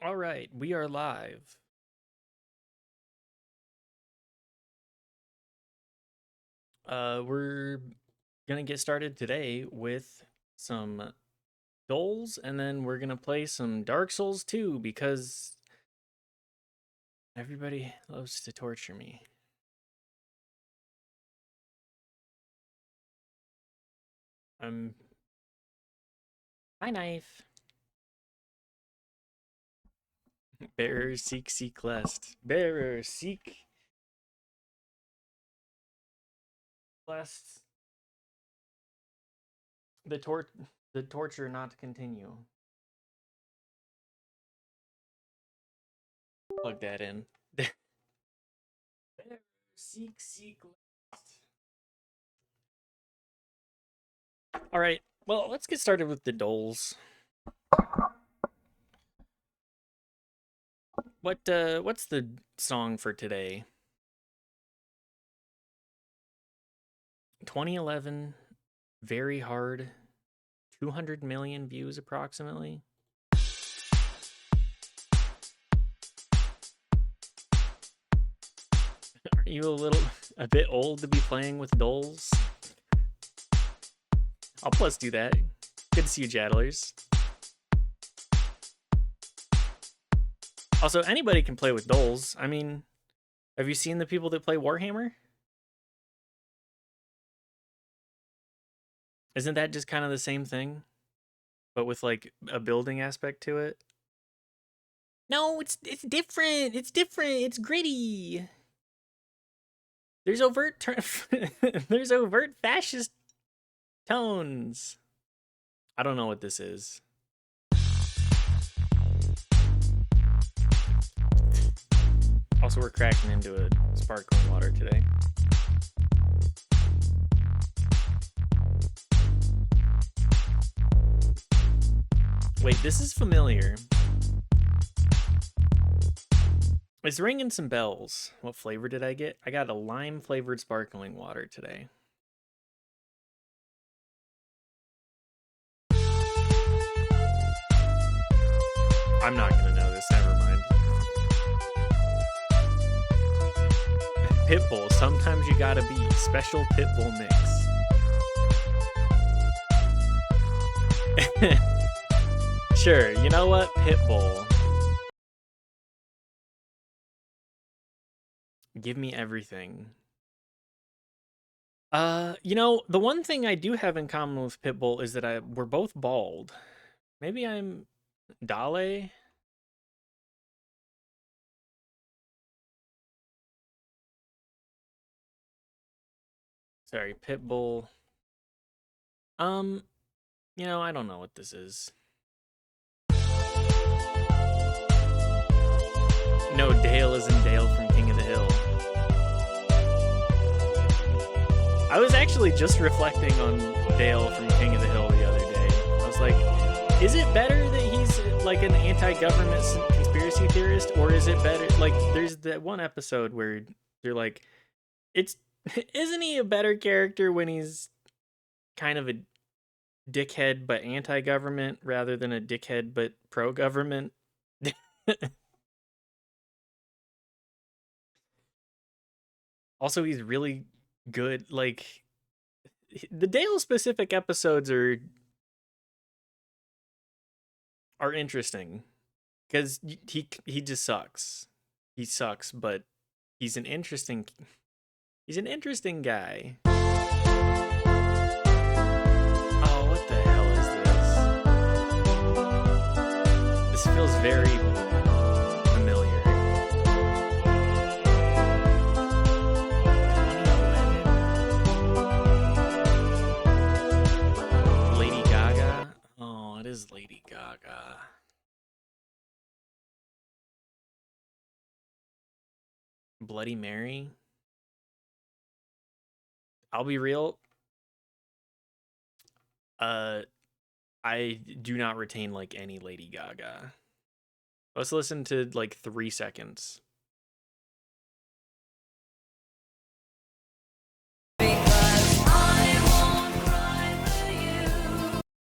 All right, we are live. We're gonna get started today with some Doles, and then we're gonna play some Dark Souls 2 because everybody loves to torture me. My knife. Bearer seek lest. Bearer seek lest the torture not continue. Plug that in. Bearer seek lest. All right. Well, let's get started with the Doles. What's the song for today? 2011, very hard, 200 million views approximately. Aren't you a bit old to be playing with Doles? I'll plus do that. Good to see you, Jaddlers. Also, anybody can play with Doles. I mean, have you seen the people that play Warhammer? Isn't that just kind of the same thing, but with like a building aspect to it? No, it's different. It's different. It's gritty. There's there's overt fascist tones. I don't know what this is. Also, we're cracking into a sparkling water today. Wait, this is familiar. It's ringing some bells. What flavor did I get? I got a lime flavored sparkling water today. I'm not gonna know this, never mind. Pitbull, sometimes you gotta be. Special Pitbull mix. Sure, you know what? Pitbull. Give me everything. You know, the one thing I do have in common with Pitbull is that we're both bald. Maybe I'm DLE? Sorry, Pitbull. You know, I don't know what this is. No, Dale isn't Dale from King of the Hill. I was actually just reflecting on Dale from King of the Hill the other day. I was like, is it better that he's like an anti-government conspiracy theorist, or is it better like there's that one episode where they're like, isn't he a better character when he's kind of a dickhead but anti-government rather than a dickhead but pro-government? Also, he's really good. Like the Dale specific episodes are interesting because he just sucks. He sucks, but he's an interesting guy. Oh, what the hell is this? This feels very familiar. 2011. Lady Gaga. Oh, it is Lady Gaga. Bloody Mary. I'll be real. I do not retain like any Lady Gaga. Let's listen to like 3 seconds.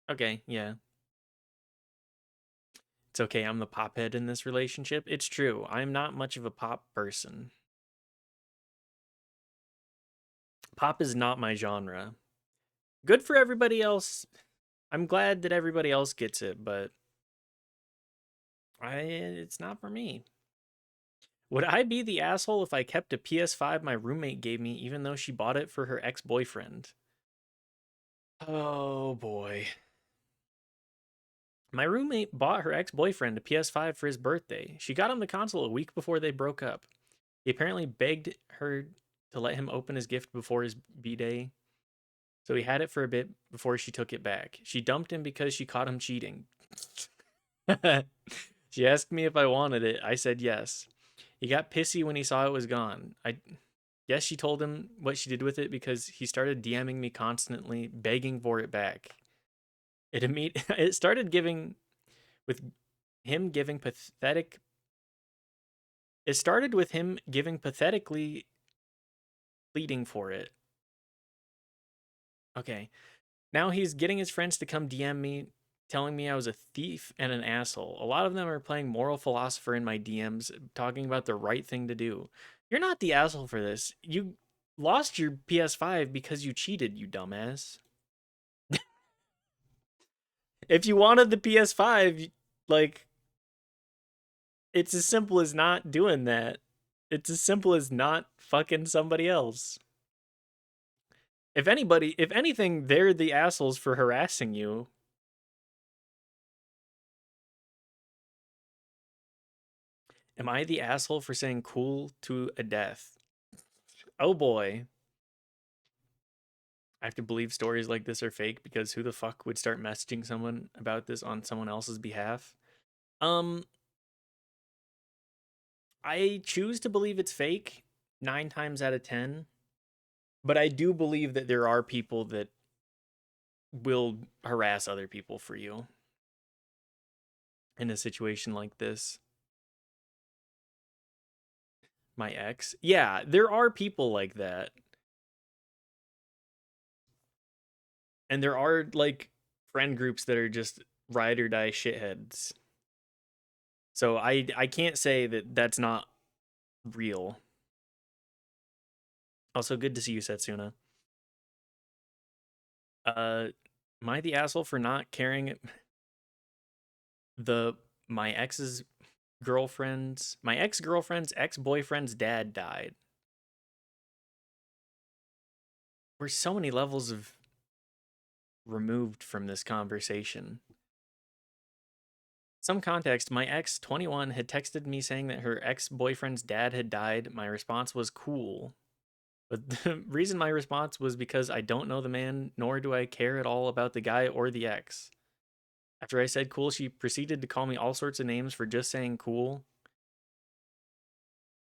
Okay, yeah. It's okay, I'm the pop head in this relationship. It's true. I'm not much of a pop person. Pop is not my genre. Good for everybody else. I'm glad that everybody else gets it, but it's not for me. Would I be the asshole if I kept a PS5 my roommate gave me even though she bought it for her ex-boyfriend? Oh boy. My roommate bought her ex-boyfriend a PS5 for his birthday. She got him the console a week before they broke up. He apparently begged her to let him open his gift before his B-day, so he had it for a bit before she took it back. She dumped him because she caught him cheating. She asked me if I wanted it. I said yes. He got pissy when he saw it was gone. I guess she told him what she did with it because he started DMing me constantly, begging for it back. It started giving with him giving pathetic. It started with him giving pathetically pleading for it. Okay. Now he's getting his friends to come DM me, telling me I was a thief and an asshole. A lot of them are playing moral philosopher in my DMs, talking about the right thing to do. You're not the asshole for this. You lost your PS5 because you cheated, you dumbass. If you wanted the PS5, like, it's as simple as not doing that. It's as simple as not fucking somebody else. If anything, they're the assholes for harassing you. Am I the asshole for saying cool to a death? Oh boy. I have to believe stories like this are fake because who the fuck would start messaging someone about this on someone else's behalf? Um, I choose to believe it's fake 9 times out of 10, but I do believe that there are people that will harass other people for you in a situation like this. My ex? Yeah, there are people like that. And there are like friend groups that are just ride or die shitheads. So I can't say that that's not real. Also, good to see you, Setsuna. Uh, am I the asshole for not caring the my ex's my ex-girlfriend's ex-boyfriend's dad died? We're so many levels of removed from this conversation. Some context, my ex 21 had texted me saying that her ex-boyfriend's dad had died. My response was cool. But the reason my response was because I don't know the man, nor do I care at all about the guy or the ex. After I said cool, she proceeded to call me all sorts of names for just saying cool.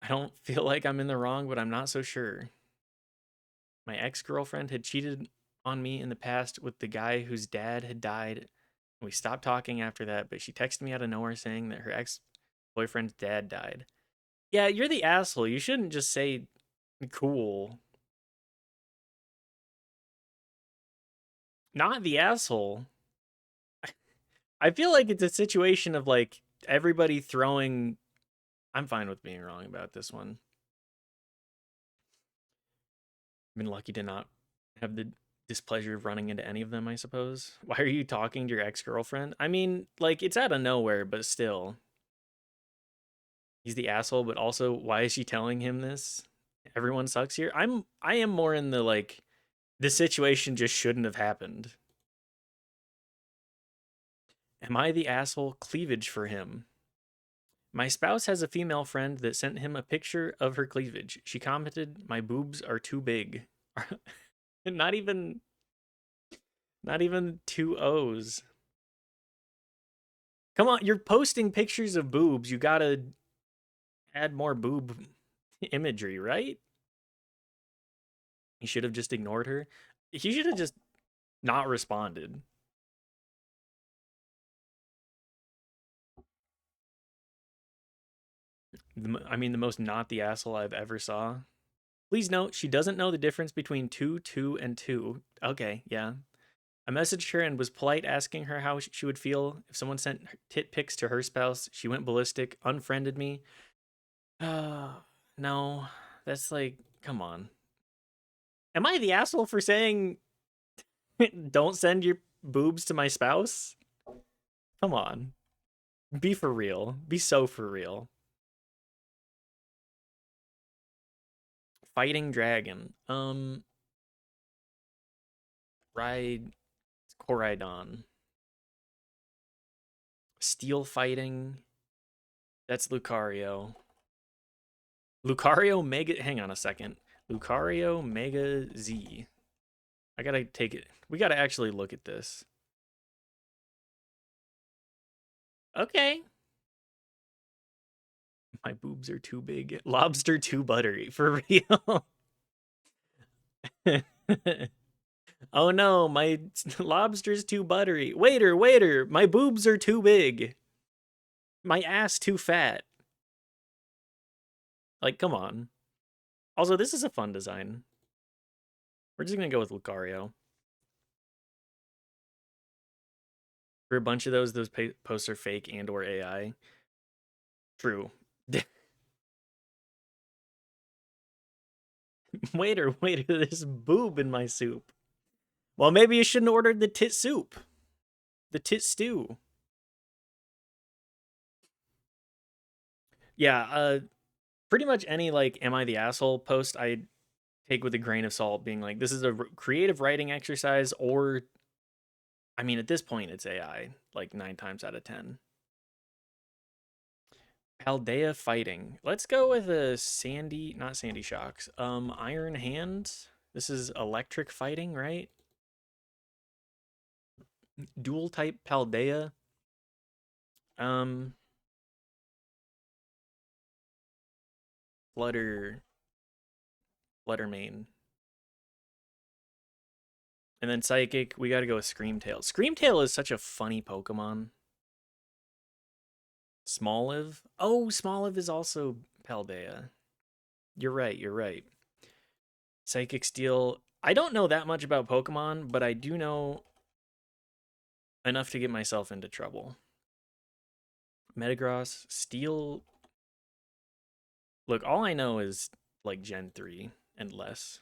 I don't feel like I'm in the wrong, but I'm not so sure. My ex girlfriend had cheated on me in the past with the guy whose dad had died. We stopped talking after that, but she texted me out of nowhere saying that her ex boyfriend's dad died. Yeah, you're the asshole. You shouldn't just say cool. Not the asshole. I feel like it's a situation of like everybody throwing. I'm fine with being wrong about this one. I've been lucky to not have the displeasure of running into any of them, I suppose. Why are you talking to your ex girlfriend? I mean, like, it's out of nowhere, but still. He's the asshole, but also, why is she telling him this? Everyone sucks here. I am more in the like, this situation just shouldn't have happened. Am I the asshole cleavage for him? My spouse has a female friend that sent him a picture of her cleavage. She commented, "My boobs are too big." not even not even two O's. Come on, you're posting pictures of boobs. You gotta add more boob imagery, right? He should have just ignored her. He should have just not responded. I mean, the most not the asshole I've ever saw. Please note, she doesn't know the difference between 2, 2, and 2. Okay, yeah. I messaged her and was polite, asking her how she would feel if someone sent tit pics to her spouse. She went ballistic, unfriended me. No, that's like, come on. Am I the asshole for saying don't send your boobs to my spouse? Come on. Be for real. Be so for real. Fighting dragon. Ride Koraidon. Steel fighting. That's Lucario. Lucario Mega. Hang on a second. Lucario Mega Z. I gotta take it. We gotta actually look at this. Okay. My boobs are too big. Lobster too buttery. For real. Oh no, my lobster's too buttery. Waiter, waiter, my boobs are too big. My ass too fat. Like, come on. Also, this is a fun design. We're just gonna go with Lucario. For a bunch of those posts are fake and or AI. True. Waiter, waiter, there's boob in my soup. Well, maybe you shouldn't order the tit soup. The tit stew. Yeah, pretty much any like am I the asshole post I take with a grain of salt, being like, this is a creative writing exercise, or I mean at this point it's AI, like 9 times out of 10. Paldea fighting. Let's go with a Sandy, not Sandy Shocks. Iron Hands. This is electric fighting, right? Dual type Paldea. Um, Flutter, Fluttermane. And then Psychic, we gotta go with Screamtail. Screamtail is such a funny Pokemon. Smoliv. Oh, Smoliv is also Paldea. You're right, you're right. Psychic Steel. I don't know that much about Pokemon, but I do know enough to get myself into trouble. Metagross, Steel. Look, all I know is like Gen 3 and less.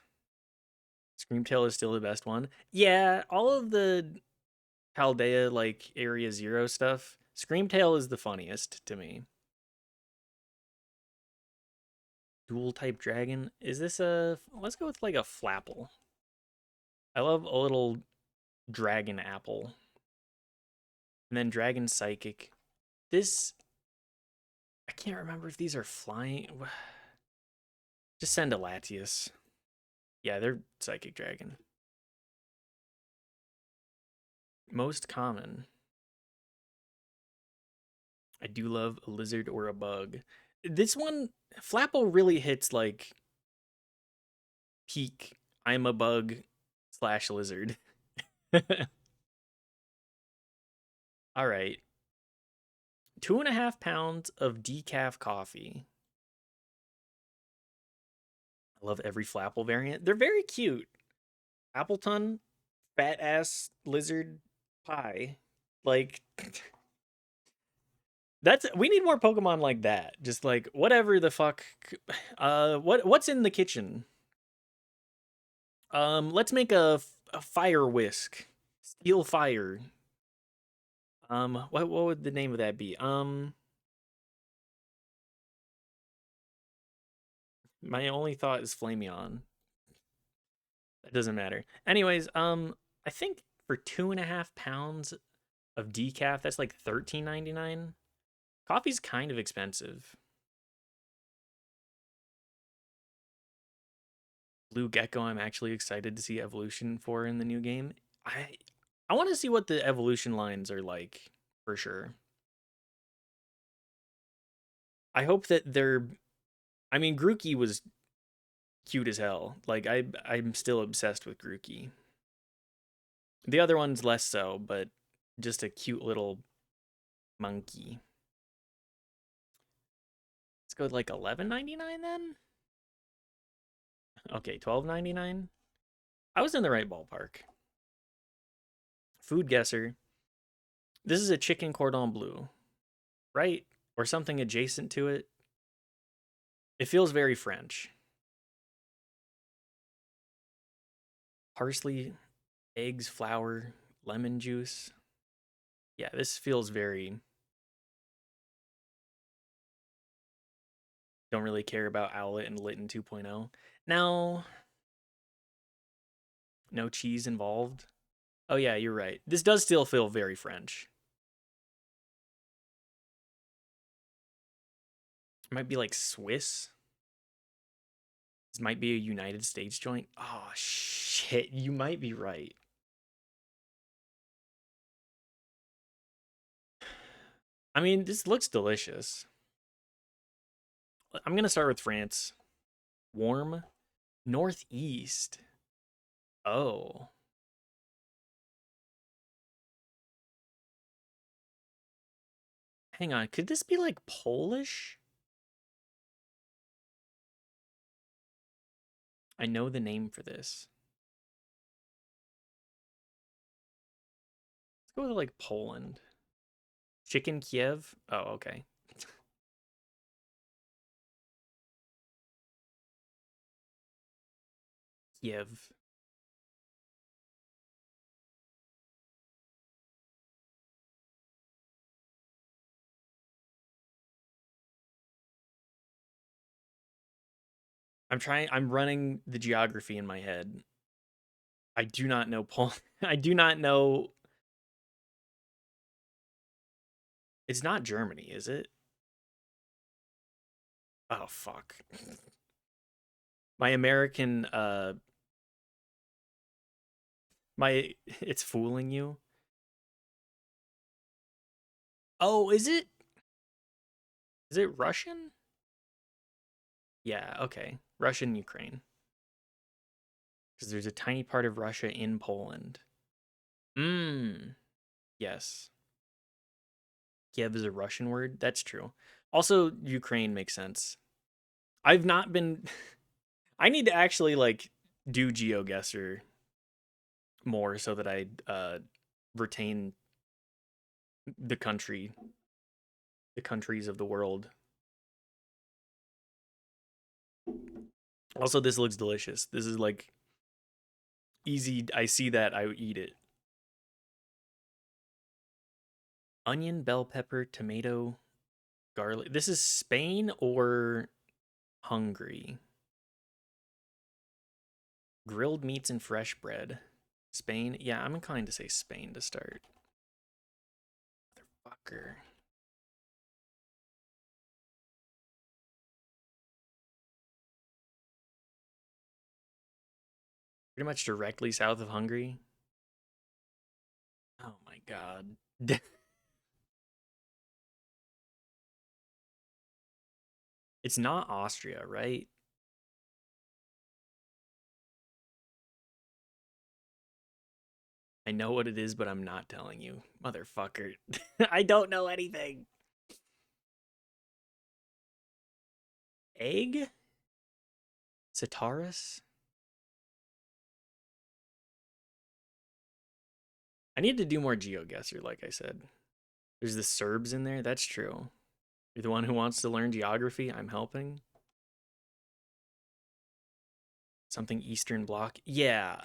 Screamtail is still the best one. Yeah, all of the Paldea, like Area Zero stuff, Screamtail is the funniest to me. Dual type dragon. Is this a. Let's go with like a Flapple. I love a little dragon apple. And then Dragon Psychic. This. I can't remember if these are flying. Just send a Latias. Yeah, they're Psychic Dragon. Most common. I do love a lizard or a bug. This one, Flapple really hits like peak. I'm a bug slash lizard. All right. 2.5 pounds of decaf coffee. I love every Flapple variant. They're very cute. Appleton, fat ass lizard pie. Like that's we need more Pokemon like that. Just like whatever the fuck. What's in the kitchen? Let's make a fire whisk. Steel fire. What would the name of that be? My only thought is Flameon. That doesn't matter. Anyways, I think for 2.5 pounds of decaf, that's like $13.99. Coffee's kind of expensive. Blue Gecko, I'm actually excited to see evolution for in the new game. I want to see what the evolution lines are like for sure. I hope that they're. I mean, Grookey was cute as hell. Like I'm still obsessed with Grookey. The other one's less so, but just a cute little monkey. Let's go with like $11.99 then. Okay, $12.99. I was in the right ballpark. Food guesser. This is a chicken cordon bleu, right? Or something adjacent to it. It feels very French. Parsley, eggs, flour, lemon juice. Yeah, this feels very. Don't really care about Owlet and Litten 2.0. Now, no cheese involved. Oh, yeah, you're right. This does still feel very French. It might be like Swiss. This might be a United States joint. Oh, shit. You might be right. I mean, this looks delicious. I'm going to start with France. Warm. Northeast. Oh. Hang on. Could this be like Polish? I know the name for this. Let's go with like Poland. Chicken Kiev? Oh, okay. Kiev. I'm running the geography in my head. I do not know Poland. I do not know. It's not Germany, is it? Oh, fuck. My American, it's fooling you. Oh, is it? Is it Russian? Yeah, okay. Russian Ukraine. Because there's a tiny part of Russia in Poland. Mmm. Yes. Kiev is a Russian word. That's true. Also, Ukraine makes sense. I've not been. I need to actually like do GeoGuessr more so that I retain the country, the countries of the world. Also, this looks delicious. This is like easy. I see that. I would eat it. Onion, bell pepper, tomato, garlic. This is Spain or Hungary. Grilled meats and fresh bread. Spain. Yeah, I'm inclined to say Spain to start. Motherfucker. Pretty much directly south of Hungary. Oh my god. It's not Austria, right? I know what it is, but I'm not telling you. Motherfucker. I don't know anything. Egg? Sitaris? I need to do more GeoGuessr, like I said. There's the Serbs in there. That's true. You're the one who wants to learn geography. I'm helping. Something Eastern Bloc. Yeah.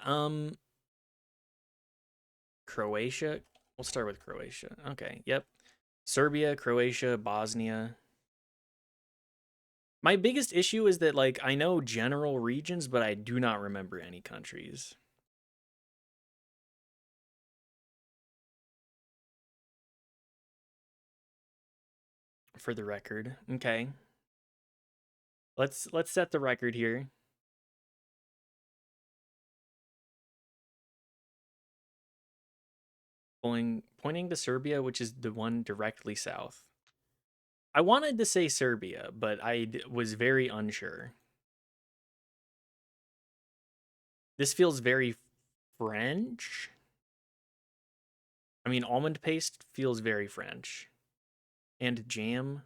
Croatia. We'll start with Croatia. Okay. Yep. Serbia, Croatia, Bosnia. My biggest issue is that like I know general regions, but I do not remember any countries. For the record. Okay. Let's set the record here. Pointing to Serbia, which is the one directly south. I wanted to say Serbia, but was very unsure. This feels very French. I mean, almond paste feels very French. And jam.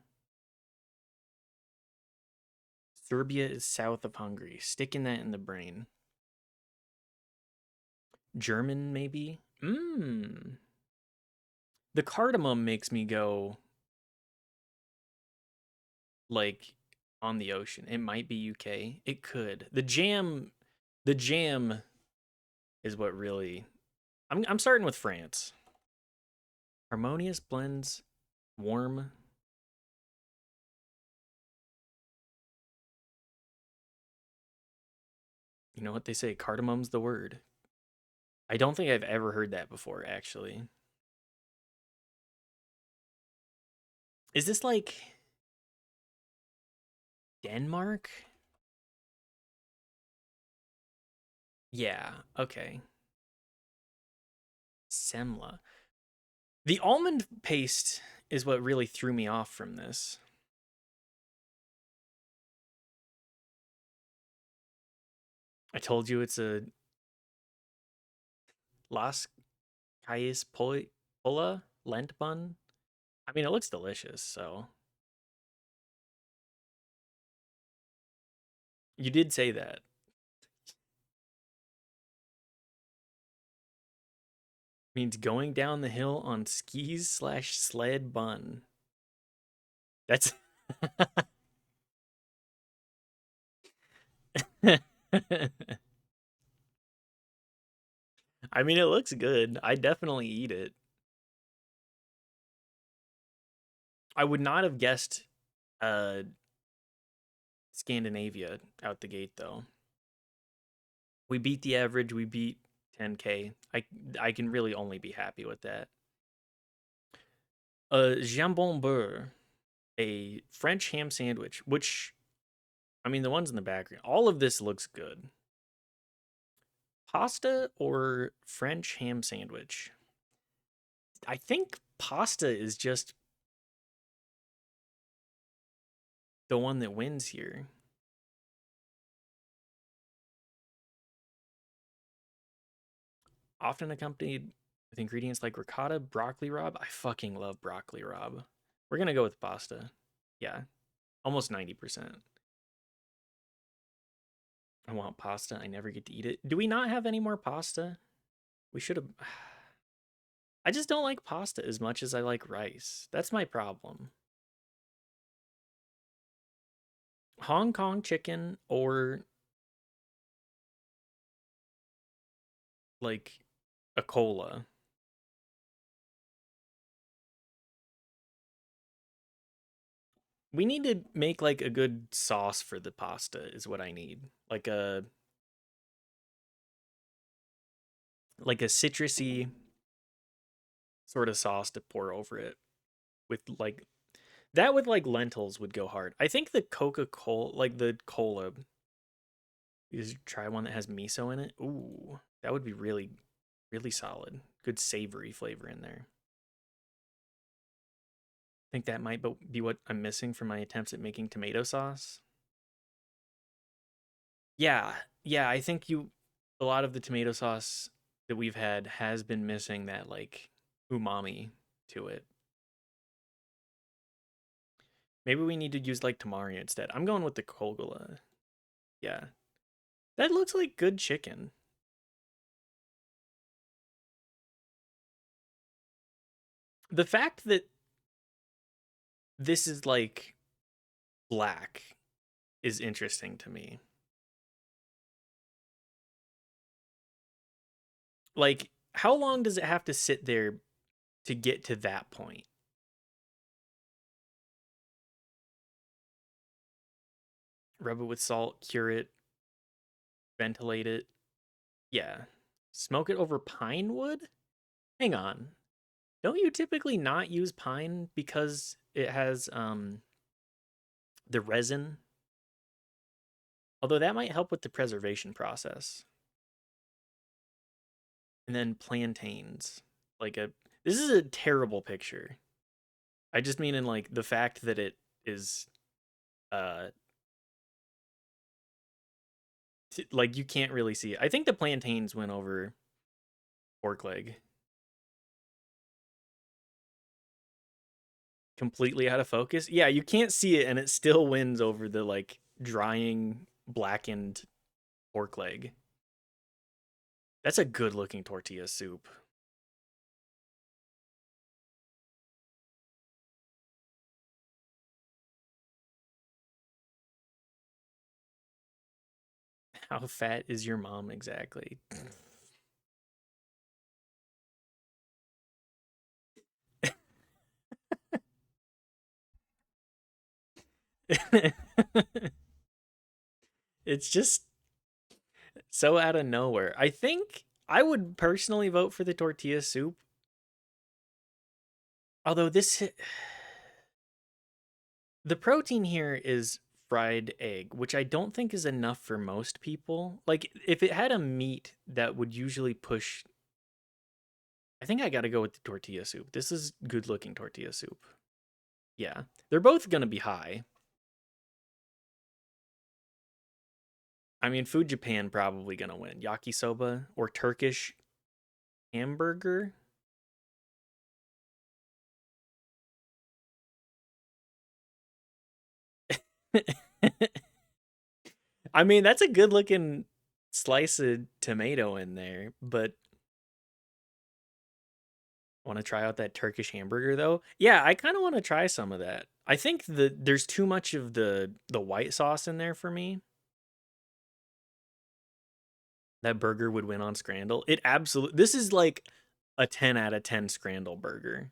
Serbia is south of Hungary. Sticking that in the brain. German, maybe? Mmm. The cardamom makes me go like on the ocean. It might be UK. It could. The jam is what really. I'm starting with France. Harmonious blends, warm. You know what they say? Cardamom's the word. I don't think I've ever heard that before, actually. Is this like Denmark? Yeah. Okay. Semla. The almond paste is what really threw me off from this. I told you it's a Las Calles Pola Lent bun. I mean, it looks delicious, so you did say that. Means going down the hill on skis slash sled bun. That's. I mean, it looks good. I definitely eat it. I would not have guessed uh Scandinavia out the gate though. We beat the average. We beat 10K. I can really only be happy with that. Jambon beurre, a French ham sandwich, which I mean the ones in the background. All of this looks good. Pasta or French ham sandwich? I think pasta is just the one that wins here. Often accompanied with ingredients like ricotta, broccoli rabe. I fucking love broccoli rabe. We're gonna go with pasta. Yeah, almost 90%. I want pasta. I never get to eat it. Do we not have any more pasta? We should have. I just don't like pasta as much as I like rice. That's my problem. Hong Kong chicken or like a cola. We need to make like a good sauce for the pasta is what I need. Like a citrusy sort of sauce to pour over it with like that with like lentils would go hard. I think the Coca-Cola like the cola is try one that has miso in it. Ooh, that would be really really solid. Good savory flavor in there. I think that might be what I'm missing from my attempts at making tomato sauce. Yeah, yeah, I think a lot of the tomato sauce that we've had has been missing that like umami to it. Maybe we need to use like tamari instead. I'm going with the Kolgula. Yeah. That looks like good chicken. The fact that this is like black is interesting to me. Like, how long does it have to sit there to get to that point? Rub it with salt, cure it, ventilate it. Yeah. Smoke it over pine wood? Hang on. Don't you typically not use pine because it has the resin? Although that might help with the preservation process. And then plantains. Like a this is a terrible picture. I just mean in like the fact that it is uh like you can't really see it. I think the plantains went over pork leg completely out of focus. Yeah, you can't see it and it still wins over the like drying blackened pork leg. That's a good looking tortilla soup. How fat is your mom exactly? It's just so out of nowhere. I think I would personally vote for the tortilla soup. Although the protein here is fried egg, which I don't think is enough for most people. Like if it had a meat that would usually push, I think I got to go with the tortilla soup. This is good looking tortilla soup. Yeah. They're both going to be high. I mean, Food Japan probably going to win. Yakisoba or Turkish hamburger. I mean, that's a good looking slice of tomato in there, but want to try out that Turkish hamburger though? Yeah, I kind of want to try some of that. I think there's too much of the white sauce in there for me. That burger would win on Scrandle. It absolutely. This is like a 10 out of 10 Scrandle burger.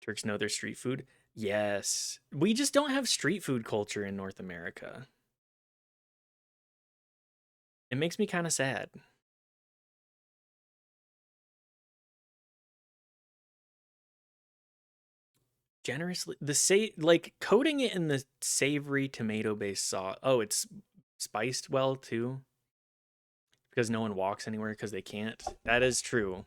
Turks know their street food. Yes. We just don't have street food culture in North America. It makes me kind of sad. Generously like coating it in the savory tomato based sauce. Oh, it's spiced well too because no one walks anywhere because they can't. That is true.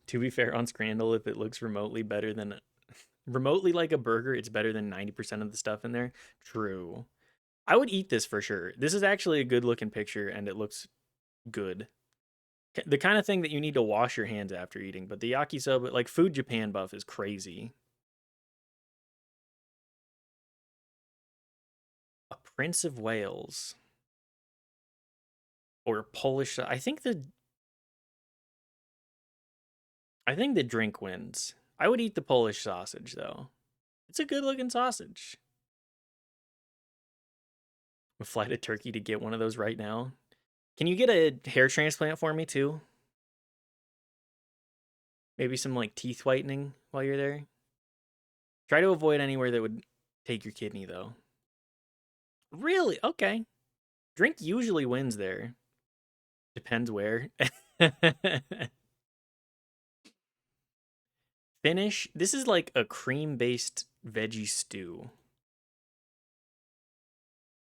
To be fair, on Scrandle, if it looks remotely like a burger, it's better than 90% of the stuff in there. True. I would eat this for sure. This is actually a good looking picture and it looks good. The kind of thing that you need to wash your hands after eating, but the yakisoba, like Food Japan buff is crazy. A Prince of Wales or Polish. I think the drink wins. I would eat the Polish sausage though. It's a good looking sausage. Would fly to Turkey to get one of those right now. Can you get a hair transplant for me too? Maybe some like teeth whitening while you're there. Try to avoid anywhere that would take your kidney though. Really? Okay. Drink usually wins there. Depends where. Finish. This is like a cream based veggie stew.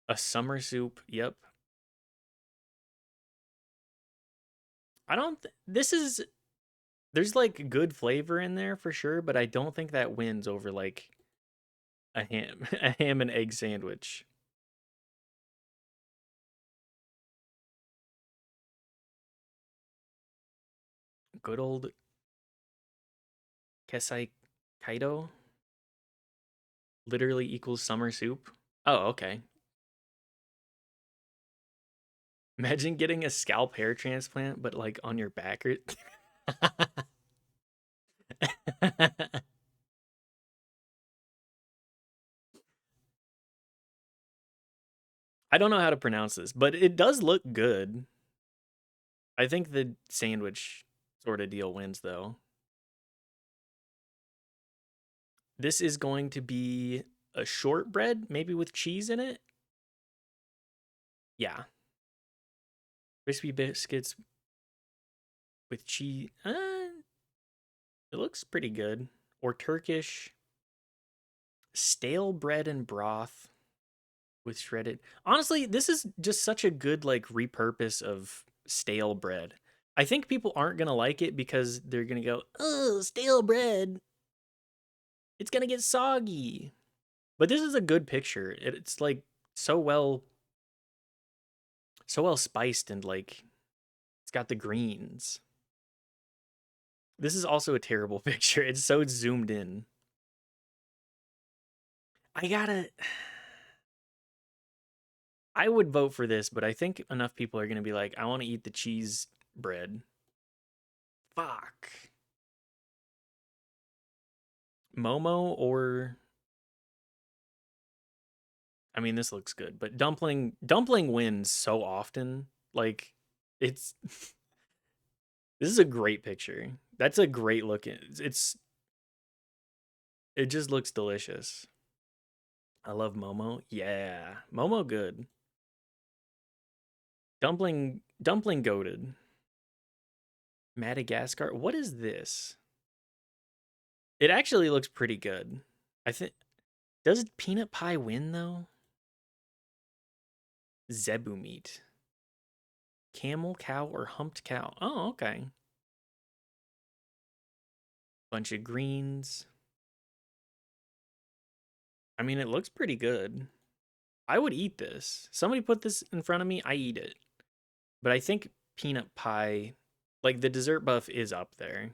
A summer soup. Yep. I don't. This is. There's like good flavor in there for sure, but I don't think that wins over like a ham and egg sandwich. Good old Kesai Kaido literally equals summer soup. Oh, okay. Imagine getting a scalp hair transplant, but like on your back. I don't know how to pronounce this, but it does look good. I think the sandwich sort of deal wins though. This is going to be a shortbread, maybe with cheese in it. Yeah, crispy biscuits with cheese. It looks pretty good. Or Turkish stale bread and broth with shredded. Honestly, this is just such a good like repurpose of stale bread. I think people aren't gonna like it because they're gonna go, "Oh, stale bread. It's gonna get soggy." But this is a good picture. It's like so well, so well spiced and like it's got the greens. This is also a terrible picture. It's so zoomed in. I gotta. I would vote for this, but I think enough people are gonna be like, I want to eat the cheese bread. Fuck. Momo or I mean, this looks good, but dumpling wins so often. Like, it's this is a great picture. That's a great look. It just looks delicious. I love Momo. Yeah, Momo good. Dumpling goated. Madagascar. What is this? It actually looks pretty good. I think does peanut pie win though? Zebu meat. Camel, cow, or humped cow? Oh, okay. Bunch of greens. I mean, it looks pretty good. I would eat this. Somebody put this in front of me, I eat it. But I think peanut pie, like the dessert buff, is up there.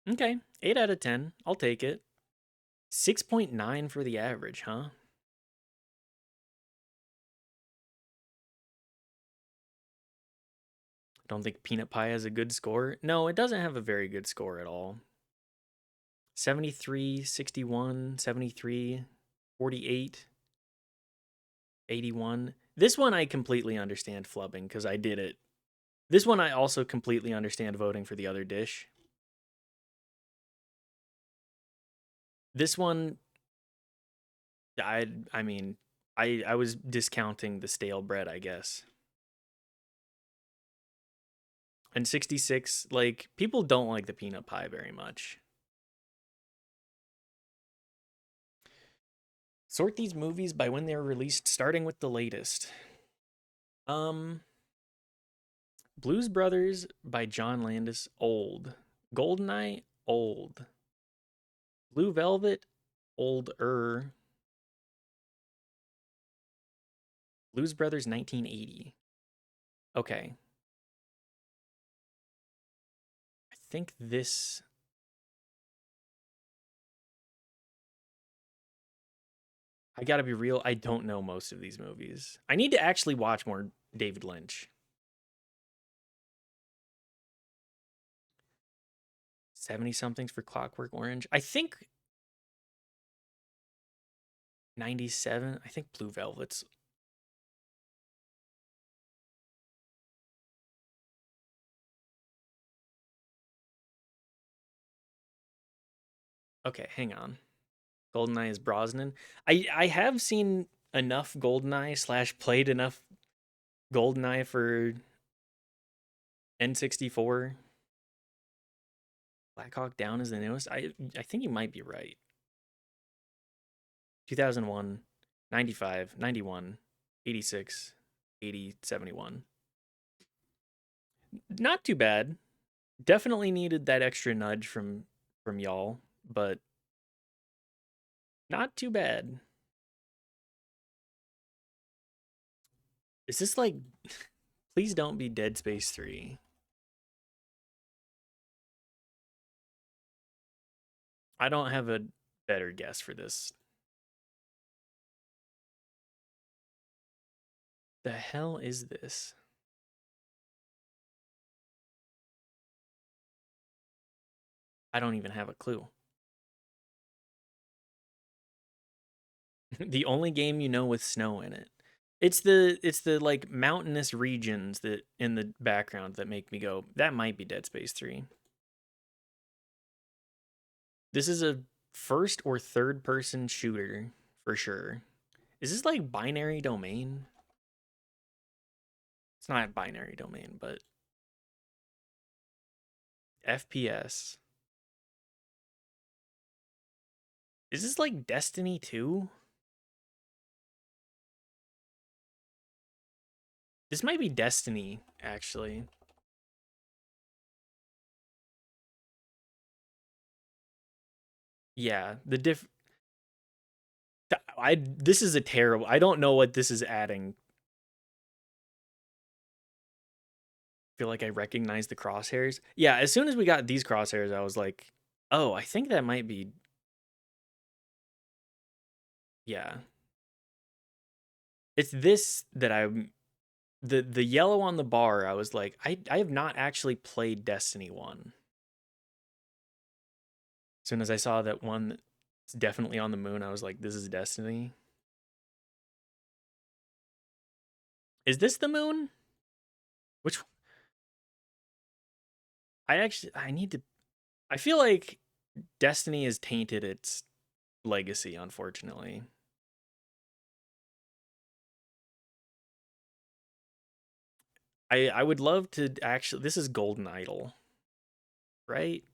Okay, 8 out of 10. I'll take it. 6.9 for the average, huh? Don't think peanut pie has a good score. No, it doesn't have a very good score at all. 73, 61, 73, 48, 81. This one I completely understand flubbing because I did it. This one I also completely understand voting for the other dish. This one, I mean, I was discounting the stale bread, I guess. And 66, like, people don't like the peanut pie very much. Sort these movies by when they were released, starting with the latest. Um, Blues Brothers by John Landis, old. Goldeneye, old. Blue Velvet, older. Blues Brothers 1980. Okay. I think this. I gotta be real, I don't know most of these movies. I need to actually watch more David Lynch. 70 somethings for Clockwork Orange. I think 97. I think Blue Velvet's. Okay, hang on. Goldeneye is Brosnan. I have seen enough Goldeneye slash played enough Goldeneye for N64. Black Hawk Down is the newest. I think you might be right. 2001, 95, 91, 86, 80, 71. Not too bad. Definitely needed that extra nudge from y'all, but not too bad. Is this like please don't be Dead Space 3. I don't have a better guess for this. The hell is this? I don't even have a clue. The only game you know with snow in it. It's the like mountainous regions that in the background that make me go, that might be Dead Space 3. This is a first or third person shooter for sure. Is this like binary domain? It's not binary domain, but FPS. Is this like Destiny 2? This might be Destiny, actually. Yeah, I this is a terrible. I don't know what this is adding. Feel like I recognize the crosshairs. Yeah, as soon as we got these crosshairs, I was like, "Oh, I think that might be yeah." It's this that I'm the yellow on the bar. I was like, I have not actually played Destiny 1. As soon as I saw that one It's definitely on the moon. I was like, this is Destiny. Is this the moon? Which I need to. I feel like Destiny has tainted its legacy, unfortunately. I would love to actually. This is Golden Idol, right?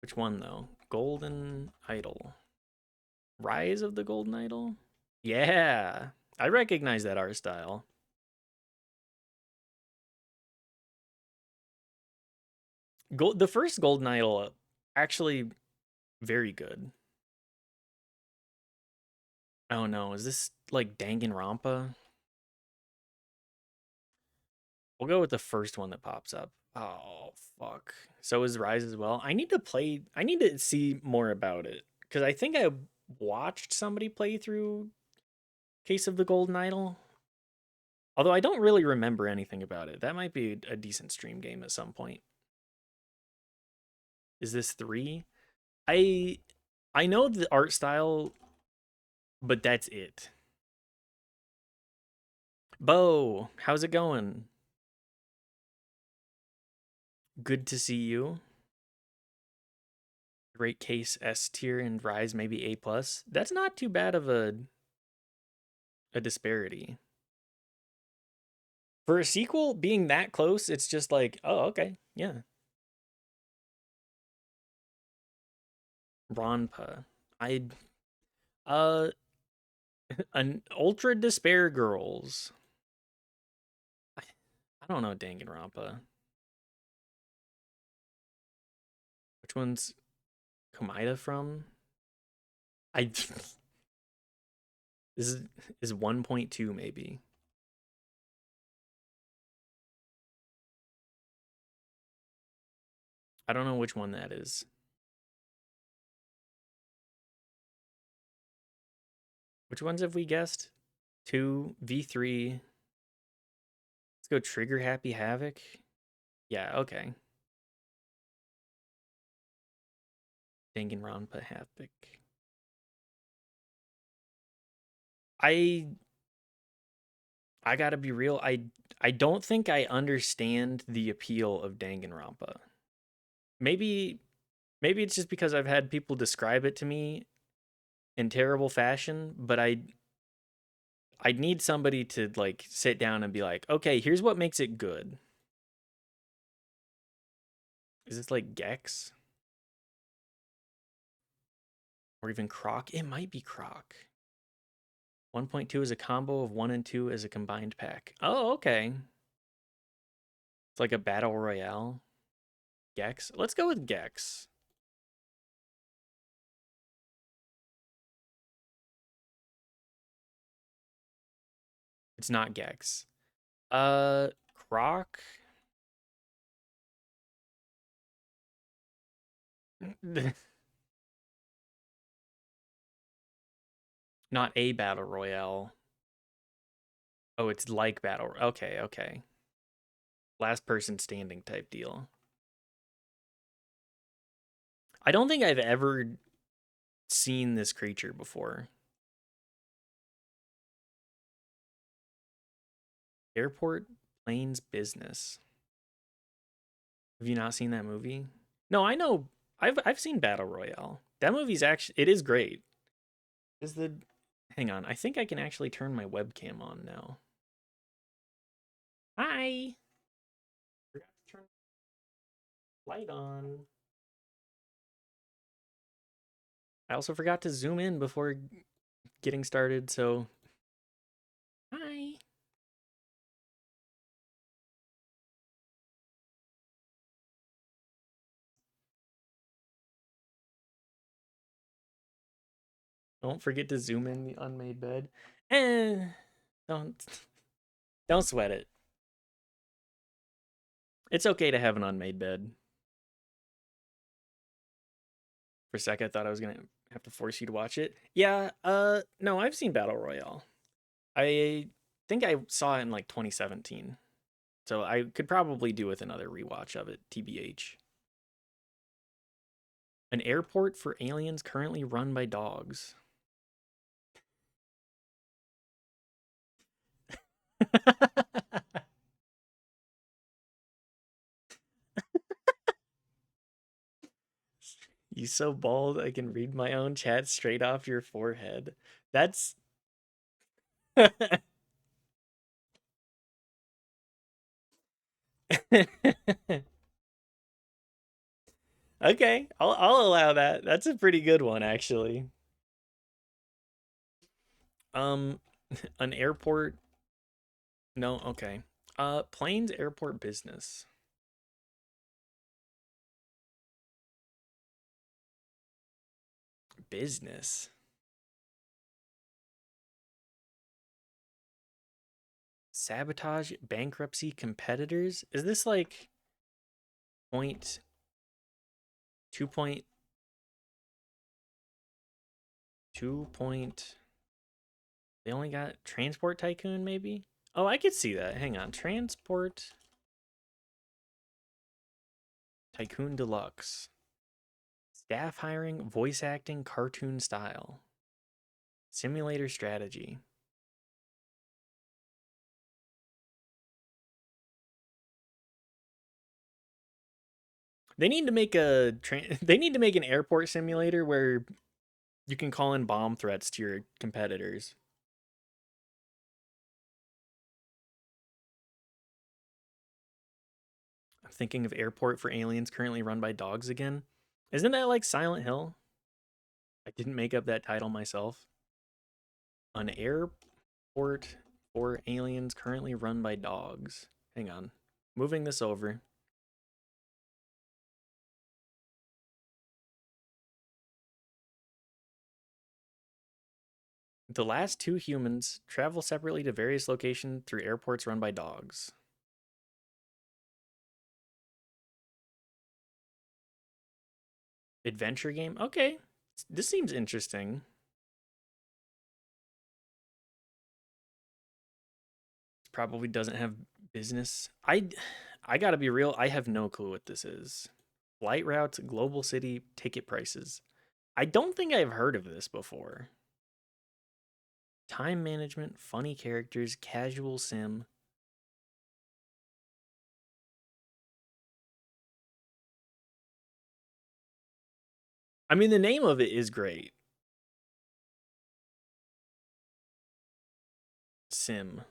Which one though? Golden Idol. Rise of the Golden Idol? Yeah. I recognize that art style. The first Golden Idol actually very good. Oh no, is this like Danganronpa? We'll go with the first one that pops up. Oh fuck. So is Rise as well. I need to see more about it cuz I think I watched somebody play through Case of the Golden Idol. Although I don't really remember anything about it. That might be a decent stream game at some point. Is this 3? I I know the art style, but that's it. Bo, how's it going? Good to see you. Great Case S tier and Rise maybe A plus. That's not too bad of a disparity. For a sequel being that close, it's just like, oh, okay, yeah. Ronpa. I uh an Ultra Despair Girls. I don't know Danganronpa. Which one's Komida from? I this is 1.2 maybe. I don't know which one that is. Which ones have we guessed? 2, V3. Let's go Trigger Happy Havoc. Yeah, okay. Danganronpa Havoc. I I gotta be real. I don't think I understand the appeal of Danganronpa. Maybe maybe it's just because I've had people describe it to me in terrible fashion, but I need somebody to like sit down and be like, okay, here's what makes it good. Is this like Gex or even Croc? It might be Croc. 1.2 is a combo of 1 and 2 as a combined pack. Oh, okay. It's like a battle royale. Gex. Let's go with Gex. It's not Gex. Croc. Not a battle royale. Oh, it's like battle. Okay, okay. Last person standing type deal. I don't think I've ever seen this creature before. Airport Planes Business. Have you not seen that movie? No, I know. I've seen Battle Royale. That movie's actually it is great. Is the hang on? I think I can actually turn my webcam on now. Hi. Forgot to turn the light on. I also forgot to zoom in before getting started, so hi. Don't forget to zoom in the unmade bed. Eh, don't don't sweat it. It's okay to have an unmade bed. For a sec, I thought I was gonna have to force you to watch it. Yeah, no, I've seen Battle Royale. I think I saw it in like 2017. So I could probably do with another rewatch of it, TBH. An airport for aliens currently run by dogs. You so bald I can read my own chat straight off your forehead. That's okay. I'll allow that. That's a pretty good one actually. Um an airport. No, okay. Planes airport business. Business. Sabotage, bankruptcy, competitors. Is this like point 2.2 point? They only got transport tycoon maybe? Oh, I could see that. Hang on. Transport tycoon deluxe. Staff hiring, voice acting, cartoon style. Simulator strategy. They need to make they need to make an airport simulator where you can call in bomb threats to your competitors. I'm thinking of airport for aliens currently run by dogs again. Isn't that like Silent Hill? I didn't make up that title myself. An airport for aliens currently run by dogs. Hang on. Moving this over. The last two humans travel separately to various locations through airports run by dogs. Adventure game? Okay. This seems interesting. Probably doesn't have business. I got to be real, I have no clue what this is. Flight routes, global city, ticket prices. I don't think I've heard of this before. Time management, funny characters, casual sim. I mean, the name of it is great. Sim.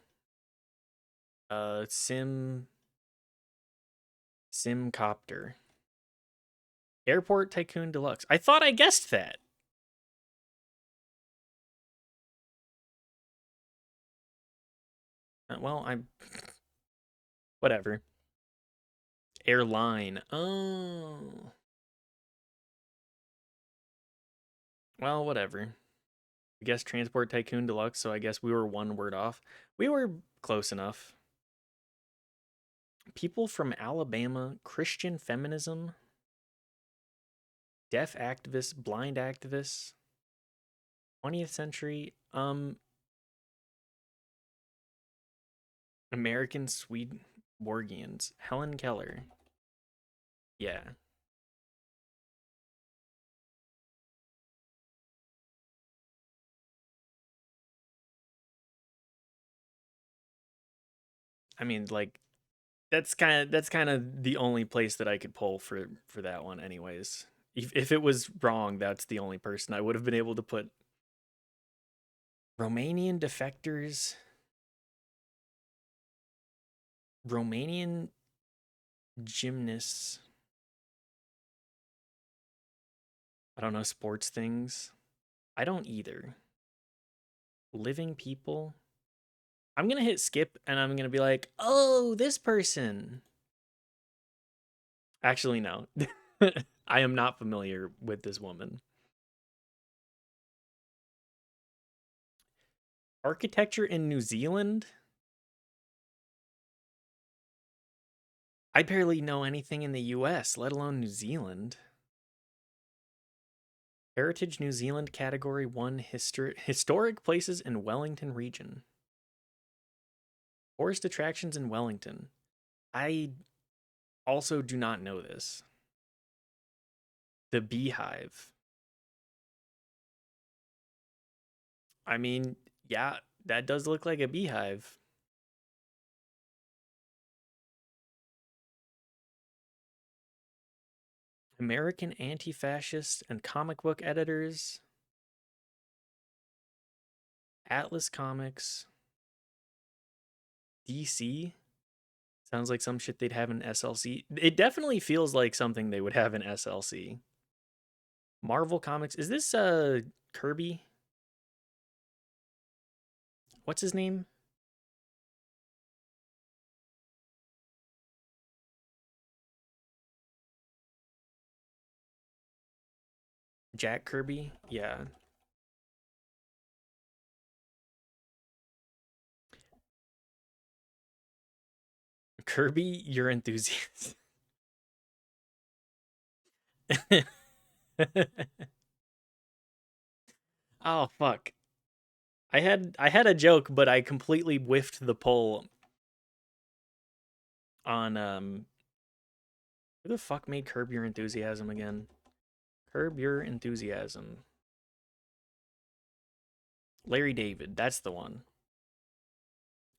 Sim. Simcopter. Airport Tycoon Deluxe. I thought I guessed that. Well, I'm. Whatever. Airline. Oh. Well, whatever. I guess Transport Tycoon Deluxe, so I guess we were one word off. We were close enough. People from Alabama, Christian feminism, deaf activists, blind activists, 20th century, American Swedenborgians, Helen Keller. Yeah. I mean, like that's kind of the only place that I could pull for that one anyways. If it was wrong, that's the only person I would have been able to put. Romanian defectors, Romanian gymnasts. I don't know sports things. I don't either. Living people. I'm going to hit skip and I'm going to be like, "Oh, this person." Actually no. I am not familiar with this woman. Architecture in New Zealand? I barely know anything in the US, let alone New Zealand. Heritage New Zealand Category 1 Historic Places in Wellington Region. Forest attractions in Wellington. I also do not know this. The Beehive. I mean, yeah, that does look like a beehive. American anti-fascist and comic book editors. Atlas Comics. DC. Sounds like some shit they'd have in SLC. It definitely feels like something they would have in SLC. Marvel Comics. Is this Kirby? What's his name? Jack Kirby? Yeah. Kirby, your enthusiast. Oh fuck. I had a joke, but I completely whiffed the poll on who the fuck made Curb Your Enthusiasm again? Curb Your Enthusiasm. Larry David, that's the one.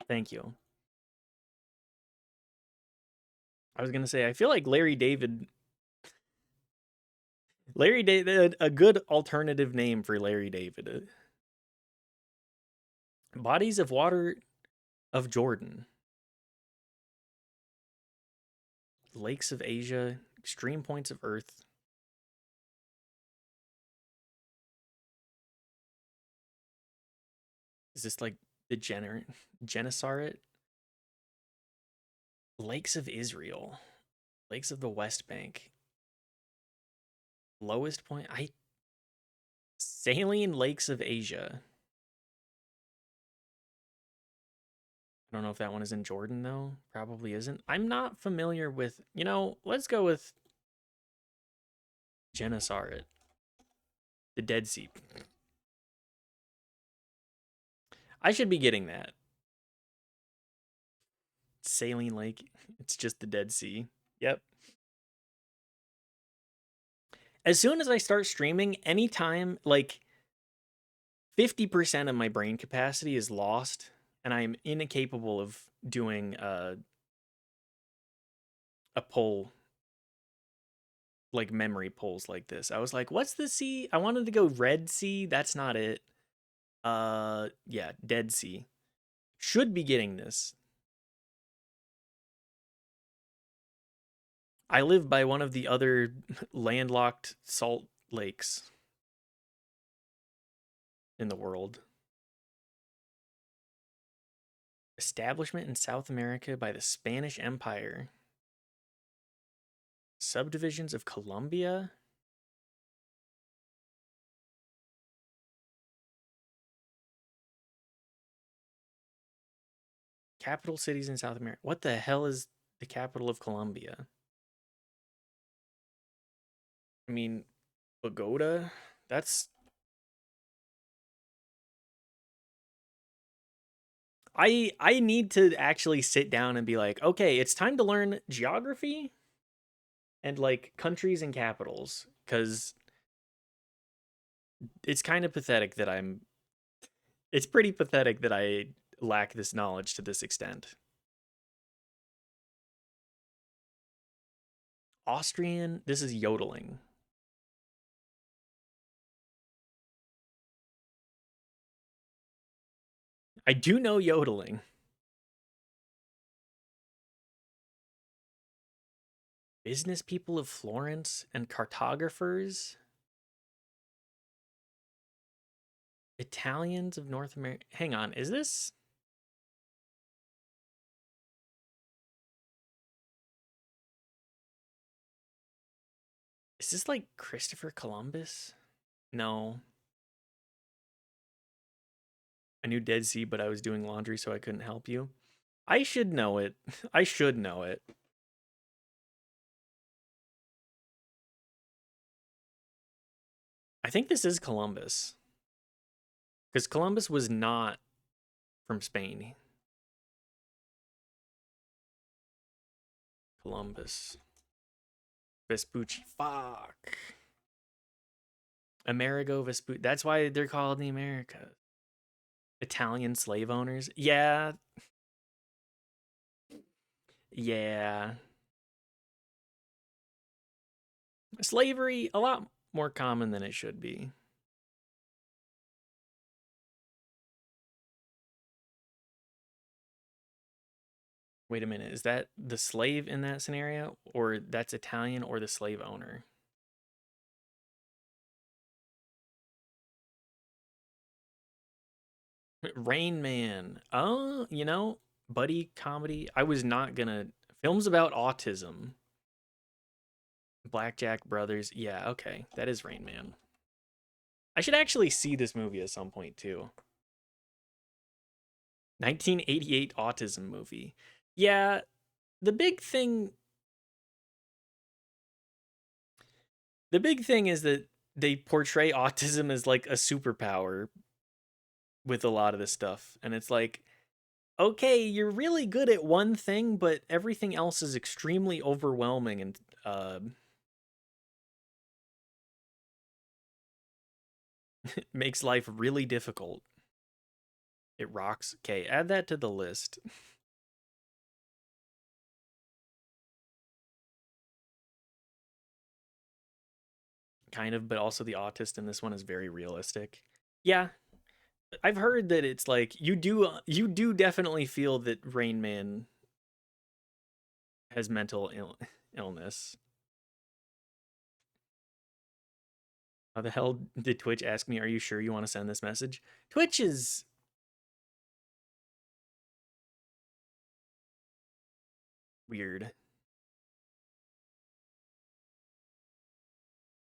Thank you. I was gonna say I feel like Larry David, a good alternative name for Larry David. Bodies of Water of Jordan. Lakes of Asia, Extreme Points of Earth. Is this like the Genesaret? Lakes of Israel. Lakes of the West Bank. Lowest point. Saline Lakes of Asia. I don't know if that one is in Jordan though. Probably isn't. I'm not familiar with, let's go with Genesaret. The Dead Sea. I should be getting that. Saline Lake. It's just the Dead Sea. Yep. As soon as I start streaming, anytime, like 50% of my brain capacity is lost, and I am incapable of doing a poll, like memory polls like this. I was like, what's the sea? I wanted to go Red Sea. That's not it. Yeah, Dead Sea. Should be getting this. I live by one of the other landlocked salt lakes in the world. Establishment in South America by the Spanish Empire. Subdivisions of Colombia. Capital cities in South America. What the hell is the capital of Colombia? I mean, Bogota? That's I need to actually sit down and be like, okay, it's time to learn geography and like countries and capitals cuz it's kind of pathetic that it's pretty pathetic that I lack this knowledge to this extent. Austrian, this is yodeling. I do know yodeling. Business people of Florence and cartographers. Italians of North America. Hang on, is this? Is this like Christopher Columbus? No. I knew Dead Sea, but I was doing laundry, so I couldn't help you. I should know it. I should know it. I think this is Columbus. Because Columbus was not from Spain. Columbus. Vespucci. Fuck. Amerigo Vespucci. That's why they're called the Americas. Italian slave owners. Yeah, yeah. Slavery a lot more common than it should be. Wait a minute, is that the slave in that scenario, or that's Italian, or the slave owner? Rain Man. Oh, buddy comedy. I was not gonna. Films about autism. Blackjack Brothers. Yeah, okay. That is Rain Man. I should actually see this movie at some point too. 1988 autism movie. Yeah, the big thing the big thing is that they portray autism as like a superpower with a lot of this stuff. And it's like, okay, you're really good at one thing, but everything else is extremely overwhelming and makes life really difficult. It rocks. Okay, add that to the list. Kind of, but also the autist in this one is very realistic. Yeah, I've heard that it's like you do definitely feel that Rain Man has illness. How the hell did Twitch ask me, "Are you sure you want to send this message?" Twitch is weird. I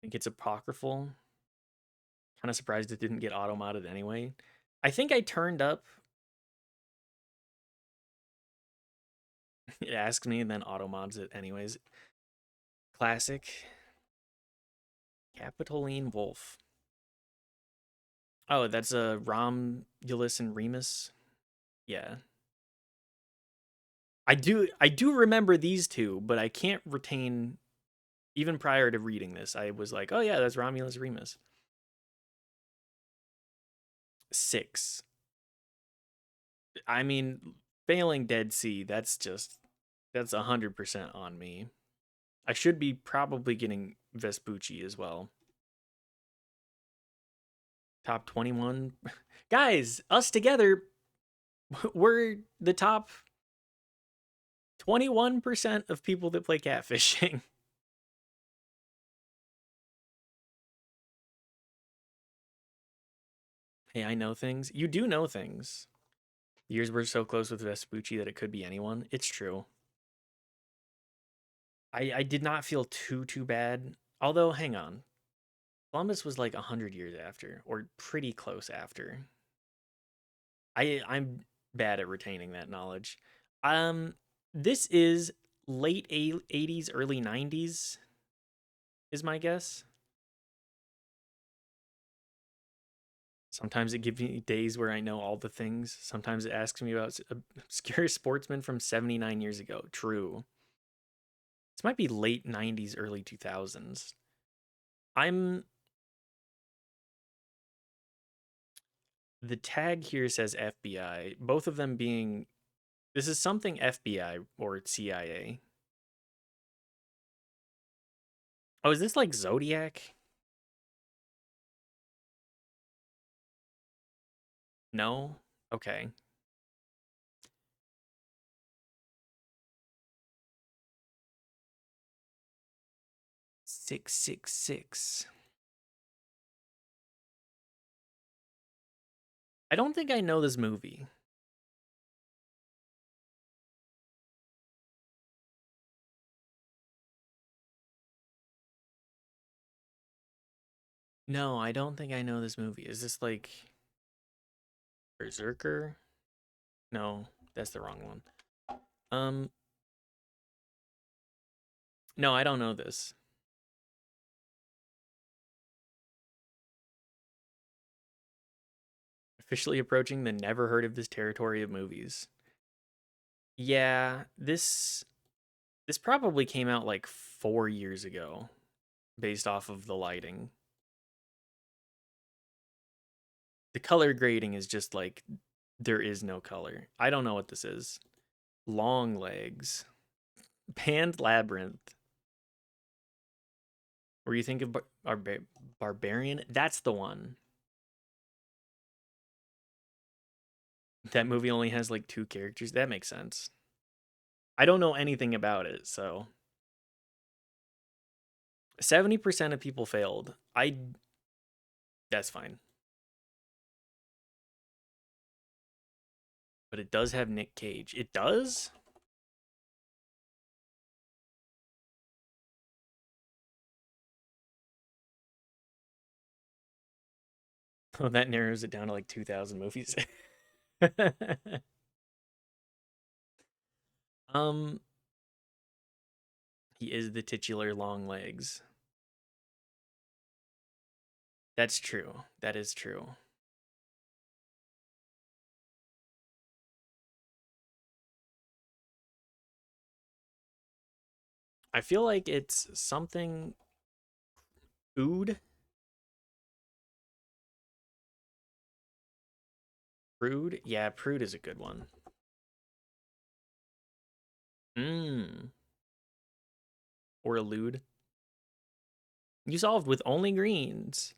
think it's apocryphal. Kind of surprised it didn't get auto modded anyway. I think I turned up. It asks me and then auto mods it anyways. Classic. Capitoline Wolf. Oh, that's a Romulus and Remus. Yeah. I do remember these two, but I can't retain even prior to reading this. I was like, "Oh yeah, that's Romulus Remus." 6. I mean, failing Dead Sea, that's 100% on me. I should be probably getting Vespucci as well. Top 21. Guys, us together, we're the top 21% of people that play catfishing. Hey, I know things. You do know things. Years were so close with Vespucci that it could be anyone. It's true. I did not feel too bad. Although, hang on. Columbus was like 100 years after, or pretty close after. I'm bad at retaining that knowledge. Um, this is late 80s, early 90s, is my guess. Sometimes it gives me days where I know all the things. Sometimes it asks me about obscure sportsmen from 79 years ago. True. This might be late 90s, early 2000s. I'm The tag here says FBI, both of them being this is something FBI or CIA. Oh, is this like Zodiac? No? Okay. 666. I don't think I know this movie. No, I don't think I know this movie. Is this like Berserker? No, that's the wrong one. Um, no, I don't know this. Officially approaching the never heard of this territory of movies. Yeah, this probably came out like 4 years ago based off of the lighting. The color grading is just like there is no color. I don't know what this is. Long legs. Panned labyrinth. Were you think of barbarian? That's the one. That movie only has like two characters. That makes sense. I don't know anything about it, so 70% of people failed. That's fine. But it does have Nick Cage. It does? Oh, that narrows it down to like 2,000 movies. um, he is the titular long legs. That's true. That is true. I feel like it's something food. Prude? Yeah, prude is a good one. Mmm. Or elude. You solved with only greens.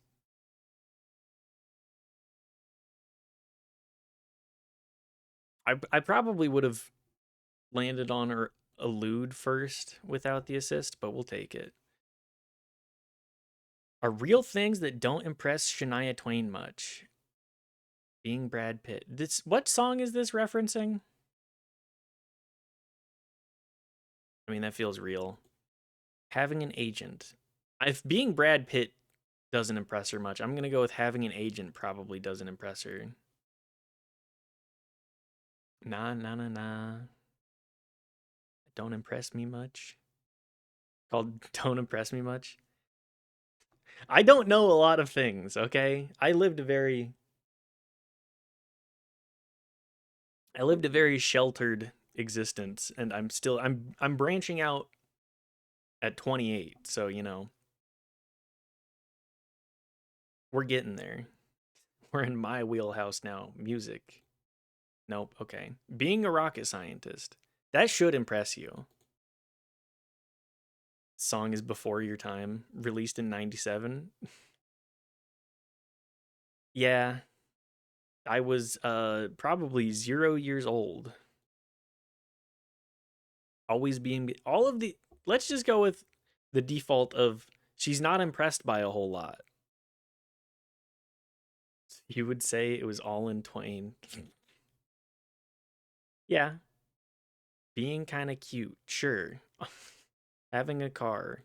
I probably would have landed on or elude first without the assist, but we'll take it. Are real things that don't impress Shania Twain much. Being Brad Pitt. This what song is this referencing? I mean, that feels real. Having an agent. If being Brad Pitt doesn't impress her much, I'm gonna go with having an agent probably doesn't impress her. Nah, nah, nah, nah. Don't impress me much. Called Don't Impress Me Much. I don't know a lot of things, okay? I lived a very sheltered existence, and I'm branching out at 28, so we're getting there. We're in my wheelhouse now. Music. Nope, okay. Being a rocket scientist. That should impress you. Song is before your time, released in 97. Yeah, I was probably 0 years old. Always being all of the let's just go with the default of she's not impressed by a whole lot. You would say it was all in Twain. Yeah, being kind of cute, sure. Having a car.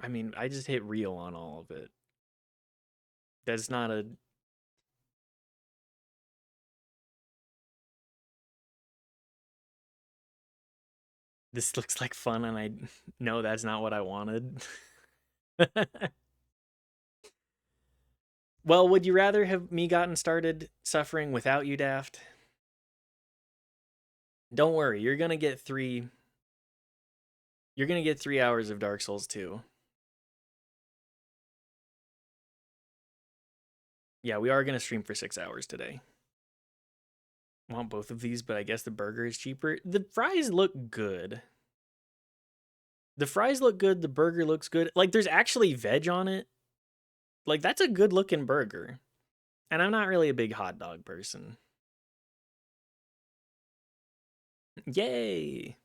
I mean, I just hit real on all of it. That's not a this looks like fun and I know that's not what I wanted. Well, would you rather have me gotten started suffering without you, Daft? Don't worry, you're gonna get 3 hours of Dark Souls 2. Yeah, we are gonna stream for 6 hours today. Want both of these, but I guess the burger is cheaper. The fries look good. The fries look good, the burger looks good. Like there's actually veg on it. Like that's a good looking burger. And I'm not really a big hot dog person. Yay.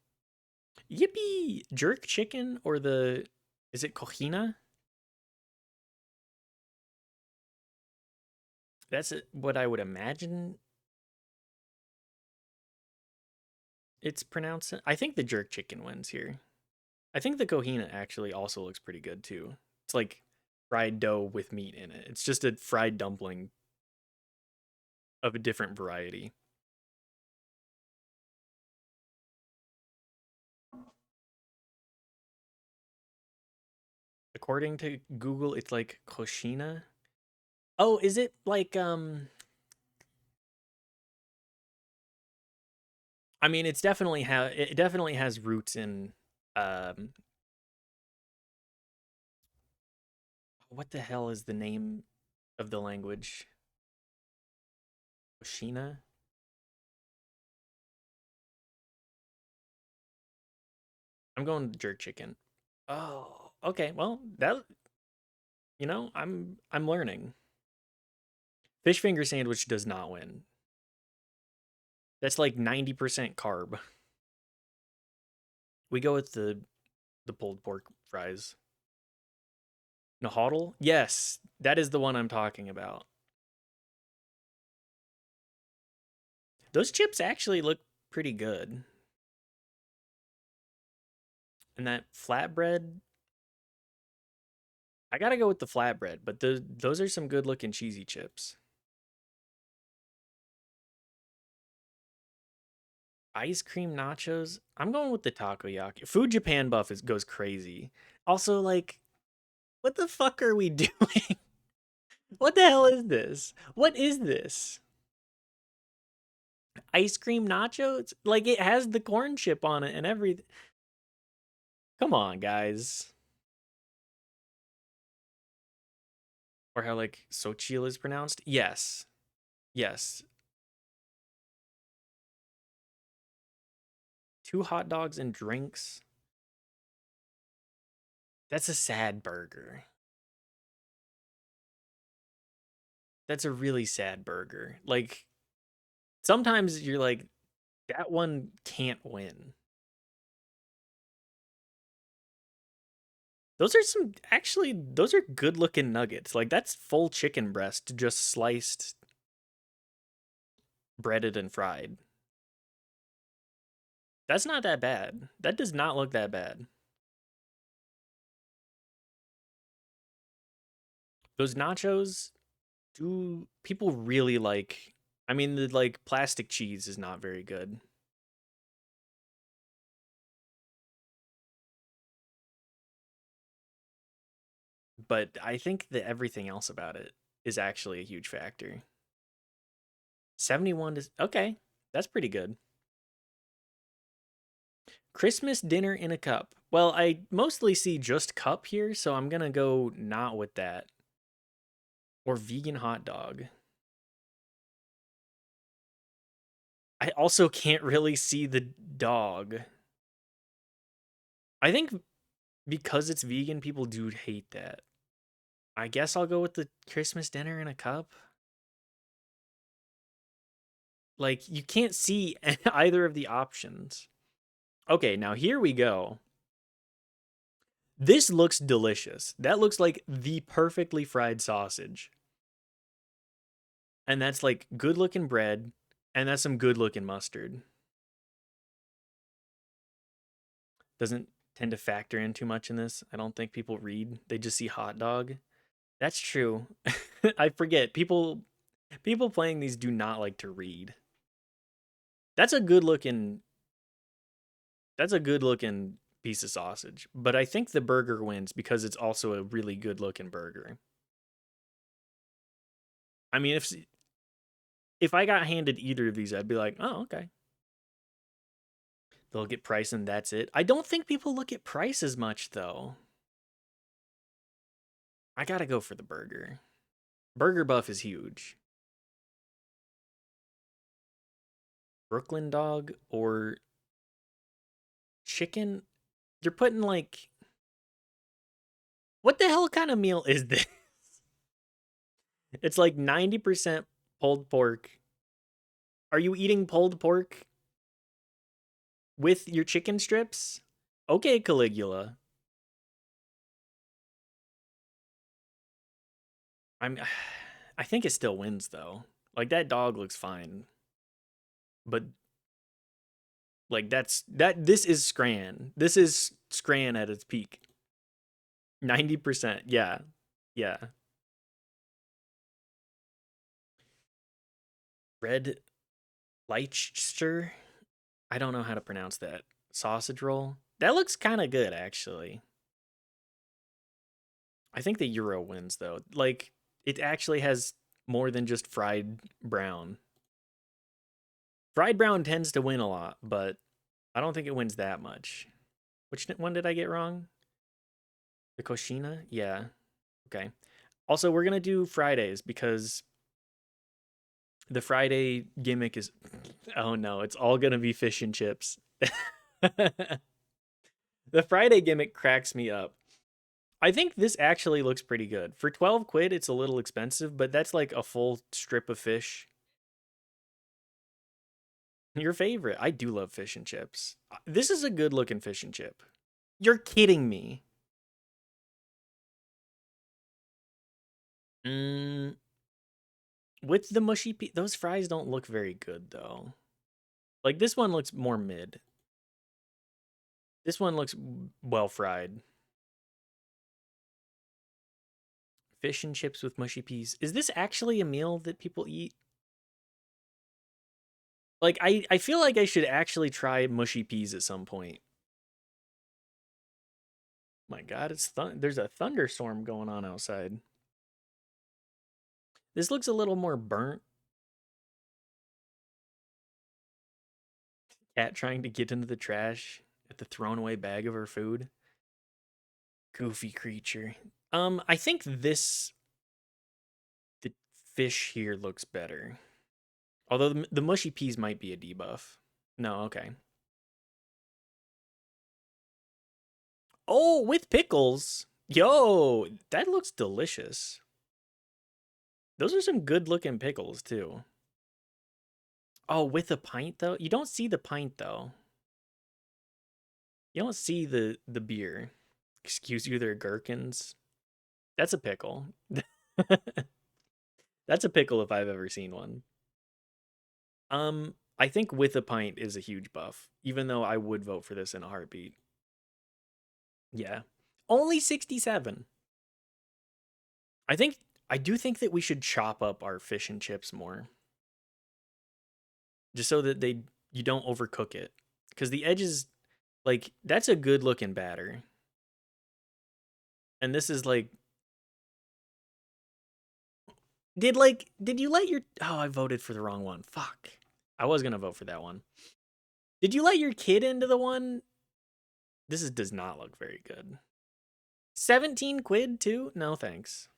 Yippee! Jerk chicken or the is it cojina? That's what I would imagine it's pronounced. I think the jerk chicken wins here. I think the cojina actually also looks pretty good too. It's like fried dough with meat in it. It's just a fried dumpling of a different variety. According to Google, it's like koshina. Oh, is it like I mean, it definitely has roots in um What the hell is the name of the language? Oshina? I'm going jerk chicken. Oh, okay. Well, that I'm learning. Fish finger sandwich does not win. That's like 90% carb. We go with the pulled pork fries. Nahodl? Yes, that is the one I'm talking about. Those chips actually look pretty good. And that flatbread, I gotta go with the flatbread, but those are some good looking cheesy chips. Ice cream nachos, I'm going with the takoyaki. Food Japan buff goes crazy. Also, like, what the fuck are we doing? What the hell is this? What is this? Ice cream nachos? Like, it has the corn chip on it and everything. Come on, guys. Or how, like, Sochil is pronounced? Yes. Yes. 2 hot dogs and drinks. That's a sad burger. That's a really sad burger. Like, sometimes you're like, that one can't win. Those are good looking nuggets. Like, that's full chicken breast, just sliced, breaded, and fried. That's not that bad. That does not look that bad. Those nachos, do people really like? I mean, the like plastic cheese is not very good. But I think that everything else about it is actually a huge factor. 71 is okay. That's pretty good. Christmas dinner in a cup. Well, I mostly see just cup here, so I'm going to go not with that. Or vegan hot dog. I also can't really see the dog. I think because it's vegan, people do hate that. I guess I'll go with the Christmas dinner in a cup. Like, you can't see either of the options. Okay, now here we go. This looks delicious. That looks like the perfectly fried sausage. And that's like good looking bread, and that's some good looking mustard. Doesn't tend to factor in too much in this. I don't think people read. They just see hot dog. That's true. I forget. People playing these do not like to read. That's a good looking that's a good looking piece of sausage. But I think the burger wins because it's also a really good looking burger. I mean, if I got handed either of these, I'd be like, "Oh, okay." They'll get price and that's it. I don't think people look at price as much though. I got to go for the burger. Burger buff is huge. Brooklyn dog or chicken? You're putting like what the hell kind of meal is this? It's like 90% pulled pork. Are you eating pulled pork with your chicken strips? Okay, Caligula. I'm I think it still wins though. Like that dog looks fine. But like this is Scran. This is Scran at its peak. 90%. Yeah. Yeah. Red Leicester. I don't know how to pronounce that. Sausage roll. That looks kind of good actually. I think the Euro wins though. Like it actually has more than just fried brown. Fried brown tends to win a lot, but I don't think it wins that much. Which one did I get wrong? The Koshina? Yeah. Okay. Also, we're gonna do Fridays because the Friday gimmick is, oh no, it's all gonna be fish and chips. The Friday gimmick cracks me up. I think this actually looks pretty good. For 12 quid, it's a little expensive, but that's like a full strip of fish. Your favorite. I do love fish and chips. This is a good looking fish and chip. You're kidding me. Mm, with the mushy those fries don't look very good though. Like this one looks more mid. This one looks well fried. Fish and chips with mushy peas. Is this actually a meal that people eat? Like I feel like I should actually try mushy peas at some point. My God, there's a thunderstorm going on outside. This looks a little more burnt. Cat trying to get into the trash at the thrown away bag of her food. Goofy creature. I think the fish here looks better. Although the mushy peas might be a debuff. No, okay. Oh, with pickles. Yo, that looks delicious. Those are some good looking pickles too. Oh, with a pint though? You don't see the pint though. You don't see the beer. Excuse you, they're gherkins. That's a pickle. That's a pickle if I've ever seen one. I think with a pint is a huge buff, even though I would vote for this in a heartbeat. Yeah. Only 67. I do think that we should chop up our fish and chips more. Just so that you don't overcook it. Because the edges, like, that's a good looking batter. And this is like, did you let your, oh, I voted for the wrong one. Fuck. I was gonna vote for that one. Did you let your kid into the one? Does not look very good. 17 quid too? No, thanks.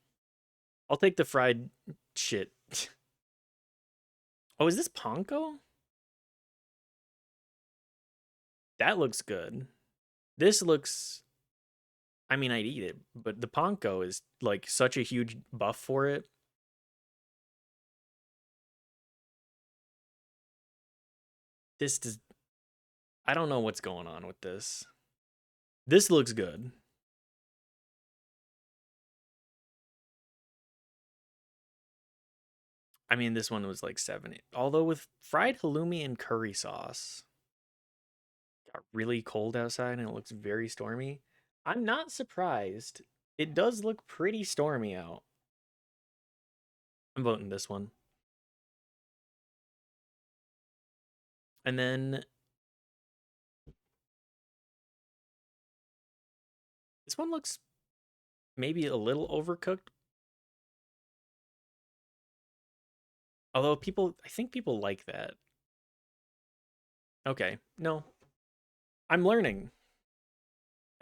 I'll take the fried shit. Oh, is this panko? That looks good. This looks, I mean, I'd eat it, but the panko is like such a huge buff for it. This does, I don't know what's going on with this. This looks good. I mean, this one was like 70. Although with fried halloumi and curry sauce, got really cold outside and it looks very stormy. I'm not surprised. It does look pretty stormy out. I'm voting this one. And then this one looks maybe a little overcooked. Although I think people like that. Okay, no. I'm learning.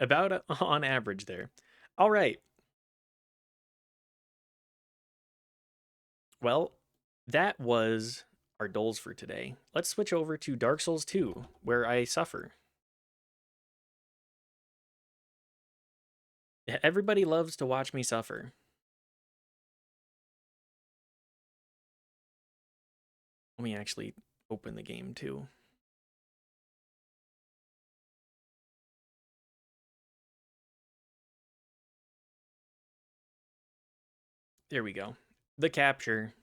About on average there. All right. Well, that was our doles for today. Let's switch over to Dark Souls 2, where I suffer. Everybody loves to watch me suffer. Let me actually open the game too. There we go. The capture.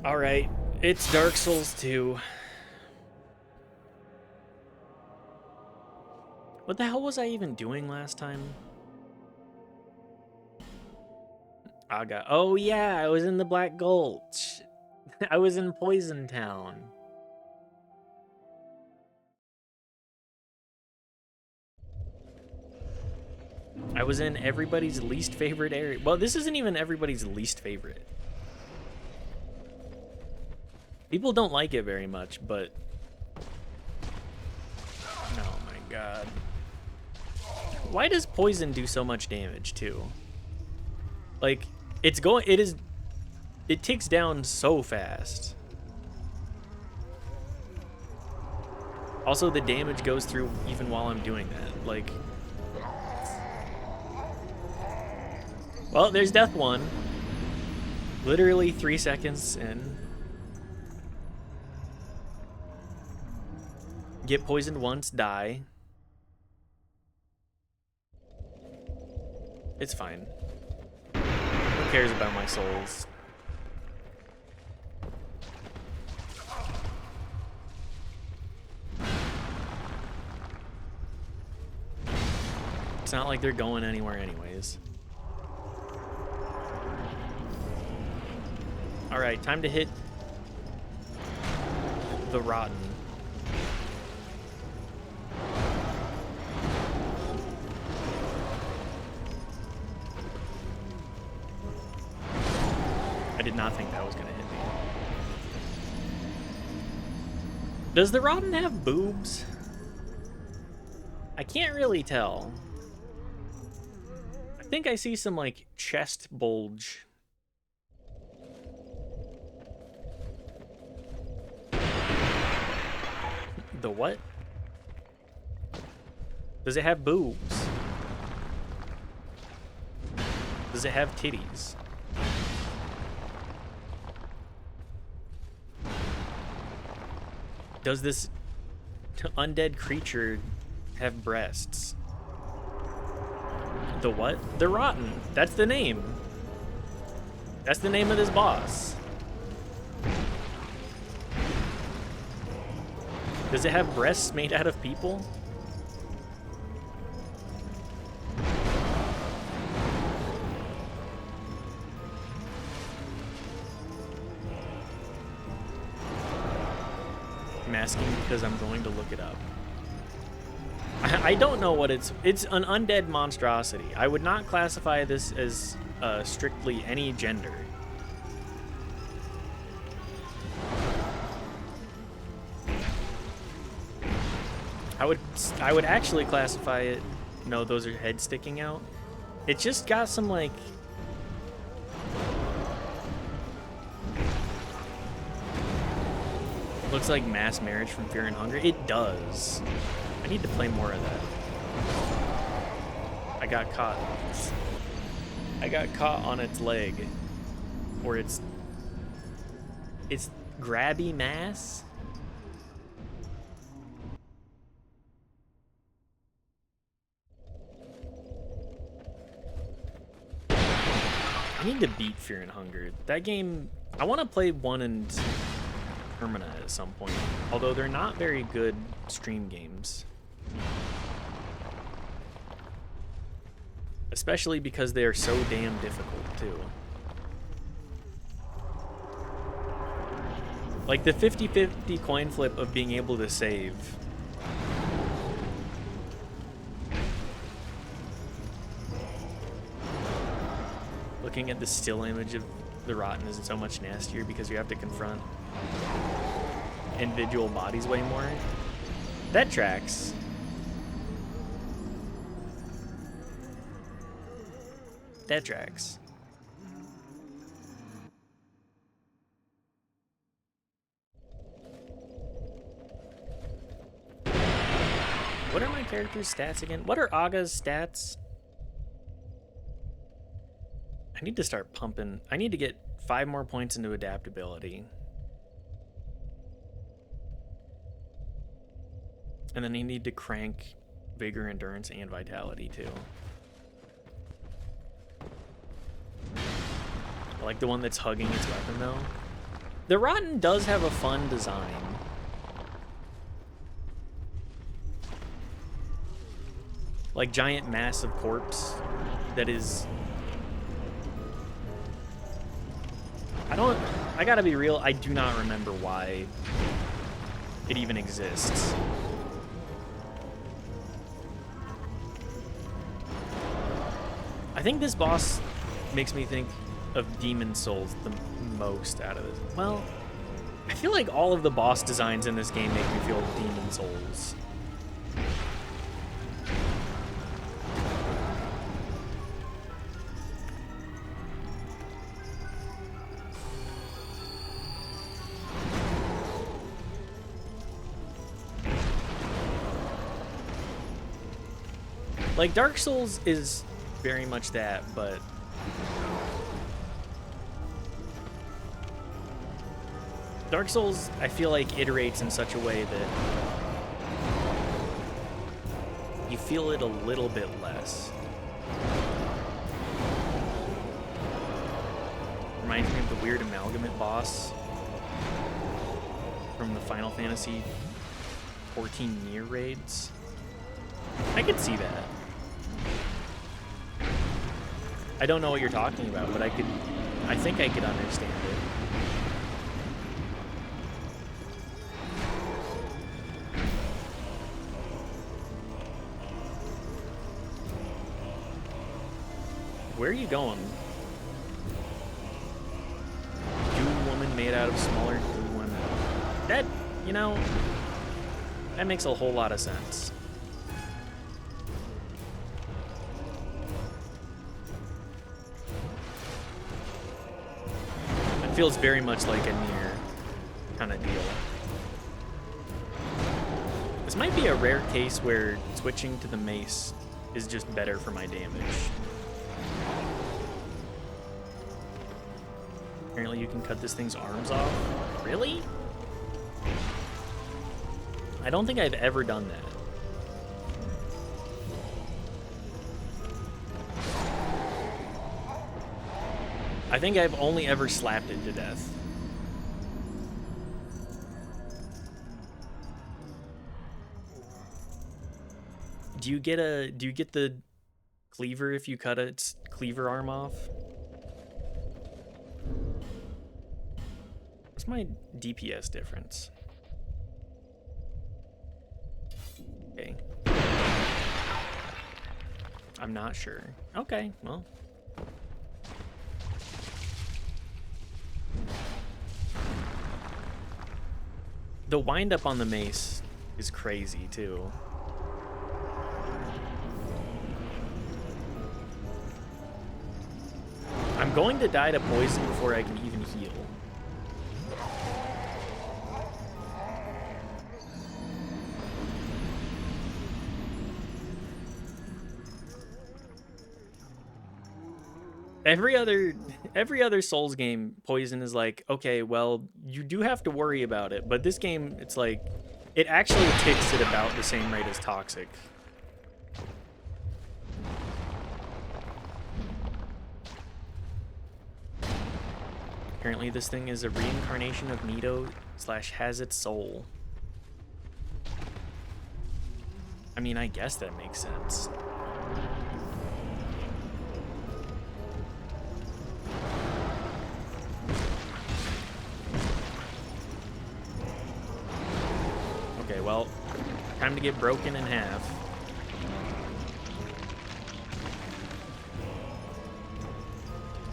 All right, it's Dark Souls 2. What the hell was I even doing last time? Oh yeah, I was in the Black Gulch. I was in Poison Town. I was in everybody's least favorite area. Well, this isn't even everybody's least favorite. People don't like it very much, but... Oh my god. Why does poison do so much damage too? Like, it ticks down so fast. Also, the damage goes through even while I'm doing that. Like, well, there's death 1. Literally 3 seconds in. Get poisoned once, die. It's fine. Who cares about my souls? It's not like they're going anywhere anyways. Alright, time to hit the Rotten. I did not think that was going to hit me. Does the Rotten have boobs? I can't really tell. I think I see some, like, chest bulge. The what? Does it have boobs? Does it have titties? Does this undead creature have breasts? The what? The Rotten. That's the name. That's the name of this boss. Does it have breasts made out of people? I'm asking because I'm going to look it up. I don't know what it's an undead monstrosity. I would not classify this as strictly any gender. I would actually classify it. No, those are heads sticking out. It just got some like looks like mass marriage from Fear and Hunger. It does. I need to play more of that. I got caught. I got caught on its leg. Or it's grabby mass. I need to beat Fear and Hunger. That game, I want to play 1 and Termina at some point. Although they're not very good stream games. Especially because they are so damn difficult, too. Like the 50-50 coin flip of being able to save. Looking at the still image of the Rotten is so much nastier because you have to confront individual bodies way more. That tracks. That tracks. What are my character's stats again? What are Aga's stats? I need to start pumping. I need to get 5 more points into adaptability. And then I need to crank vigor, endurance, and vitality too. I like the one that's hugging its weapon though. The Rotten does have a fun design. Like giant massive corpse that is... I gotta be real, I do not remember why it even exists. I think this boss makes me think of Demon Souls the most out of this. Well, I feel like all of the boss designs in this game make me feel Demon Souls. Like, Dark Souls is very much that, but Dark Souls, I feel like, iterates in such a way that you feel it a little bit less. Reminds me of the weird amalgamate boss from the Final Fantasy 14 Nier raids. I could see that. I don't know what you're talking about, but I think I could understand it. Where are you going? Dew woman made out of smaller dew women. That, you know, that makes a whole lot of sense. It feels very much like a Nier kind of deal. This might be a rare case where switching to the mace is just better for my damage. Apparently you can cut this thing's arms off. Really? I don't think I've ever done that. I think I've only ever slapped it to death. Do you get the cleaver if you cut its cleaver arm off? What's my DPS difference? Okay. I'm not sure. Okay, well. The wind up on the mace is crazy too. I'm going to die to poison before I can even heal. Every other Souls game, poison is like, okay, well, you do have to worry about it, but this game, it's like, it actually ticks at about the same rate as toxic. Apparently this thing is a reincarnation of Nito / has its soul. I mean, I guess that makes sense. Okay, well, time to get broken in half.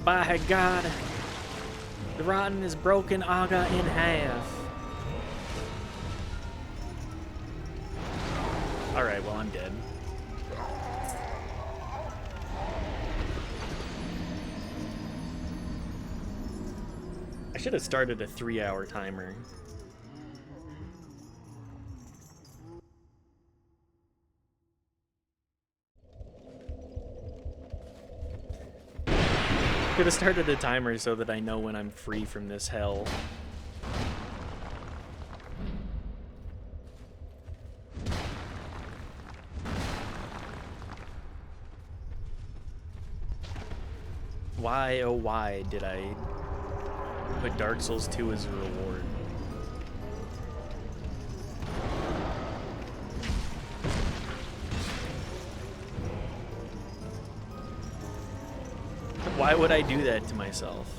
By God, the rotten is broken Aga in half. Alright, well, I'm dead. I should have started a 3-hour timer. Could have started a timer so that I know when I'm free from this hell. Why, oh why, did I put Dark Souls 2 as a reward? Why would I do that to myself?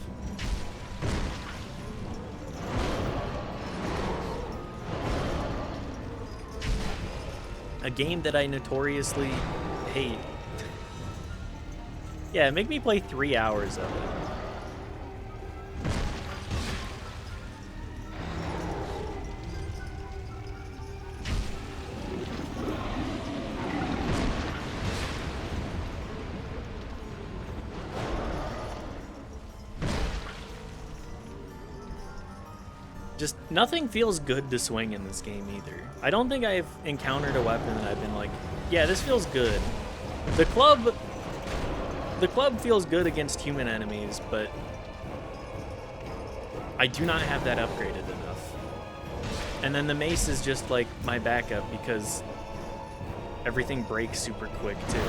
A game that I notoriously hate. Yeah, make me play 3 hours of it. Just nothing feels good to swing in this game either. I don't think I've encountered a weapon that I've been like, yeah, this feels good. The club feels good against human enemies, but I do not have that upgraded enough. And then the mace is just like my backup because everything breaks super quick too.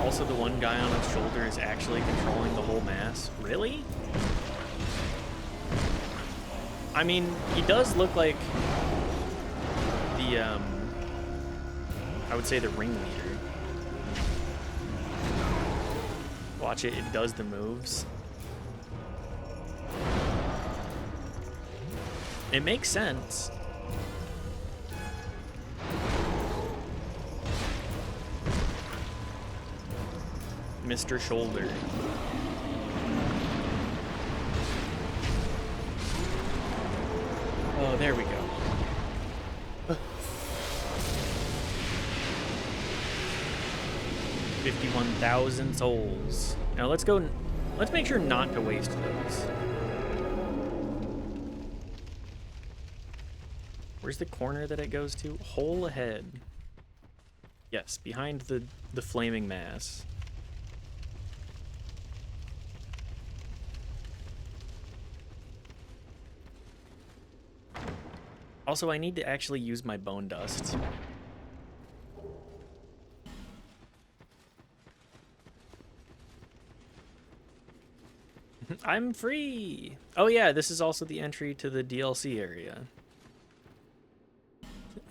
Also, the one guy on his shoulder is actually controlling the whole mass. Really? I mean, he does look like the, I would say the ringleader. Watch it, it does the moves. It makes sense. Mr. Shoulder. Oh, there we go. 51,000 souls. Now let's go. Let's make sure not to waste those. Where's the corner that it goes to? Hole ahead. Yes, behind the flaming mass. Also, I need to actually use my bone dust. I'm free! Oh yeah, this is also the entry to the DLC area.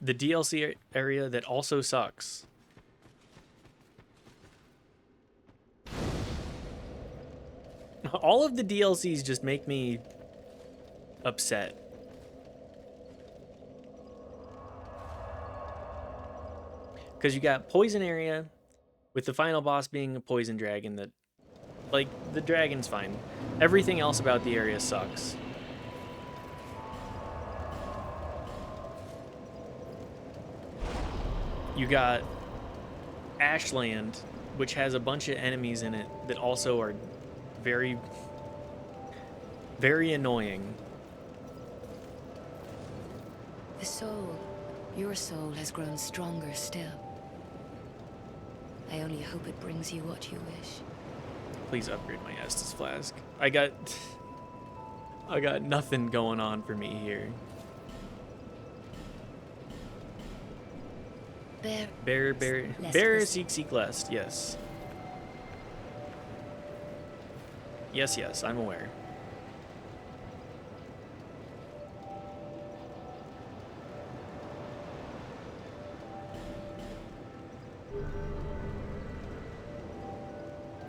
The DLC area that also sucks. All of the DLCs just make me upset. Because you got Poison Area, with the final boss being a poison dragon that, like, the dragon's fine. Everything else about the area sucks. You got Ashland, which has a bunch of enemies in it that also are very, very annoying. The soul, your soul has grown stronger still. I only hope it brings you what you wish. Please upgrade my Estus Flask. I got nothing going on for me here. Bear, seek, lest. Yes. Yes, I'm aware.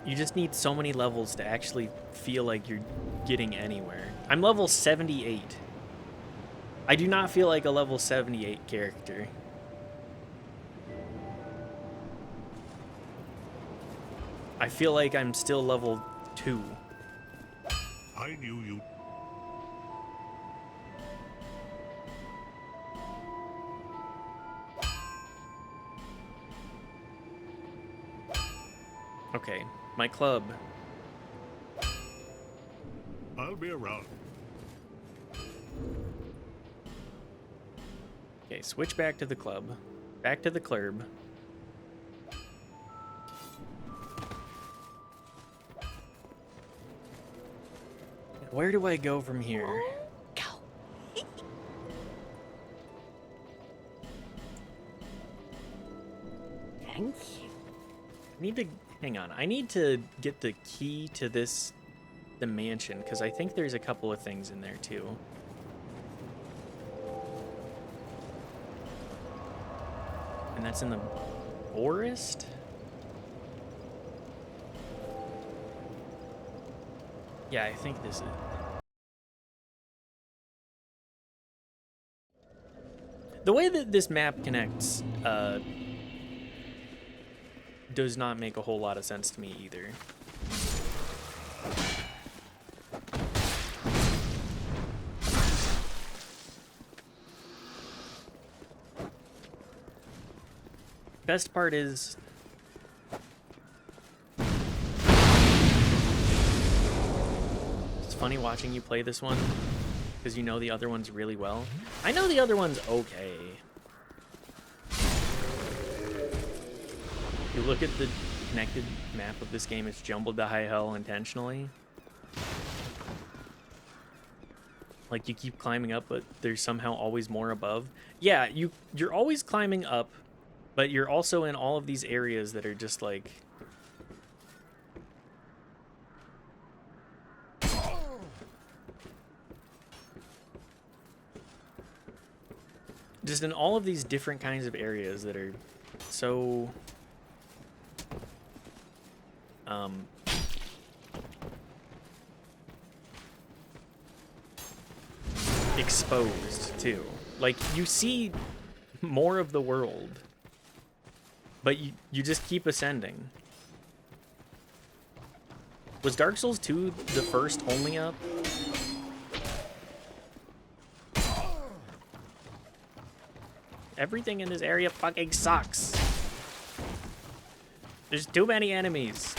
You just need so many levels to actually feel like you're getting anywhere. I'm level 78. I do not feel like a level 78 character. I feel like I'm still level 2. I knew you. Okay, my club. I'll be around. Okay, switch back to the club. Back to the club. Where do I go from here? Go. Thank you. I need to hang on. I need to get the key to the mansion, because I think there's a couple of things in there too. And that's in the forest? Yeah, I think this is. The way that this map connects does not make a whole lot of sense to me either. Best part is funny watching you play this one because you know the other ones really well. I know the other one's okay. If you look at the connected map of this game, it's jumbled to high hell intentionally. Like, you keep climbing up, but there's somehow always more above. Yeah, you're always climbing up, but you're also in all of these areas that are just like... just in all of these different kinds of areas that are so... exposed too. Like, you see more of the world, but you just keep ascending. Was Dark Souls 2 the first only up? Everything in this area fucking sucks. There's too many enemies.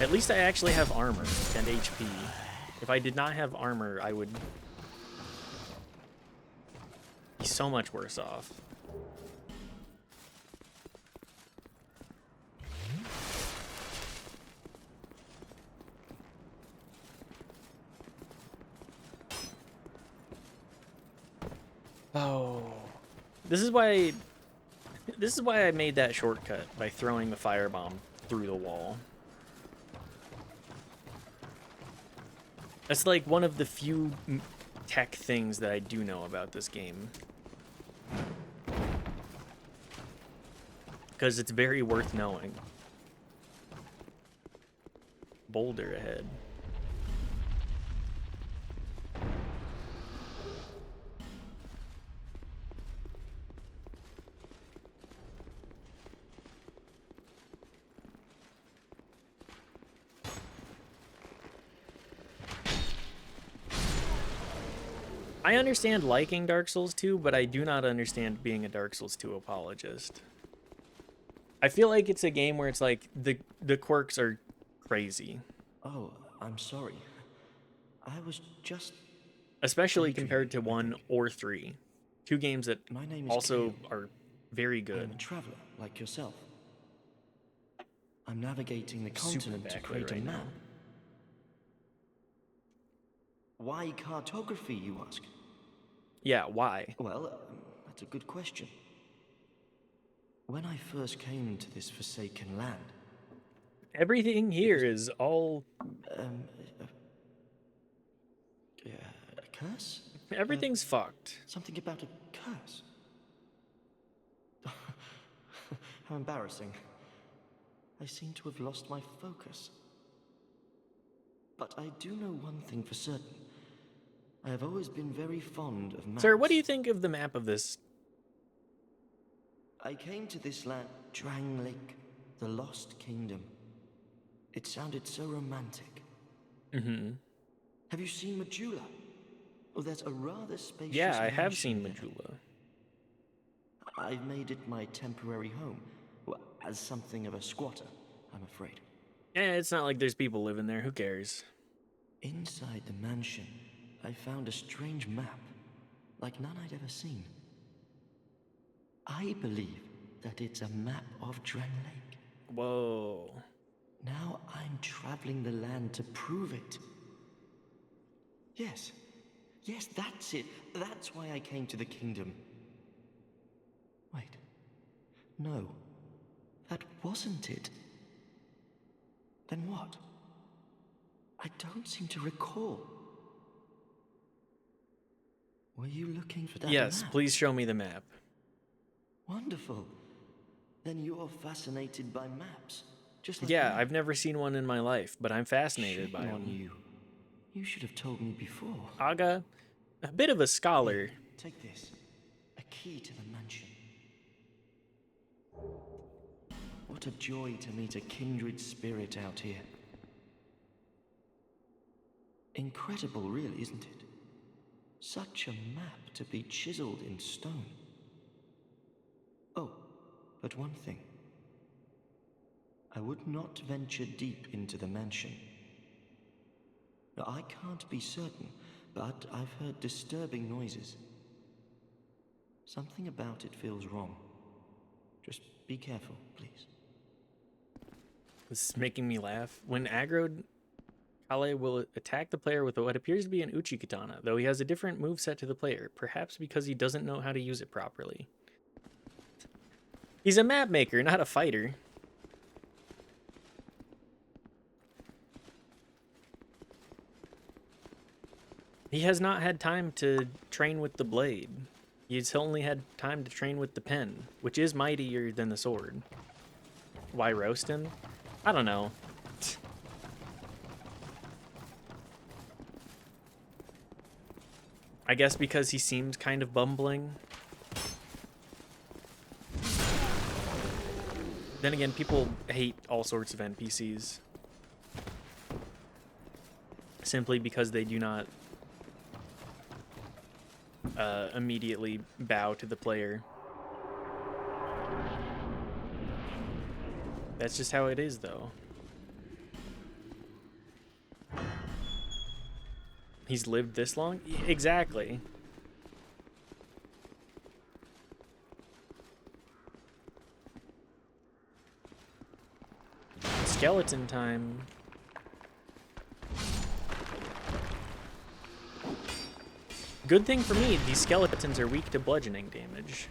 At least I actually have armor and HP. If I did not have armor, I would be so much worse off. Oh. This is why I made that shortcut by throwing the firebomb through the wall. That's like one of the few tech things that I do know about this game. Because it's very worth knowing. Boulder ahead. I understand liking Dark Souls 2, but I do not understand being a Dark Souls 2 apologist. I feel like it's a game where it's like the quirks are crazy. Oh, I'm sorry. I was just... Especially compared to 1 or 3. Two games that My name is also Kale. are very good. I'm a traveler like yourself. I'm navigating the Super continent to backlit create right a map. now. Why cartography, you ask? Yeah, why? Well, that's a good question. When I first came to this forsaken land, Everything here is all... a curse? Everything's fucked. Something about a curse? How embarrassing. I seem to have lost my focus. But I do know one thing for certain. I have always been very fond of maps. Sir, what do you think of the map of this? I came to this land, Drang Lake, the Lost Kingdom. It sounded so romantic. Mm-hmm. Have you seen Majula? Oh, that's a rather spacious Yeah, I have mansion seen there. Majula. I've made it my temporary home. Well, as something of a squatter, I'm afraid. Yeah, it's not like there's people living there. Who cares? Inside the mansion, I found a strange map, like none I'd ever seen. I believe that it's a map of Drang Lake. Whoa. Now I'm traveling the land to prove it. Yes, that's it. That's why I came to the kingdom. Wait, no, that wasn't it. Then what? I don't seem to recall. Were you looking for that Yes, map? please show me the map. Wonderful. Then you're fascinated by maps, just like Yeah, me. I've never seen one in my life, but I'm fascinated by Shame on them. you. You should have told me before. Aga, a bit of a scholar. Take this. A key to the mansion. What a joy to meet a kindred spirit out here. Incredible, really, isn't it? Such a map to be chiseled in stone. Oh, But one thing. I would not venture deep into the mansion. Now, I can't be certain, but I've heard disturbing noises. Something about it feels wrong. Just be careful, please. This is making me laugh. When aggroed, Kale will attack the player with what appears to be an Uchi Katana, though he has a different moveset to the player, perhaps because he doesn't know how to use it properly. He's a map maker, not a fighter. He has not had time to train with the blade. He's only had time to train with the pen, which is mightier than the sword. Why roast him? I don't know. I guess because he seems kind of bumbling. Then again, people hate all sorts of NPCs. Simply because they do not immediately bow to the player. That's just how it is, though. He's lived this long? Exactly. Skeleton time. Good thing for me, these skeletons are weak to bludgeoning damage.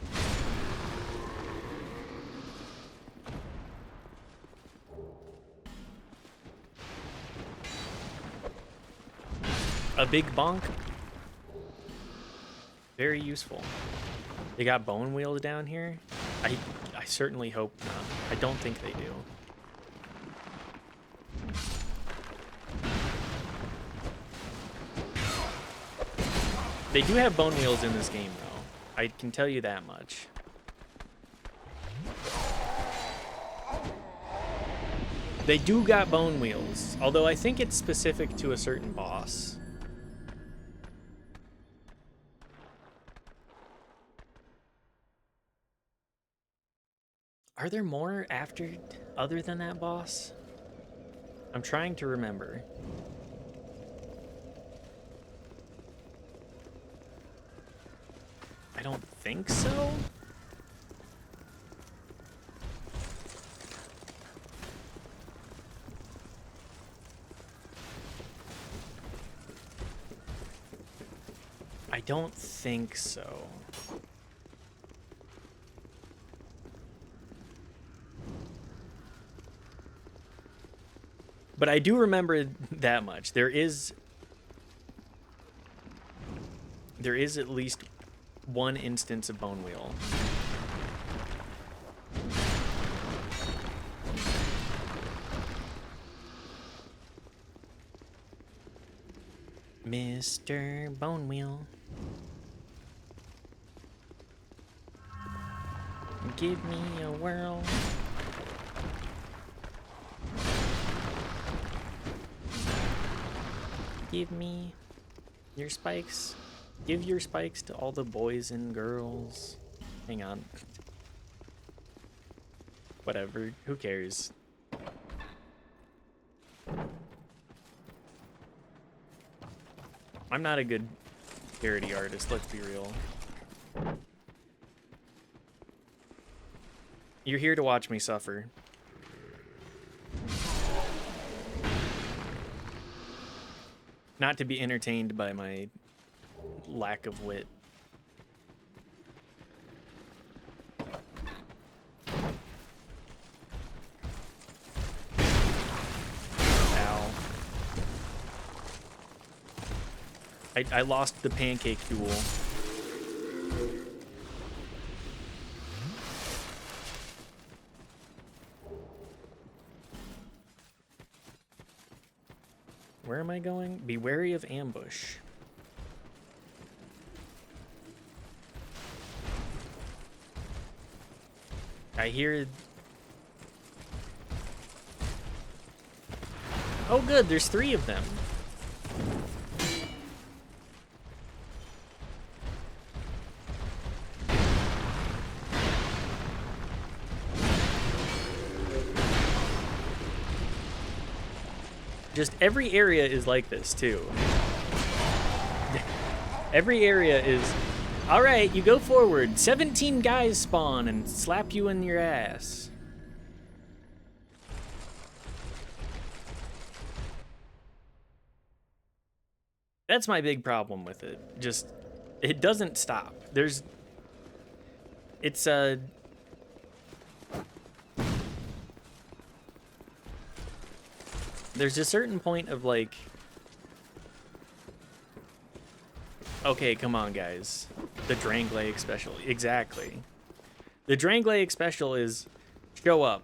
A big bonk. Very useful. They got bone wheels down here? I certainly hope not. I don't think they do. They do have bone wheels in this game, though. I can tell you that much. They do got bone wheels, although I think it's specific to a certain boss. Are there more after, other than that boss? I'm trying to remember. I don't think so. I don't think so. But I do remember that much. There is at least one instance of bone wheel. Mr. Bonewheel. Give me a whirl. Give me your spikes. Give your spikes to all the boys and girls. Hang on. Whatever. Who cares? I'm not a good parody artist, let's be real. You're here to watch me suffer. Not to be entertained by my lack of wit. Ow. I lost the pancake duel. Where am I going? Be wary of ambush. I hear... Oh good, there's 3 of them. Just every area is like this, too. Every area is, all right, you go forward. 17 guys spawn and slap you in your ass. That's my big problem with it. Just, it doesn't stop. There's a certain point of like, okay, come on, guys. The Drangleic special, exactly. The Drangleic special is show up,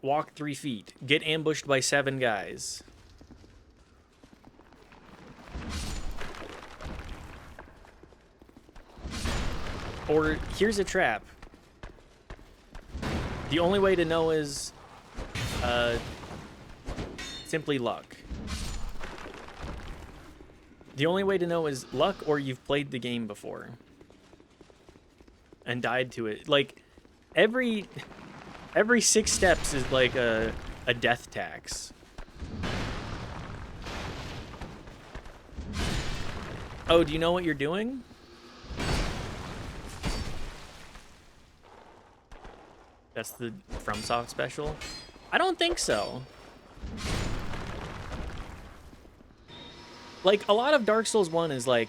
walk 3 feet, get ambushed by 7 guys. Or here's a trap. The only way to know is simply luck. The only way to know is luck, or you've played the game before and died to it. Like every 6 steps is like a death tax. Oh, do you know what you're doing? That's the FromSoft special? I don't think so. Like, a lot of Dark Souls 1 is like,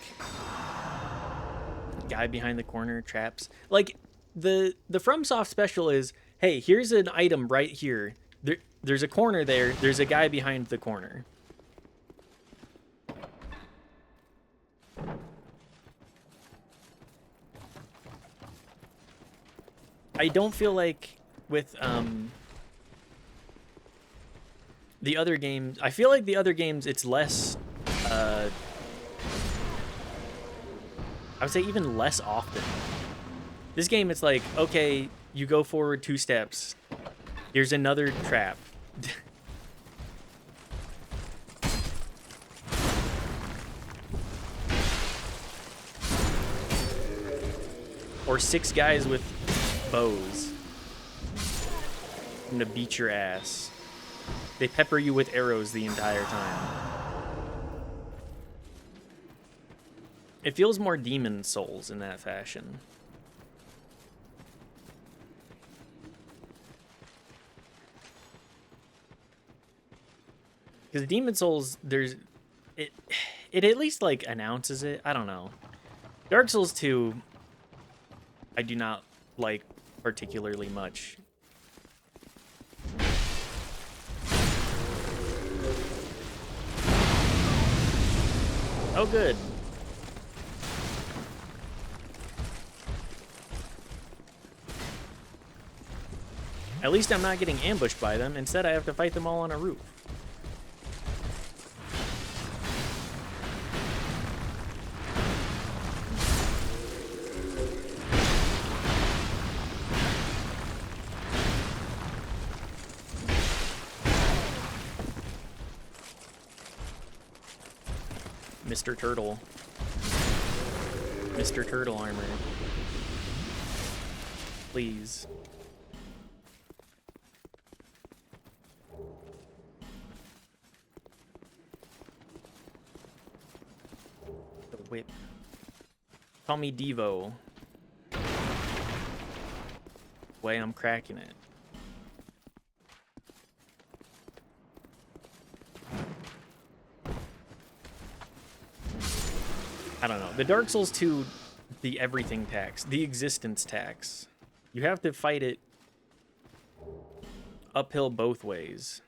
guy behind the corner, traps. Like, the FromSoft special is, hey, here's an item right here. There's a corner there. There's a guy behind the corner. I don't feel like with the other games, I feel like the other games, it's less, I would say even less often. This game, it's like, okay, you go forward 2 steps. Here's another trap. Or 6 guys with bows. I'm gonna beat your ass. They pepper you with arrows the entire time. It feels more Demon Souls in that fashion. Because Demon Souls, it at least like announces it. I don't know. Dark Souls 2, I do not like particularly much. Oh, good. At least I'm not getting ambushed by them. Instead, I have to fight them all on a roof. Mr. Turtle. Mr. Turtle armor. Please. The whip. Call me Devo. Way I'm cracking it. I don't know. The Dark Souls 2, the everything tax, the existence tax. You have to fight it uphill both ways.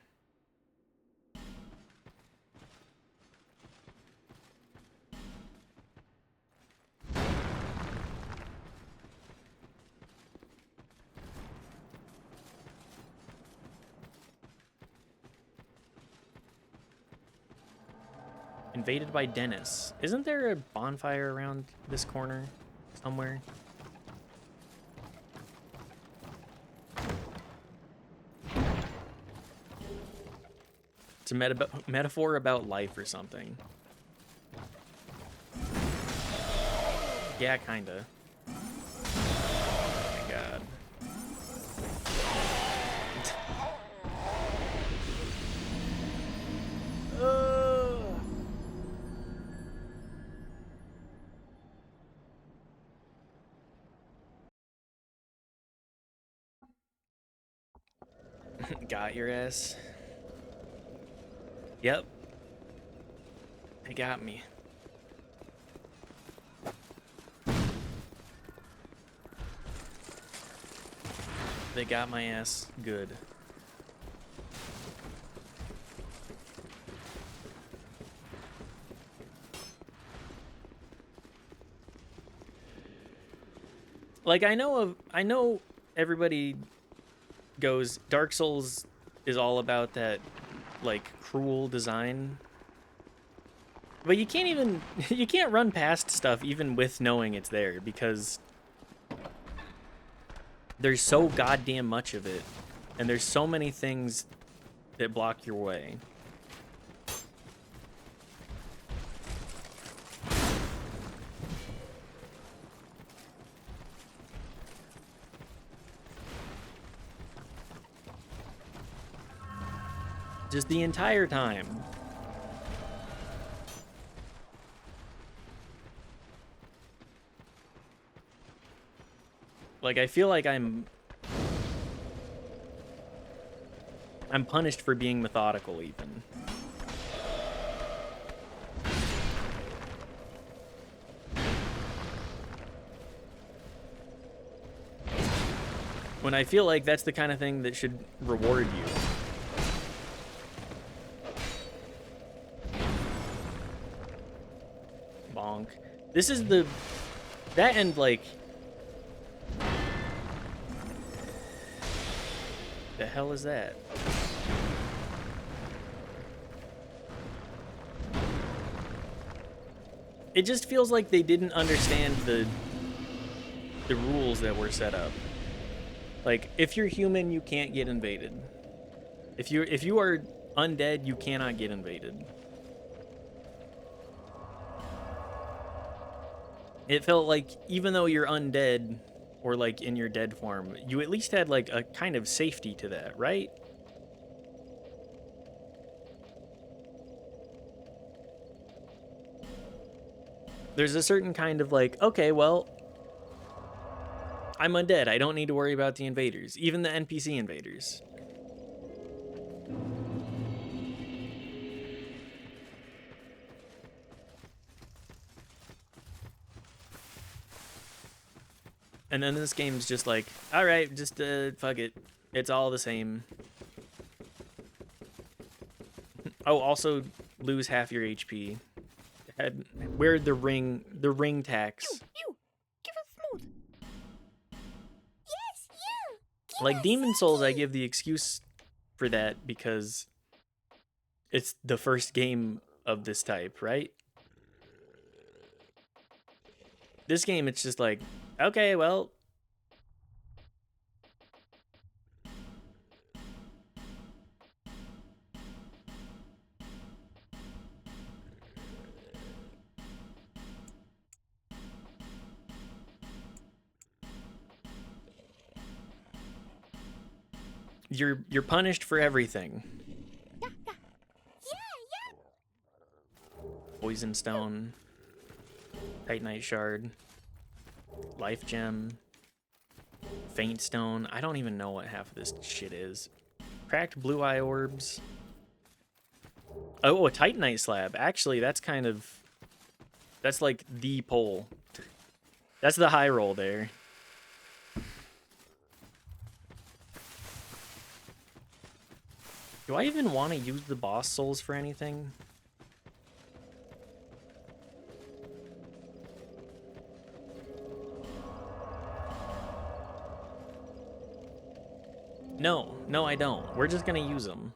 Invaded by Dennis. Isn't there a bonfire around this corner somewhere? It's a metaphor about life or something. Yeah, kinda. Oh my god. Got your ass. Yep. They got me. They got my ass good. Like, I know everybody goes, Dark Souls is all about that, like, cruel design. But you can't even, you can't run past stuff even with knowing it's there, because there's so goddamn much of it, and there's so many things that block your way. Just the entire time. Like, I feel like I'm punished for being methodical, even. When I feel like that's the kind of thing that should reward you. Bonk. This is that and, like, the hell is that? It just feels like they didn't understand the rules that were set up. Like, if you're human, you can't get invaded. If you are undead, you cannot get invaded. It felt like even though you're undead, or like in your dead form, you at least had like a kind of safety to that, right? There's a certain kind of like, okay, well, I'm undead. I don't need to worry about the invaders, even the NPC invaders. And then this game's just like, all right, just fuck it. It's all the same. Oh, also lose half your HP. Wear the ring tax. You, give us mood. Yes, you. Like Demon Souls, I give the excuse for that because it's the first game of this type, right? This game, it's just like, okay, well, you're punished for everything. Poison Stone, Titanite Shard, Life Gem, Faint Stone. I don't even know what half of this shit is. Cracked Blue Eye Orbs. Oh, a Titanite Slab. Actually, that's like the pole. That's the high roll there. Do I even want to use the boss souls for anything? No, I don't. We're just gonna use them.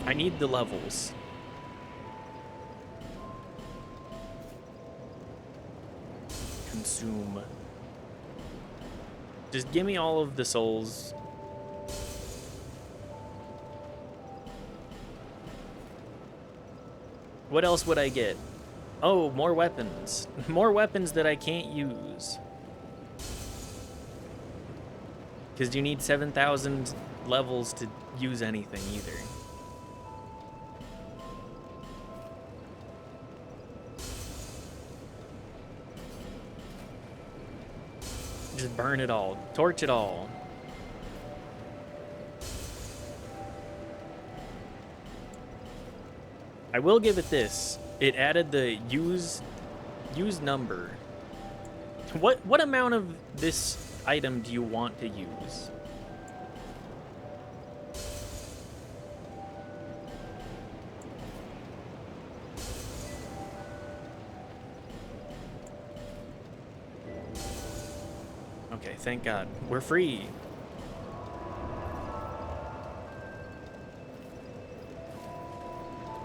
I need the levels. Consume. Just give me all of the souls. What else would I get? Oh, more weapons. More weapons that I can't use. Because you need 7,000 levels to use anything either. Just burn it all. Torch it all. I will give it this. It added the use number. What amount of this item do you want to use? Okay, thank God. We're free.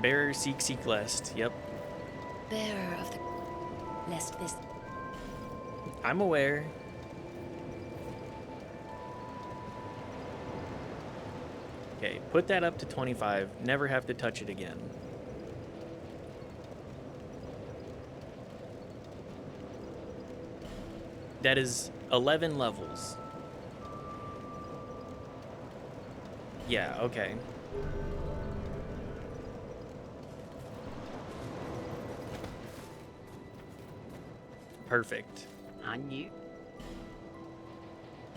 Bearer, seek, lest. Yep. Bearer of the... Lest this... I'm aware. Okay, put that up to 25. Never have to touch it again. That is 11 levels. Yeah, okay. Perfect. On you.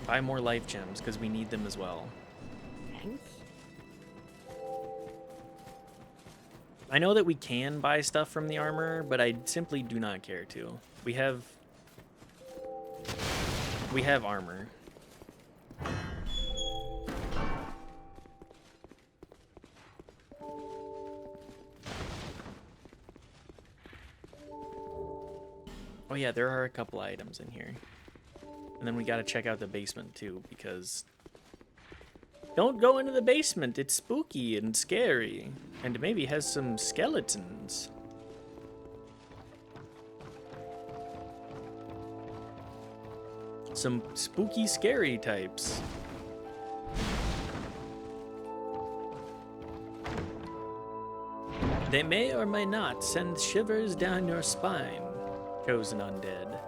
Buy more life gems, because we need them as well. Thanks. I know that we can buy stuff from the armor, but I simply do not care to. We have armor. Oh yeah, there are a couple items in here. And then we gotta check out the basement too, because... Don't go into the basement, it's spooky and scary. And maybe has some skeletons. Some spooky, scary types. They may or may not send shivers down your spine, chosen undead.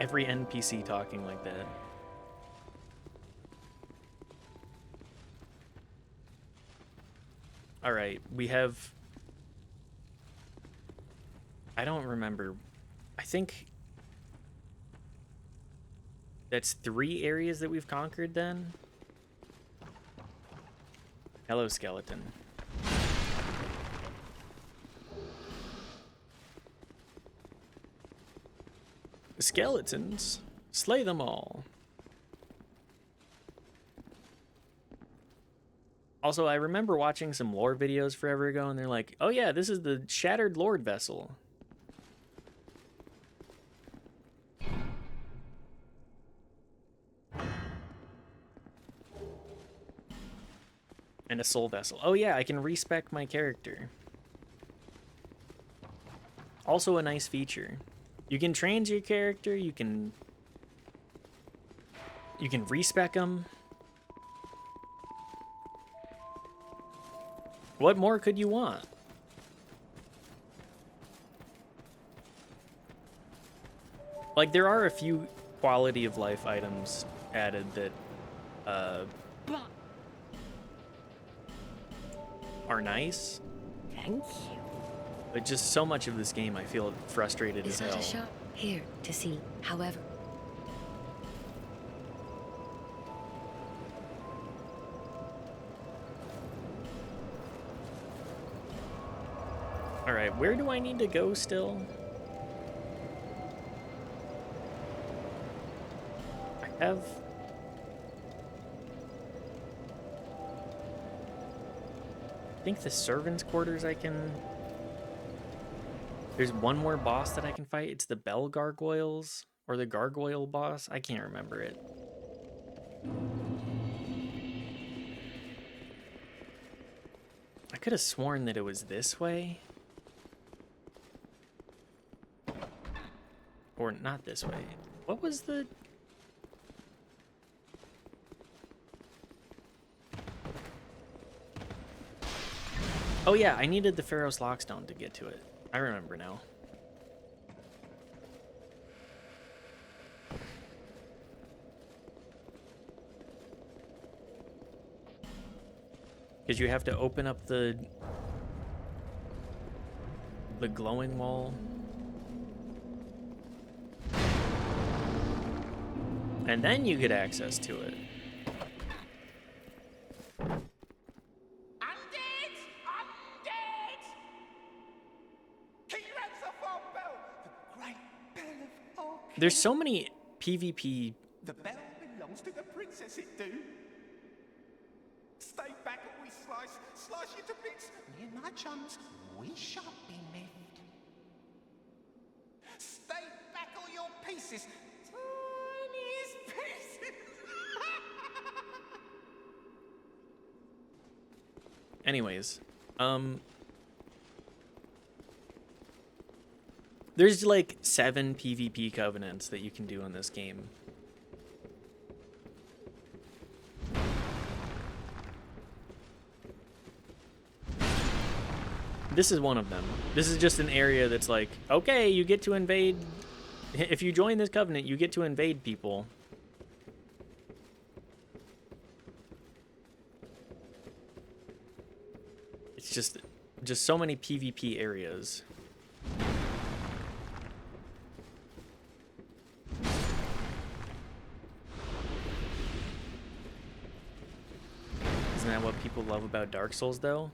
Every NPC talking like that. All right, we have... I don't remember. I think that's 3 areas that we've conquered then. Hello, skeleton. Skeletons, slay them all. Also, I remember watching some lore videos forever ago, and they're like, oh yeah, this is the Shattered Lord Vessel. And a soul vessel. Oh yeah, I can respec my character. Also a nice feature. You can trans your character, you can respec them. What more could you want? Like, there are a few quality of life items added that are nice. Thank you. But just so much of this game, I feel frustrated Is as that hell. a shop? Here, to see. However... Alright, where do I need to go still? I have... I think the servants' quarters I can... There's one more boss that I can fight. It's the Bell Gargoyles, or the Gargoyle boss. I can't remember it. I could have sworn that it was this way. Or not this way. What was the... Oh yeah, I needed the Pharaoh's Lockstone to get to it. I remember now. Because you have to open up the glowing wall. And then you get access to it. Undead! Undead! King ranks of our bell, the great bell of our king. There's so many PvP. The bell belongs to the princess, it do. Stay back or we slice you to bits. Me and my chums, we shan't be miffed. Stay back all your pieces. Tiniest pieces. Anyways, there's like 7 PvP covenants that you can do in this game. This is one of them. This is just an area that's like, okay, you get to invade. If you join this covenant, you get to invade people. It's just so many PvP areas. Isn't that what people love about Dark Souls, though?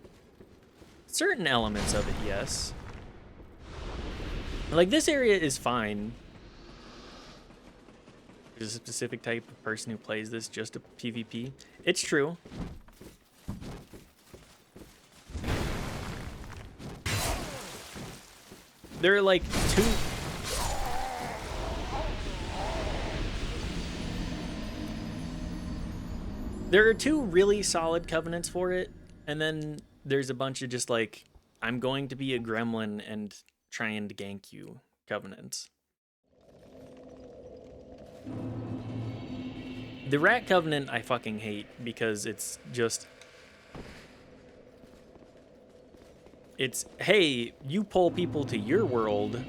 Certain elements of it, yes. Like, this area is fine. There's a specific type of person who plays this just a PvP. It's true. There are like 2... There are 2 really solid covenants for it, and then there's a bunch of just like, I'm going to be a gremlin and try and gank you covenants. The rat covenant I fucking hate because it's just... It's, hey, you pull people to your world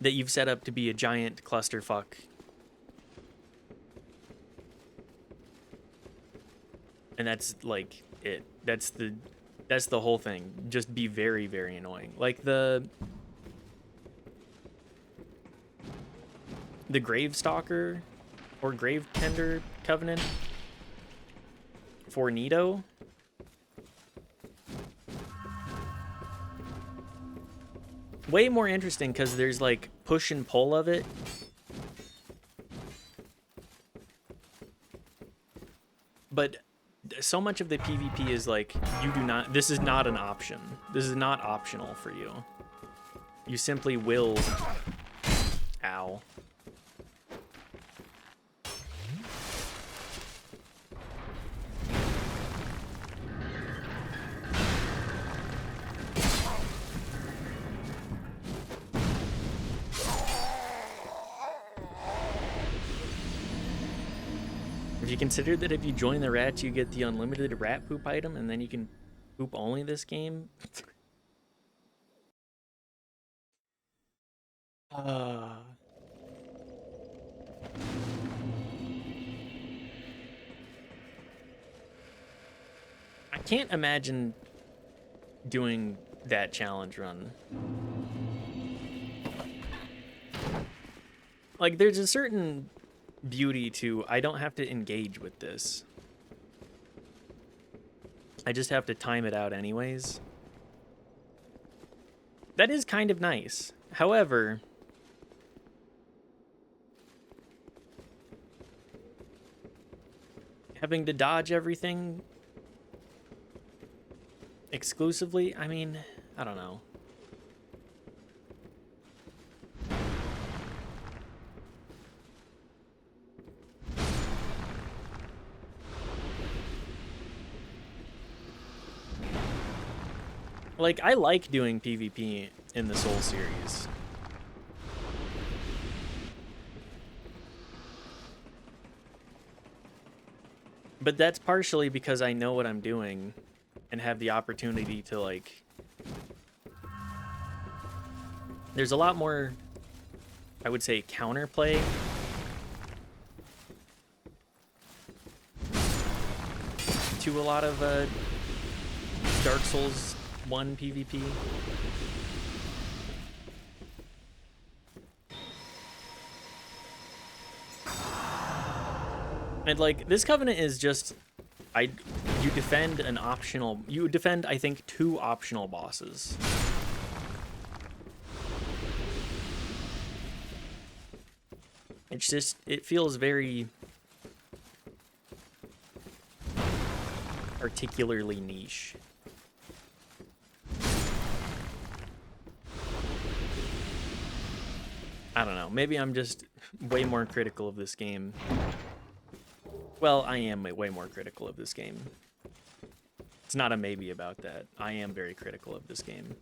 that you've set up to be a giant clusterfuck. And that's like it. That's the whole thing. Just be very, very annoying. Like the Gravestalker or Gravetender covenant for Nito. Way more interesting because there's like push and pull of it. But so much of the PvP is like, you do not, this is not an option. This is not optional for you. You simply will. Ow. Have you considered that if you join the rats, you get the unlimited rat poop item, and then you can poop only this game? I can't imagine doing that challenge run. Like, there's a certain beauty to, I don't have to engage with this. I just have to time it out anyways. That is kind of nice. However, having to dodge everything exclusively, I mean, I don't know. Like, I like doing PvP in the Soul series. But that's partially because I know what I'm doing and have the opportunity to, like... There's a lot more, I would say, counterplay. into a lot of Dark Souls 1 PvP. And like this Covenant is just you defend an optional, you defend I think 2 optional bosses. It's just, it feels very particularly niche. I don't know, maybe I'm just way more critical of this game. Well, I am way more critical of this game. It's not a maybe about that. I am very critical of this game.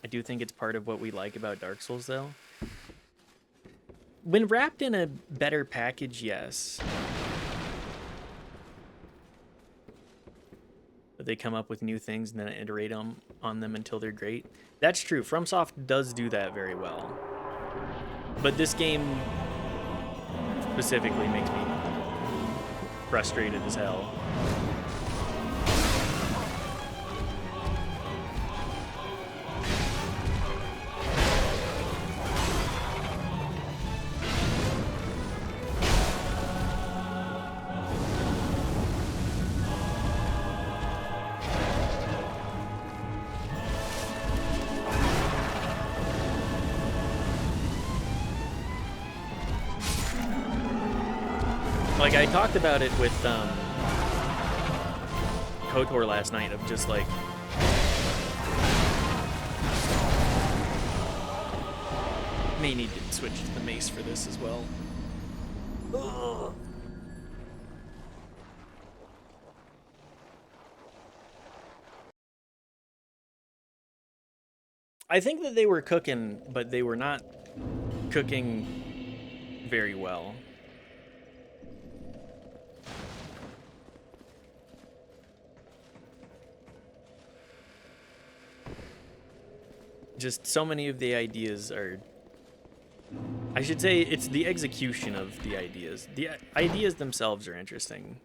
I do think it's part of what we like about Dark Souls, though. When wrapped in a better package, yes. But they come up with new things and then iterate on them until they're great. That's true. FromSoft does do that very well. But this game specifically makes me frustrated as hell. Like, I talked about it with KOTOR last night, of just like, may need to switch to the mace for this as well. Ugh. I think that they were cooking, but they were not cooking very well. Just so many of the ideas are, I should say it's the execution of the ideas. The ideas themselves are interesting.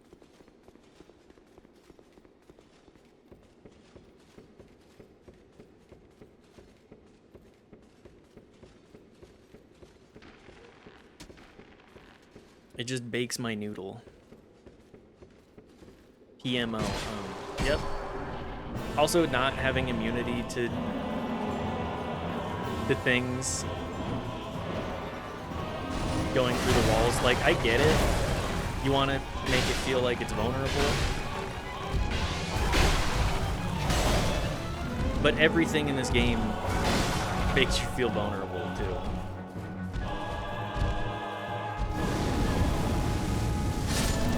It just bakes my noodle. PMO. Yep. Also, not having immunity to the things going through the walls. Like, I get it. You want to make it feel like it's vulnerable. But everything in this game makes you feel vulnerable, too.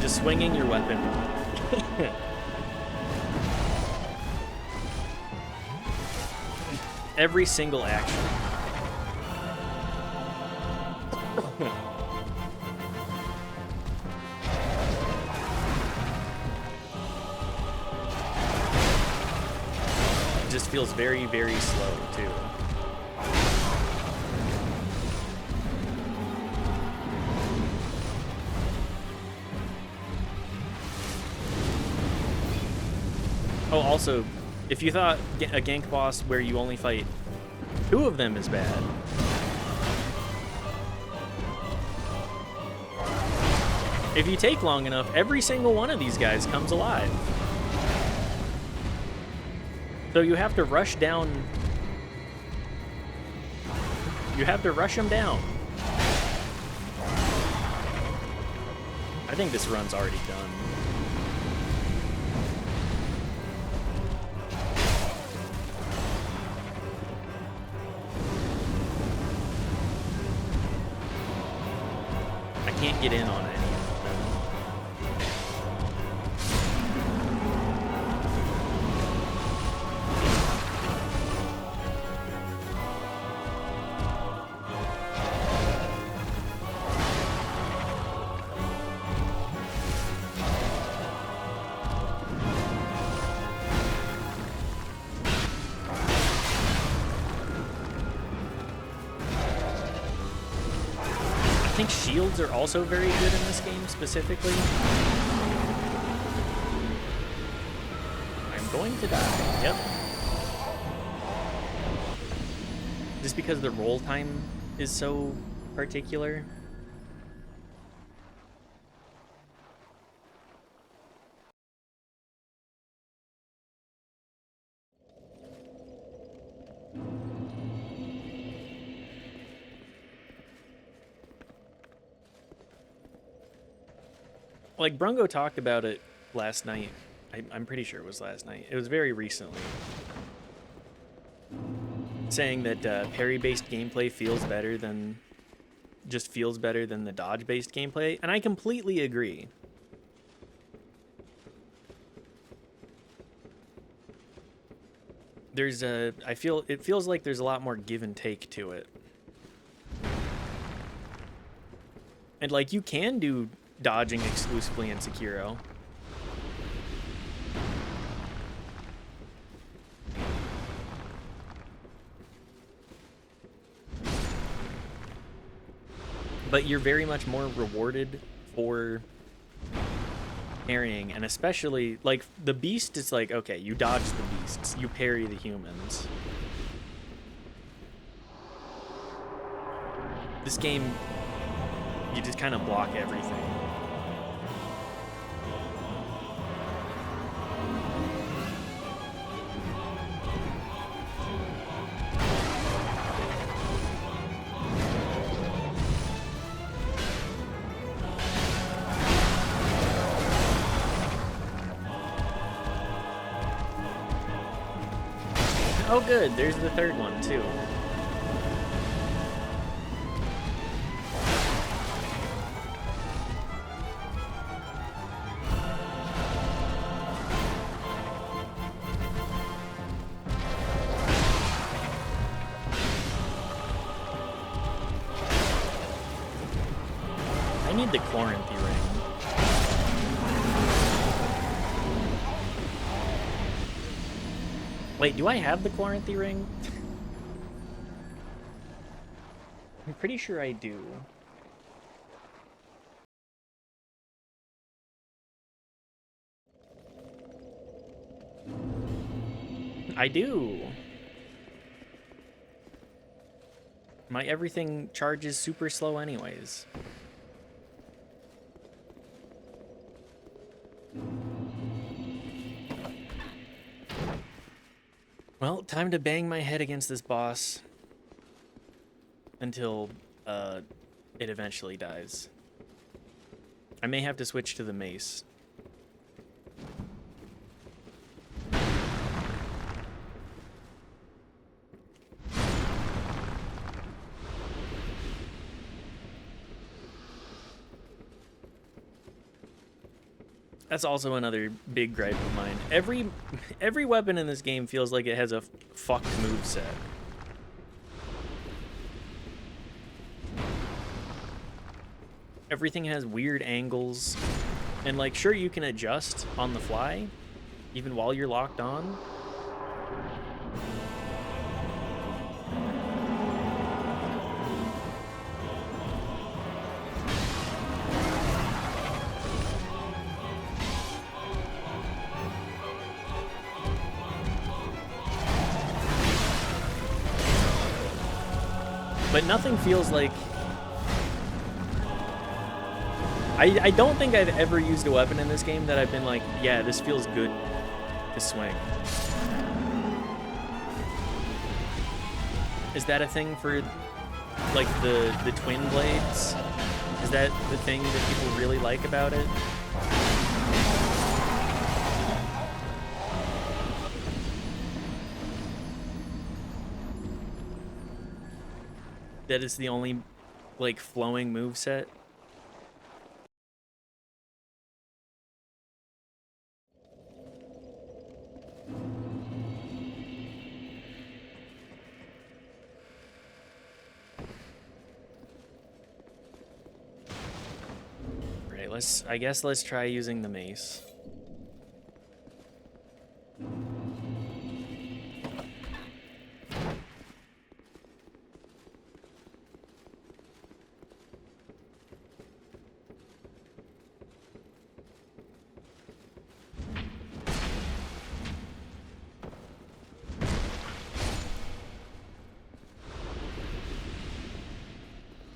Just swinging your weapon. Every single action. It just feels very, very slow, too. Oh, also, if you thought a gank boss where you only fight 2 of them is bad, if you take long enough, every single one of these guys comes alive. So you have to rush down. You have to rush them down. I think this run's already done. Can't get in on any of them. think shields are also very good in this game specifically. I'm going to die. Yep. Just because the roll time is so particular. Like, Brungo talked about it last night. I'm pretty sure it was last night. It was very recently. Saying that parry-based gameplay feels better than... just feels better than the dodge-based gameplay. And I completely agree. There's a... it feels like there's a lot more give and take to it. And, like, you can do dodging exclusively in Sekiro. But you're very much more rewarded for parrying, and especially, like, the beast is like, okay, you dodge the beasts, you parry the humans. This game, you just kind of block everything. Oh good, there's the third one too. I need the Chloranthy ring. Wait, do I have the Chloranthy ring? I'm pretty sure I do. I do. My everything charges super slow anyways. Well, time to bang my head against this boss until it eventually dies. I may have to switch to the mace. That's also another big gripe of mine. Every weapon in this game feels like it has a fucked moveset. Everything has weird angles. And, like, sure, you can adjust on the fly, even while you're locked on. But nothing feels like... I don't think I've ever used a weapon in this game that I've been like, yeah, this feels good to swing. Is that a thing for, like, the twin blades? Is that the thing that people really like about it? That is the only, like, flowing moveset? Right, I guess let's try using the mace.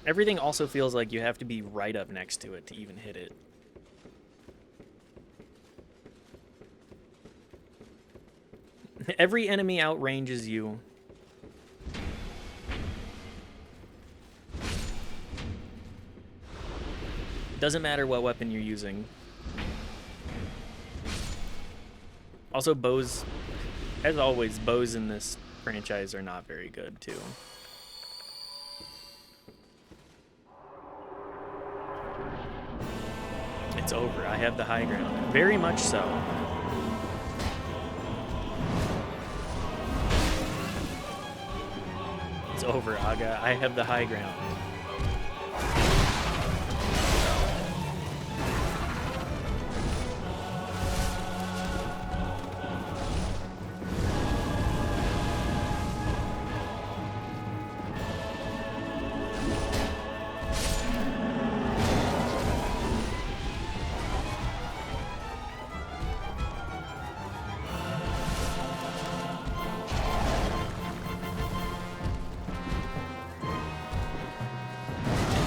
Everything also feels like you have to be right up next to it to even hit it. Every enemy outranges you. Doesn't matter what weapon you're using. Also, bows, as always, bows in this franchise are not very good, too. It's over. I have the high ground. Very much so. It's over, Aga. I have the high ground.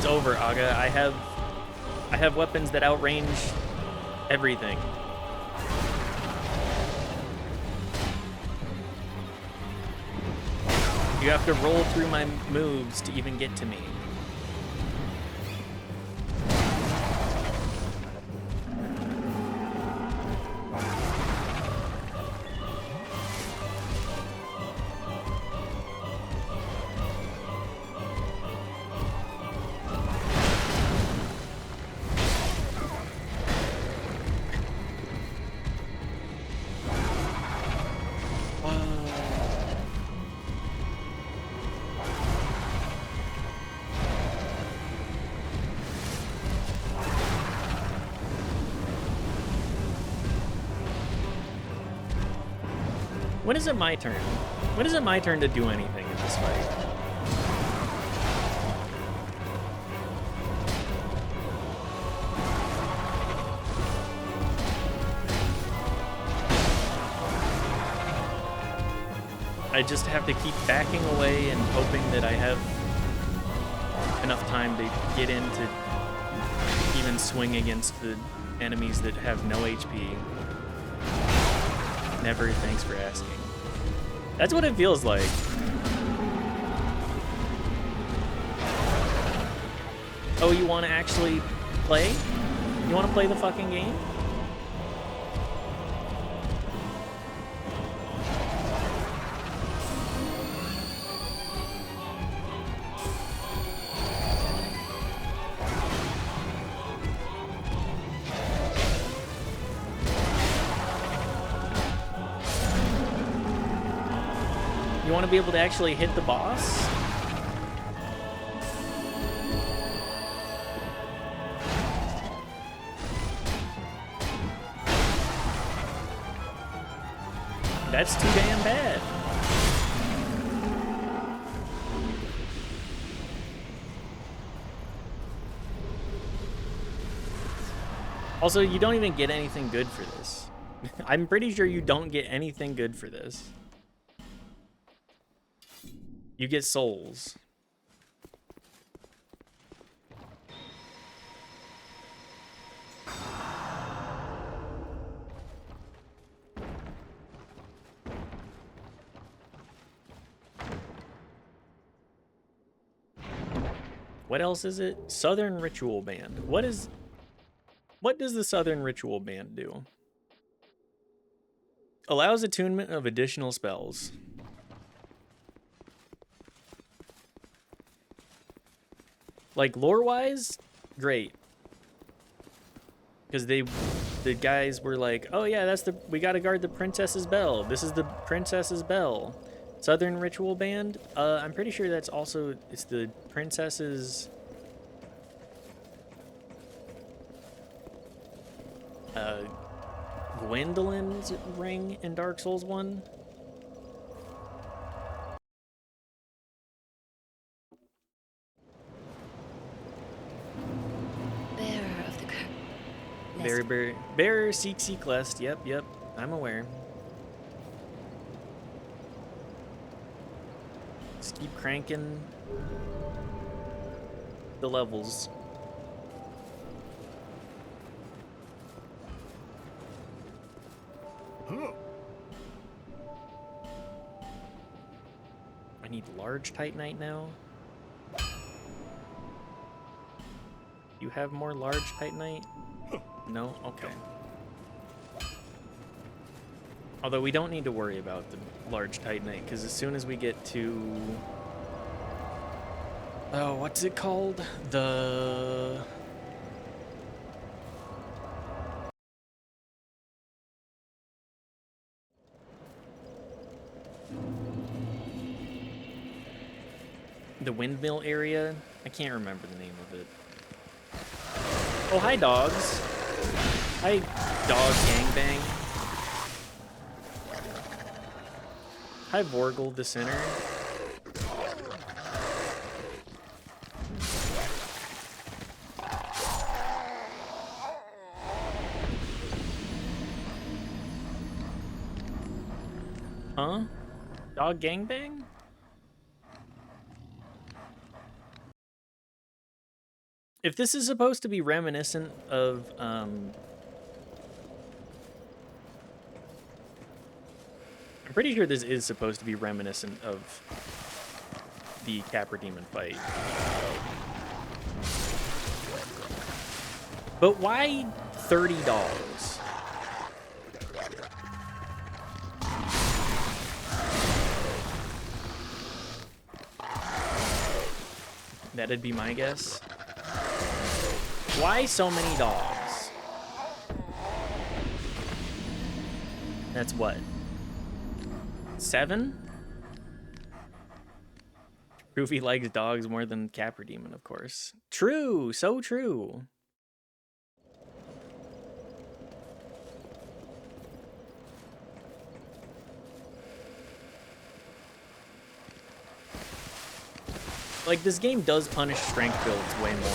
Over, Aga. I have weapons that outrange everything. You have to roll through my moves to even get to me. When is it my turn? When is it my turn to do anything in this fight? I just have to keep backing away and hoping that I have enough time to get in to even swing against the enemies that have no HP. Never, thanks for asking. That's what it feels like. Oh, you want to actually play? You want to play the fucking game? You want to be able to actually hit the boss? That's too damn bad. Also, you don't even get anything good for this. I'm pretty sure you don't get anything good for this. You get souls. What else is it? Southern Ritual Band. What does the Southern Ritual Band do? Allows attunement of additional spells. Like, lore-wise, great. Because the guys were like, oh yeah, we gotta guard the princess's bell. This is the princess's bell. Southern Ritual Band, I'm pretty sure that's also, it's the princess's, Gwendolyn's ring in Dark Souls 1. Bearer, seek, lest. Yep, I'm aware. Just keep cranking. the levels. Huh. I need large Titanite now. You have more large Titanite? No? Okay. Although we don't need to worry about the large Titanite, because as soon as we get to... Oh, what's it called? The windmill area? I can't remember the name of it. Oh, hi, dogs. Hi, dog gangbang. Hi, Vorgel the Sinner. Huh? Dog gangbang? If this is supposed to be reminiscent of, I'm pretty sure this is supposed to be reminiscent of the Capra Demon fight. But why 30 dogs? That'd be my guess. Why so many dogs? That's what? 7? Proof he likes dogs more than Capra Demon, of course. True, so true. Like, this game does punish strength builds way more.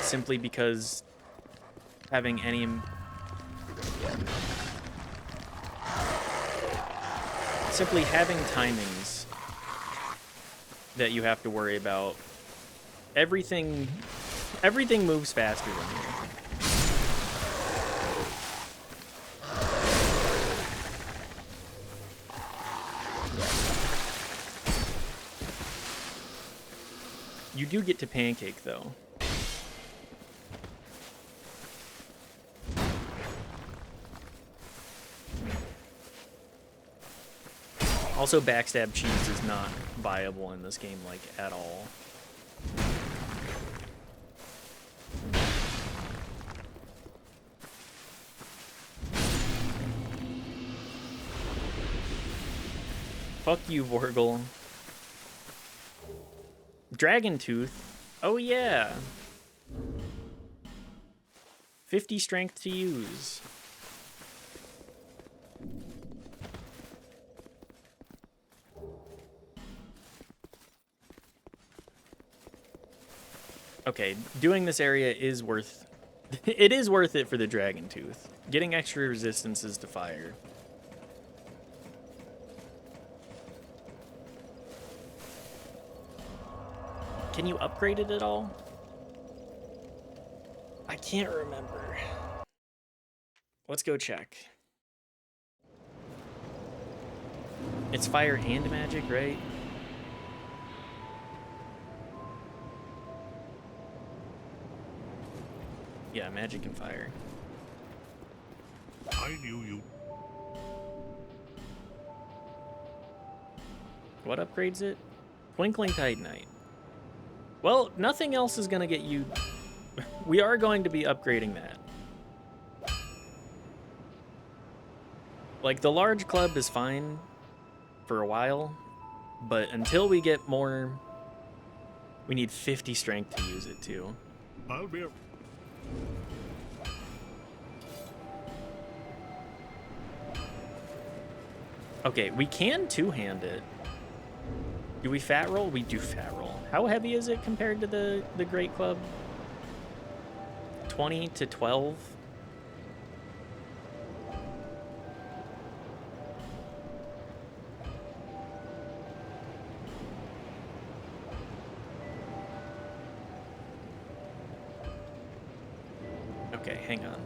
Simply because having any... Simply having timings that you have to worry about. Everything moves faster than you. You do get to pancake, though. Also, backstab cheese is not viable in this game, like, at all. Fuck you, Vorgel. Dragon Tooth. Oh, yeah. 50 strength to use. Okay, doing this area is worth... It is worth it for the Dragon Tooth. Getting extra resistances to fire. Can you upgrade it at all? I can't remember. Let's go check. It's fire and magic, right? Yeah, magic and fire. I knew you. What upgrades it? Twinkling Titanite. Well, nothing else is gonna get you... We are going to be upgrading that. Like, the large club is fine for a while, but until we get more... We need 50 strength to use it, too. I'll be... Okay, we can two-hand it. Do we fat roll? We do fat roll. How heavy is it compared to the Great Club? 20 to 12? Okay, hang on.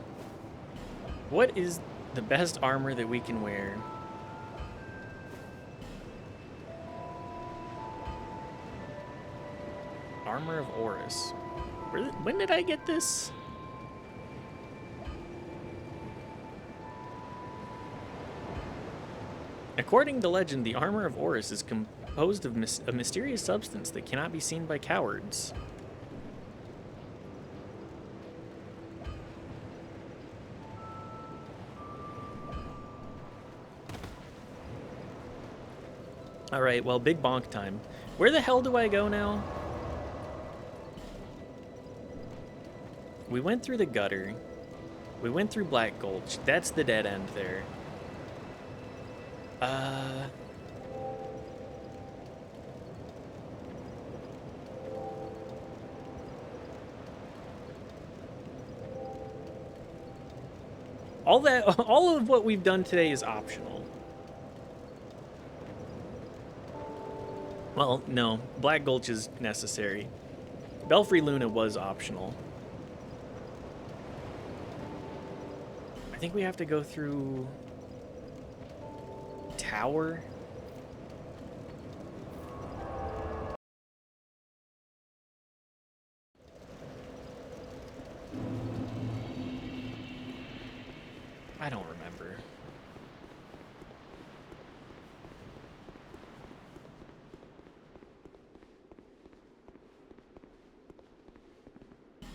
What is the best armor that we can wear? Armor of Horus. When did I get this? According to legend, the armor of Horus is composed of a mysterious substance that cannot be seen by cowards. Alright, well, big bonk time. Where the hell do I go now? We went through the gutter. We went through Black Gulch. That's the dead end there. All of what we've done today is optional. Well, no, Black Gulch is necessary. Belfry Luna was optional. I think we have to go through Tower. I don't remember.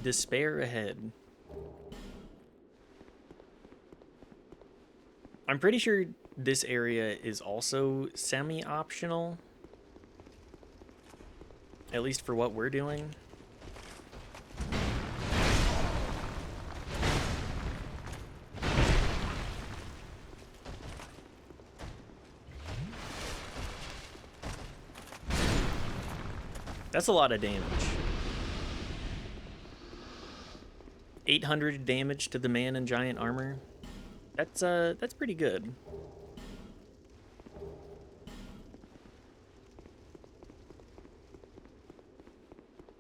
Despair ahead. I'm pretty sure this area is also semi-optional. At least for what we're doing. That's a lot of damage. 800 damage to the man in giant armor. That's pretty good.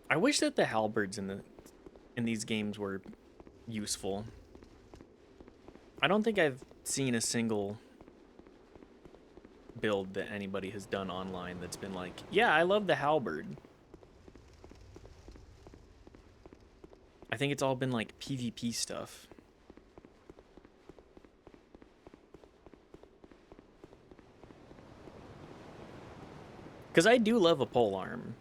I wish that the halberds in these games were useful. I don't think I've seen a single build that anybody has done online that's been like, yeah, I love the halberd. I think it's all been like PvP stuff. Because I do love a polearm.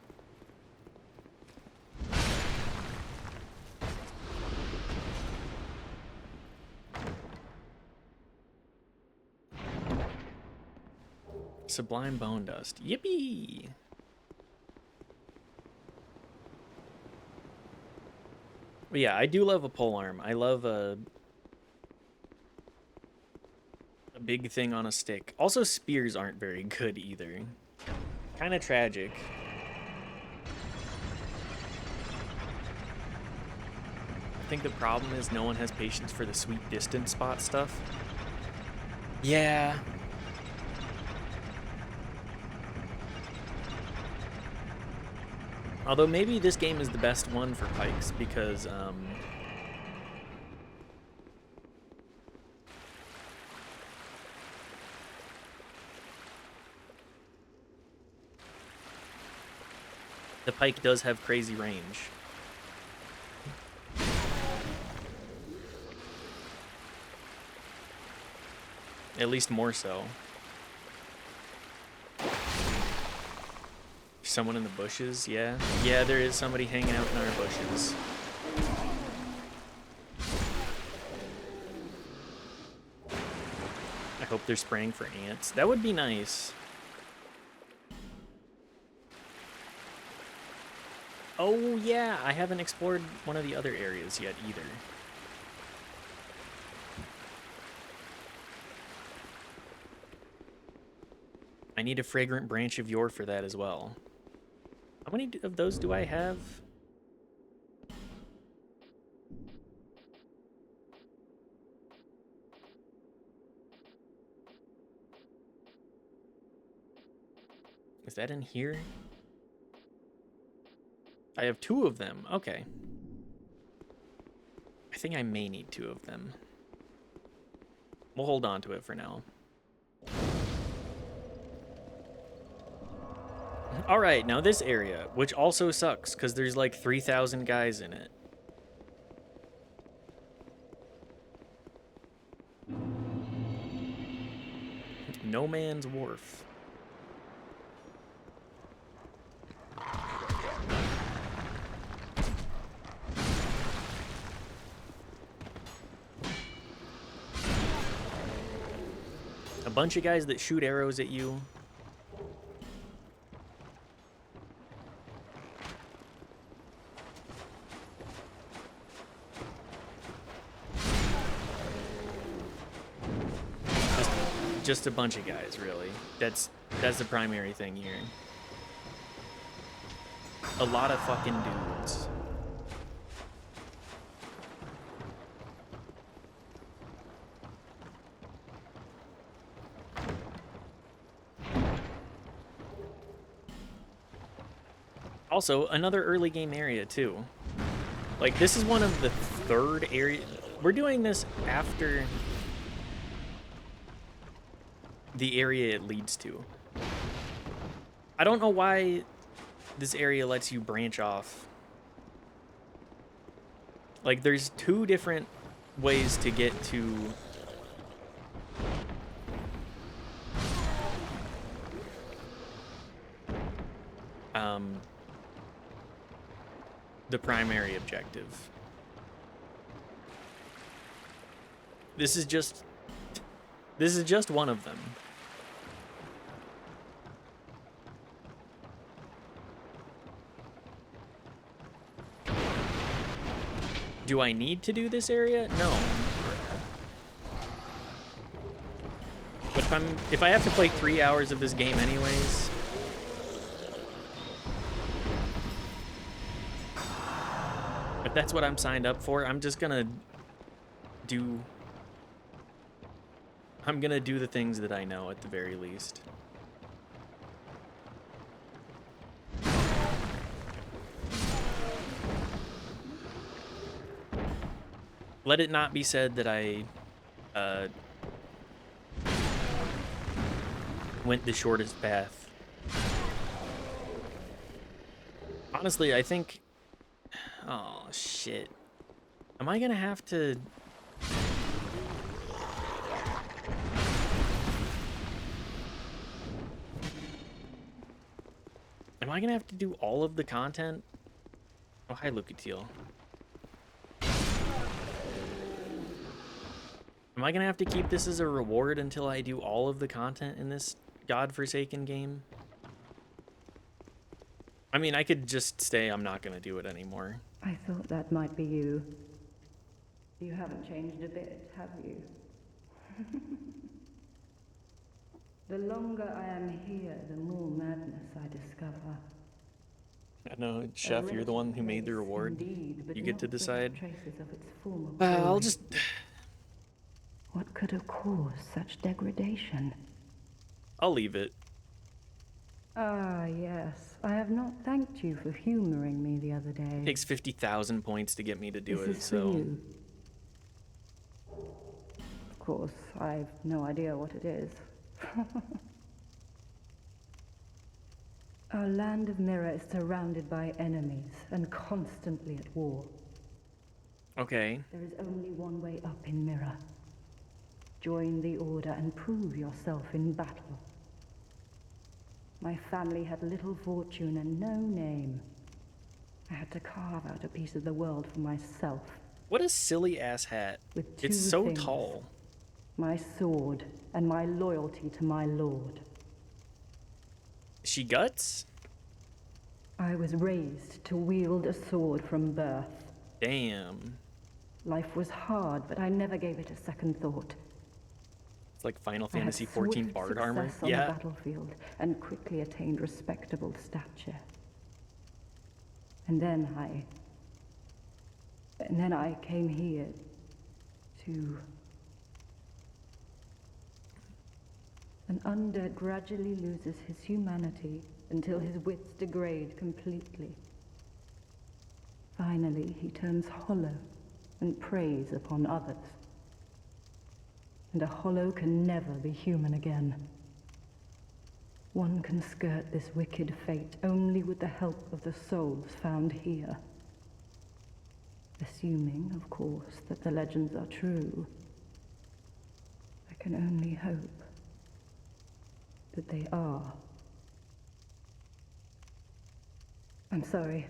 Sublime Bone Dust. Yippee! But yeah, I do love a polearm. I love a big thing on a stick. Also, spears aren't very good either. Kind of tragic. I think the problem is no one has patience for the sweet distance spot stuff. Yeah. Although maybe this game is the best one for pikes because the pike does have crazy range. At least more so. Someone in the bushes, yeah. Yeah, there is somebody hanging out in our bushes. I hope they're spraying for ants. That would be nice. Oh yeah, I haven't explored one of the other areas yet either. I need a fragrant branch of yore for that as well. How many of those do I have? Is that in here? I have 2 of them. Okay. I think I may need 2 of them. We'll hold on to it for now. Alright, now this area, which also sucks, because there's like 3,000 guys in it. No Man's Wharf. A bunch of guys that shoot arrows at you. Just a bunch of guys, really. That's the primary thing here. A lot of fucking dudes. Also, another early game area, too. Like, this is one of the 3rd area. We're doing this after the area it leads to. I don't know why this area lets you branch off. Like, there's 2 different ways to get to the primary objective. This is just one of them. Do I need to do this area? No. But if I have to play 3 hours of this game anyways, if that's what I'm signed up for, I'm gonna do the things that I know at the very least. Let it not be said that I went the shortest path. Honestly, I think... Oh, shit. Am I gonna have to... Am I gonna have to do all of the content? Oh, hi, Lucatiel. Am I gonna have to keep this as a reward until I do all of the content in this godforsaken game? I mean, I could just say I'm not gonna do it anymore. I thought that might be you. You haven't changed a bit, have you? The longer I am here, the more madness I discover. I know, Chef, you're the one who made the reward. Indeed, but You get to not without decide. traces of its former I'll glory. just... What could have caused such degradation? I'll leave it. Ah, yes. I have not thanked you for humoring me the other day. It takes 50,000 points to get me to do This it, is for so... you. Of course, I've no idea what it is. Our land of Mirror is surrounded by enemies and constantly at war. Okay. There is only one way up in Mirror. Join the Order and prove yourself in battle. My family had little fortune and no name. I had to carve out a piece of the world for myself. What a silly ass hat. With two It's so things. tall. My sword and my loyalty to my lord. She guts? I was raised to wield a sword from birth. Damn. Life was hard, but I never gave it a second thought. It's like Final I had Fantasy XIV swift bard armor. success on Yeah. the battlefield and quickly attained respectable stature. And then I came here to... An undead gradually loses his humanity until his wits degrade completely. Finally, he turns hollow and preys upon others. And a hollow can never be human again. One can skirt this wicked fate only with the help of the souls found here. Assuming, of course, that the legends are true. I can only hope that they are. I'm sorry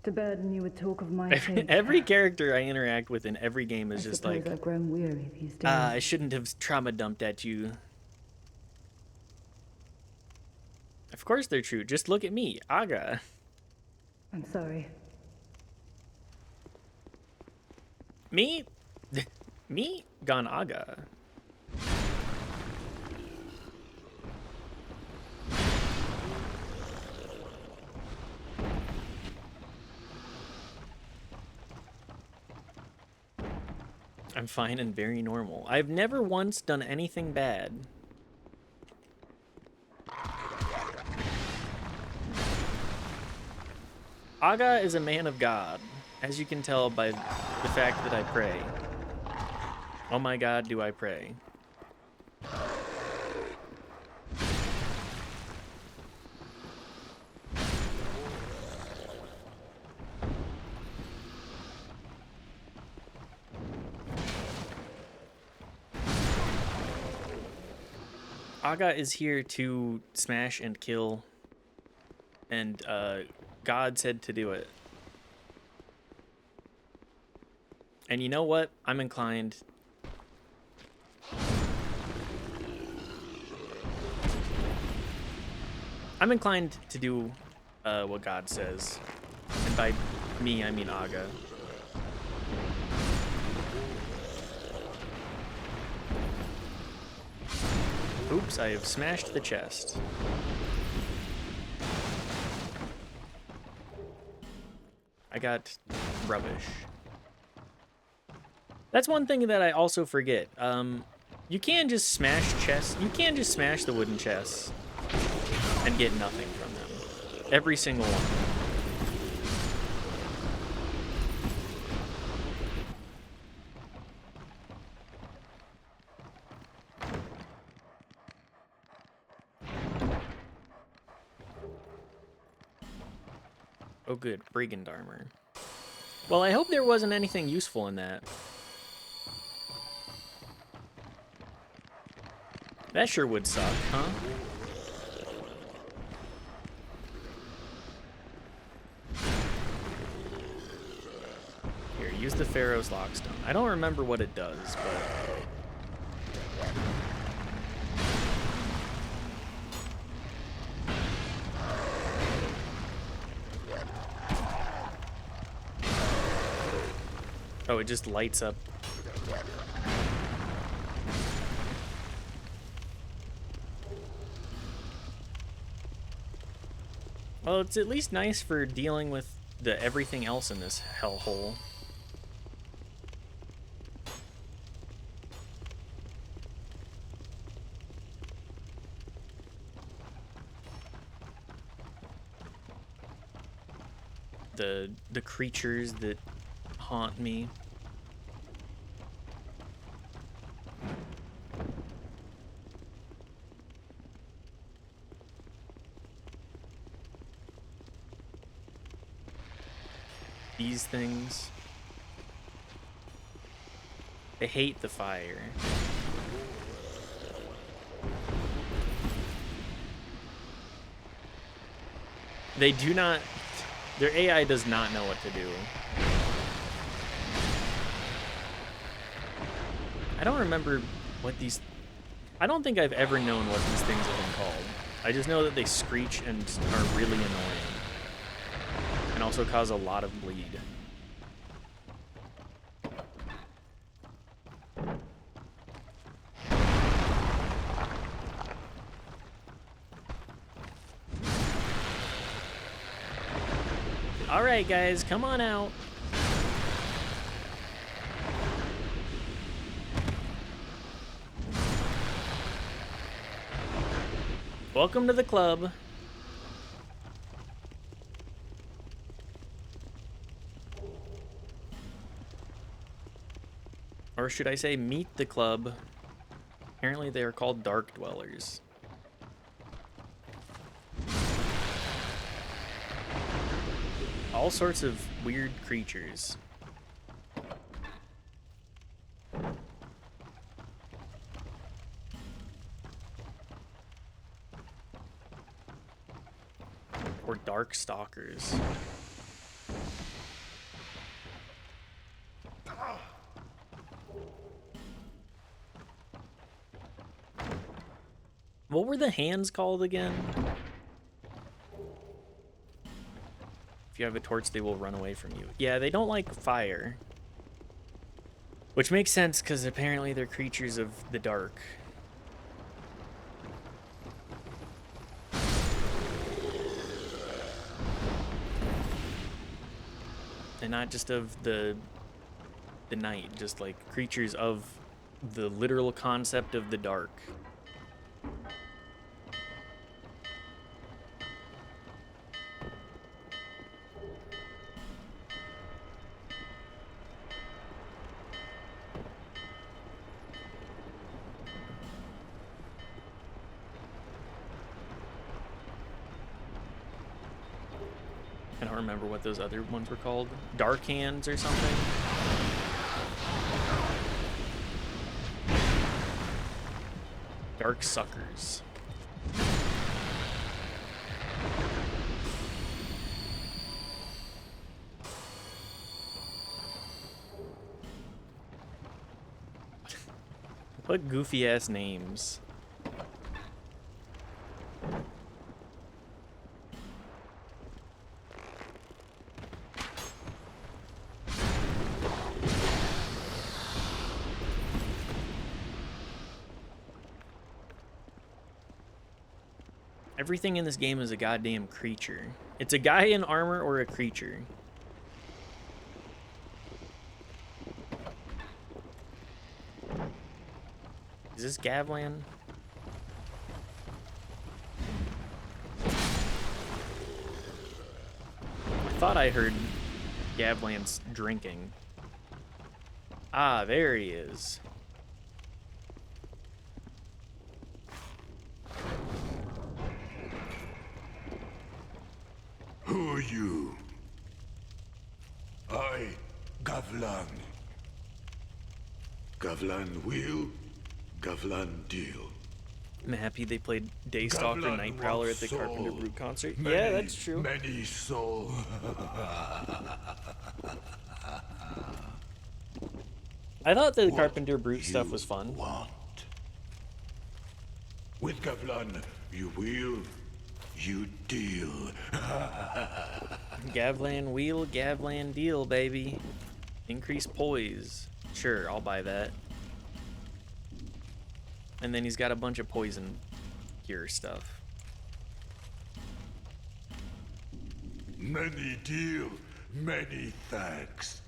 to burden you with talk of my fate. Every character I interact with in every game is just like, I've grown weary these days. I shouldn't have trauma dumped at you. Of course they're true. Just look at me, Aga. I'm sorry. Me? Me? Gone Aga. I'm fine and very normal. I've never once done anything bad. Aga is a man of God, as you can tell by the fact that I pray. Oh my God, do I pray. Aga is here to smash and kill, and God said to do it. And you know what? I'm inclined. I'm inclined to do what God says. And by me, I mean Aga. Oops, I have smashed the chest. I got rubbish. That's one thing that I also forget. You can just smash chests. You can just smash the wooden chests and get nothing from them. Every single one. Oh good, brigand armor. Well, I hope there wasn't anything useful in that. That sure would suck, huh? Here, use the Pharaoh's Lockstone. I don't remember what it does, but... Oh, it just lights up. Well, it's at least nice for dealing with the everything else in this hellhole. The creatures that haunt me. These things. They hate the fire. They do not... Their AI does not know what to do. I don't remember what these... I don't think I've ever known what these things have been called. I just know that they screech and are really annoying. And also cause a lot of bleed. Alright guys, come on out. Welcome to the club. Or should I say meet the club. Apparently they are called Dark Dwellers. All sorts of weird creatures. Or dark stalkers. What were the hands called again? If you have a torch, they will run away from you. Yeah, they don't like fire. Which makes sense, because apparently they're creatures of the dark. And not just of the night, just like creatures of the literal concept of the dark. I don't remember what those other ones were called. Dark Hands or something? Dark Suckers. What goofy ass names. Everything in this game is a goddamn creature. It's a guy in armor or a creature. Is this Gavlan? I thought I heard Gavlan's drinking. Ah, there he is. Who are you? I, Gavlan. Gavlan Wheel, Gavlan Deal. I'm happy they played Daystalker Gavlan Night Prowler at the soul. Carpenter Brute concert. Many, Yeah, that's true. Many soul. I thought the What Carpenter Brute stuff you was fun. Want. With Gavlan, you wheel, you deal. Gavlan wheel, Gavlan deal, baby. Increase poise. Sure, I'll buy that. And then he's got a bunch of poison cure stuff. Many deal, many thanks.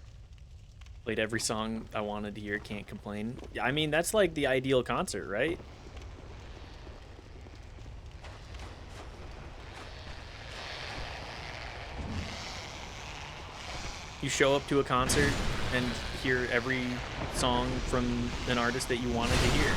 Played every song I wanted to hear, can't complain. I mean, that's like the ideal concert, right? You show up to a concert and hear every song from an artist that you wanted to hear.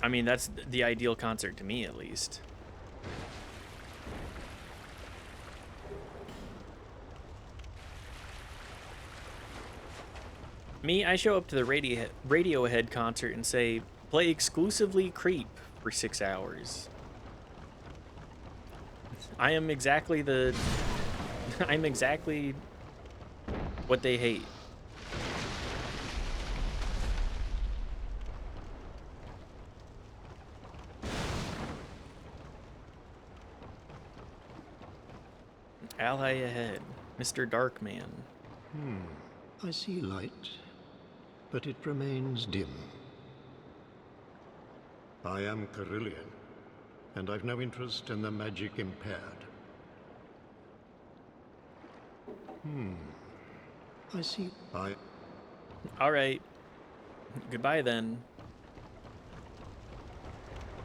I mean, that's the ideal concert to me, at least. Me, I show up to the Radiohead concert and say, play exclusively Creep for 6 hours. I am exactly the... I'm exactly what they hate. Ally ahead, Mr. Darkman. I see light, but it remains dim. I am Carillion, and I've no interest in the magic impaired. I see. All right. Goodbye then.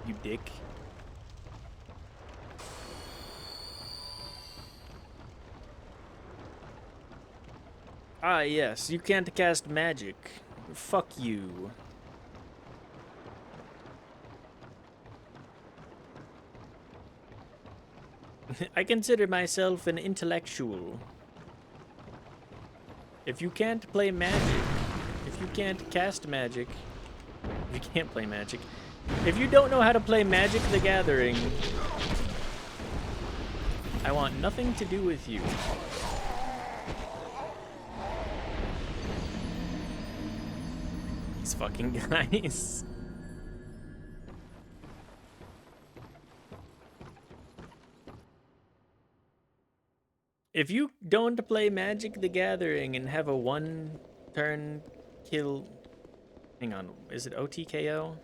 You dick. Ah, yes, you can't cast magic. Fuck you. I consider myself an intellectual. If you can't play magic, if you can't cast magic, if you can't play magic, if you don't know how to play Magic the Gathering, I want nothing to do with you. These fucking guys. If you don't play Magic the Gathering and have a one-turn kill... Hang on, is it OTKO?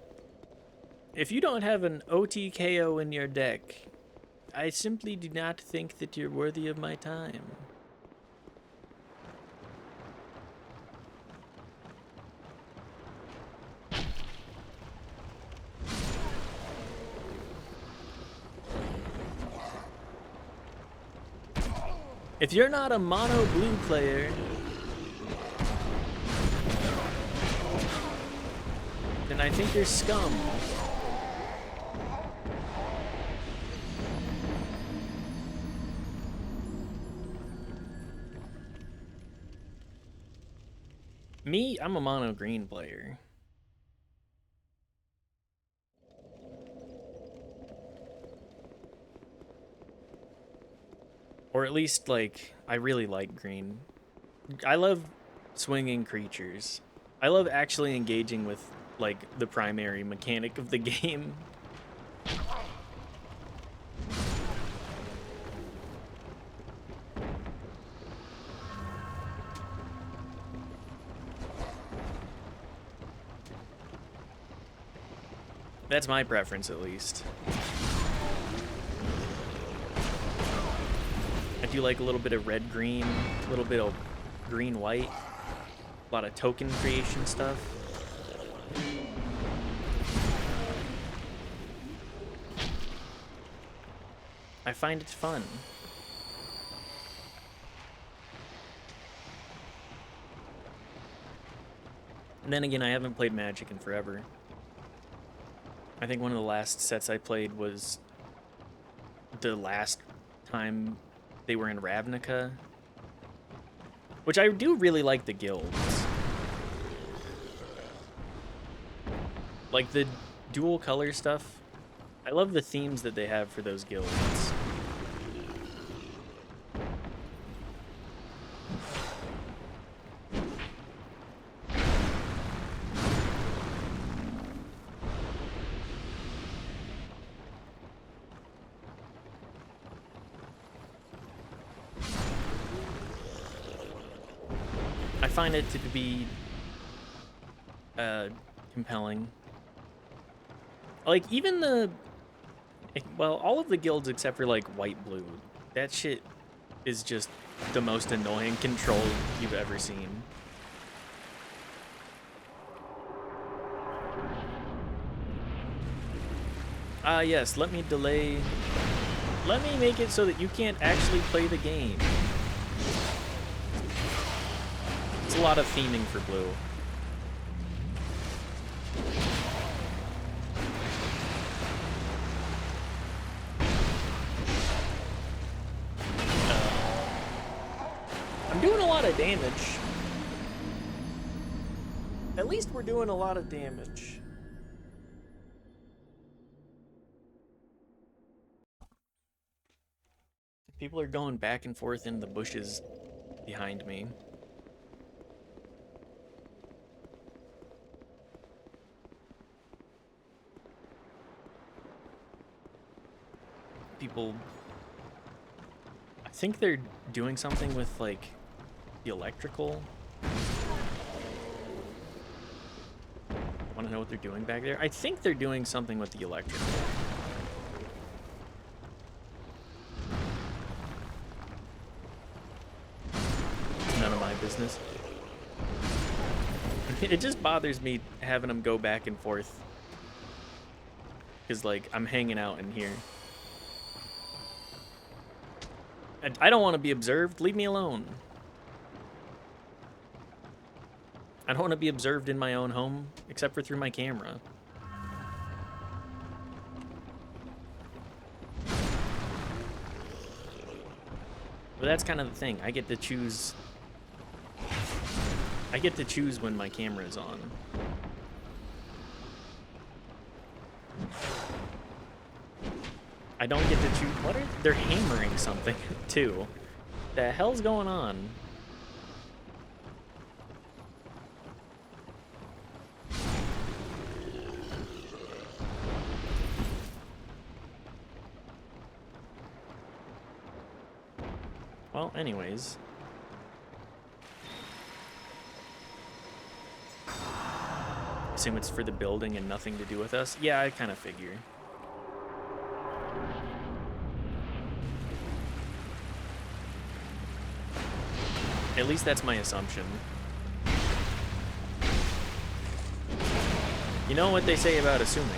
If you don't have an OTKO in your deck, I simply do not think that you're worthy of my time. If you're not a mono blue player, then I think you're scum. Me, I'm a mono green player. Or at least, like, I really like green. I love swinging creatures. I love actually engaging with, like, the primary mechanic of the game. That's my preference, at least. I do like a little bit of red-green, a little bit of green-white, a lot of token creation stuff. I find it fun. And then again, I haven't played Magic in forever. I think one of the last sets I played was the last time they were in Ravnica, which I do really like the guilds. Like the dual color stuff. I love the themes that they have for those guilds. I find it to be compelling. Like, even the... Well, all of the guilds except for, like, white-blue. That shit is just the most annoying control you've ever seen. Ah, yes, let me delay... Let me make it so that you can't actually play the game. It's a lot of theming for blue. I'm doing a lot of damage. At least we're doing a lot of damage. People are going back and forth in the bushes behind me. People, I think they're doing something with, like, the electrical. Want to know what they're doing back there? I think they're doing something with the electrical. It's none of my business. It just bothers me having them go back and forth. Because, like, I'm hanging out in here. I don't want to be observed. Leave me alone. I don't want to be observed in my own home, except for through my camera. But that's kind of the thing. I get to choose. I get to choose when my camera is on. I don't get to choose. What are they're hammering something too? The hell's going on? Well, anyways. Assume it's for the building and nothing to do with us? Yeah, I kind of figure. At least that's my assumption. You know what they say about assuming?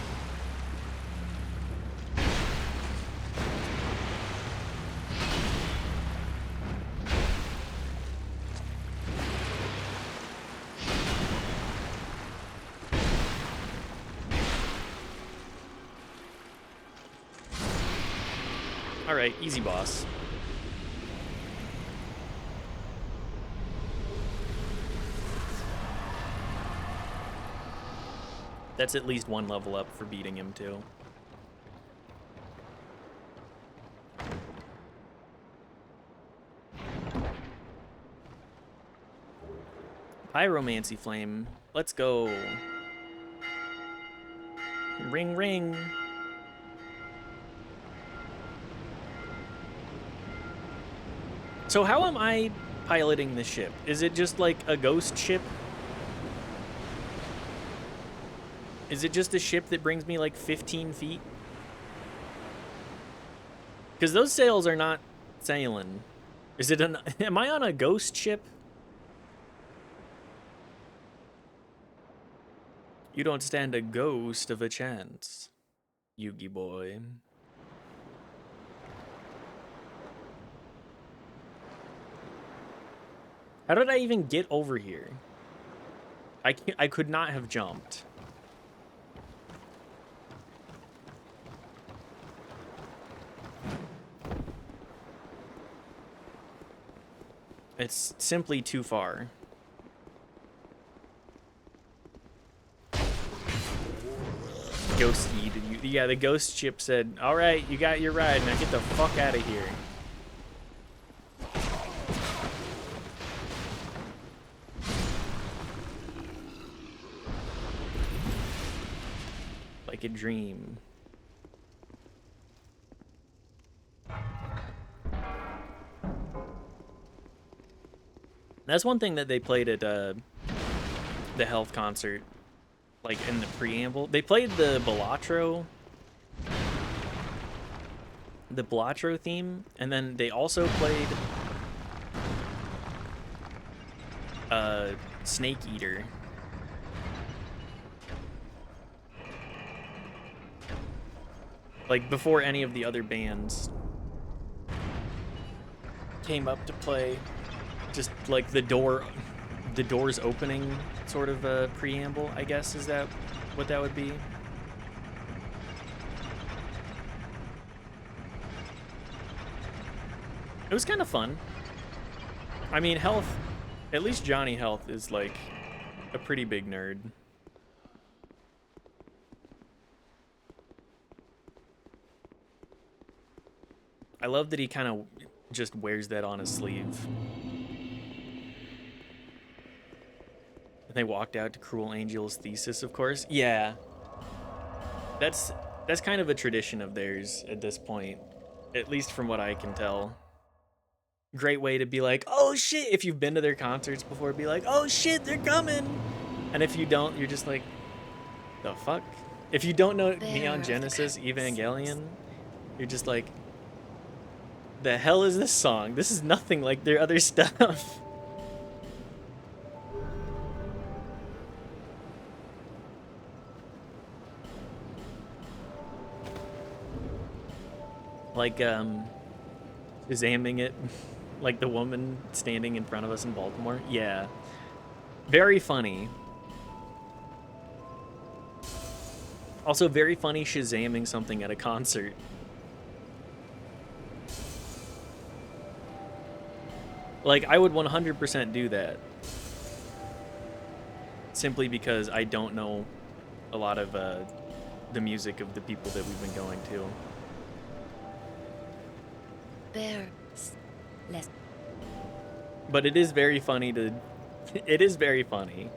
Alright, easy boss. That's at least one level up for beating him, too. Pyromancy Flame. Let's go. Ring, ring. So how am I piloting this ship? Is it just like a ghost ship? Is it just a ship that brings me like 15 feet? Because those sails are not sailing. Is it am I on a ghost ship? You don't stand a ghost of a chance, Yugi boy. How did I even get over here? I could not have jumped. It's simply too far. Ghost E, yeah, the ghost ship said, "All right, you got your ride. Now get the fuck out of here." Like a dream. That's one thing that they played at the health concert, like in the preamble. They played the Balatro theme, and then they also played Snake Eater. Like before any of the other bands came up to play. Just like the doors opening sort of a preamble, I guess. Is that what that would be? It was kind of fun. I mean, Health, at least Johnny Health is like a pretty big nerd. I love that he kind of just wears that on his sleeve. And they walked out to Cruel Angel's thesis, of course. Yeah. That's kind of a tradition of theirs at this point. At least from what I can tell. Great way to be like, oh shit, if you've been to their concerts before, be like, oh shit, they're coming. And if you don't, you're just like, the fuck? If you don't know Neon Genesis Evangelion, you're just like, the hell is this song? This is nothing like their other stuff. Like, Shazamming it. Like the woman standing in front of us in Baltimore. Yeah. Very funny. Also very funny Shazamming something at a concert. Like, I would 100% do that. Simply because I don't know a lot of the music of the people that we've been going to. There's less. But it is very funny to... It is very funny.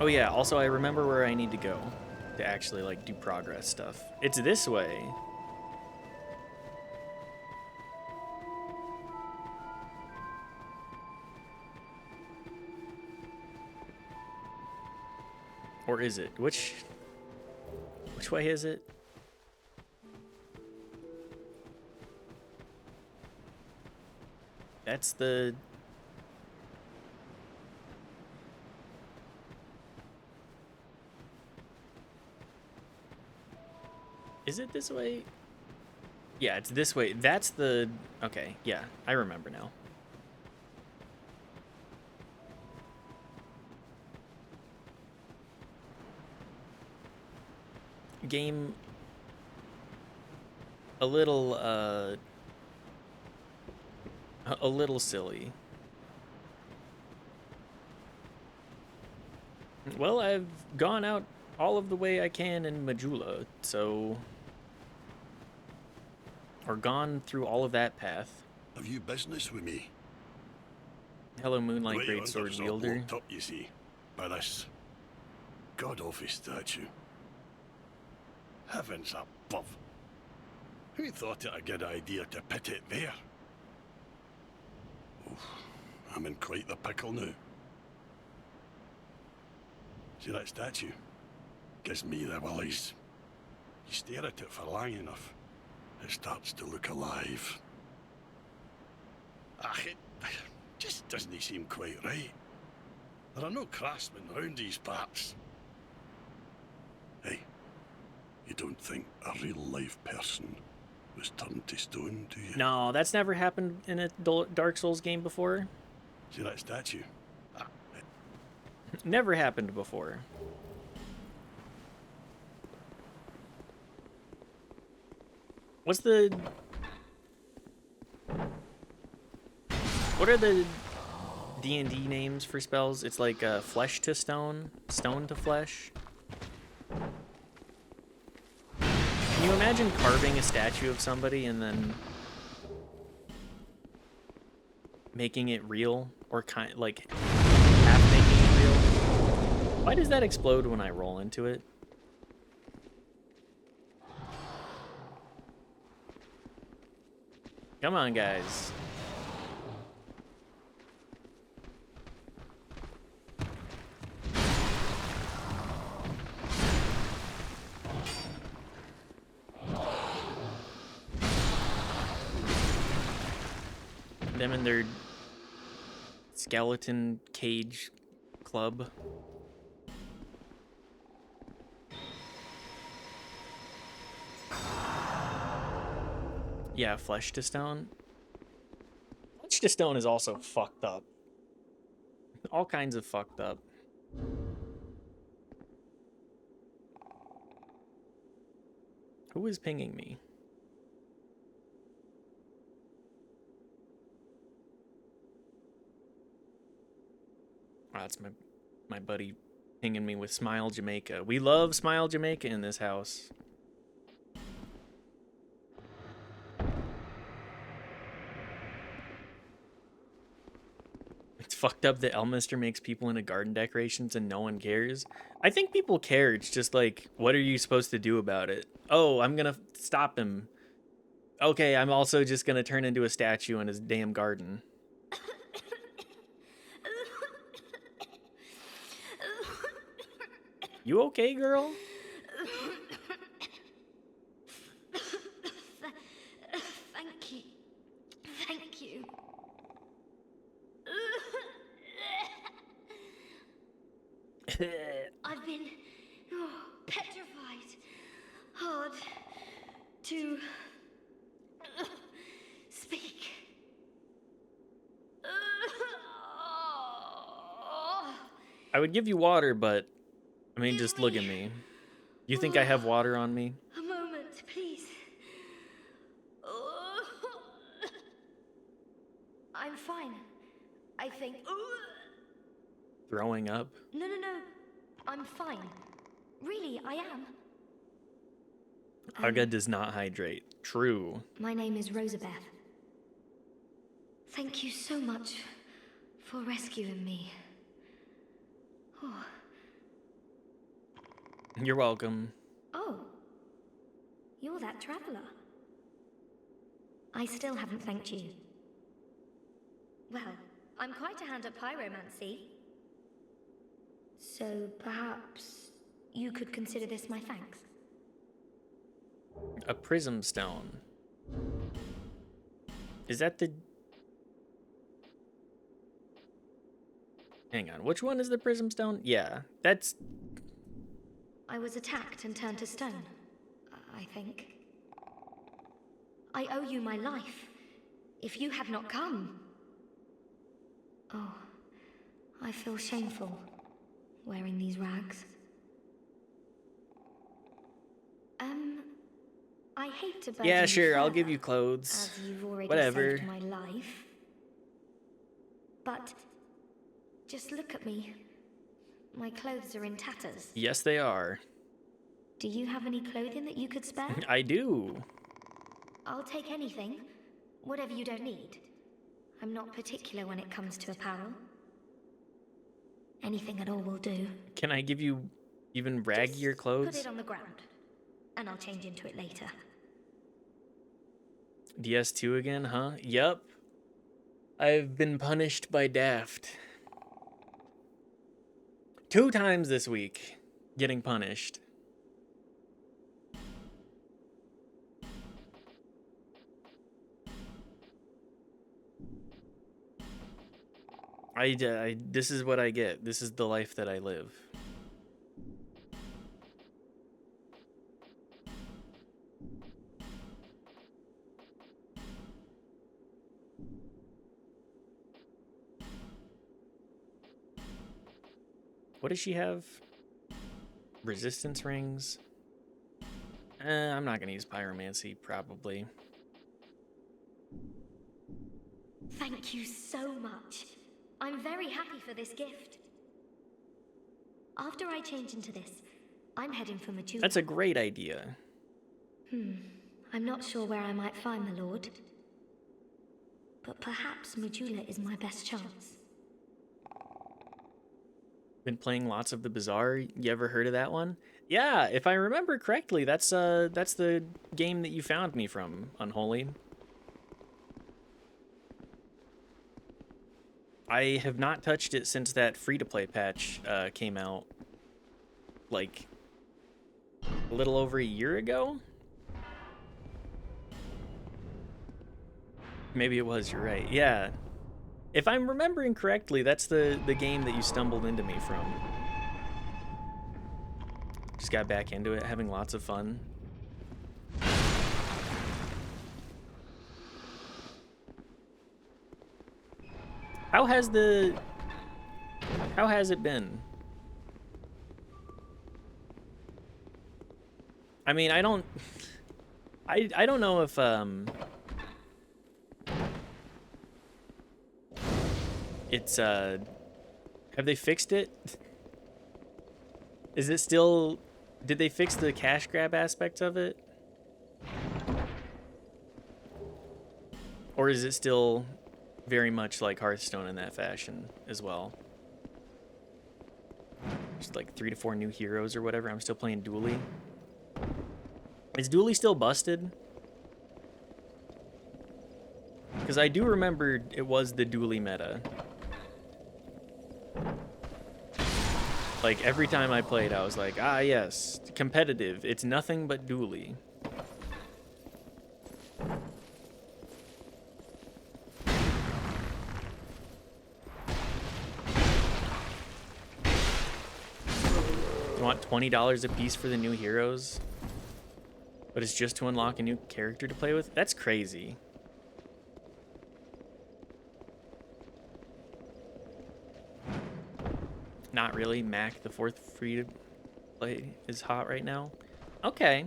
Oh yeah, also I remember where I need to go to actually like do progress stuff. It's this way. Or is it? Which way is it? That's the... Is it this way? Yeah, it's this way. That's the... Okay, yeah, I remember now. Game... A little, a little silly. Well, I've gone out all of the way I can in Majula, so... Or gone through all of that path. Have you business with me? Hello, Moonlight Way Greatsword under's all Wielder. blocked up, you see, by this god-awful statue. Heavens above! Who thought it a good idea to put it there? Oof, I'm in quite the pickle now. See that statue? Gives me the willies. You stare at it for long enough, it starts to look alive. It just doesn't seem quite right. There are no craftsmen round these parts. Hey, you don't think a real-life person was turned to stone, do you? No, that's never happened in a Dark Souls game before. See that statue? Never happened before. What's the... What are the D&D names for spells? It's like flesh to stone, stone to flesh. Can you imagine carving a statue of somebody and then making it real, or like half making it real? Why does that explode when I roll into it? Come on, guys. Them and their skeleton cage club. Yeah, flesh to stone. Flesh to stone is also fucked up. All kinds of fucked up. Who is pinging me? Oh, that's my buddy pinging me with Smile Jamaica. We love Smile Jamaica in this house. It's fucked up that Elminster makes people into garden decorations and no one cares. I think people care. It's just like, what are you supposed to do about it? Oh, I'm gonna stop him. Okay, I'm also just gonna turn into a statue in his damn garden. You okay, girl? Thank you. Thank you. I've been petrified. Hard to speak. I would give you water, but I mean, just look at me. You think I have water on me? A moment, please. I'm fine. I think. Throwing up? No. I'm fine. Really, I am. Aga does not hydrate. True. My name is Rosabeth. Thank you so much for rescuing me. Oh. You're welcome. Oh. You're that traveler. I still haven't thanked you. Well, I'm quite a hand at pyromancy. So perhaps you could consider this my thanks. A prism stone. Is that the... Hang on, which one is the prism stone? Yeah, that's... I was attacked and turned to stone, I think. I owe you my life. If you had not come... Oh, I feel shameful wearing these rags. I hate to burden Yeah, you sure, I'll further, give you clothes. as you've already Whatever. saved my life. But just look at me. My clothes are in tatters. Yes, they are. Do you have any clothing that you could spare? I do. I'll take anything. Whatever you don't need. I'm not particular when it comes to apparel. Anything at all will do. Can I give you even raggier Just clothes? put it on the ground, and I'll change into it later. DS2 again, huh? Yup. I've been punished by Daft. 2 times this week, getting punished. This is what I get. This is the life that I live. What does she have? Resistance rings? I'm not gonna use pyromancy, probably. Thank you so much. I'm very happy for this gift. After I change into this, I'm heading for Majula. That's a great idea. I'm not sure where I might find the Lord. But perhaps Majula is my best chance. Been playing lots of the Bazaar. You ever heard of that one? Yeah, if I remember correctly, that's the game that you found me from, Unholy. I have not touched it since that free-to-play patch came out, like, a little over a year ago? Maybe it was, you're right. Yeah. If I'm remembering correctly, that's the game that you stumbled into me from. Just got back into it, having lots of fun. How has it been? I mean, I don't know if it's have they fixed it? Is it still, did they fix the cash grab aspect of it? Or is it still very much like Hearthstone in that fashion as well? Just like 3 to 4 new heroes or whatever. I'm still playing Dually. Is Dually still busted? Because I do remember it was the Dually meta. Like, every time I played, I was like, ah, yes, competitive. It's nothing but Dually. $20 a piece for the new heroes, but it's just to unlock a new character to play with? That's crazy. Not really. Mac, the 4th free to play, is hot right now. Okay.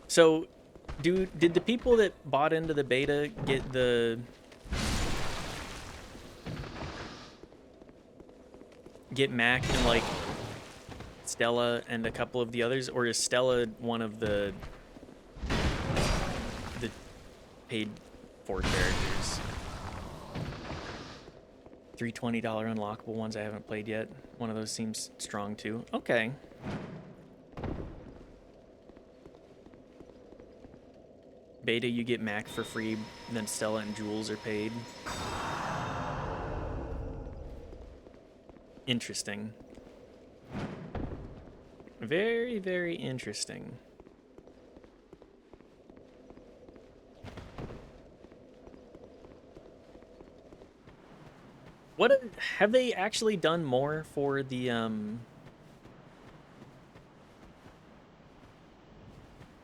So, did the people that bought into the beta get Mac and like Stella and a couple of the others, or is Stella one of the paid for characters? 3 $20 unlockable ones I haven't played yet. One of those seems strong too. Okay. Beta, you get Mac for free, then Stella and Jules are paid. Interesting. Very, very interesting. What have they actually done more for the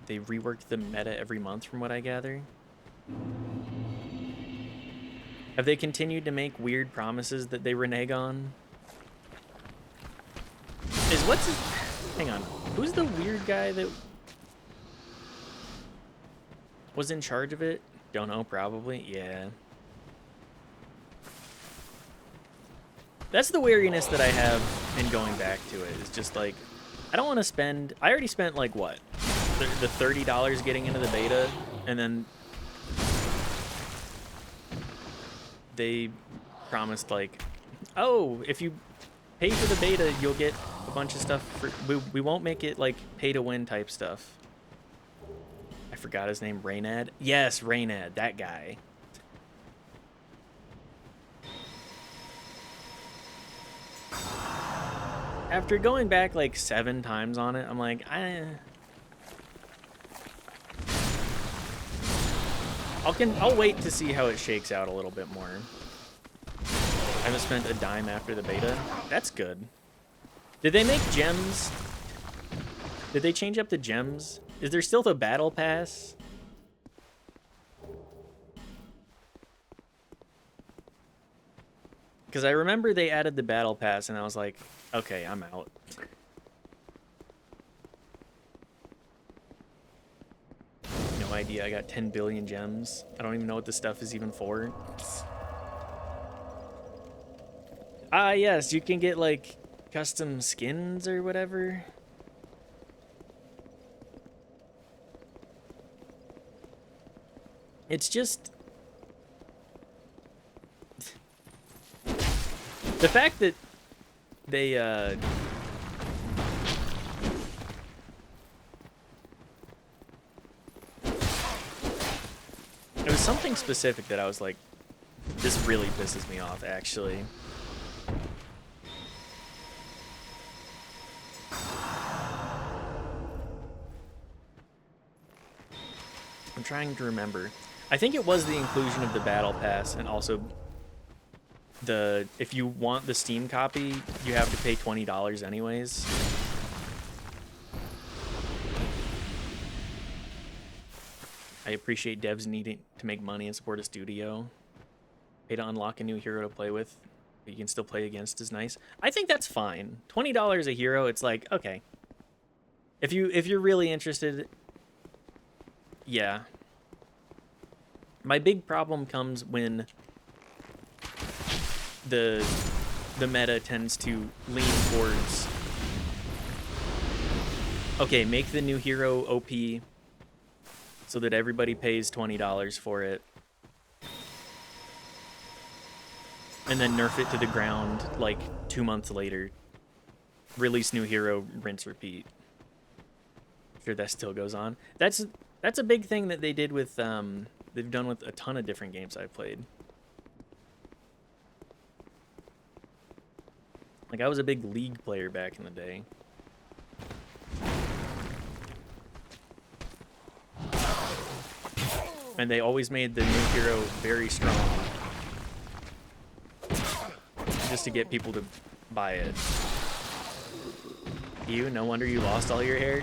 they reworked the meta every month from what I gather? Have they continued to make weird promises that they renege on? Hang on. Who's the weird guy that was in charge of it? Don't know, probably. Yeah. That's the wariness that I have in going back to it. It's just like, I don't want to spend... I already spent, like, what? The $30 getting into the beta, and then they promised, like, oh, if you pay for the beta, you'll get a bunch of stuff. We won't make it, like, pay-to-win type stuff. I forgot his name. Raynad? Yes, Raynad. That guy. After going back like 7 times on it, I'm like, I'll wait to see how it shakes out a little bit more. I haven't spent a dime after the beta. That's good. Did they make gems? Did they change up the gems? Is there still the battle pass? Because I remember they added the battle pass, and I was like, okay, I'm out. No idea. I got 10 billion gems. I don't even know what this stuff is even for. Ah, yes, you can get, like, custom skins or whatever. It's just... the fact that they, it was something specific that I was like, this really pisses me off, actually. I'm trying to remember. I think it was the inclusion of the battle pass, and also if you want the Steam copy, you have to pay $20 anyways. I appreciate devs needing to make money and support a studio. Pay to unlock a new hero to play with, but you can still play against is nice. I think that's fine. $20 a hero, it's like, okay. If you're really interested, yeah. My big problem comes when the meta tends to lean towards, okay, make the new hero OP so that everybody pays $20 for it, and then nerf it to the ground like 2 months later. Release new hero, rinse, repeat. I'm sure that still goes on. That's a big thing that they did with they've done with a ton of different games I've played. Like, I was a big League player back in the day. And they always made the new hero very strong. just to get people to buy it. You, no wonder you lost all your hair.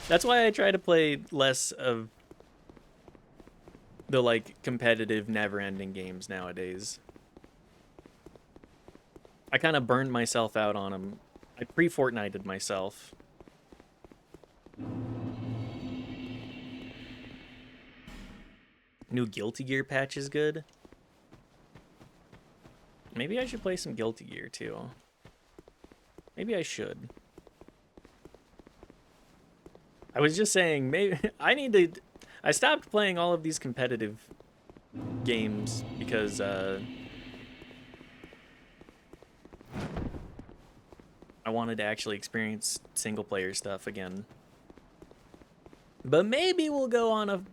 That's why I try to play less of the like competitive never-ending games nowadays. I kind of burned myself out on them. I pre-Fortnited myself. New Guilty Gear patch is good. Maybe I should play some Guilty Gear too. Maybe I should. I was just saying, maybe I need to... I stopped playing all of these competitive games because, I wanted to actually experience single-player stuff again. But maybe we'll go on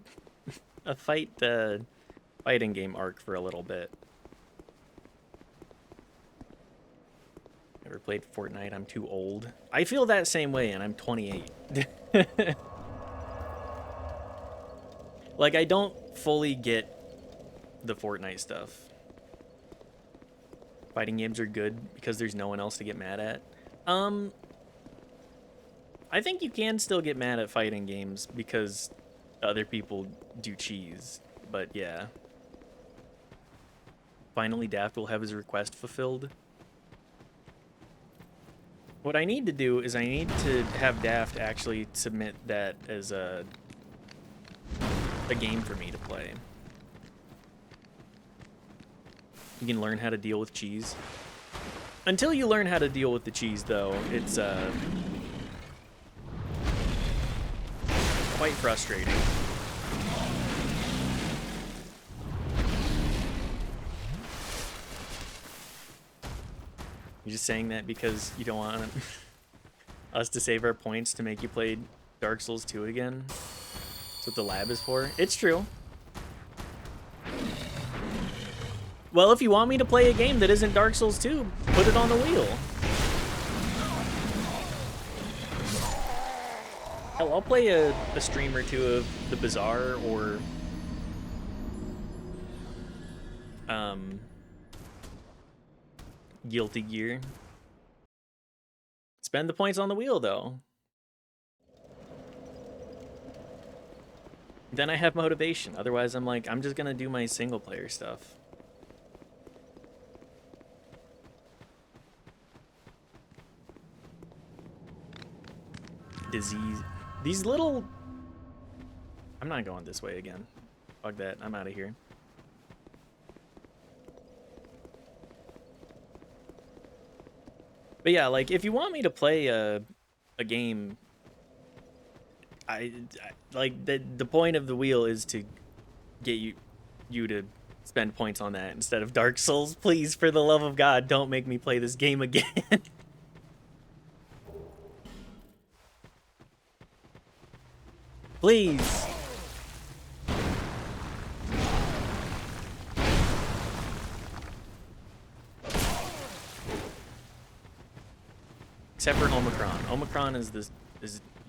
a fighting game arc for a little bit. Never played Fortnite, I'm too old. I feel that same way, and I'm 28. Like, I don't fully get the Fortnite stuff. Fighting games are good because there's no one else to get mad at. I think you can still get mad at fighting games because other people do cheese, but yeah. Finally, Daft will have his request fulfilled. What I need to do is I need to have Daft actually submit that as a game for me to play. You can learn how to deal with cheese. Until you learn how to deal with the cheese, though, it's quite frustrating. You're just saying that because you don't want us to save our points to make you play Dark Souls 2 again? That's what the lab is for? It's true. Well, if you want me to play a game that isn't Dark Souls 2, put it on the wheel. Hell, I'll play a stream or two of The Bazaar or Guilty Gear. Spend the points on the wheel, though. Then I have motivation. Otherwise, I'm like, I'm just gonna do my single player stuff. Disease. These little... I'm not going this way again. Fuck that. I'm out of here. But yeah, like, if you want me to play a game... I like the point of the wheel is to get you to spend points on that instead of Dark Souls. Please, for the love of God, don't make me play this game again. Please. Except for Omicron. Omicron is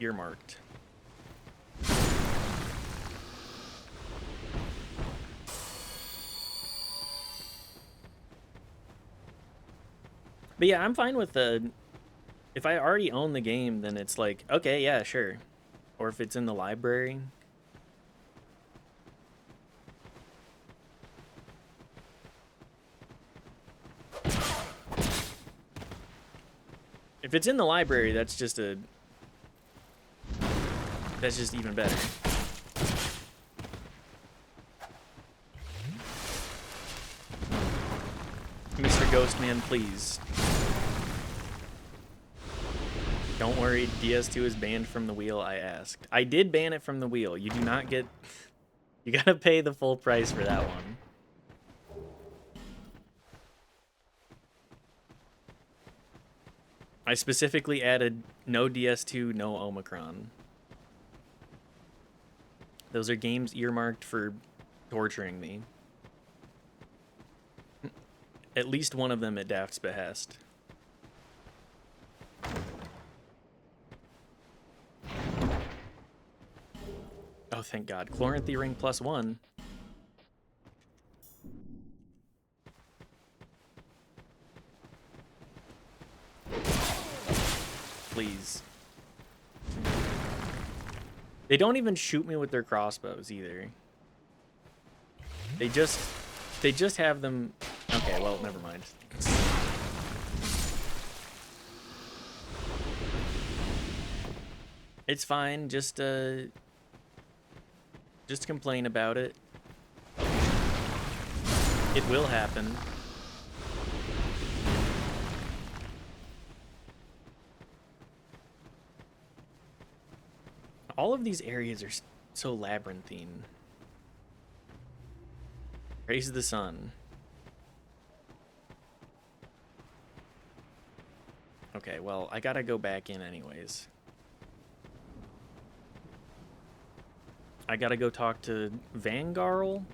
earmarked. But yeah, I'm fine with if I already own the game, then it's like, okay, yeah, sure. Or if it's in the library. If it's in the library, that's just even better. Mr. Ghostman, please. Don't worry, DS2 is banned from the wheel, I asked. I did ban it from the wheel. You do not get... You gotta pay the full price for that one. I specifically added no DS2, no Omicron. Those are games earmarked for torturing me. At least one of them at Daft's behest. Oh, thank God. Chloranthy ring +1. Please. They don't even shoot me with their crossbows either. They just have them. Okay, well, never mind. It's fine. Just complain about it. It will happen. All of these areas are so labyrinthine. Praise the sun. Okay, well, I gotta go back in anyways. I gotta go talk to Vangarl.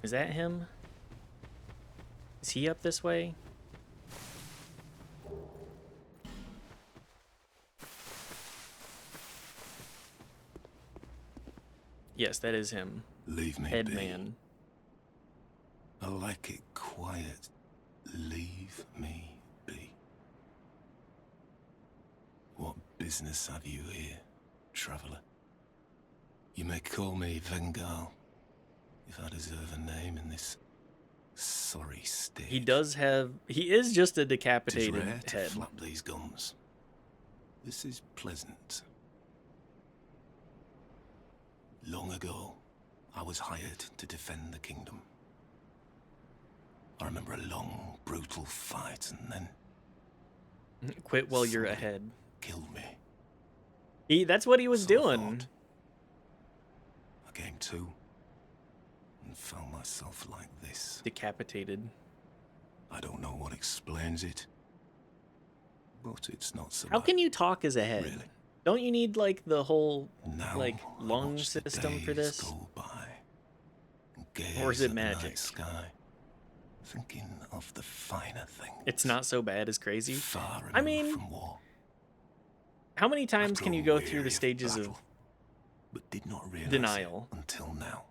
Is that him? Is he up this way? Yes, that is him. Leave me Headman. be. I like it quiet. Leave me be. What business have you here, traveller? You may call me Vengal, if I deserve a name in this sorry state. He is just a decapitated It is rare to head. flap these gums. This is pleasant. Long ago, I was hired to defend the kingdom. I remember a long, brutal fight, and then Quit while you're ahead. killed me. That's what he was So I doing. thought. I came to and found myself like this. Decapitated. I don't know what explains it, but it's not so How bad. can you talk as a head? Really? Don't you need like the whole Now like I lung watch the system for days this? go by and Or is gaze it at the magic? night sky, thinking of the finer things. It's not so bad as crazy. Far I removed mean, from war. how many times I've can you grown go through weary the stages of battle, but did not realize denial? it until now.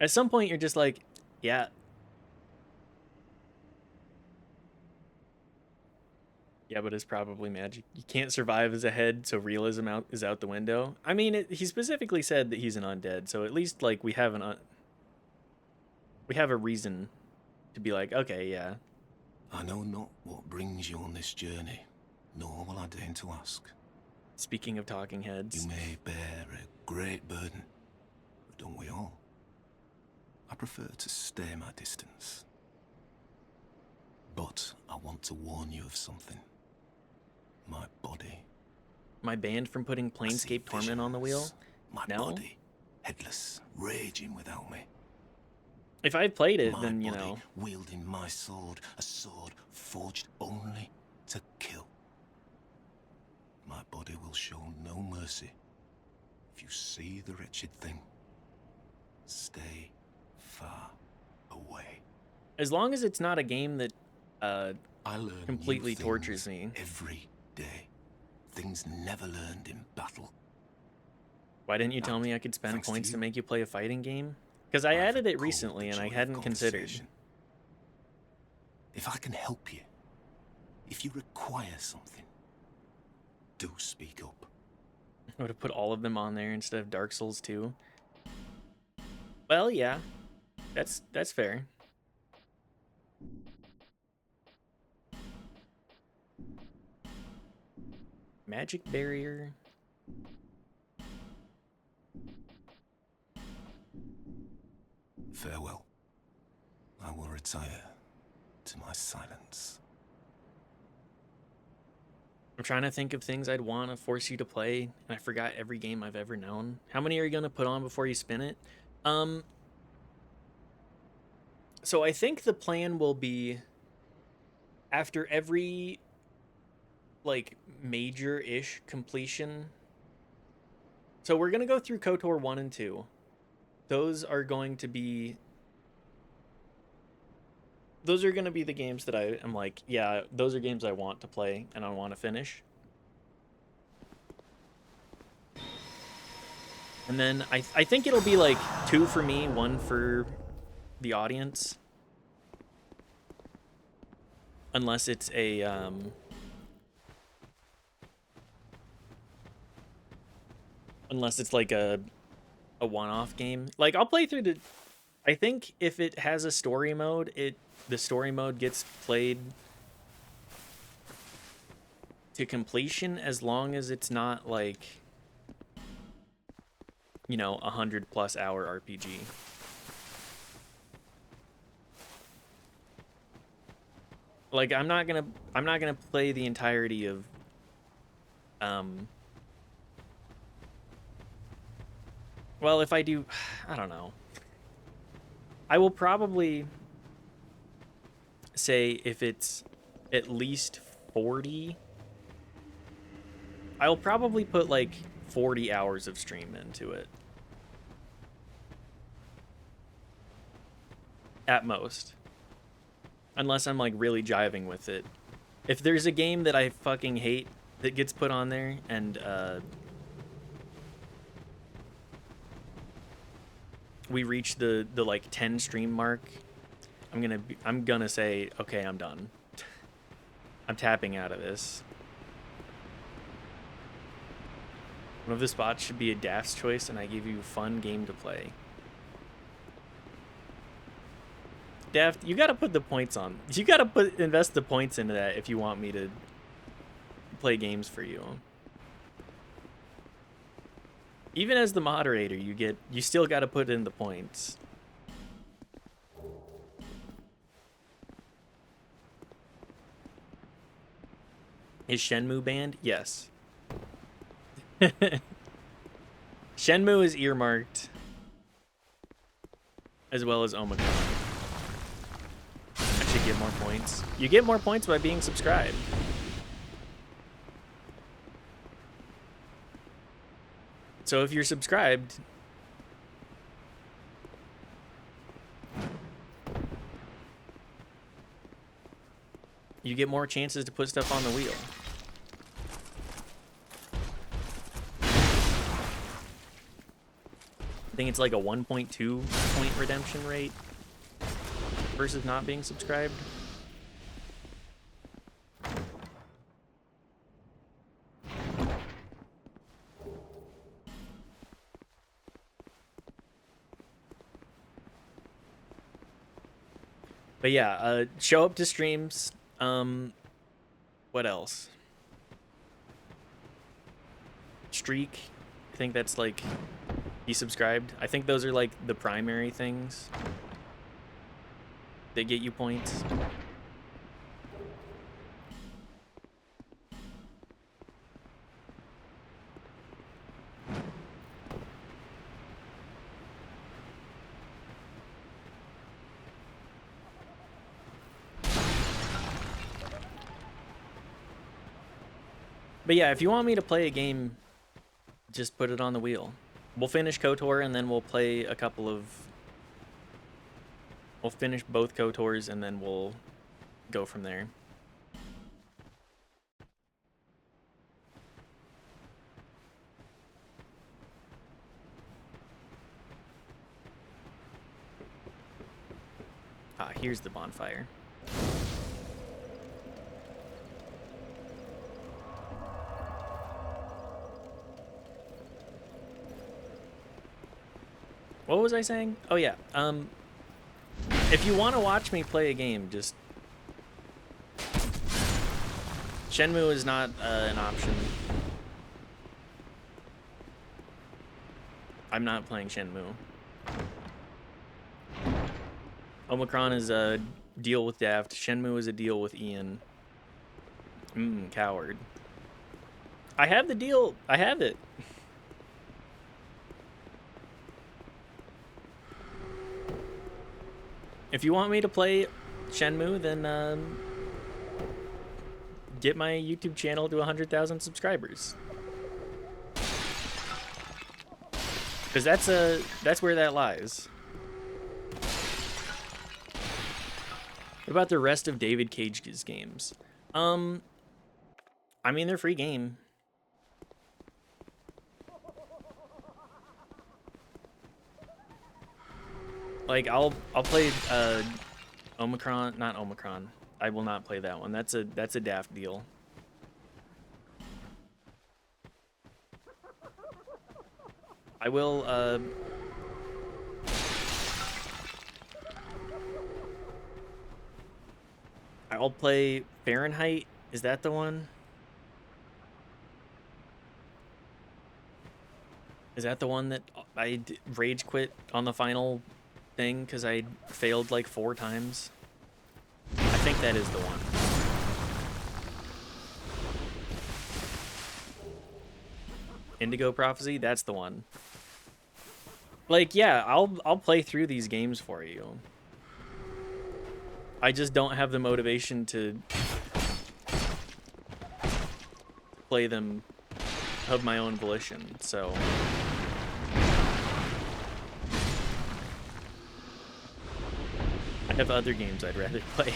At some point, you're just like, yeah. Yeah, but it's probably magic. You can't survive as a head, so realism is out the window. I mean, he specifically said that he's an undead, so at least like we have we have a reason to be like, okay, yeah. I know not what brings you on this journey, nor will I deign to ask. Speaking of talking heads, You may bear a great burden, but don't we all? I prefer to stay my distance. But I want to warn you of something. My body. my band from putting I see Planescape Torment on the wheel. visions. My No? body, headless, raging without me. If I played it, My then you body know. wielding my sword, a sword forged only to kill. My body will show no mercy. If you see the wretched thing, stay far away. As long as it's not a game that I learn completely new things tortures me. every day. Things never learned in battle. Why didn't you tell me I could spend Thanks to points to you. make you play a fighting game? Because I I've added it recalled recently the and I joy of hadn't considered. conversation. If I can help you, if you require something, do speak up. I would have put all of them on there instead of Dark Souls 2. Well, yeah. That's fair. Magic barrier. Farewell. I will retire to my silence. I'm trying to think of things I'd want to force you to play, and I forgot every game I've ever known. How many are you going to put on before you spin it? So I think the plan will be after every like major-ish completion. So we're going to go through KOTOR 1 and 2. Those are going to be those are gonna be the games that I am like, yeah, those are games I want to play and I want to finish. And then I think it'll be like 2 for me, 1 for the audience. Unless it's a unless it's like a one-off game. Like I'll play through the, I think if it has a story mode, the story mode gets played to completion as long as it's not like, you know, 100+ hour RPG. Like I'm not gonna play the entirety of well, if I do, I don't know. I will probably say if it's at least 40, I'll probably put like 40 hours of stream into it. At most. Unless I'm like really jiving with it. If there's a game that I fucking hate that gets put on there and we reach the like 10 stream mark, I'm gonna say, okay, I'm done. I'm tapping out of this. One of the spots should be a Daft's choice, and I give you a fun game to play. Daft, you gotta put the points on. You gotta invest the points into that if you want me to play games for you. Even as the moderator, you still gotta put in the points. Is Shenmue banned? Yes. Shenmue is earmarked, as well as Omicron. I should get more points. You get more points by being subscribed. So if you're subscribed, you get more chances to put stuff on the wheel. I think it's like a 1.2 point redemption rate versus not being subscribed. But yeah, show up to streams. What else? Streak. I think that's like be subscribed. I think those are like the primary things that get you points. But yeah, if you want me to play a game, just put it on the wheel. We'll finish KOTOR and then we'll play a couple of... We'll finish both KOTORs and then we'll go from there. Ah, here's the bonfire. What was I saying? Oh yeah, if you want to watch me play a game, just... Shenmue is not an option. I'm not playing Shenmue. Omicron is a deal with Daft. Shenmue is a deal with Ian. Coward. I have the deal. I have it. If you want me to play Shenmue, then get my YouTube channel to 100,000 subscribers. Because that's where that lies. What about the rest of David Cage's games? I mean, they're free game. Like I'll play Omicron, not Omicron. I will not play that one. That's a daft deal. I will I'll play Fahrenheit. Is that the one? Is that the one that I rage quit on the final thing because I failed like 4 times? I think that is the one. Indigo Prophecy, that's the one. Like, yeah, I'll play through these games for you. I just don't have the motivation to play them of my own volition, so I have other games I'd rather play.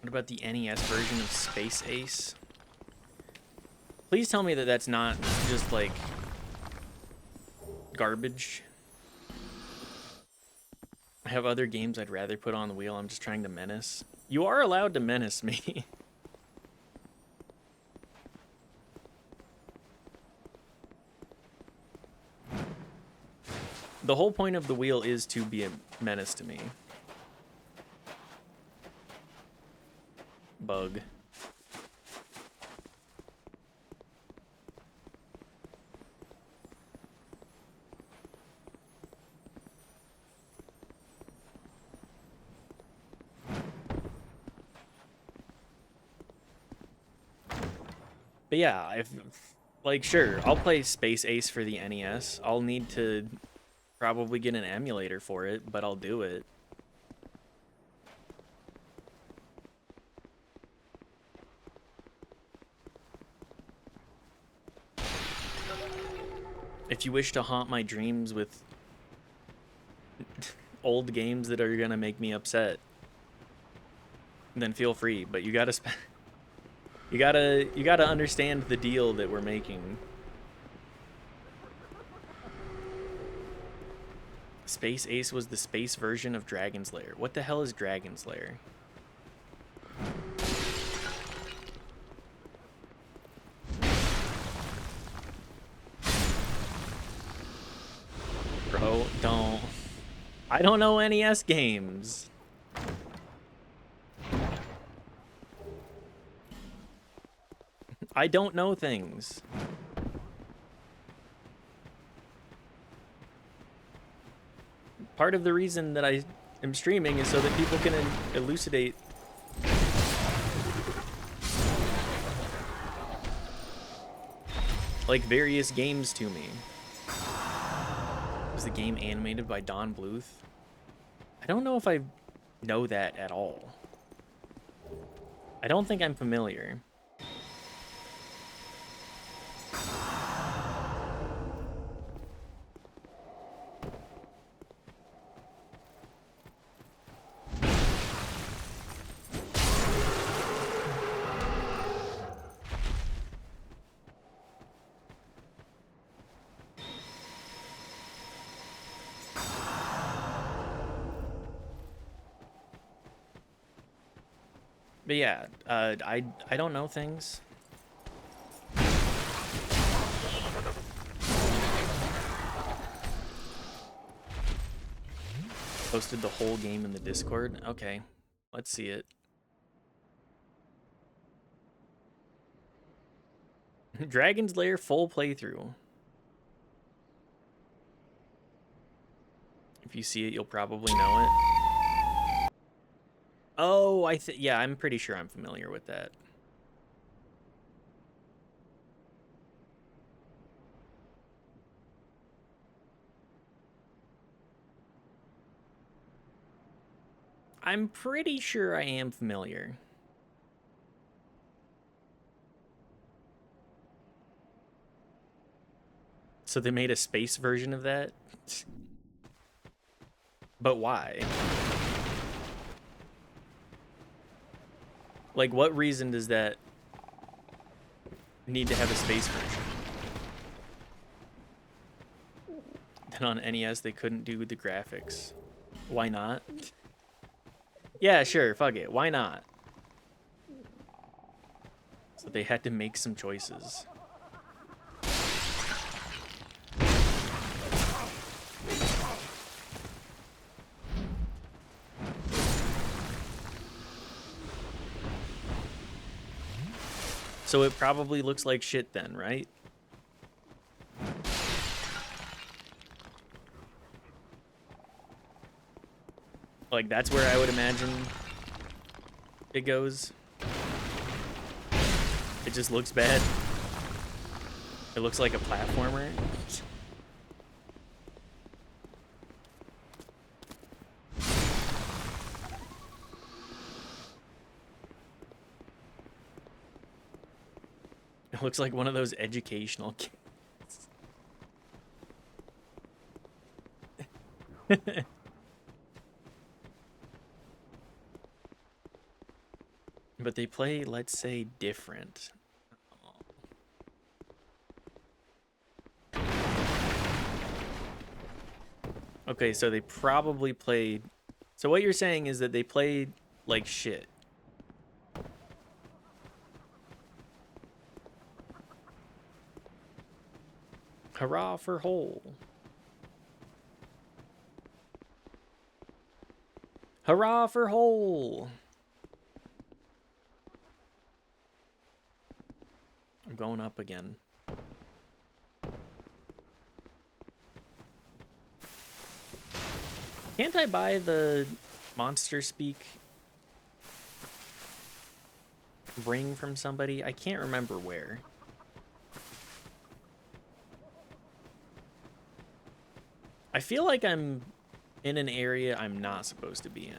What about the NES version of Space Ace? Please tell me that that's not just like garbage. I have other games I'd rather put on the wheel. I'm just trying to menace. You are allowed to menace me. The whole point of the wheel is to be a menace to me. Bug. But yeah, if like sure, I'll play Space Ace for the NES. I'll need to probably get an emulator for it, but I'll do it. If you wish to haunt my dreams with old games that are gonna make me upset, then feel free. But you gotta you gotta understand the deal that we're making. Space Ace was the space version of Dragon's Lair. What the hell is Dragon's Lair? Bro, don't. I don't know NES games. I don't know things. Part of the reason that I am streaming is so that people can elucidate like various games to me. Was the game animated by Don Bluth? I don't know if I know that at all. I don't think I'm familiar. But yeah, I don't know things. Posted the whole game in the Discord. Okay, let's see it. Dragon's Lair full playthrough. If you see it, you'll probably know it. Oh, yeah, I'm pretty sure I'm familiar with that. I'm pretty sure I am familiar. So they made a space version of that? But why? Like, what reason does that need to have a space version? Then on NES they couldn't do the graphics. Why not? Yeah, sure, fuck it. Why not? So they had to make some choices. So it probably looks like shit then, right? Like, that's where I would imagine it goes. It just looks bad. It looks like a platformer. It looks like one of those educational kids. But they play, let's say, different. Okay, so they probably played... So what you're saying is that they played like shit. Hurrah for Hole. Hurrah for Hole. I'm going up again. Can't I buy the Monster Speak ring from somebody? I can't remember where. I feel like I'm in an area I'm not supposed to be in.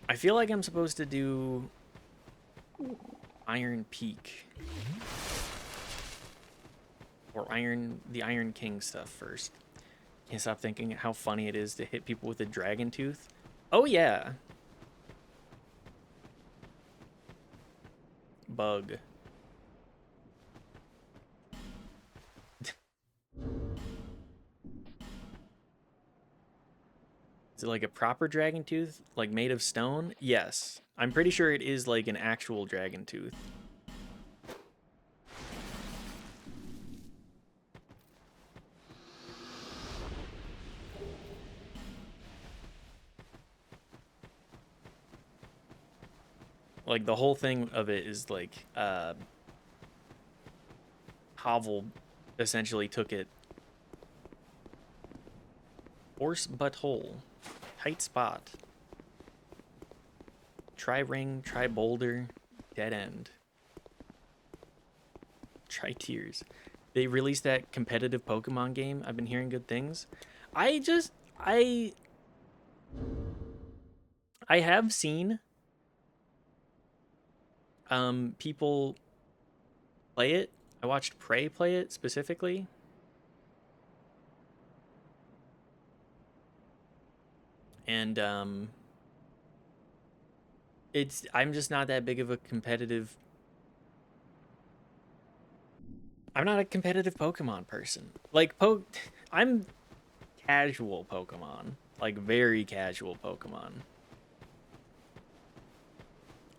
I feel like I'm supposed to do Iron Peak. Or the Iron King stuff first. Can't stop thinking how funny it is to hit people with a dragon tooth. Oh yeah. Bug. Is it like a proper dragon tooth? Like made of stone? Yes. I'm pretty sure it is like an actual dragon tooth. Like, the whole thing of it is, like, Havel essentially took it. Horse butthole. Tight spot. Try ring, try boulder, dead end. Try tears. They released that competitive Pokemon game. I've been hearing good things. I have seen people play it. I watched Prey play it specifically. And I'm just not that big of a competitive... I'm not a competitive Pokemon person. Like, I'm casual Pokemon. Like, very casual Pokemon.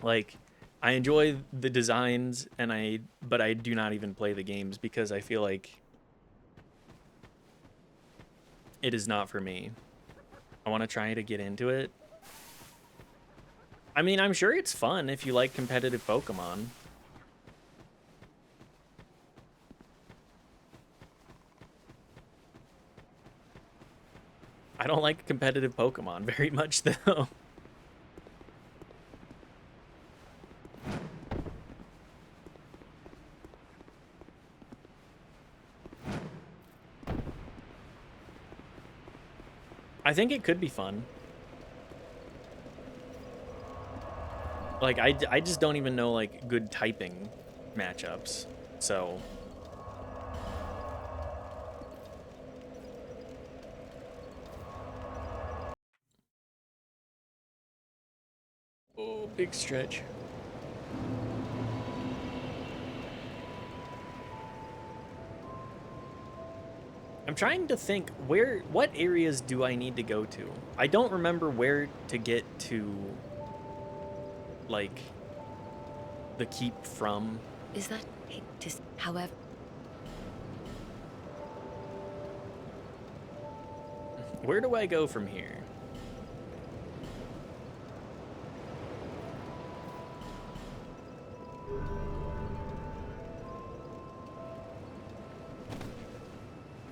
Like, I enjoy the designs, but I do not even play the games because I feel like it is not for me. I want to try to get into it. I mean, I'm sure it's fun if you like competitive Pokemon. I don't like competitive Pokemon very much, though. I think it could be fun. Like, I just don't even know, like, good typing matchups. So... Oh, big stretch. I'm trying to think, what areas do I need to go to? I don't remember where to get to, like, the keep from. Is that it? Just, however... Where do I go from here?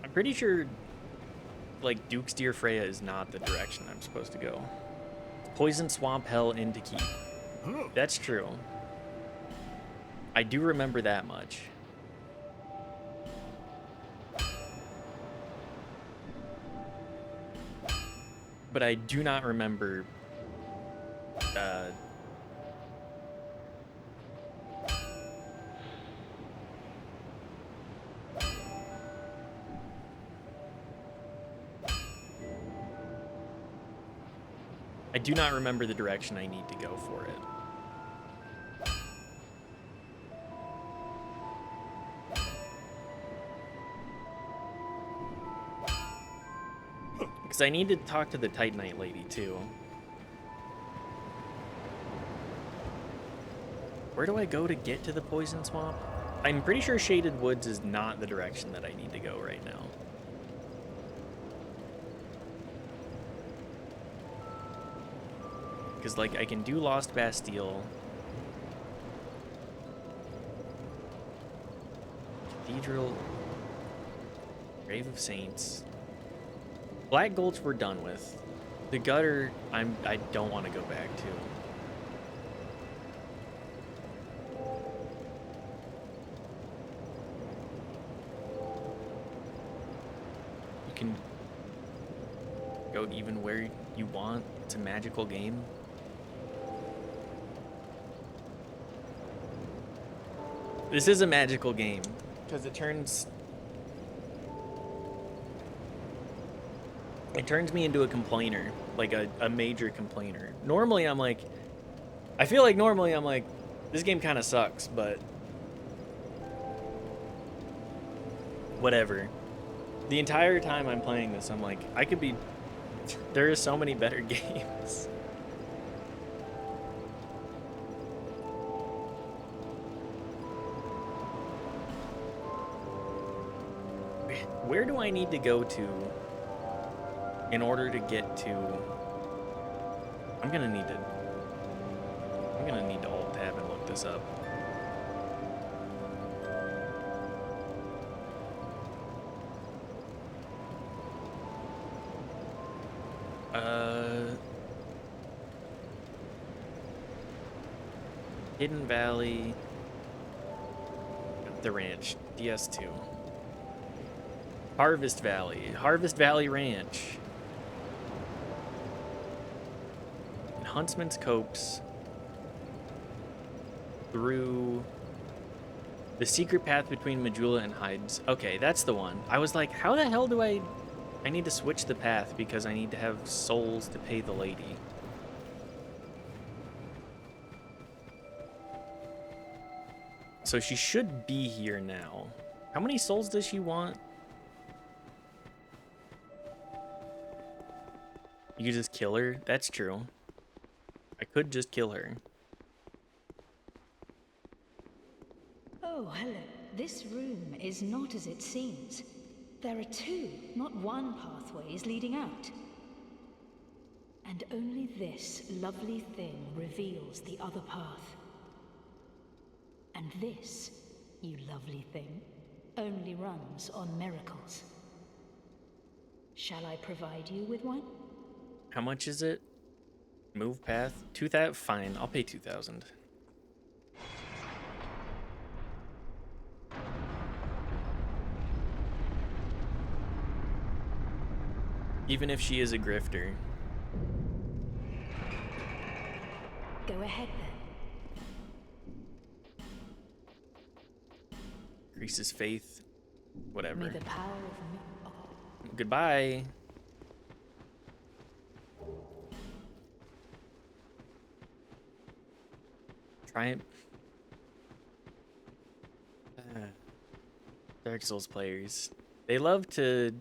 I'm pretty sure, like, Duke's Deer Freya is not the direction I'm supposed to go. Poison Swamp Hell into Keep. That's true. I do remember that much. But I do not remember I do not remember the direction I need to go for it. Because I need to talk to the Titanite lady, too. Where do I go to get to the Poison Swamp? I'm pretty sure Shaded Woods is not the direction that I need to go right now. Because, like, I can do Lost Bastille. Cathedral. Grave of Saints. Black Gulch we're done with. The Gutter, I don't want to go back to. You can go even where you want. It's a magical game. This is a magical game because it turns me into a complainer, like a major complainer. Normally I'm like, I feel like normally I'm like, this game kind of sucks, but whatever. The entire time I'm playing this, I'm like, there are so many better games. Where do I need to go to in order to get to... I'm gonna need to alt-tab and look this up. Hidden Valley, the ranch, DS2. Harvest Valley Ranch. Huntsman's Copse. Through the secret path between Majula and Hides. Okay, that's the one. I was like, how the hell do I need to switch the path because I need to have souls to pay the lady. So she should be here now. How many souls does she want? You could just kill her? That's true. I could just kill her. Oh, hello. This room is not as it seems. There are two, not one pathways leading out. And only this lovely thing reveals the other path. And this, you lovely thing, only runs on miracles. Shall I provide you with one? How much is it? Move path? 2,000? Fine, I'll pay 2,000. Even if she is a grifter. Go ahead then. Increases faith. Whatever. May the power of me. Oh. Goodbye. Try it. Dark Souls players. They love to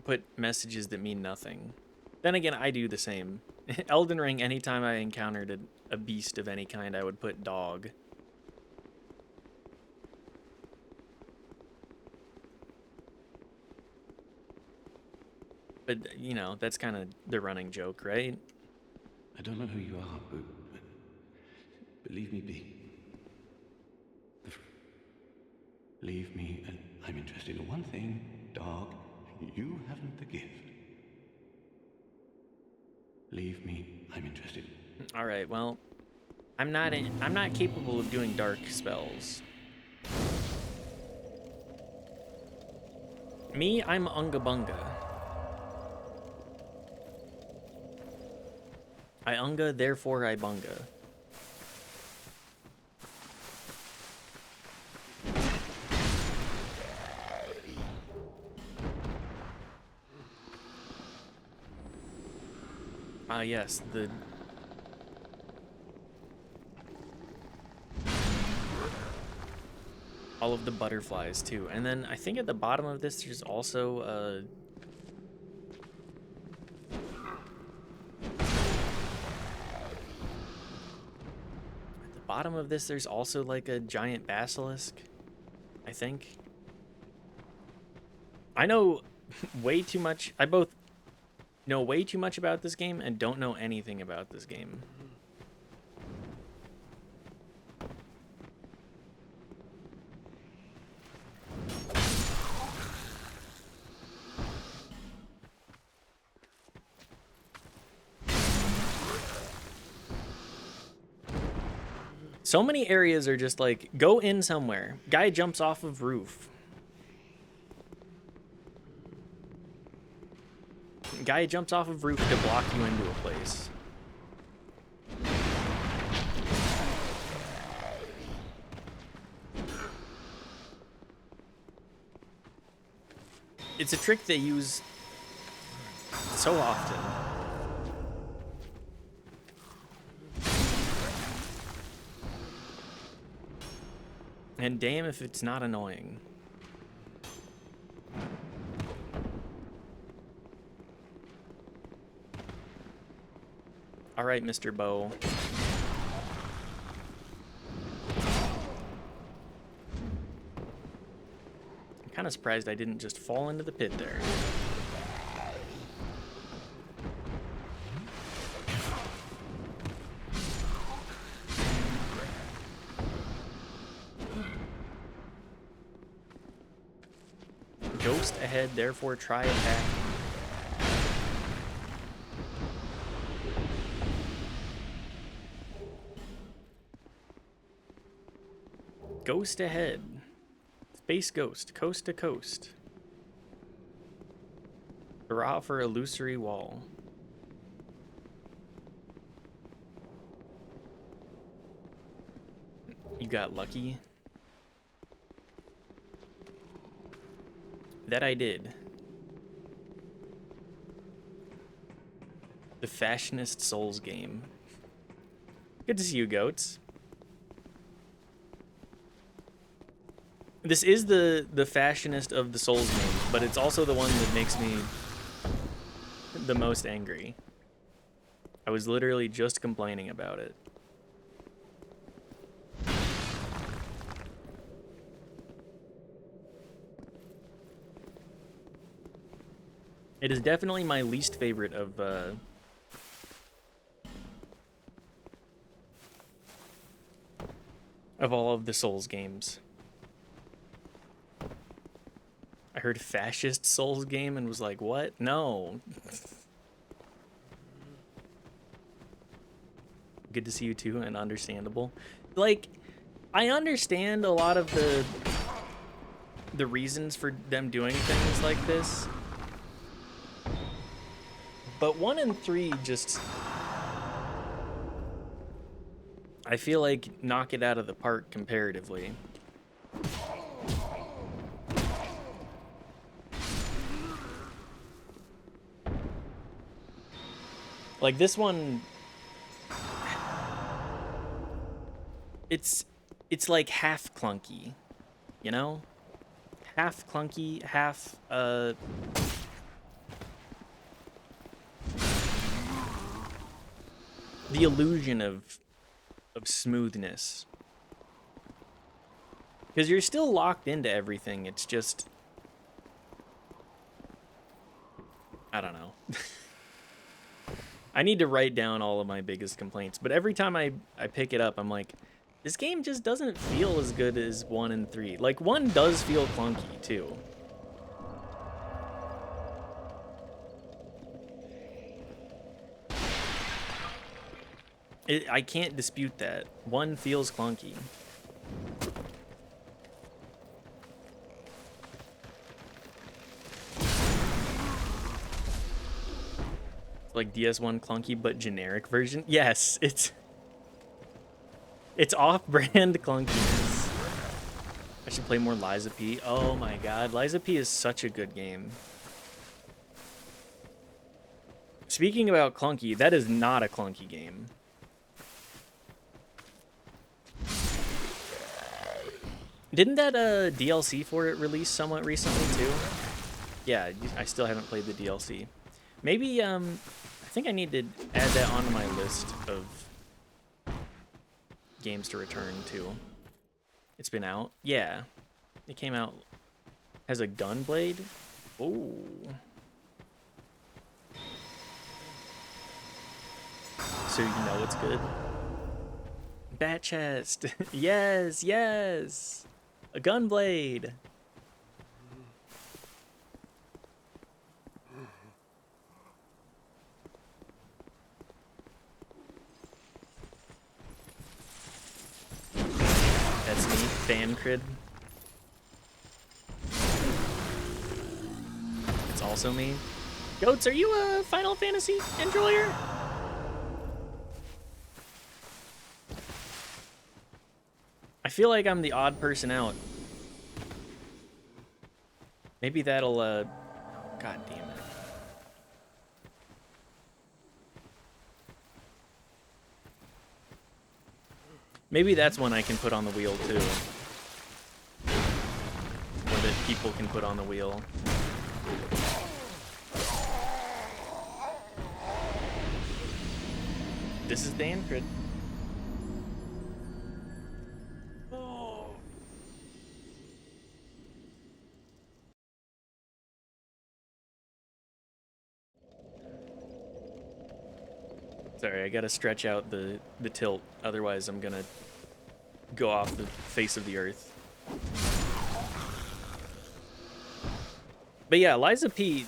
put messages that mean nothing. Then again, I do the same. Elden Ring, anytime I encountered a beast of any kind, I would put dog. But, you know, that's kind of the running joke, right? I don't know who you are, but leave me be. Leave me, and I'm interested in one thing, dog. You haven't the gift. Leave me, I'm interested. All right, well, I'm not capable of doing dark spells. Me, I'm Unga Bunga. I Unga, therefore I Bunga. Ah, yes, the... all of the butterflies, too. And then I think at the bottom of this, there's also, at the bottom of this, there's also, like, a giant basilisk, I think. I know way too much. I both know way too much about this game and don't know anything about this game. So many areas are just like, go in somewhere. Guy jumps off of roof. Guy jumps off of roof to block you into a place. It's a trick they use so often. And damn if it's not annoying. All right, Mr. Bow. I'm kind of surprised I didn't just fall into the pit there. Ghost ahead, therefore try attack. Ghost ahead. Space Ghost, coast to coast. Hurrah for illusory wall. You got lucky. That I did. The Fashionist Souls game. Good to see you, goats. This is the fashionist of the Souls games, but it's also the one that makes me the most angry. I was literally just complaining about it. It is definitely my least favorite of all of the Souls games. I heard fascist Souls game and was like, what? No. Good to see you too, and understandable. Like, I understand a lot of the reasons for them doing things like this. But 1 and 3 just, I feel like knock it out of the park comparatively. Like this one, it's like half clunky, you know? Half clunky, half the illusion of smoothness. Because you're still locked into everything. It's just, I don't know. I need to write down all of my biggest complaints, but every time I pick it up, I'm like, this game just doesn't feel as good as 1 and 3. Like, 1 does feel clunky, too. I can't dispute that. 1 feels clunky. Like DS1 clunky but generic version. Yes, it's off-brand clunkiness. I should play more Liza P. Oh my god, Liza P is such a good game. Speaking about clunky, that is not a clunky game. Didn't that DLC for it release somewhat recently too? Yeah, I still haven't played the DLC. Maybe I think I need to add that onto my list of games to return to. It's been out? Yeah. It came out as a gun blade? Oh. So you know it's good. Bat chest. Yes, yes. A gun blade. That's me, fan crid. It's also me. Goats, are you a Final Fantasy enjoyer? I feel like I'm the odd person out. Maybe that'll, God damn it. Maybe that's one I can put on the wheel, too. Or that people can put on the wheel. This is Dan Crid. Sorry, I gotta stretch out the tilt, otherwise I'm gonna go off the face of the earth. But yeah, Liza P,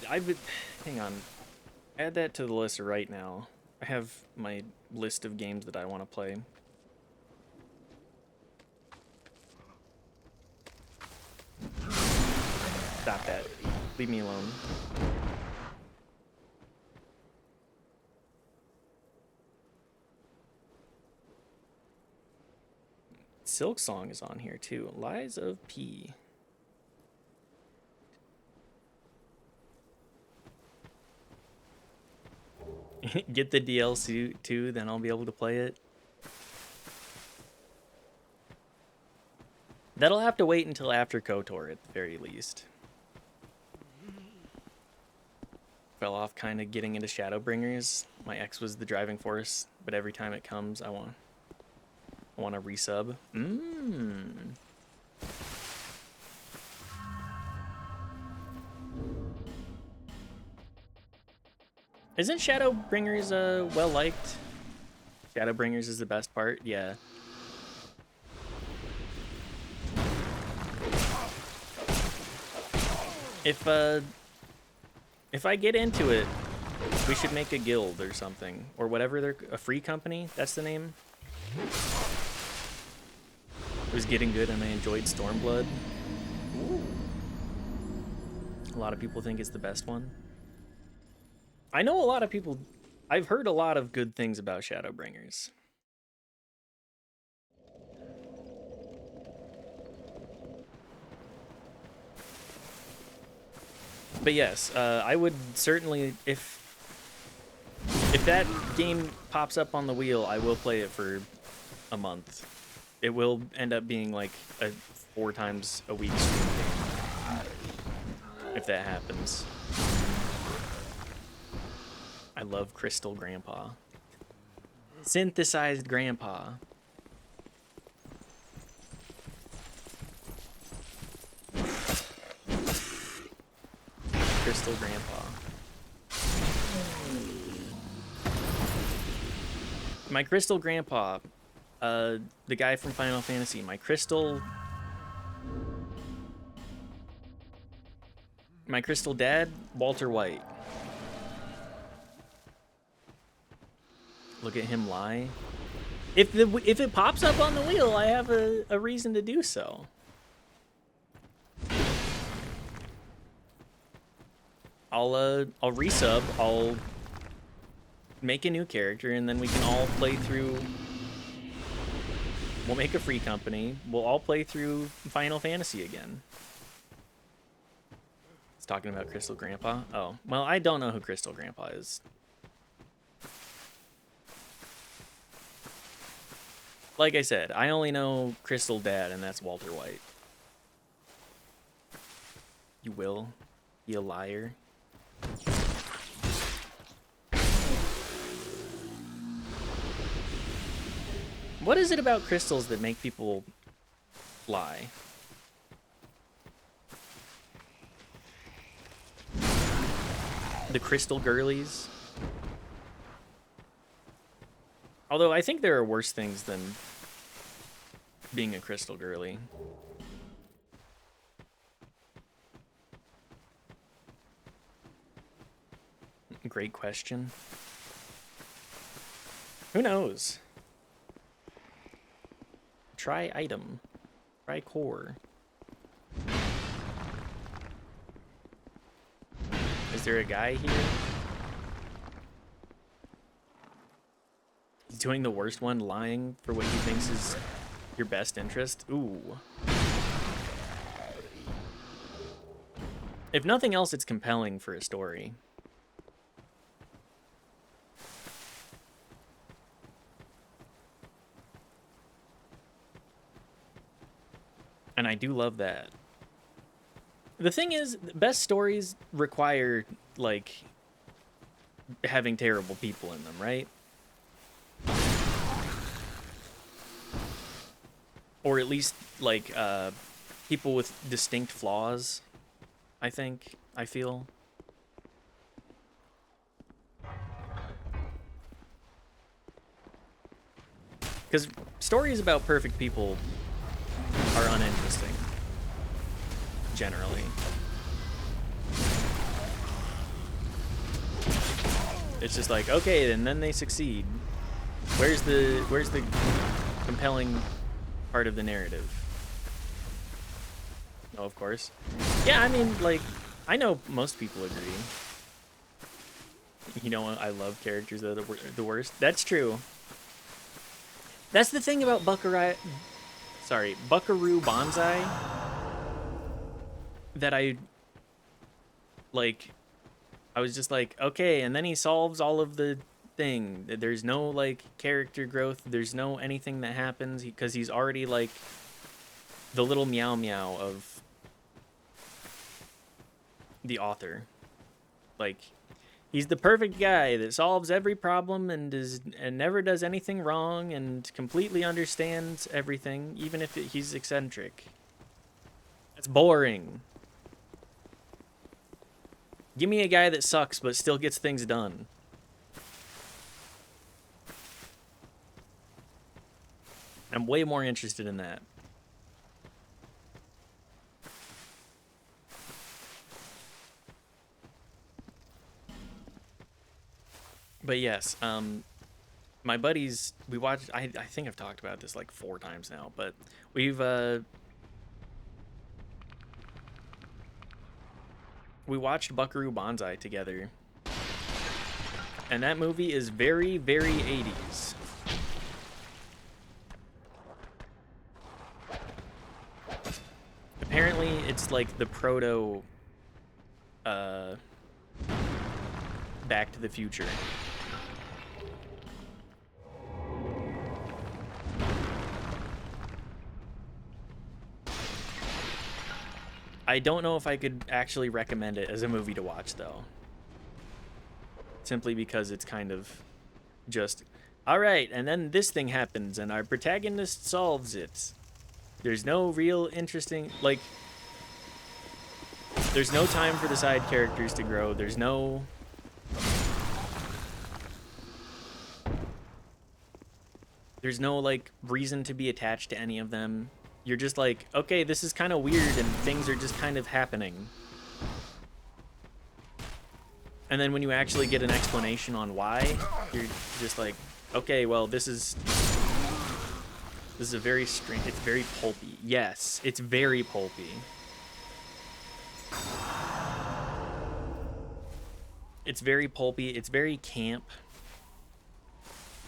hang on, add that to the list right now. I have my list of games that I want to play. Stop that. Leave me alone. Silk Song is on here too. Lies of P. Get the DLC too, then I'll be able to play it. That'll have to wait until after KOTOR at the very least. Fell off kind of getting into Shadowbringers. My ex was the driving force, but every time it comes, I want to resub. Isn't Shadowbringers well liked? Shadowbringers is the best part. Yeah. If I get into it, we should make a guild or something, or whatever. A free company. That's the name. It was getting good, and I enjoyed Stormblood. Ooh. A lot of people think it's the best one. I know a lot of people. I've heard a lot of good things about Shadowbringers. But yes, I would certainly, if that game pops up on the wheel, I will play it for a month. It will end up being like a 4 times a week stream game, if that happens. I love Crystal Grandpa. Synthesized Grandpa. Crystal Grandpa. My Crystal Grandpa, the guy from Final Fantasy, my Crystal Dad, Walter White. Look at him lie. If it pops up on the wheel, I have a reason to do so. I'll resub, I'll make a new character, and then we can all play through. We'll make a free company. We'll all play through Final Fantasy again. It's talking about Crystal Grandpa? Oh, well, I don't know who Crystal Grandpa is. Like I said, I only know Crystal Dad, and that's Walter White. You will? You a liar? What is it about crystals that make people lie? The crystal girlies? Although I think there are worse things than being a crystal girly. Great question. Who knows? Try item. Try core. Is there a guy here? He's doing the worst one, lying for what he thinks is your best interest. Ooh. If nothing else, it's compelling for a story. And I do love that. The thing is, best stories require, like, having terrible people in them, right? Or at least, like, people with distinct flaws, I think, I feel. Because stories about perfect people are uninteresting, generally. It's just like, okay, and then they succeed. Where's the compelling part of the narrative? Oh, of course. Yeah, I mean, like, I know most people agree. You know, I love characters that are the worst. That's true. That's the thing about Buckaroo Banzai that I was just like, okay, and then he solves all of the thing. There's no, like, character growth. There's no anything that happens because he's already, like, the little meow meow of the author. Like, he's the perfect guy that solves every problem and never does anything wrong and completely understands everything, even if he's eccentric. That's boring. Give me a guy that sucks but still gets things done. I'm way more interested in that. But yes, my buddies, we watched, I think I've talked about this like 4 times now, but we watched Buckaroo Banzai together. And that movie is very, very 80s. Apparently, it's like the proto Back to the Future. I don't know if I could actually recommend it as a movie to watch, though. Simply because it's kind of just, all right, and then this thing happens, and our protagonist solves it. There's no real interesting, like, there's no time for the side characters to grow. There's no... There's no, like, reason to be attached to any of them. You're just like, okay, this is kind of weird, and things are just kind of happening. And then when you actually get an explanation on why, you're just like, okay, well, this is a very strange, it's very pulpy. Yes, it's very pulpy. It's very pulpy, it's very camp.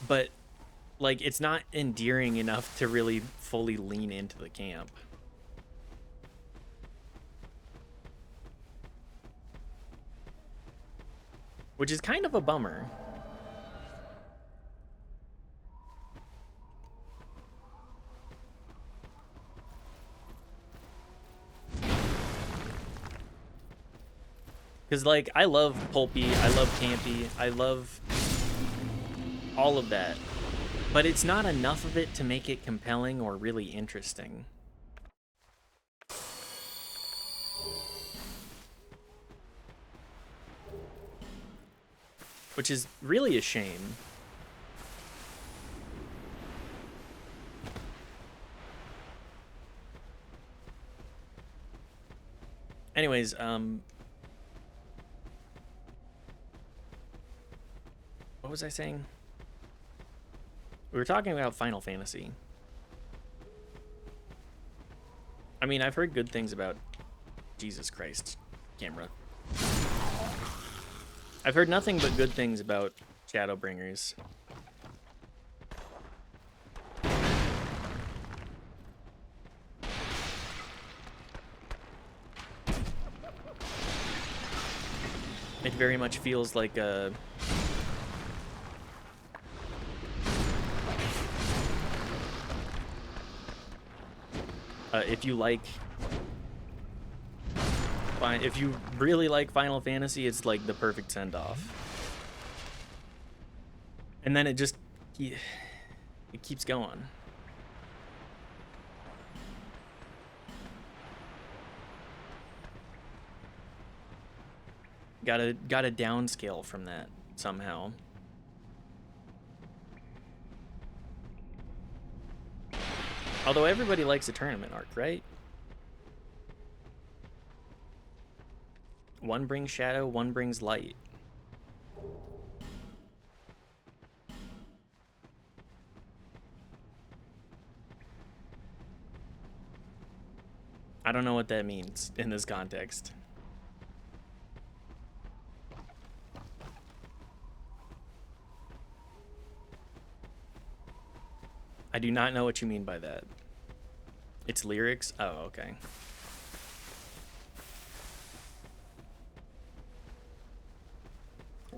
But, like, it's not endearing enough to really fully lean into the camp. Which is kind of a bummer. Because, like, I love pulpy, I love campy, I love all of that. But it's not enough of it to make it compelling or really interesting. Which is really a shame. Anyways, what was I saying? We were talking about Final Fantasy. I mean, I've heard good things about Jesus Christ, camera. I've heard nothing but good things about Shadowbringers. It very much feels like a... if you like... If you really like Final Fantasy, it's like the perfect send-off. And then it just... it keeps going. Gotta downscale from that somehow. Although everybody likes a tournament arc, right? One brings shadow, one brings light. I don't know what that means in this context. I do not know what you mean by that. It's lyrics? Oh, okay.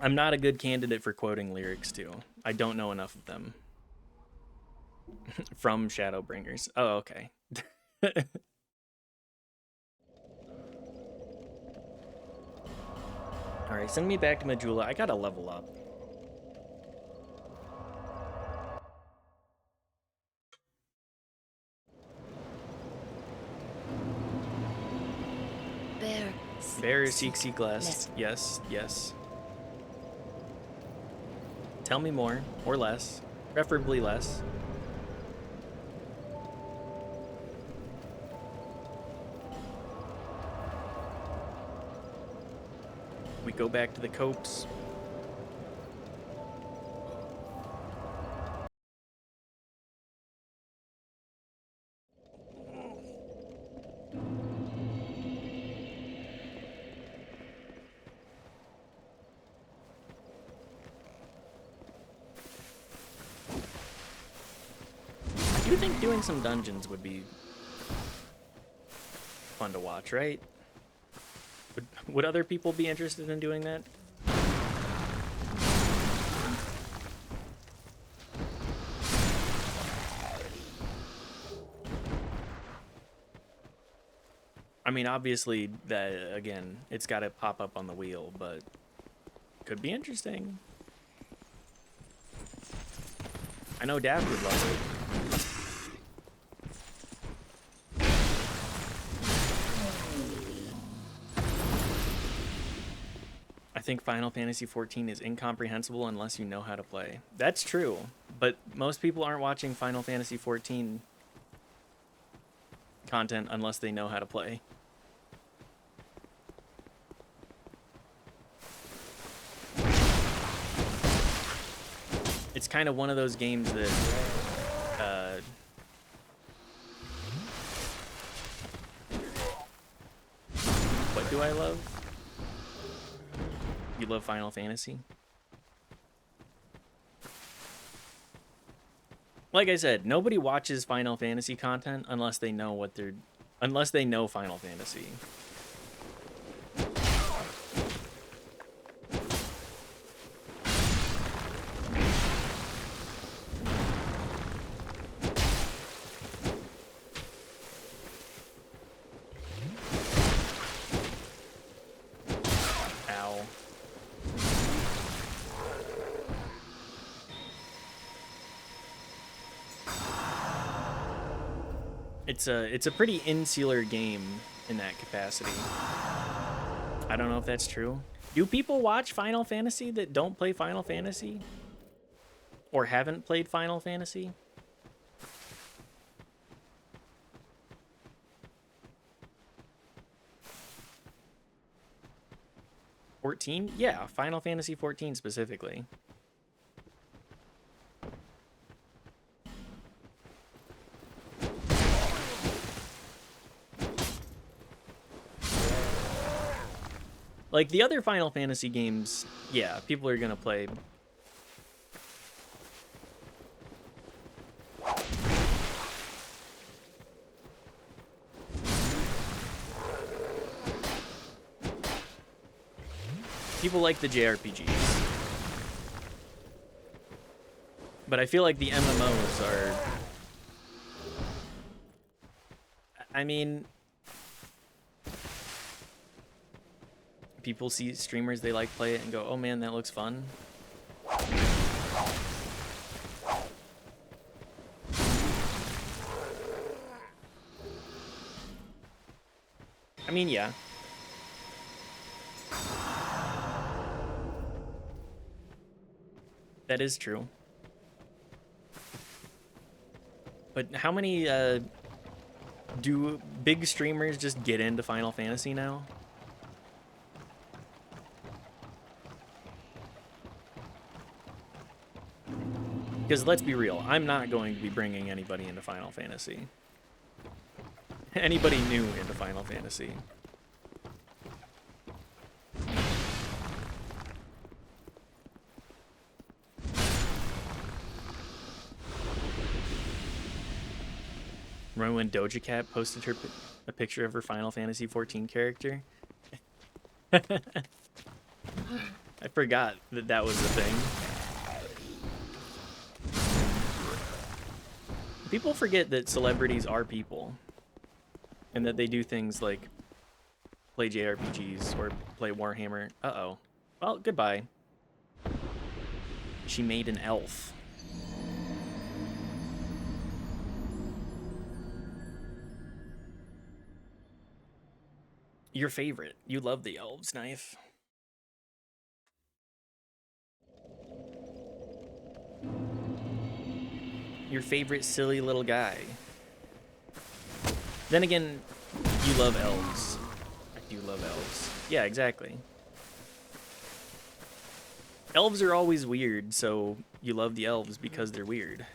I'm not a good candidate for quoting lyrics, too. I don't know enough of them. From Shadowbringers. Oh, okay. Alright, send me back to Majula. I gotta level up. Bear seek less. Yes, yes. Tell me more, or less. Preferably less. We go back to the copes. think doing some dungeons would be fun to watch, right? Would other people be interested in doing that? I mean, obviously, that again, it's got to pop up on the wheel, but could be interesting. I know Dad would love it. I think Final Fantasy XIV is incomprehensible unless you know how to play. That's true, but most people aren't watching Final Fantasy XIV content unless they know how to play. It's kind of one of those games that what do I love? You love Final Fantasy? Like I said, nobody watches Final Fantasy content unless they know what they're unless they know Final Fantasy. It's a pretty insular game in that capacity. I don't know if that's true. Do people watch Final Fantasy that don't play Final Fantasy? Or haven't played Final Fantasy? $14? Yeah, Final Fantasy XIV specifically. Like, the other Final Fantasy games, yeah, people are gonna play. People like the JRPGs. But I feel like the MMOs are... I mean... People see streamers they like play it and go, oh man, that looks fun. I mean, yeah. That is true. But how many do big streamers just get into Final Fantasy now? Because let's be real, I'm not going to be bringing anybody into Final Fantasy. Anybody new into Final Fantasy. Remember when Doja Cat posted a picture of her Final Fantasy XIV character? I forgot that that was a thing. People forget that celebrities are people. And that they do things like play JRPGs or play Warhammer. Uh-oh. Well, goodbye. She made an elf. Your favorite. You love the elves, Knife. Your favorite silly little guy. Then again, you love elves. I do love elves. Yeah, exactly. Elves are always weird, so you love the elves because they're weird.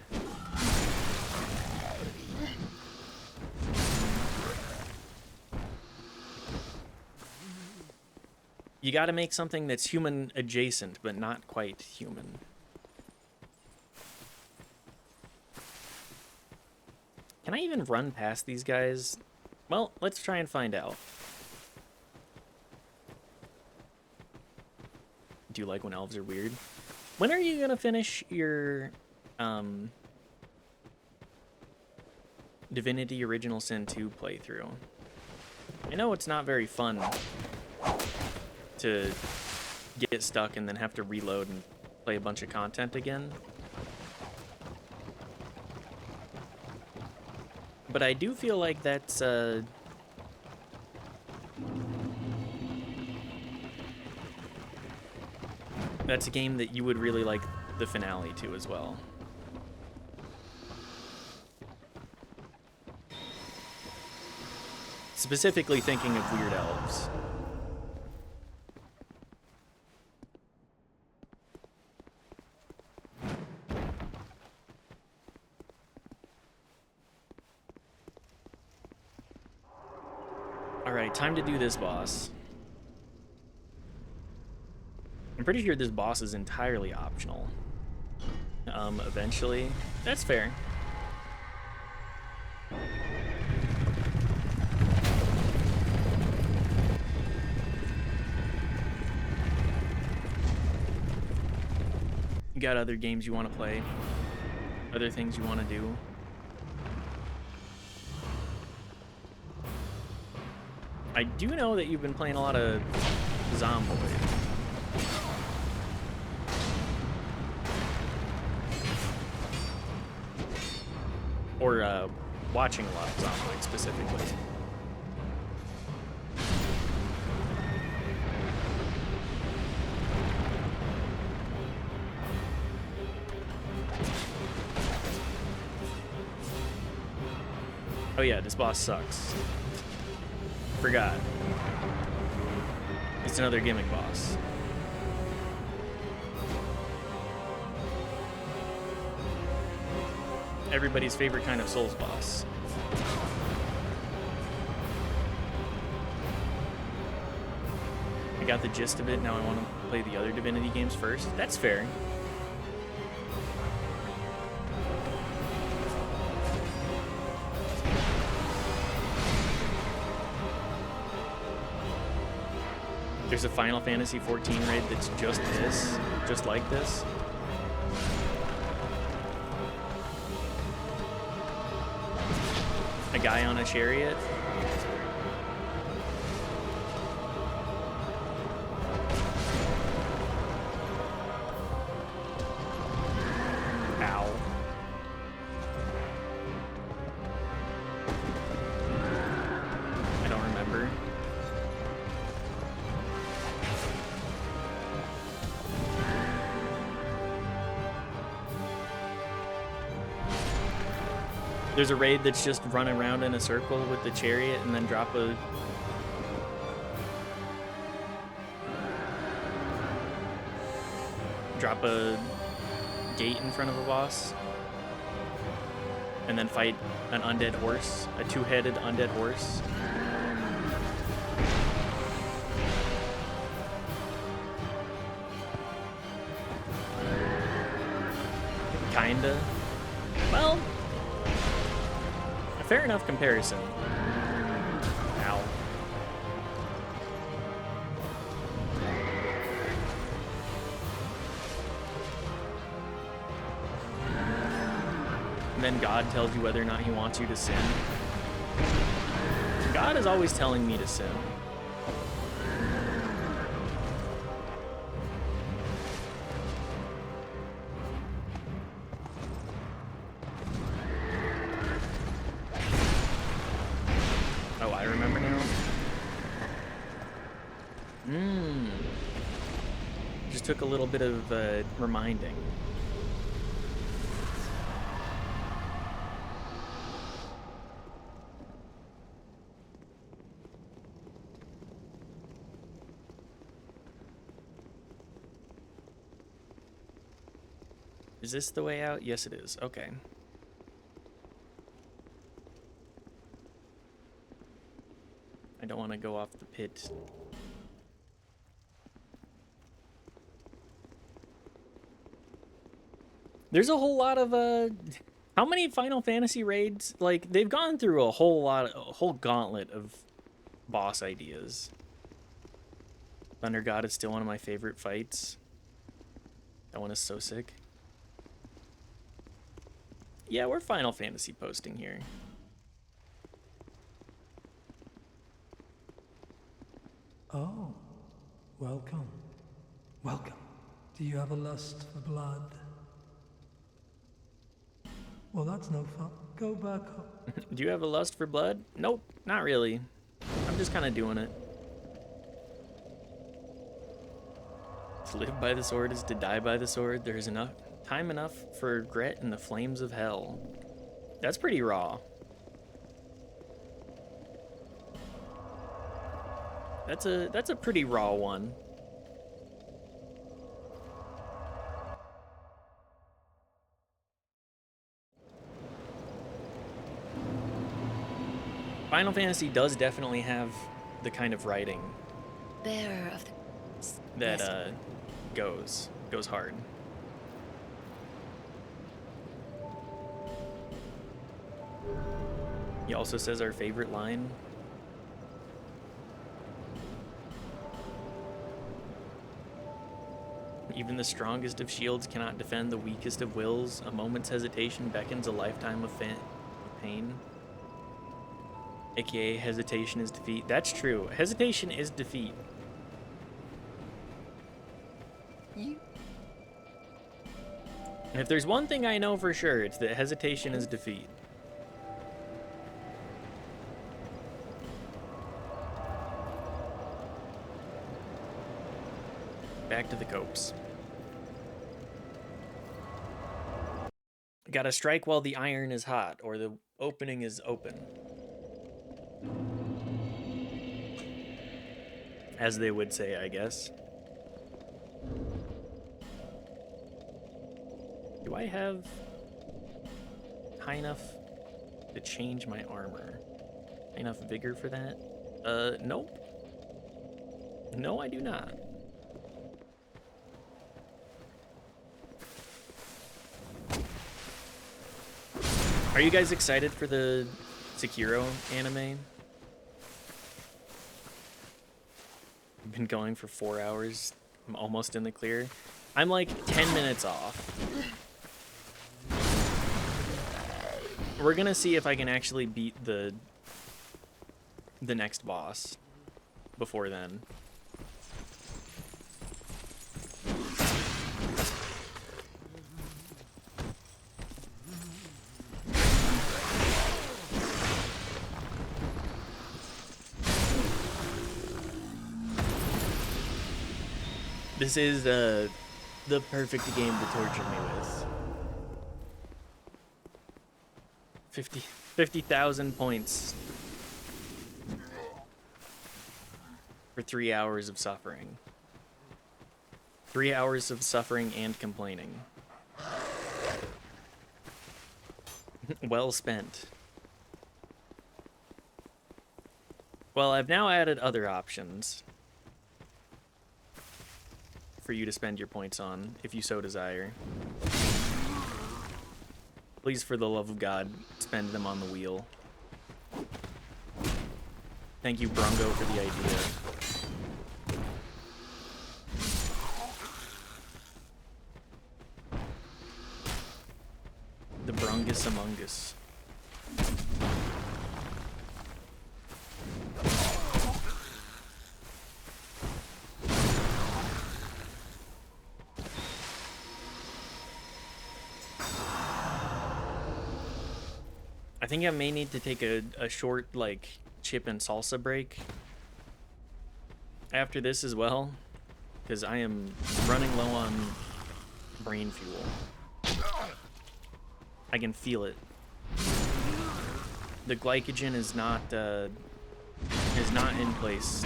You gotta make something that's human adjacent, but not quite human. Can I even run past these guys? Well, let's try and find out. Do you like when elves are weird? When are you gonna finish your Divinity Original Sin 2 playthrough? I know it's not very fun to get stuck and then have to reload and play a bunch of content again. But I do feel like that's a game that you would really like the finale to as well. Specifically thinking of weird elves. Alright, time to do this boss. I'm pretty sure this boss is entirely optional. Eventually. That's fair. You got other games you want to play? Other things you want to do? I do know that you've been playing a lot of Zomboid. Or watching a lot of Zomboid specifically. Oh yeah, this boss sucks. Forgot. It's another gimmick boss. Everybody's favorite kind of Souls boss. I got the gist of it, now I want to play the other Divinity games first. That's fair. There's a Final Fantasy XIV raid that's just this, just like this. A guy on a chariot. Ow. I don't remember. There's a raid that's just run around in a circle with the chariot and then drop a gate in front of a boss and then fight an undead horse, a two-headed undead horse. Kinda. Well, a fair enough comparison. Ow. And then God tells you whether or not he wants you to sin. God is always telling me to sin. Oh, I remember now. Just took a little bit of reminding. Is this the way out? Yes, it is. Okay. I don't want to go off the pit. There's a whole lot of How many Final Fantasy raids? Like, they've gone through a whole gauntlet of boss ideas. Thunder God is still one of my favorite fights. That one is so sick. Yeah, we're Final Fantasy posting here. Oh, welcome. Welcome. Do you have a lust for blood? Well, that's no fun. Go back up. Do you have a lust for blood? Nope, not really. I'm just kind of doing it. To live by the sword is to die by the sword. There is enough time enough for regret in the flames of hell. That's pretty raw. That's a pretty raw one. Final Fantasy does definitely have the kind of writing Bearer of the... that goes hard. He also says our favorite line. Even the strongest of shields cannot defend the weakest of wills. A moment's hesitation beckons a lifetime of pain. AKA hesitation is defeat. That's true. Hesitation is defeat. And if there's one thing I know for sure, it's that hesitation is defeat. Back to the copes. Gotta strike while the iron is hot, or the opening is open. As they would say, I guess. Do I have high enough to change my armor? High enough vigor for that? Nope. No, I do not. Are you guys excited for the Sekiro anime? I've been going for 4 hours. I'm almost in the clear. I'm like 10 minutes off. We're gonna see if I can actually beat the next boss before then. This is the perfect game to torture me with. 50,000 points for 3 hours of suffering. 3 hours of suffering and complaining. Well spent. Well, I've now added other options for you to spend your points on, if you so desire. Please, for the love of God, spend them on the wheel. Thank you, Brongo, for the idea. The Brungus Among Us. I think I may need to take a short, like, chip and salsa break after this as well, because I am running low on brain fuel. I can feel it. The glycogen is not in place.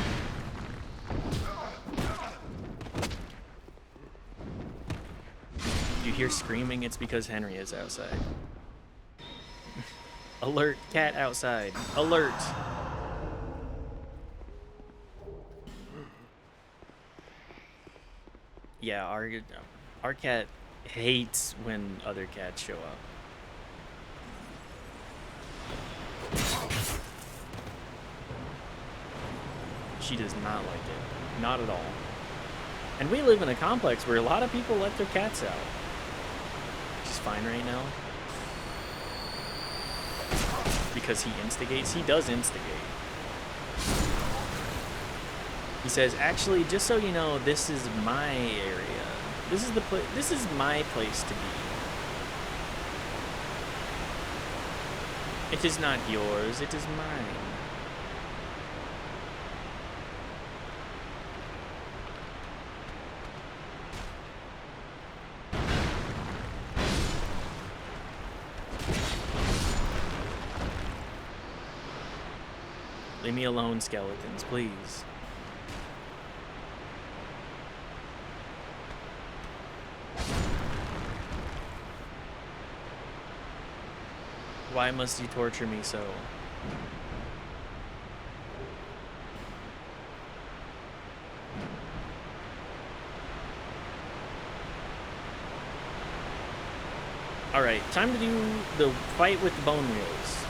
If you hear screaming, it's because Henry is outside. Alert, cat outside. Alert. Yeah, our cat hates when other cats show up. She does not like it. Not at all. And we live in a complex where a lot of people let their cats out. She's fine right now. Because he instigates. He does instigate. He says, actually, just so you know, this is my area. This is my place to be. It is not yours, it is mine. Leave me alone, skeletons, please. Why must you torture me so? Alright, time to do the fight with the bone wheels.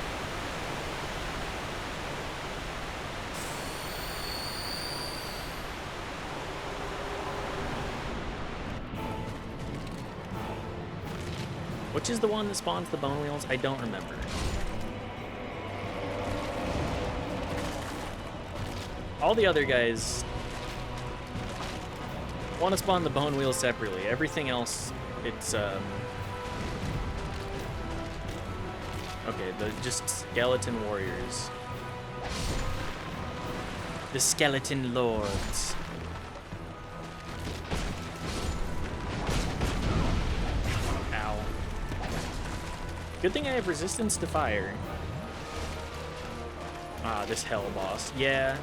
Which is the one that spawns the bone wheels? I don't remember. All the other guys want to spawn the bone wheels separately. Everything else, it's okay, the just skeleton warriors. The skeleton lords. Good thing I have resistance to fire. Ah, this hell boss. Yeah.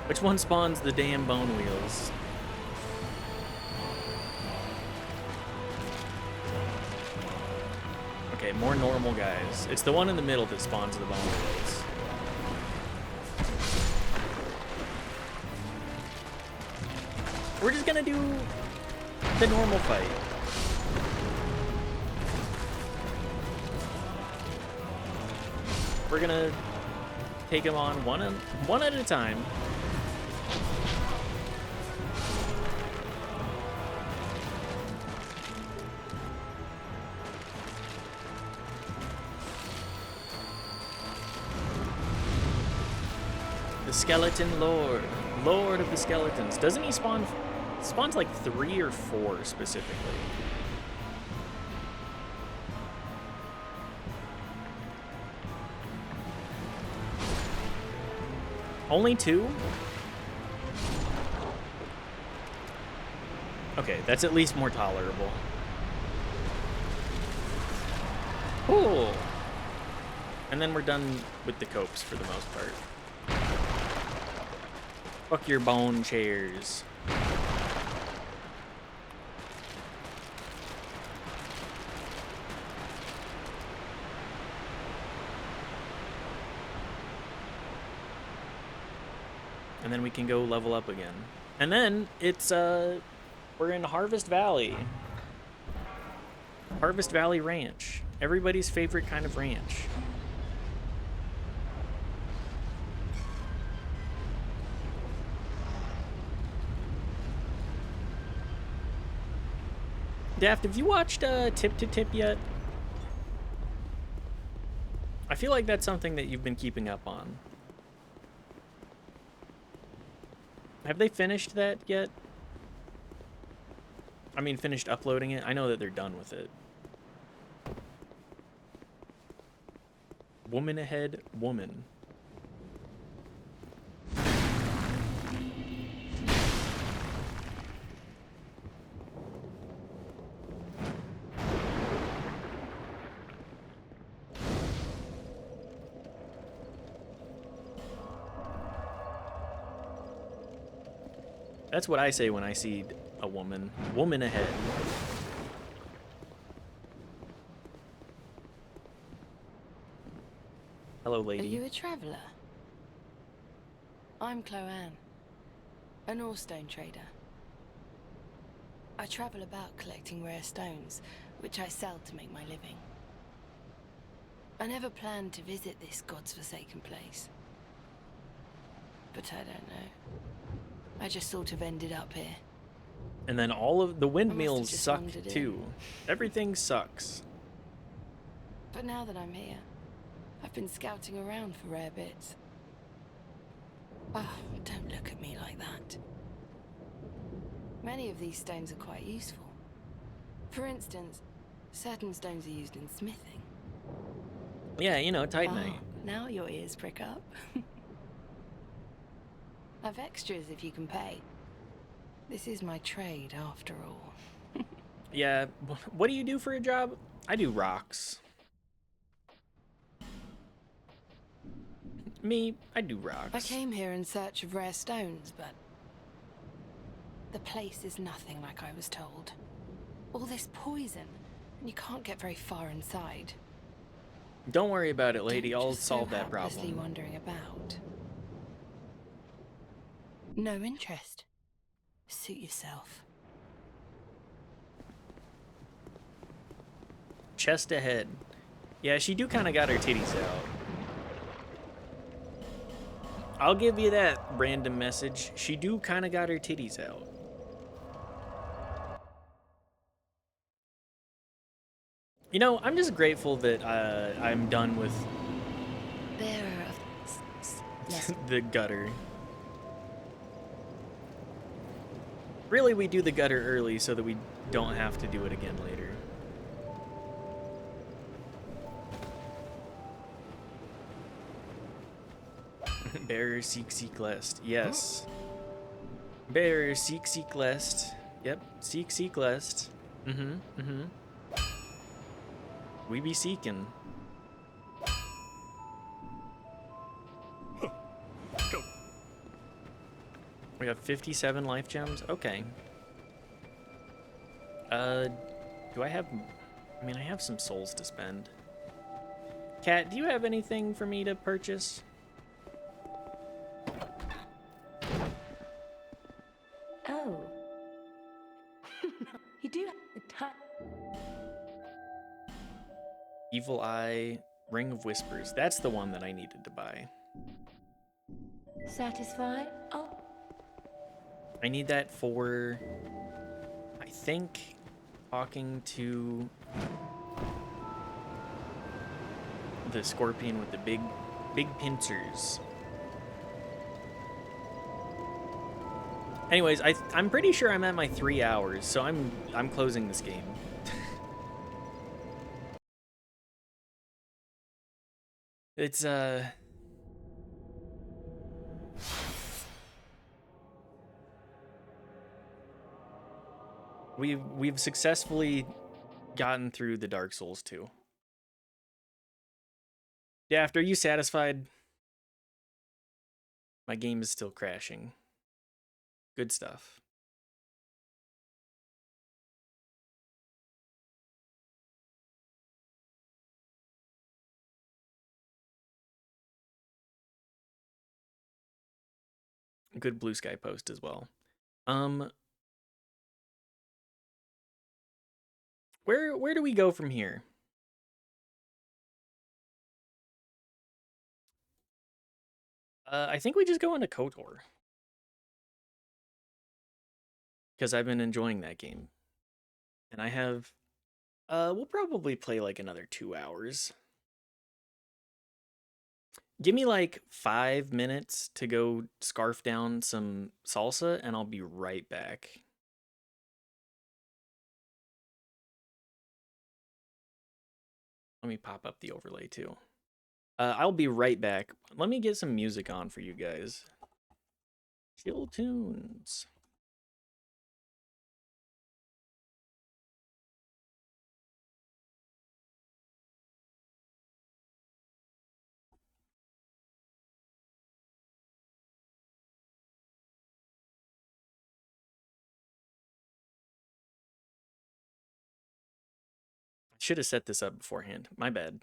Which one spawns the damn bone wheels? Okay, more normal guys. It's the one in the middle that spawns the bone wheels. We're just gonna do the normal fight. We're gonna take him on one at a time. The Skeleton Lord. Lord of the Skeletons. Doesn't he spawn... Spawns like 3 or 4 specifically. Only 2? Okay, that's at least more tolerable. Cool. And then we're done with the copes for the most part. Fuck your bone chairs. And then we can go level up again. And then it's, we're in Harvest Valley. Harvest Valley Ranch. Everybody's favorite kind of ranch. Daft, have you watched Tip to Tip yet? I feel like that's something that you've been keeping up on. Have they finished that yet? I mean, finished uploading it? I know that they're done with it. Woman ahead, woman. That's what I say when I see a woman. Woman ahead. Hello, lady. Are you a traveller? I'm Chloanne, an ore-stone trader. I travel about collecting rare stones, which I sell to make my living. I never planned to visit this God's forsaken place. But I don't know. I just sort of ended up here. And then all of the windmills just suck wandered in. too. Everything sucks. But now that I'm here, I've been scouting around for rare bits. Oh, don't look at me like that. Many of these stones are quite useful. For instance, certain stones are used in smithing. Yeah, you know, Titanite. Now your ears prick up. I've extras if you can pay. This is my trade, after all. Yeah, what do you do for a job? I do rocks. Me, I do rocks. I came here in search of rare stones, but the place is nothing like I was told. All this poison, and you can't get very far inside. Don't worry about it, lady. Don't I'll just solve go that helplessly problem. wandering about. No interest. Suit yourself. Chest ahead. Yeah, she do kind of got her titties out. I'll give you that random message. She do kind of got her titties out. You know, I'm just grateful that I'm done with Bearer of the gutter. Really, we do the gutter early so that we don't have to do it again later. Bearer, seek lest. Yes. Bearer, seek lest. Yep, seek lest. We be seeking. Go. We have 57 life gems? Okay. Do I have... I mean, I have some souls to spend. Kat, do you have anything for me to purchase? Oh. You do have the time. Evil Eye, Ring of Whispers. That's the one that I needed to buy. Satisfied? Oh. I need that for, I think, talking to the scorpion with the big pincers. Anyways, I'm pretty sure I'm at my 3 hours, so I'm closing this game. It's we've successfully gotten through the Dark Souls 2. Daft, are you satisfied? My game is still crashing. Good stuff. Good Blue Sky post as well. Where do we go from here? I think we just go into KOTOR. Because I've been enjoying that game. And I have... we'll probably play like another 2 hours. Give me like 5 minutes to go scarf down some salsa, and I'll be right back. Let me pop up the overlay too. I'll be right back. Let me get some music on for you guys. Chill tunes. Should have set this up beforehand. My bad.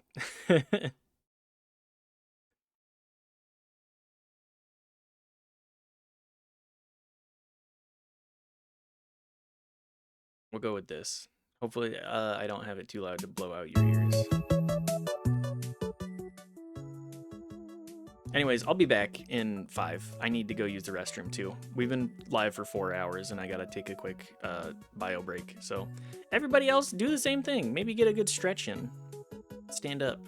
We'll go with this. Hopefully, I don't have it too loud to blow out your ears. Anyways, I'll be back in 5. I need to go use the restroom too. We've been live for 4 hours and I gotta take a quick bio break. So everybody else do the same thing. Maybe get a good stretch in. Stand up.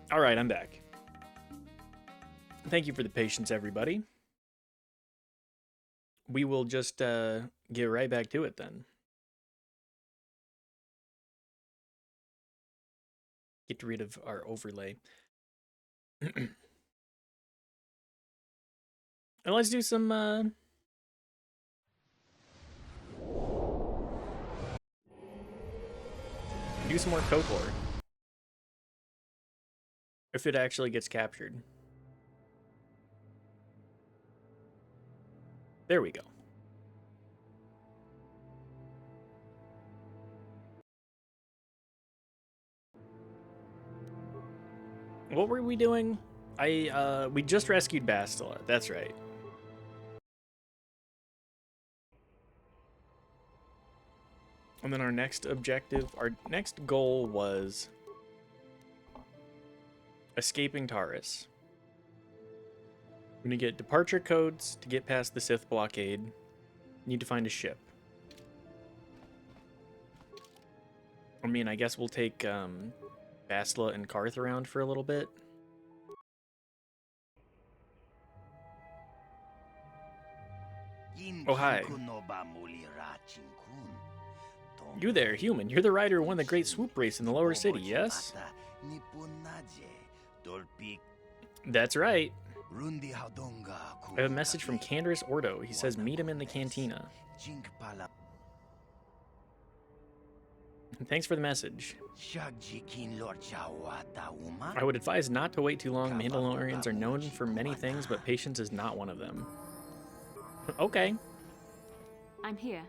All right, I'm back. Thank you for the patience, everybody. We will just get right back to it then. Get rid of our overlay. And let's do some more KOTOR. If it actually gets captured. There we go. What were we doing? We just rescued Bastila. That's right. And then our next objective, our next goal was escaping Taurus. We're gonna get departure codes to get past the Sith blockade. Need to find a ship. I mean, I guess we'll take Bastila and Karth around for a little bit. Oh, hi. You there, human. You're the rider who won the Great Swoop Race in the Lower City, yes? That's right. I have a message from Canderous Ordo. He says meet him in the cantina. And thanks for the message. I would advise not to wait too long. Mandalorians are known for many things, but patience is not one of them. Okay. I'm here.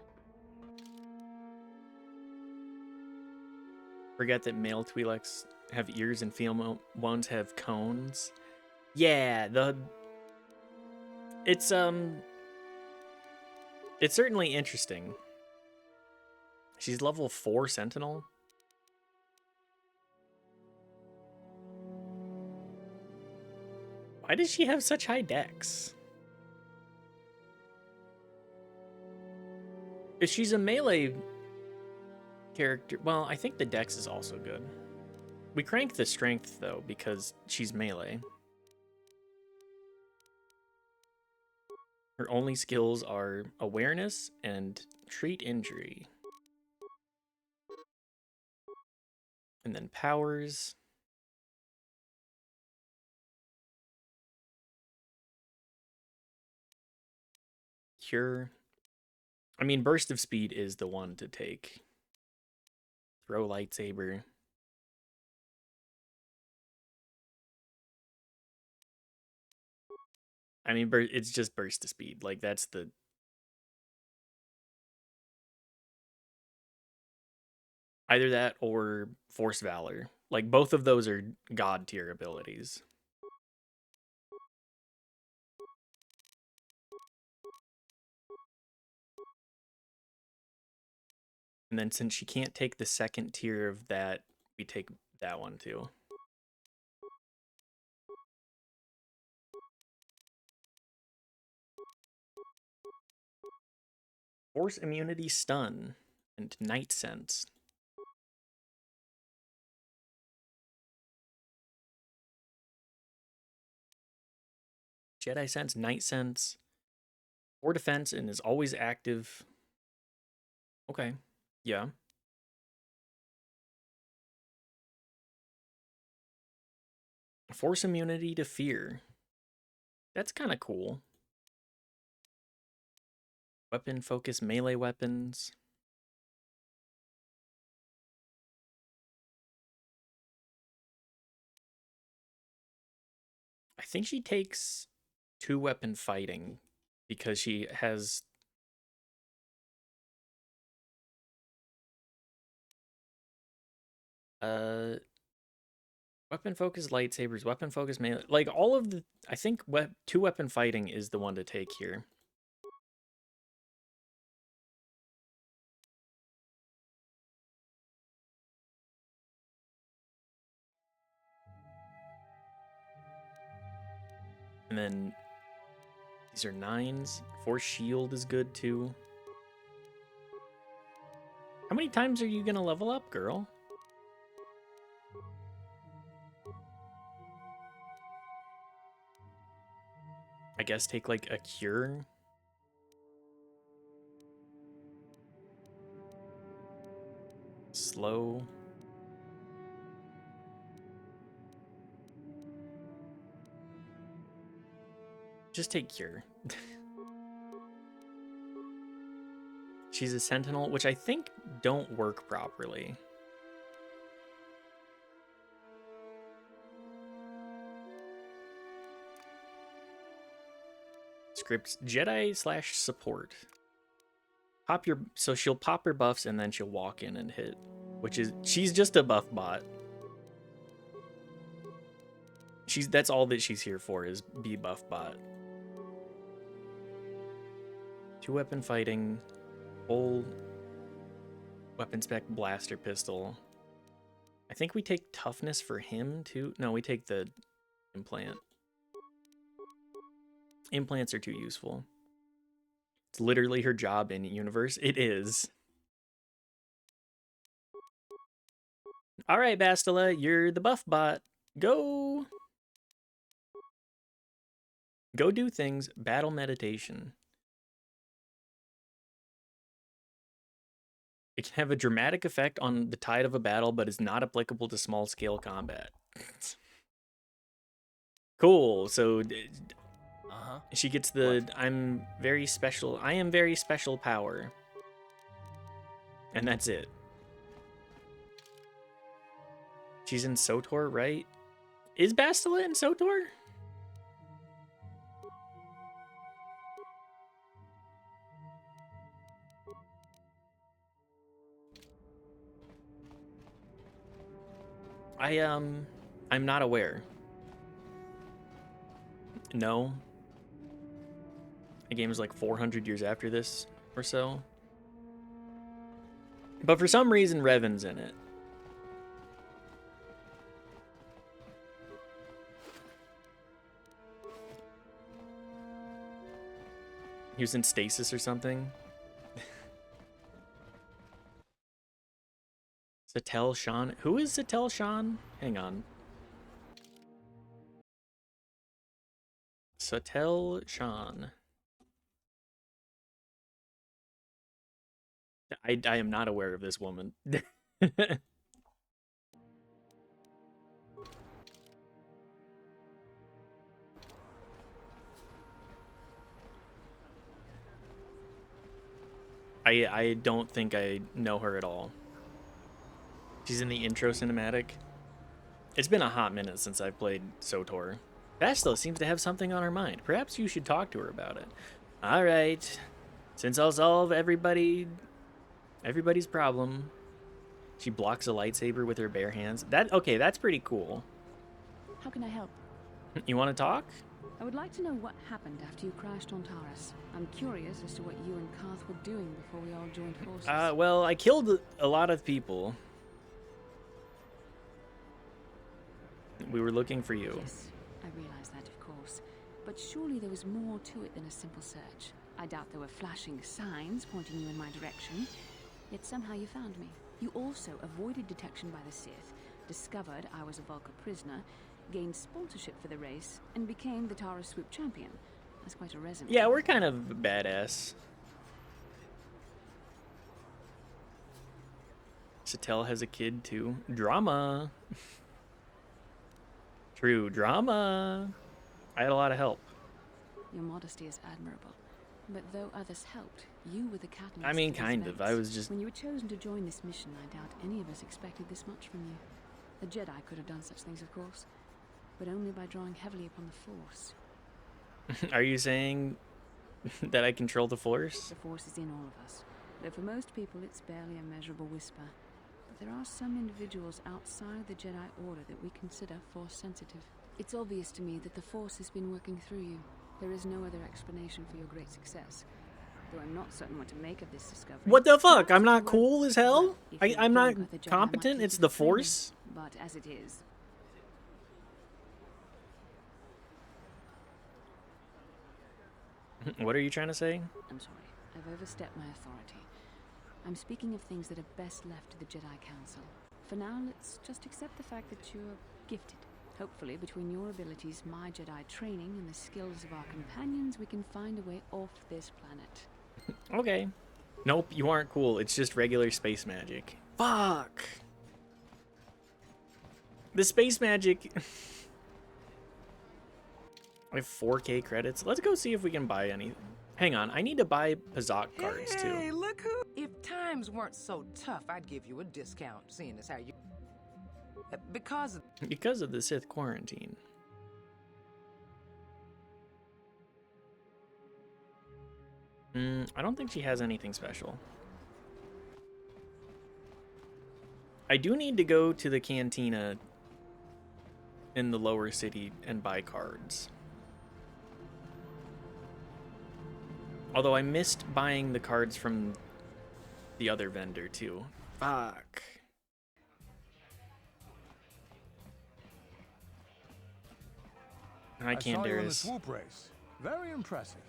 Forget that male Twi'leks have ears and female ones have cones. Yeah, it's certainly interesting. She's level 4 Sentinel. Why does she have such high dex? If she's a melee character, well, I think the dex is also good. We crank the strength though because she's melee. Her only skills are awareness and treat injury. And then powers. Cure. I mean, burst of speed is the one to take. Throw lightsaber. I mean, it's just burst of speed. Like, that's the... Either that or Force Valor. Like, both of those are god tier abilities. And then since she can't take the second tier of that, we take that one too. Force immunity stun and night sense. Jedi sense, night sense, or defense, and is always active. Okay, yeah. Force immunity to fear. That's kind of cool. Weapon focus, melee weapons. I think she takes 2-weapon fighting because she has... Weapon focus, lightsabers, weapon focus, melee... Like, all of the... I think 2-weapon fighting is the one to take here. And then these are 9s. Force shield is good too. How many times are you gonna level up, girl? guess take like a cure. Slow. Just take cure. She's a sentinel, which I think don't work properly. Scripts Jedi / support. So she'll pop her buffs and then she'll walk in and hit, which is she's just a buff bot. That's all that she's here for, is be buff bot. 2-weapon fighting, full weapon spec blaster pistol. I think we take toughness for him too. No, we take the implant. Implants are too useful. It's literally her job in universe. It is. All right, Bastila, you're the buff bot. Go. Go do things. Battle meditation. It can have a dramatic effect on the tide of a battle, but is not applicable to small-scale combat. Cool. So she gets the I am very special power. And that's it. She's in SOTOR, right? Is Bastila in SOTOR? I'm not aware. No. The game is like 400 years after this or so. But for some reason, Revan's in it. He was in stasis or something. Satel Shan. Who is Satel Shan? Hang on. Satel Shan. I am not aware of this woman. I don't think I know her at all. She's in the intro cinematic. It's been a hot minute since I've played SOTOR. Bastila seems to have something on her mind. Perhaps you should talk to her about it. All right. Since I'll solve everybody's problem. She blocks a lightsaber with her bare hands. Okay, that's pretty cool. How can I help? You want to talk? I would like to know what happened after you crashed on Taurus. I'm curious as to what you and Karth were doing before we all joined forces. Well, I killed a lot of people. We were looking for you. Yes, I realize that, of course. But surely there was more to it than a simple search. I doubt there were flashing signs pointing you in my direction. Yet somehow you found me. You also avoided detection by the Sith, discovered I was a Vulca prisoner, gained sponsorship for the race, and became the Taurus Swoop champion. That's quite a resume. Yeah, we're kind of badass. Satel has a kid too. Drama. True drama. I had a lot of help. Your modesty is admirable. But though others helped, you were the catalyst. I mean, kind of. I was just... When you were chosen to join this mission, I doubt any of us expected this much from you. The Jedi could have done such things, of course, but only by drawing heavily upon the Force. Are you saying that I control the Force? The Force is in all of us, though for most people it's barely a measurable whisper. But there are some individuals outside the Jedi Order that we consider Force-sensitive. It's obvious to me that the Force has been working through you. There is no other explanation for your great success. Though I'm not certain what to make of this discovery. What the fuck? I'm not cool as hell? I'm not competent? It's the Force? But as it is... What are you trying to say? I'm sorry. I've overstepped my authority. I'm speaking of things that are best left to the Jedi Council. For now, let's just accept the fact that you're gifted. Hopefully, between your abilities, my Jedi training, and the skills of our companions, we can find a way off this planet. Okay. Nope, you aren't cool. It's just regular space magic. Fuck! The space magic... I have 4K credits. Let's go see if we can buy any. Hang on, I need to buy Pazak cards too. Hey, look who... If times weren't so tough, I'd give you a discount, seeing as how you... Because of the Sith quarantine. I don't think she has anything special. I do need to go to the cantina in the lower city and buy cards. Although I missed buying the cards from the other vendor too. Fuck. I saw you in the swoop race. Very impressive.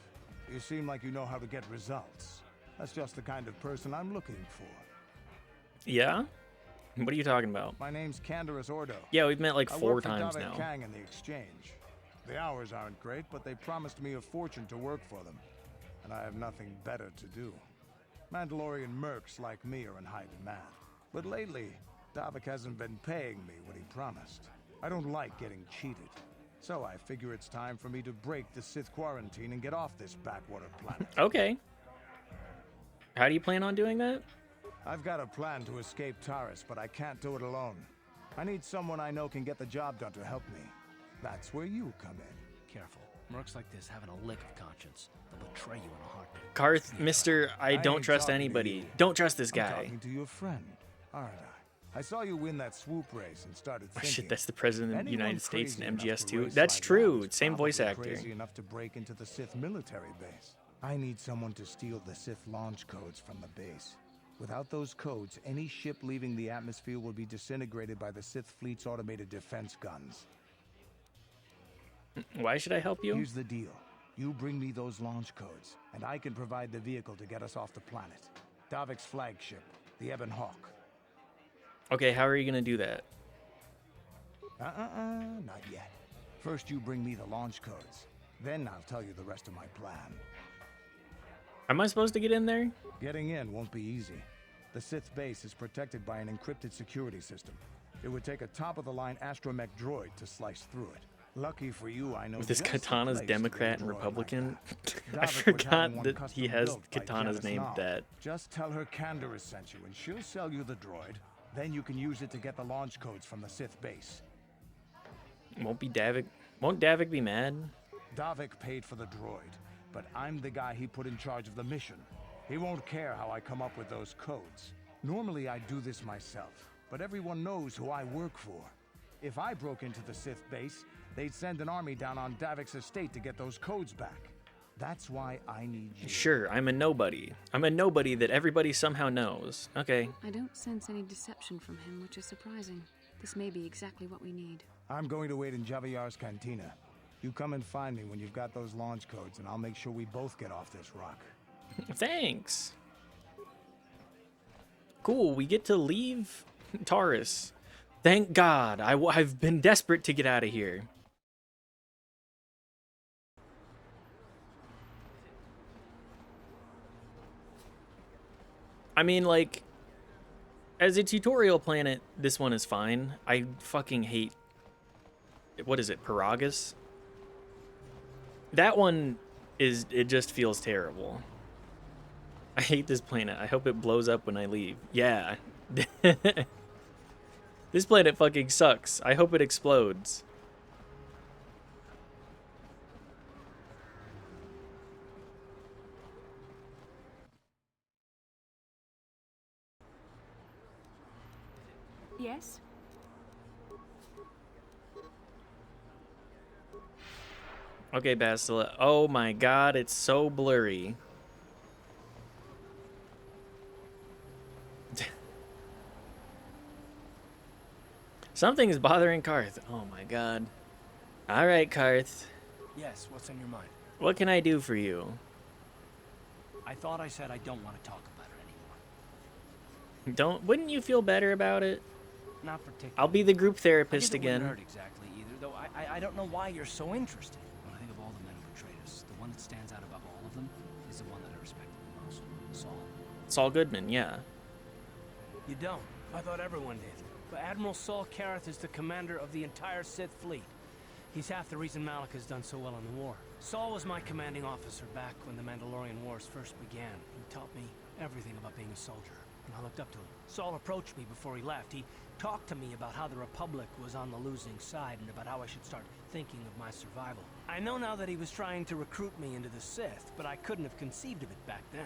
You seem like you know how to get results. That's just the kind of person I'm looking for. Yeah? What are you talking about? My name's Canderous Ordo. Yeah, we've met like 4 I times work for now. Kang in the exchange. The hours aren't great, but they promised me a fortune to work for them. And I have nothing better to do. Mandalorian mercs like me are in high demand. But lately, Davik hasn't been paying me what he promised. I don't like getting cheated. So I figure it's time for me to break the Sith quarantine and get off this backwater planet. Okay. How do you plan on doing that? I've got a plan to escape Taris, but I can't do it alone. I need someone I know can get the job done to help me. That's where you come in. Careful. Mercs like this haven't a lick of conscience. They'll betray you in a heartbeat. Karth, Mr. I don't trust anybody. Don't trust this guy. I'm talking to your friend, aren't I? I saw you win that swoop race and started Oh, thinking. shit, that's the president of the United States in crazy enough to MGS2. race That's like true. that is Same voice probably actor. Crazy enough to break into the Sith military base. I need someone to steal the Sith launch codes from the base. Without those codes, any ship leaving the atmosphere will be disintegrated by the Sith fleet's automated defense guns. Why should I help you? Here's the deal. You bring me those launch codes, and I can provide the vehicle to get us off the planet. Davik's flagship, the Ebon Hawk. Okay, how are you gonna do that? Not yet. First you bring me the launch codes. Then I'll tell you the rest of my plan. Am I supposed to get in there? Getting in won't be easy. The Sith base is protected by an encrypted security system. It would take a top-of-the-line astromech droid to slice through it. Lucky for you, I know. With his just the katanas place to Democrat get a and droid Republican? like I that. Davik was forgot having one that custom he has built by katanas Janice named Nall. that. Just tell her Canderous sent you, and she'll sell you the droid. Then you can use it to get the launch codes from the Sith base. Won't Davik be mad? Davik paid for the droid, but I'm the guy he put in charge of the mission. He won't care how I come up with those codes. Normally I do this myself, but everyone knows who I work for. If I broke into the Sith base, they'd send an army down on Davik's estate to get those codes back. That's why I need you. Sure, I'm a nobody. I'm a nobody that everybody somehow knows. Okay. I don't sense any deception from him, which is surprising. This may be exactly what we need. I'm going to wait in Javier's cantina. You come and find me when you've got those launch codes, and I'll make sure we both get off this rock. Thanks. Cool, we get to leave Taris. Thank God. I've been desperate to get out of here. I mean, like, as a tutorial planet, this one is fine. I fucking hate... What is it, Paragus? That one is... It just feels terrible. I hate this planet. I hope it blows up when I leave. Yeah. This planet fucking sucks. I hope it explodes. Yes? Okay, Bastila. Oh my god, it's so blurry. Something is bothering Karth. Oh my god. Alright, Karth. Yes, what's on your mind? What can I do for you? I thought I said I don't want to talk about it anymore. Wouldn't you feel better about it? Not particularly. I'll be the group I therapist guess it wouldn't again. hurt exactly either, though I don't know why you're so interested. When I think of all the men who betrayed us, the one that stands out above all of them is the one that I respected the most, Saul. Saul Goodman, yeah. You don't? I thought everyone did. But Admiral Saul Karath is the commander of the entire Sith fleet. He's half the reason Malak has done so well in the war. Saul was my commanding officer back when the Mandalorian Wars first began. He taught me everything about being a soldier, and I looked up to him. Saul approached me before he left. He talked to me about how the Republic was on the losing side and about how I should start thinking of my survival. I know now that he was trying to recruit me into the Sith, but I couldn't have conceived of it back then.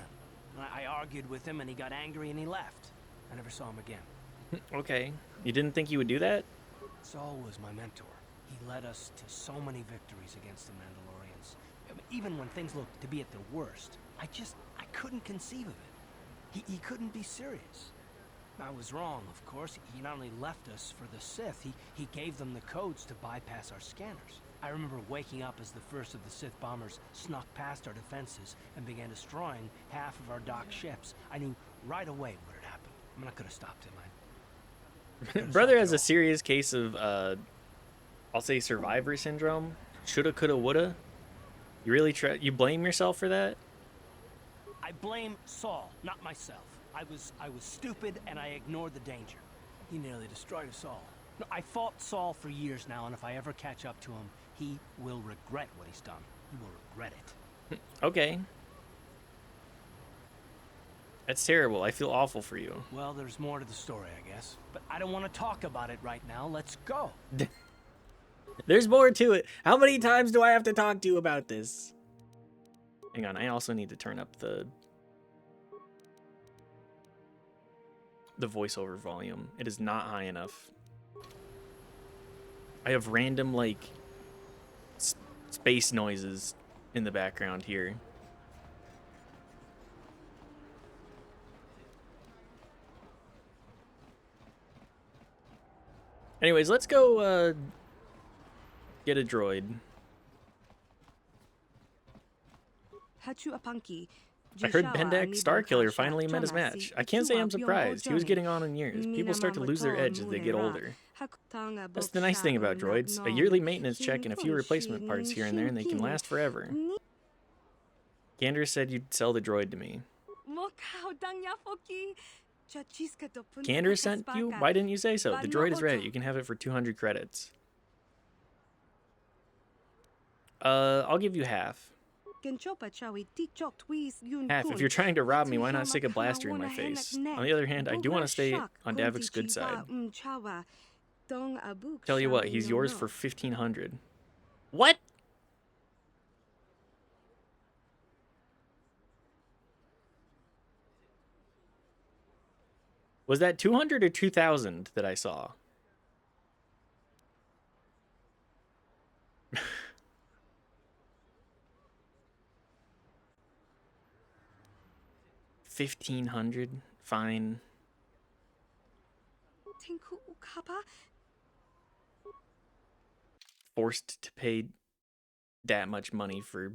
I argued with him and he got angry and he left. I never saw him again. Okay. You didn't think you would do that? Saul was my mentor. He led us to so many victories against the Mandalorians. I mean, even when things looked to be at their worst, I couldn't conceive of it. He couldn't be serious. I was wrong, of course. He not only left us for the Sith, he gave them the codes to bypass our scanners. I remember waking up as the first of the Sith bombers snuck past our defenses and began destroying half of our docked ships. I knew right away what had happened. I mean, I could have stopped him. Brother has a serious case of, I'll say survivor syndrome. Shoulda, coulda, woulda. You really you blame yourself for that? I blame Saul, not myself. I was stupid and I ignored the danger. He nearly destroyed us all. No, I fought Saul for years now, and if I ever catch up to him, he will regret what he's done. He will regret it. Okay. That's terrible. I feel awful for you. Well, there's more to the story, I guess. But I don't want to talk about it right now. Let's go. There's more to it. How many times do I have to talk to you about this? Hang on, I also need to turn up the voiceover volume. It is not high enough. I have random, like, space noises in the background here. Anyways, let's go, get a droid. I heard Bendak Starkiller finally met his match. I can't say I'm surprised. He was getting on in years. People start to lose their edge as they get older. That's the nice thing about droids. A yearly maintenance check and a few replacement parts here and there, and they can last forever. Gander said you'd sell the droid to me. Gander sent you? Why didn't you say so? The droid is ready. You can have it for 200 credits. I'll give you half. Half. If you're trying to rob me, why not stick a blaster in my face? On the other hand, I do want to stay on Davik's good side. Tell you what, he's yours for 1,500. What? Was that 200 or 2,000 that I saw? $1,500, fine. Forced to pay that much money for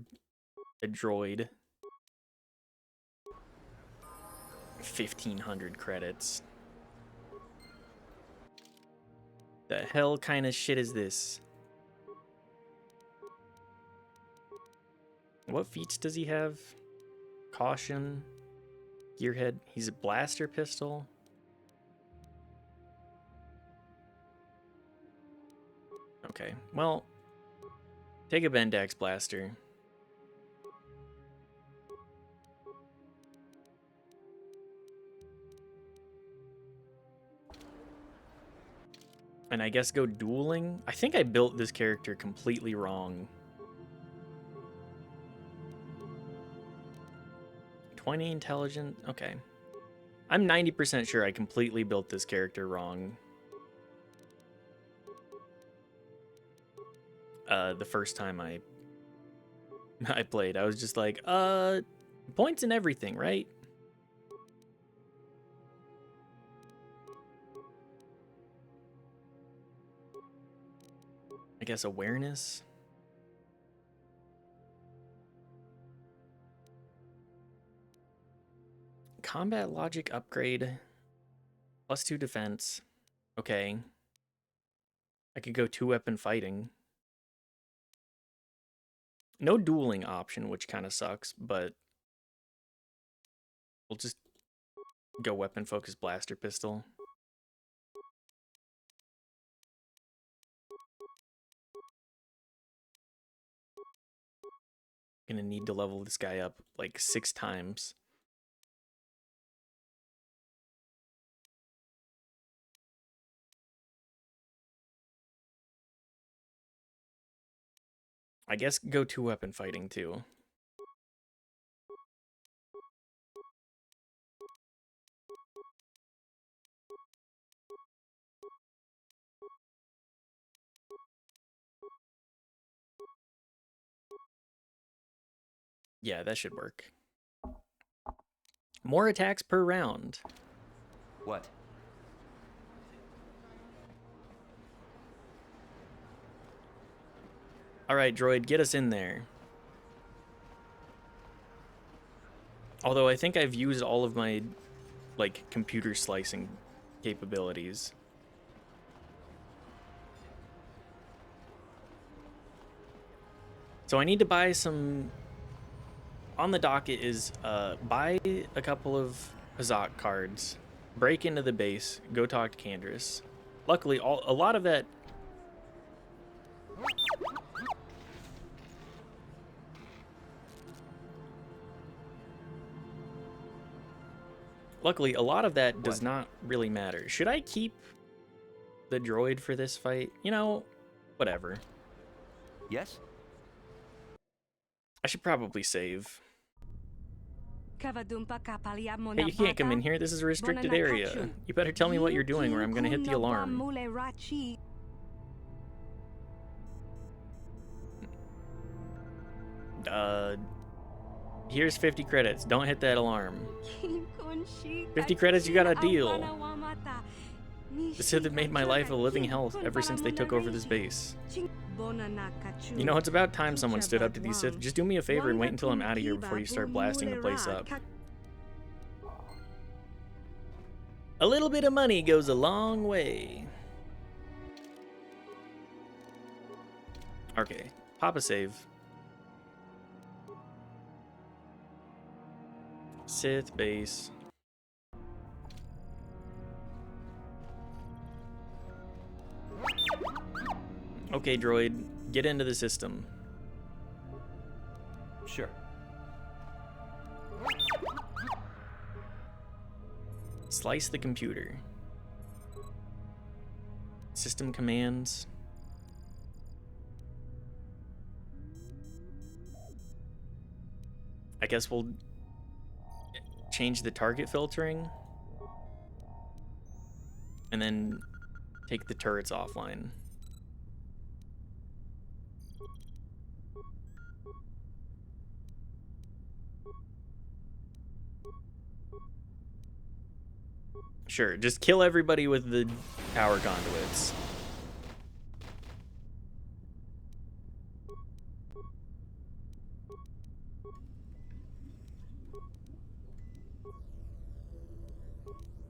a droid. 1,500 credits. The hell kind of shit is this? What feats does he have? Caution. Gearhead. He's a blaster pistol. Okay, well, take a Bendax blaster. And I guess go dueling? I think I built this character completely wrong. 20 intelligent? Okay. I'm 90% sure I completely built this character wrong. The first time I played, I was just like, points and everything, right? I guess awareness. Combat logic upgrade. +2 defense. Okay. I could go 2-weapon fighting. No dueling option, which kind of sucks, but we'll just go weapon focus blaster pistol. Gonna need to level this guy up like 6 times. I guess go 2-weapon fighting too. Yeah, that should work. More attacks per round. What? Alright, droid, get us in there. Although I think I've used all of my, like, computer slicing capabilities. So I need to buy some... On the docket is buy a couple of Hazak cards, break into the base, go talk to Candrass. Luckily, a lot of that... Luckily, a lot of that does not really matter. Should I keep the droid for this fight? You know, whatever. Yes? I should probably save. Hey, you Hey, can't come in here. This is a restricted area. You better tell me what you're doing or I'm gonna hit the alarm. Here's 50 credits. Don't hit that alarm. 50 credits, you got a deal. The Sith have made my life a living hell ever since they took over this base. You know, it's about time someone stood up to these Sith. Just do me a favor and wait until I'm out of here before you start blasting the place up. A little bit of money goes a long way. Okay, pop a save. Sith base. Okay, droid, get into the system. Sure. Slice the computer. System commands. I guess we'll change the target filtering and then take the turrets offline. Sure, just kill everybody with the power conduits.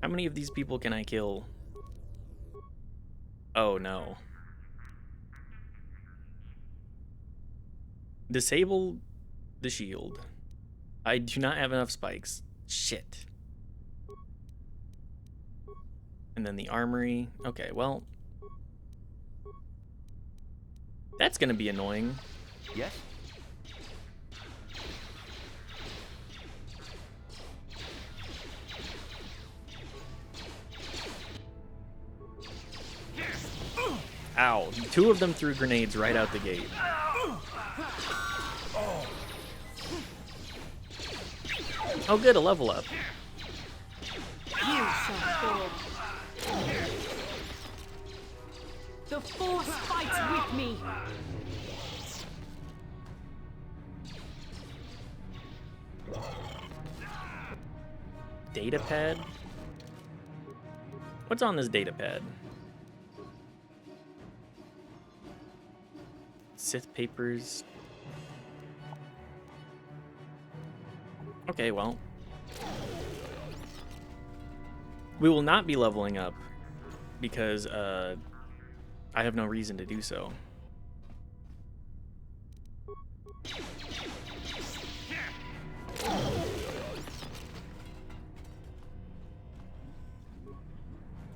How many of these people can I kill? Oh no. Disable the shield. I do not have enough spikes. Shit. And then the armory. Okay, well. That's gonna be annoying. Yes? Ow. 2 of them threw grenades right out the gate. Oh good, a level up. The Force fights with me. Data pad? What's on this data pad? Sith papers. Okay, well. We will not be leveling up because I have no reason to do so.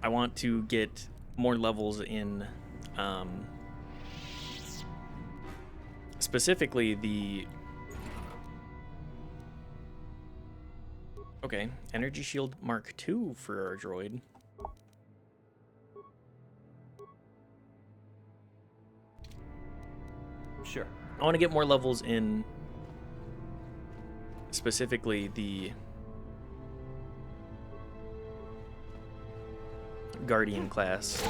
I want to get more levels in, specifically the... Okay, Energy Shield Mark II for our droid. Sure. I want to get more levels in specifically the Guardian class.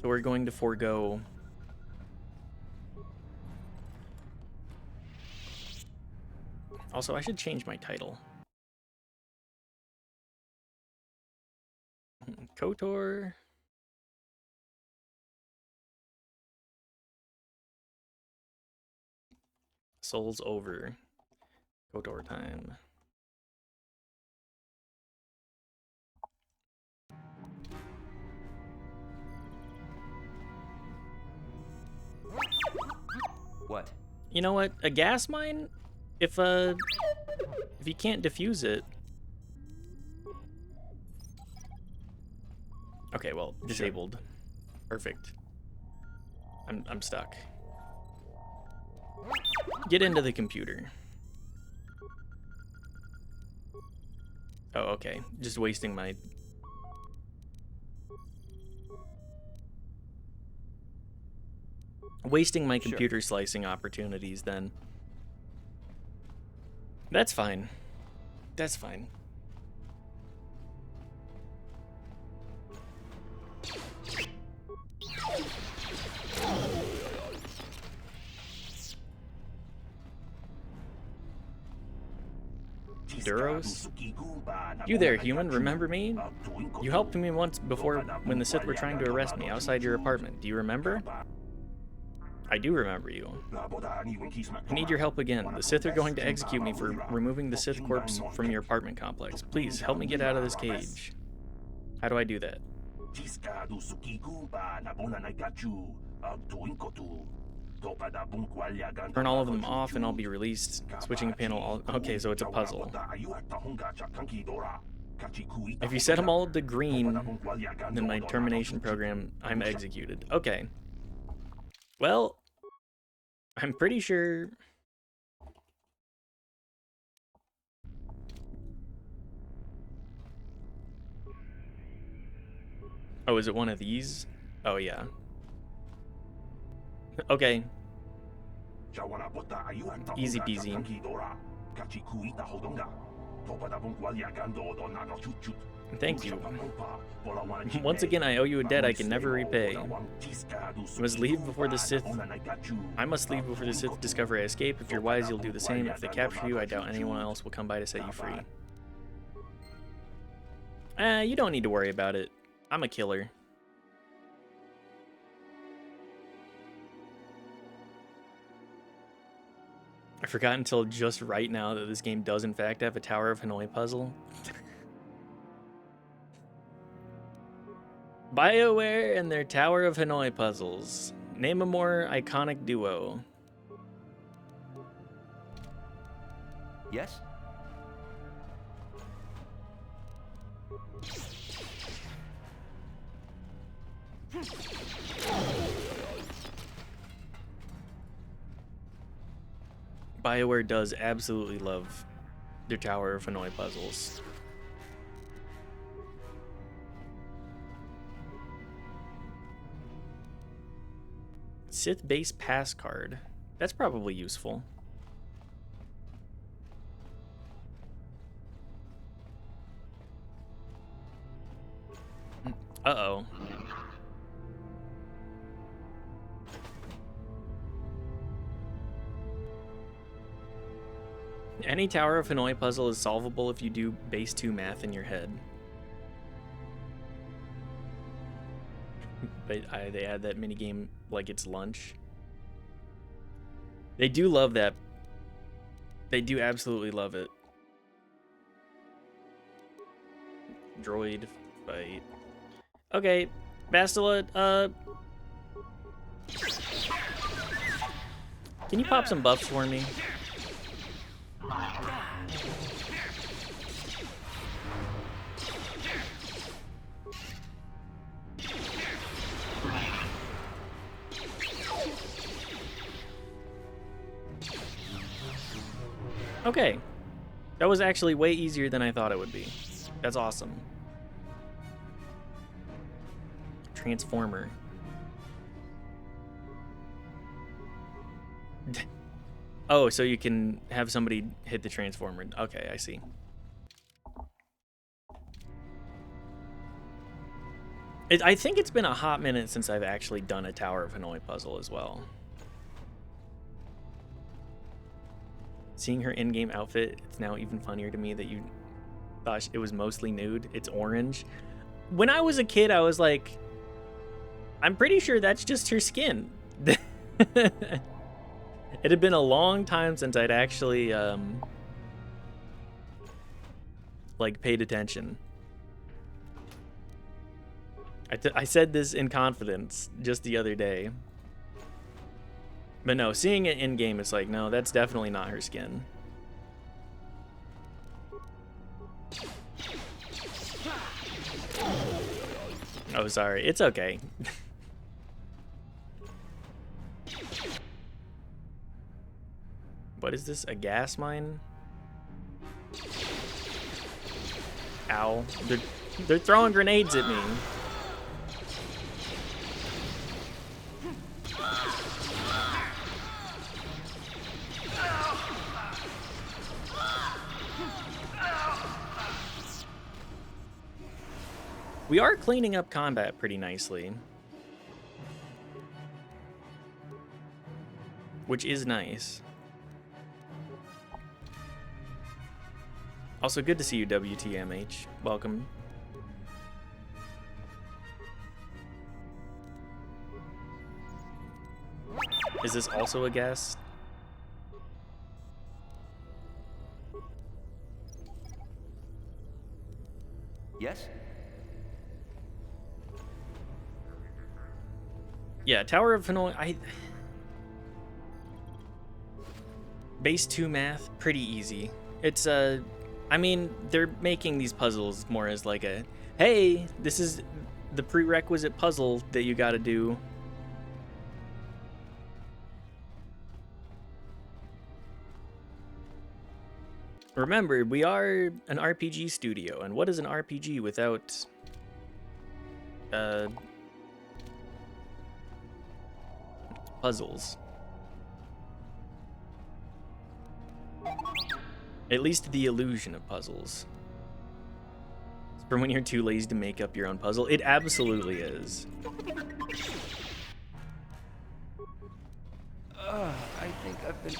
So we're going to forego also, I should change my title. KOTOR. Souls over. KOTOR time. What? You know what? A gas mine? If you can't defuse it. Okay, well, disabled. Perfect. I'm stuck. Get into the computer. Oh, okay. Just wasting my... computer slicing opportunities, then. That's fine. That's fine. Duros? You there, human, remember me? You helped me once before when the Sith were trying to arrest me outside your apartment. Do you remember? I do remember you. I need your help again. The Sith are going to execute me for removing the Sith corpse from your apartment complex. Please, help me get out of this cage. How do I do that? Turn all of them off and I'll be released. Switching panel... Okay, so it's a puzzle. If you set them all to green, then my termination program, I'm executed. Okay. Well, I'm pretty sure... Oh, is it one of these? Oh, yeah. Okay. Easy peasy. Thank you. Once again, I owe you a debt I can never repay. I must leave before the Sith discover I escape. If you're wise, you'll do the same. If they capture you, I doubt anyone else will come by to set you free. You don't need to worry about it. I'm a killer. I forgot until just right now that this game does in fact have a Tower of Hanoi puzzle. BioWare and their Tower of Hanoi puzzles. Name a more iconic duo. Yes? BioWare does absolutely love their Tower of Hanoi puzzles. Sith base pass card. That's probably useful. Uh-oh. Any Tower of Hanoi puzzle is solvable if you do base 2 math in your head. But they add that minigame like it's lunch. They do love that. They do absolutely love it. Droid. Fight. Okay, Bastila, can you pop some buffs for me? Okay. That was actually way easier than I thought it would be. That's awesome. Transformer. Oh, so you can have somebody hit the transformer. Okay, I see. I think it's been a hot minute since I've actually done a Tower of Hanoi puzzle as well. Seeing her in-game outfit, it's now even funnier to me that you thought it was mostly nude. It's orange. When I was a kid, I was like, I'm pretty sure that's just her skin. It had been a long time since I'd actually, like, paid attention. I said this in confidence just the other day. But no, seeing it in-game, it's like, no, that's definitely not her skin. Oh, sorry. It's okay. What is this? A gas mine? Ow. They're throwing grenades at me. We are cleaning up combat pretty nicely, which is nice. Also, good to see you, WTMH. Welcome. Is this also a guess? Yes? Yeah, Tower of Hanoi, Base 2 math, pretty easy. It's, I mean, they're making these puzzles more as like a, hey, this is the prerequisite puzzle that you gotta do. Remember, we are an RPG studio, and what is an RPG without, puzzles? At least the illusion of puzzles. For when you're too lazy to make up your own puzzle, it absolutely is. I think I've been...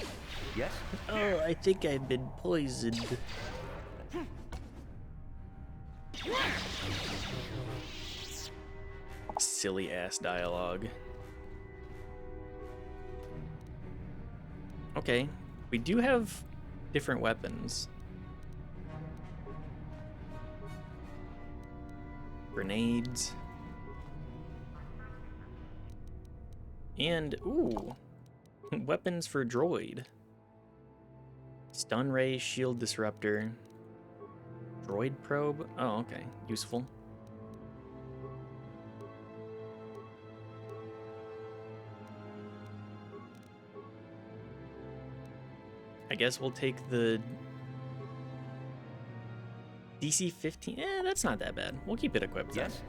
Yes? Oh, I think I've been poisoned. Silly ass dialogue. Okay, we do have different weapons. Grenades. And, ooh, weapons for droid. Stun ray, shield disruptor. Droid probe? Oh, okay, useful. I guess we'll take the DC 15. That's not that bad. We'll keep it equipped. Yes.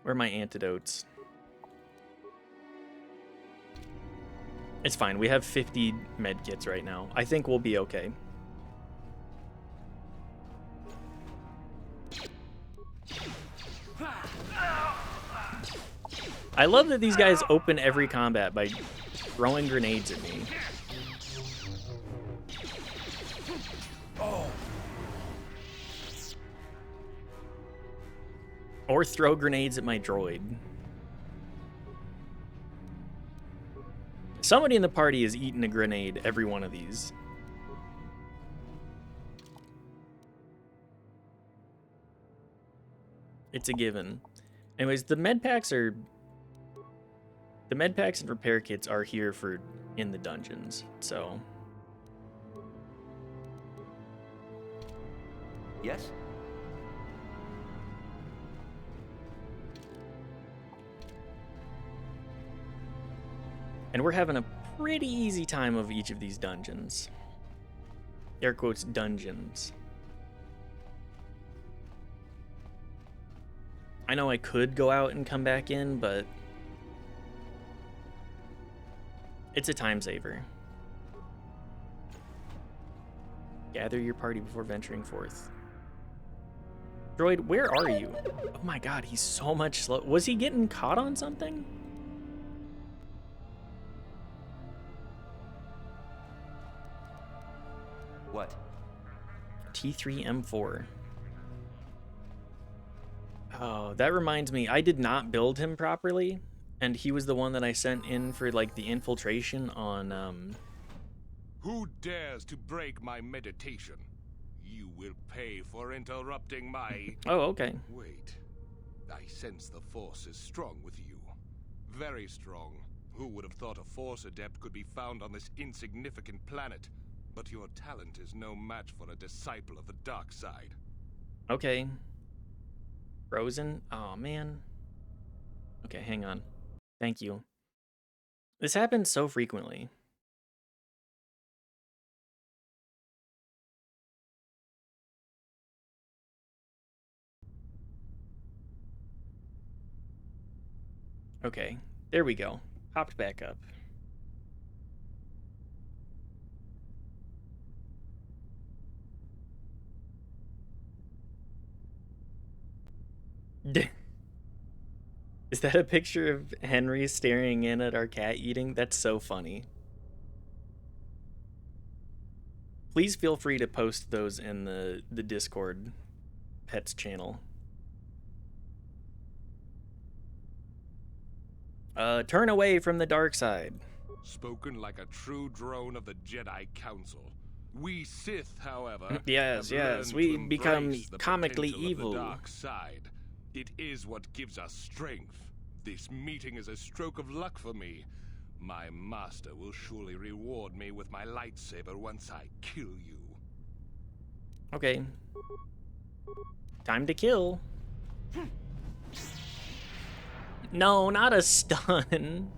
Where are my antidotes? It's fine. We have 50 med kits right now. I think we'll be okay. I love that these guys open every combat by throwing grenades at me. Or throw grenades at my droid. Somebody in the party is eating a grenade every one of these. It's a given. Anyways, the med packs and repair kits are here for in the dungeons, so. Yes? And we're having a pretty easy time of each of these dungeons. Air quotes, dungeons. I know I could go out and come back in, but it's a time saver. Gather your party before venturing forth. Droid, where are you? Oh my god, he's so much slow. Was he getting caught on something? What? T3M4. Oh, that reminds me, I did not build him properly, and he was the one that I sent in for like the infiltration on Who dares to break my meditation? You will pay for interrupting my... Oh, okay. Wait. I sense the Force is strong with you. Very strong. Who would have thought a Force adept could be found on this insignificant planet? But your talent is no match for a disciple of the dark side. Okay. Frozen? Oh, man. Okay, hang on. Thank you. This happens so frequently. Okay, there we go. Popped back up. Is that a picture of Henry staring in at our cat eating? That's so funny. Please feel free to post those in the Discord pets channel. Turn away from the dark side. Spoken like a true drone of the Jedi Council. We Sith, however, yes, have we learned to become embrace the comically potential of evil. the dark side. It is what gives us strength. This meeting is a stroke of luck for me. My master will surely reward me with my lightsaber once I kill you. Okay. Time to kill. No, not a stun.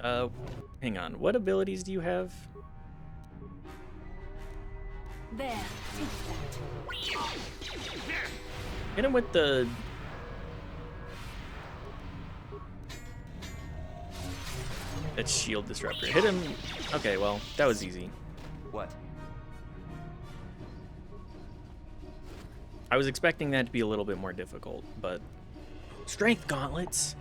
Hang on. What abilities do you have? There. Hit him with the... That's shield disruptor. Hit him... Okay, well, that was easy. What? I was expecting that to be a little bit more difficult, but... Strength gauntlets!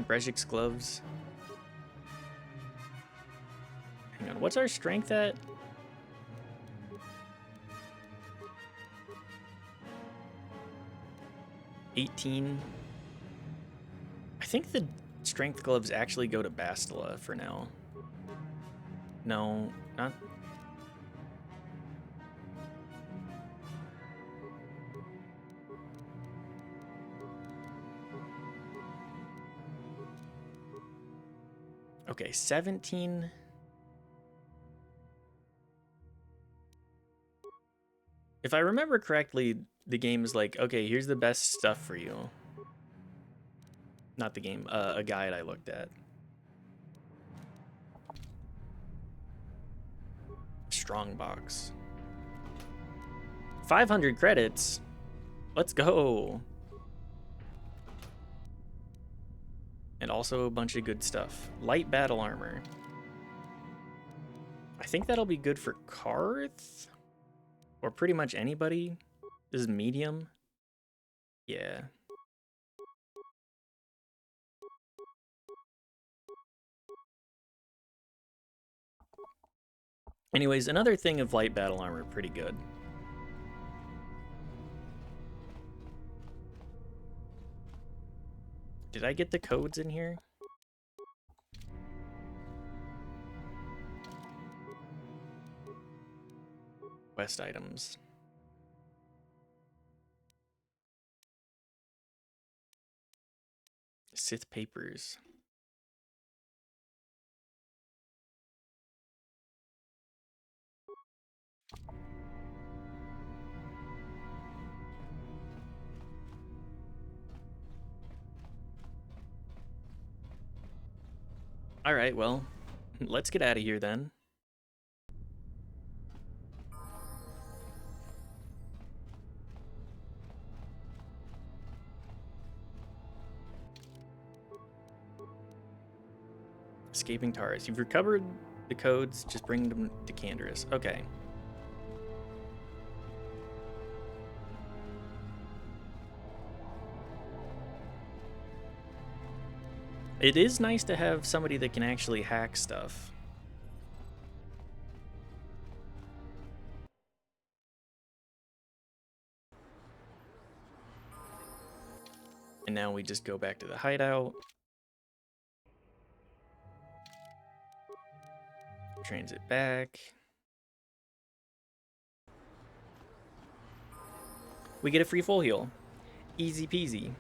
Brejik's gloves. Hang on, what's our strength at? $18. I think the strength gloves actually go to Bastila for now. No, not... Okay, 17. If I remember correctly, the game is like, okay, here's the best stuff for you. Not the game, a guide I looked at. Strong box. 500 credits. Let's go. And also a bunch of good stuff. Light battle armor. I think that'll be good for Karth? Or pretty much anybody. This is medium. Yeah. Anyways, another thing of light battle armor, pretty good. Did I get the codes in here? Quest items. Sith papers. All right, well, let's get out of here then. Escaping Taurus. You've recovered the codes, just bring them to Canderous. Okay. It is nice to have somebody that can actually hack stuff. And now we just go back to the hideout. Transit back. We get a free full heal. Easy peasy.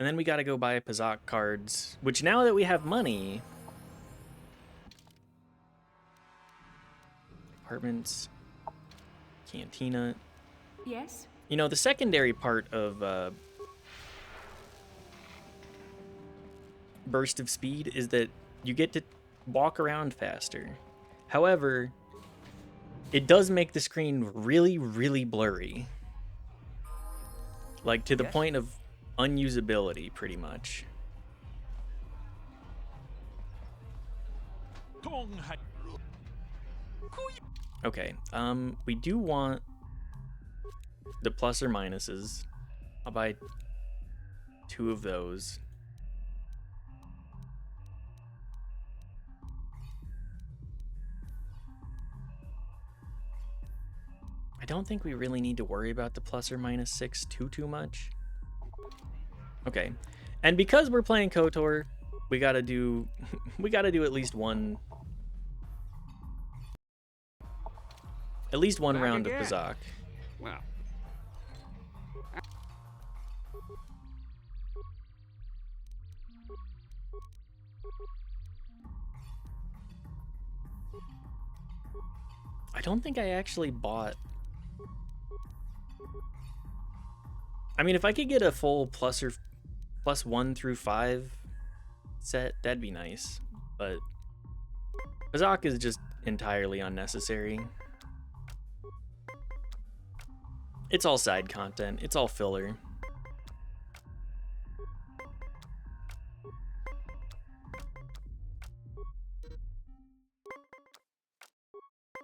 And then we gotta go buy Pazak cards, which now that we have money... Apartments. Cantina. Yes? You know, the secondary part of Burst of Speed is that you get to walk around faster. However, it does make the screen really, really blurry. Like, to the point of unusability, pretty much. Okay, we do want the plus or minuses. I'll buy 2 of those. I don't think we really need to worry about the plus or minus 6 too much. Okay, and because we're playing KOTOR, we gotta do at least one round of Pazak. Well. I don't think I actually bought... I mean, if I could get a full plus 1 through 5 set, that'd be nice. But Pazak is just entirely unnecessary. It's all side content. It's all filler.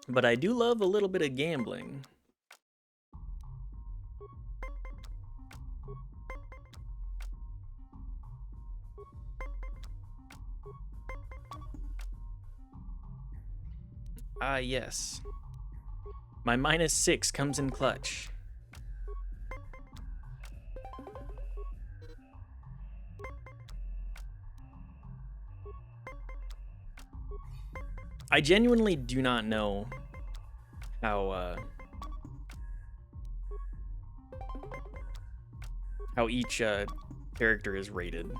But I do love a little bit of gambling. Ah, yes. My minus 6 comes in clutch. I genuinely do not know how each character is rated.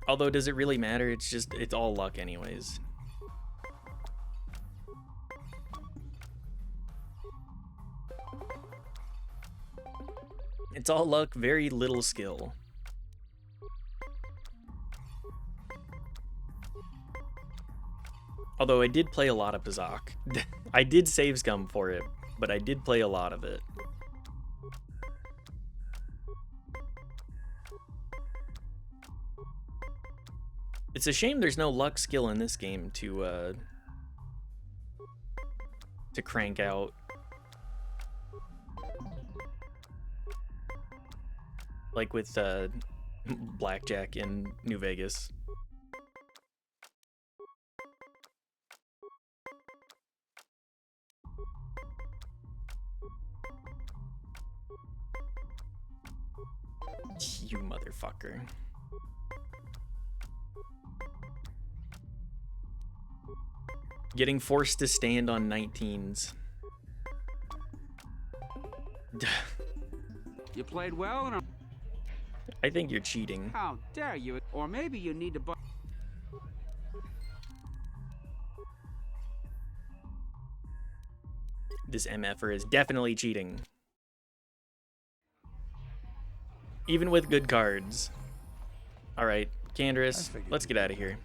Although, does it really matter? It's all luck anyways. It's all luck, very little skill. Although I did play a lot of Pazak. I did save scum for it, but I did play a lot of it. It's a shame there's no luck skill in this game to crank out. Like with Blackjack in New Vegas. You motherfucker. Getting forced to stand on 19s. You played well, and I think you're cheating. how dare you? Or maybe you need to buy. This MFer is definitely cheating. Even with good cards. Alright, Candace, let's get out of here.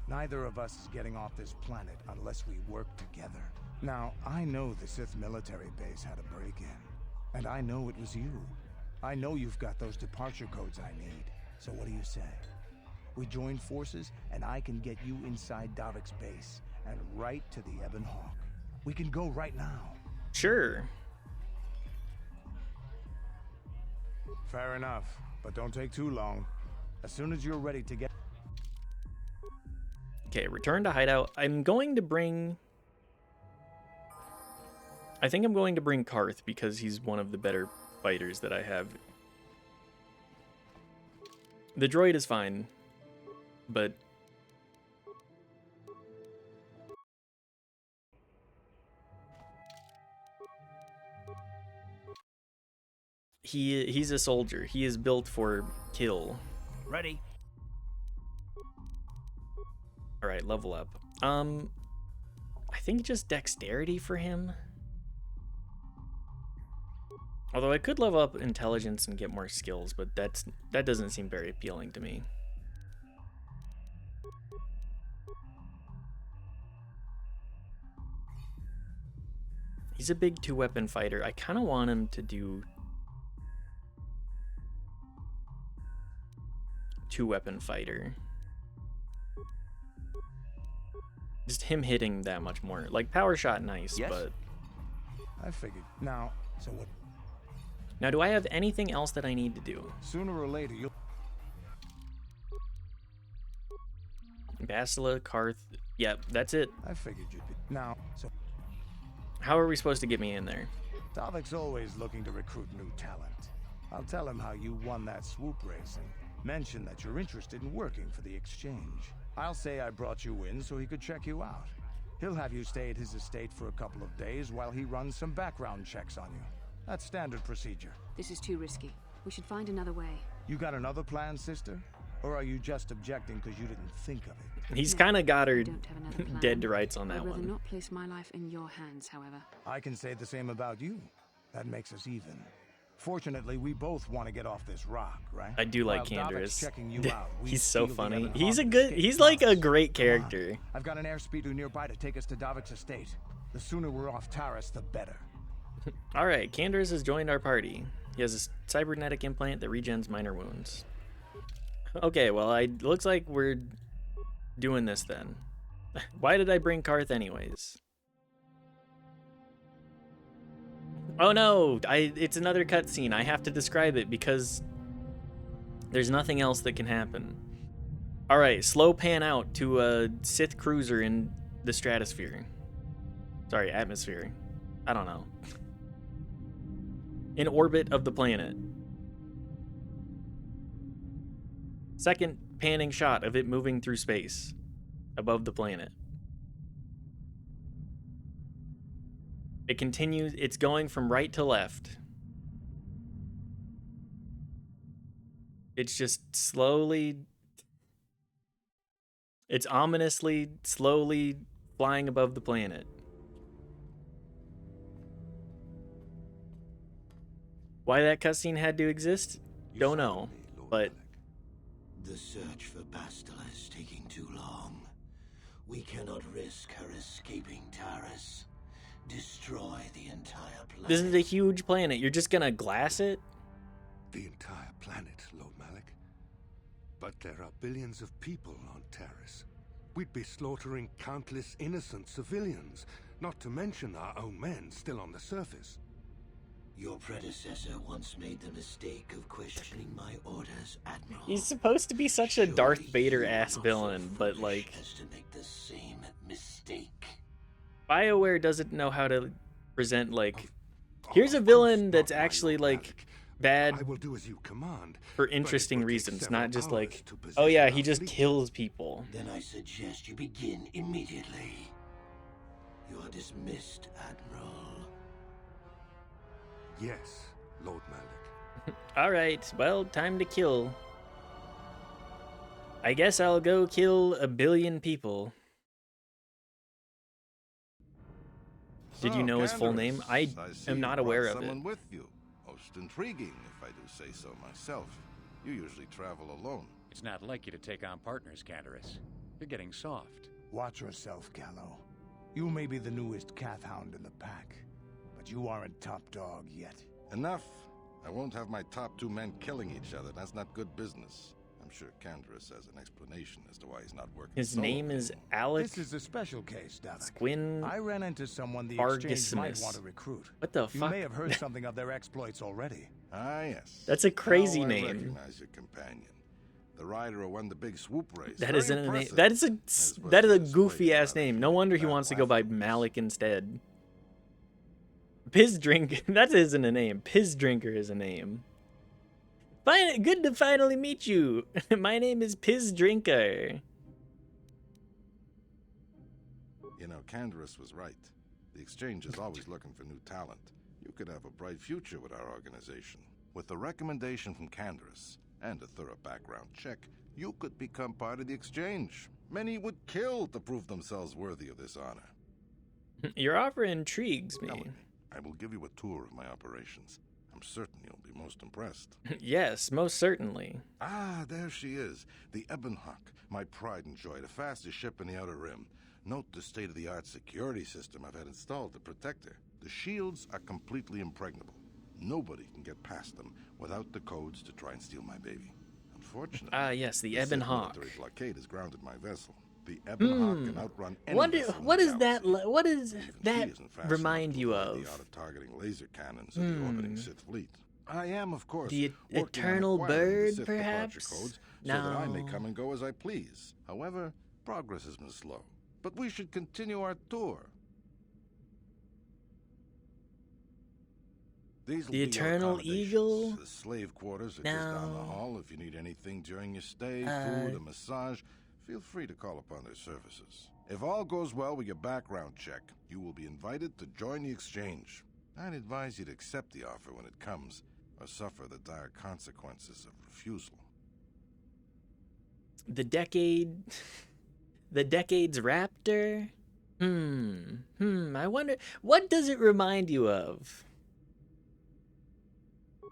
Neither of us is getting off this planet unless we work together. Now, I know the Sith military base had a break-in. And I know it was you. I know you've got those departure codes I need. So what do you say? We join forces, and I can get you inside Davik's base, and right to the Ebon Hawk. We can go right now. Sure. Fair enough, but don't take too long. As soon as you're ready to get... Okay, return to hideout. I'm going to bring... I think I'm going to bring Karth because he's one of the better fighters that I have. The droid is fine, but... He's a soldier. He is built for kill. Ready. Alright, level up. I think just dexterity for him. Although I could level up intelligence and get more skills, but that doesn't seem very appealing to me. He's a big 2-weapon fighter. I kind of want him to do 2-weapon fighter. Just him hitting that much more. Like, power shot, nice, Yes? but... I figured. Now, so what? Now, do I have anything else that I need to do? Sooner or later, you'll... Bastila, Karth... Yep, that's it. I figured you'd be... Now, so... How are we supposed to get me in there? Davik's always looking to recruit new talent. I'll tell him how you won that swoop race and mention that you're interested in working for the exchange. I'll say I brought you in so he could check you out. He'll have you stay at his estate for a couple of days while he runs some background checks on you. That's standard procedure. This is too risky. We should find another way. You got another plan, sister? Or are you just objecting because you didn't think of it? He's kind of got her Don't have another plan. dead to rights on that I'd rather one. not place my life in your hands, however. I can say the same about you. That makes us even. Fortunately, we both want to get off this rock, right? I do like While Davik's Candace. checking you out, we He's so steal the funny. Ebon He's Hawk a good. escape He's like a pods. great Come on. character. I've got an airspeeder nearby to take us to Davik's estate. The sooner we're off Taris, the better. All right, Candace has joined our party. He has a cybernetic implant that regens minor wounds. Okay, well, looks like we're doing this then. Why did I bring Karth anyways? Oh no, it's another cutscene. I have to describe it because there's nothing else that can happen. All right, slow pan out to a Sith cruiser in the stratosphere. Sorry, atmosphere. I don't know. In orbit of the planet. Second panning shot of it moving through space above the planet. It continues, it's going from right to left. It's just slowly, it's ominously, slowly flying above the planet. Why that cutscene had to exist? Don't know, but... The search for Bastila is taking too long. We cannot risk her escaping Taris. Destroy the entire planet. This is a huge planet. You're just gonna glass it? The entire planet, Lord Malik. But there are billions of people on Taris. We'd be slaughtering countless innocent civilians, not to mention our own men still on the surface. Your predecessor once made the mistake of questioning my orders, Admiral. He's supposed to be such a Darth Vader-ass villain, but like... As to make the same mistake. BioWare doesn't know how to present, like... Here's a villain that's actually, like, bad I will do as you command. for but it interesting will take reasons, several not just hours like, to oh yeah, position he our just fleet. kills people. Then I suggest you begin immediately. You are dismissed, Admiral. Yes, Lord Malik. All right, well, time to kill. I guess I'll go kill 1 billion people. Did you know his full name? I am not aware of it. Someone with you. Most intriguing, if I do say so myself. You usually travel alone. It's not like you to take on partners, Canderous. You're getting soft. Watch yourself, Callow. You may be the newest Cathhound in the pack, but you aren't top dog yet. Enough. I won't have my top 2 men killing each other. That's not good business. I'm sure Canderous has an explanation as to why he's not working. His name is Alec. This is a special case, Dalek. Squin. I ran into someone the exchange might want to recruit. What the You fuck? may have heard something of their exploits already. Ah, yes. That's a crazy Now I name. recognize your companion. The rider who won the big swoop race. That Very isn't a name. impressive. That is a was goofy ass name. No wonder he wants to go by Malik instead. Piz Drink. That isn't a name. Piz Drinker is a name. Fine. Good to finally meet you. My name is Piz Drinker. You know, Canderous was right. The exchange is always looking for new talent. You could have a bright future with our organization. With a recommendation from Canderous and a thorough background check, you could become part of the exchange. Many would kill to prove themselves worthy of this honor. Your offer intrigues me. I will give you a tour of my operations. I'm certain you'll be most impressed. Yes, most certainly. Ah, there she is. The Ebonhawk, my pride and joy, the fastest ship in the Outer Rim. Note the state-of-the-art security system I've had installed to protect her. The shields are completely impregnable. Nobody can get past them without the codes to try and steal my baby. Unfortunately, Ah, yes, the Sith Ebonhawk. military blockade has grounded my vessel. The Ebonhawk can outrun any What vessel in what the is that? galaxy. What does Even that she isn't fast remind enough to you avoid of? the auto-targeting laser cannons of the orbiting Sith fleet. I am, of course, The working on Eternal acquiring the Bird, Sith departure perhaps? codes so that I may No. come and go as I please. However, progress has been slow. But we should continue our tour. These will The be your Eternal accommodations. Eagle? The slave quarters are just down the No. hall. If you need anything during your stay, food, a massage, feel free to call upon their services. If all goes well with your background check, you will be invited to join the exchange. I'd advise you to accept the offer when it comes, or suffer the dire consequences of refusal. The Decade... The Decade's Raptor? I wonder... What does it remind you of?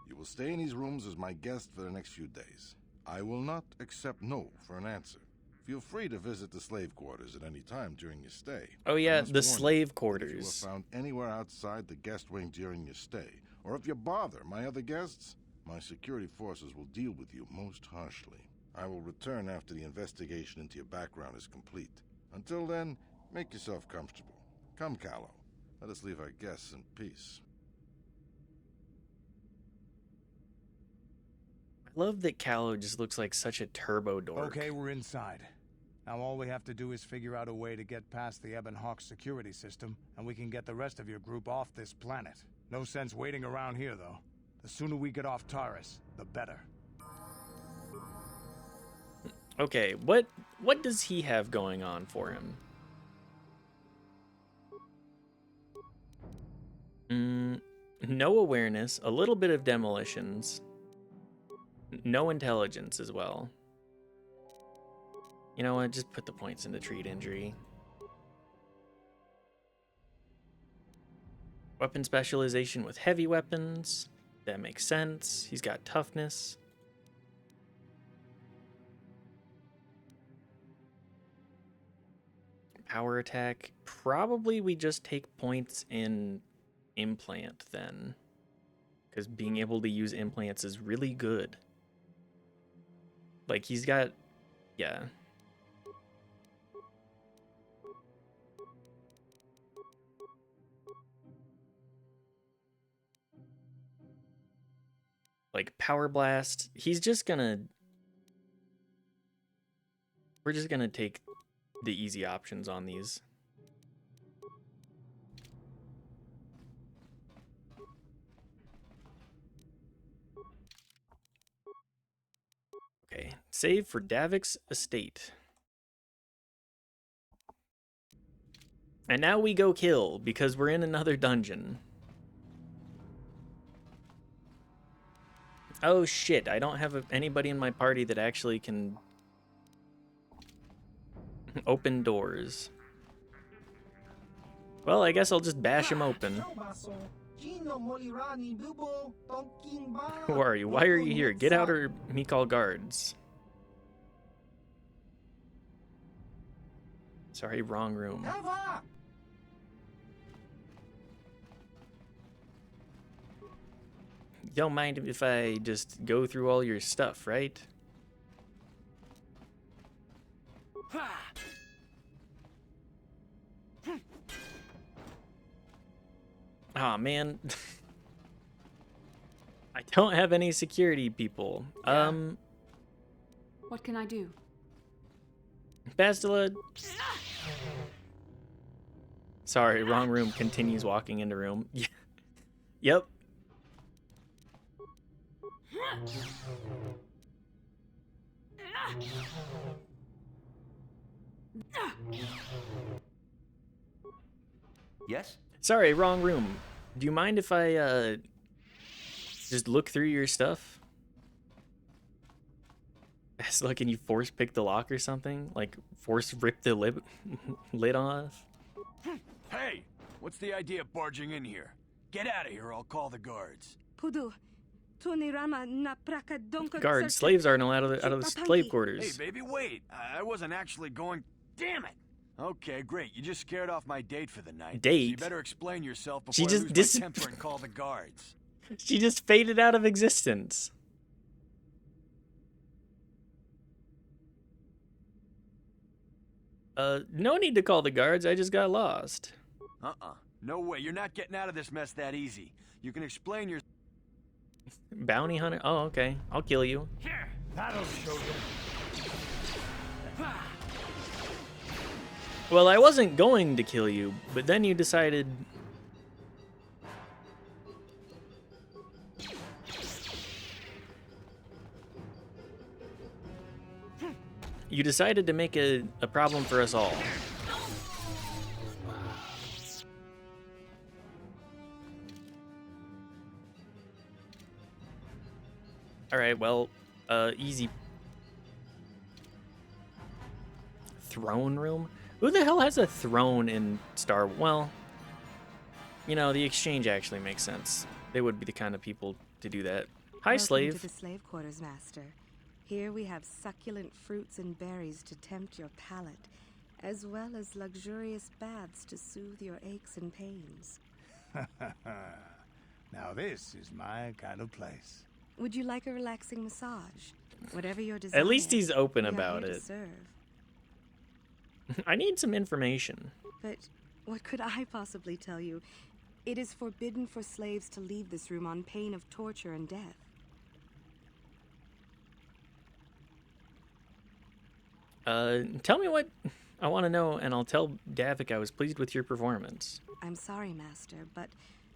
You will stay in these rooms as my guest for the next few days. I will not accept no for an answer. Feel free to visit the slave quarters at any time during your stay. Oh I yeah, must the warn you slave that If quarters. you are found anywhere outside the guest wing during your stay, or if you bother my other guests, my security forces will deal with you most harshly. I will return after the investigation into your background is complete. Until then, make yourself comfortable. Come, Callow. Let us leave our guests in peace. I love that Callow just looks like such a turbo dork. Okay, we're inside. Now all we have to do is figure out a way to get past the Ebonhawk security system, and we can get the rest of your group off this planet. No sense waiting around here, though. The sooner we get off Taurus, the better. Okay, what does he have going on for him? No awareness, a little bit of demolitions, no intelligence as well. You know what, just put the points into treat injury. Weapon specialization with heavy weapons, that makes sense. He's got toughness. Power attack, probably we just take points in implant then, because being able to use implants is really good. Like he's got, yeah. Like power blast, he's just gonna, we're just gonna take the easy options on these. Okay, save for Davik's estate. And now we go kill, because we're in another dungeon. Oh shit, I don't have anybody in my party that actually can open doors. Well, I guess I'll just bash him open. Who are you? Why are you here? Get out or me call guards. Sorry, wrong room. Don't mind if I just go through all your stuff, right? Aw, man. I don't have any security people. What can I do? Bastila. Sorry, wrong room. Continues walking into room. Yep. Yes? Sorry, wrong room. Do you mind if I just look through your stuff? So can you force pick the lock or something? Like force rip the lid off? Hey, what's the idea of barging in here? Get out of here, I'll call the guards. Guards, slaves aren't allowed out of the slave quarters. Hey, baby, wait. I wasn't actually going. Damn it! Okay, great. You just scared off my date for the night. Date? So you better explain yourself before She I just lose my temper and call the guards. She just faded out of existence. No need to call the guards. I just got lost. No way. You're not getting out of this mess that easy. You can explain your... Bounty hunter? Oh, okay. I'll kill you. Here, that'll show you. Well, I wasn't going to kill you, but then you decided... You decided to make a problem for us all. Alright, well, easy. Throne room? Who the hell has a throne in Star Wars? Well, you know, the exchange actually makes sense. They would be the kind of people to do that. Hi, Welcome slave. to the slave quarters, master. Here we have succulent fruits and berries to tempt your palate, as well as luxurious baths to soothe your aches and pains. Now this is my kind of place. Would you like a relaxing massage? Whatever your desire. At least he's open we are about here to it. serve. I need some information. But what could I possibly tell you? It is forbidden for slaves to leave this room on pain of torture and death. Tell me what I want to know, and I'll tell Davik I was pleased with your performance. I'm sorry, master, but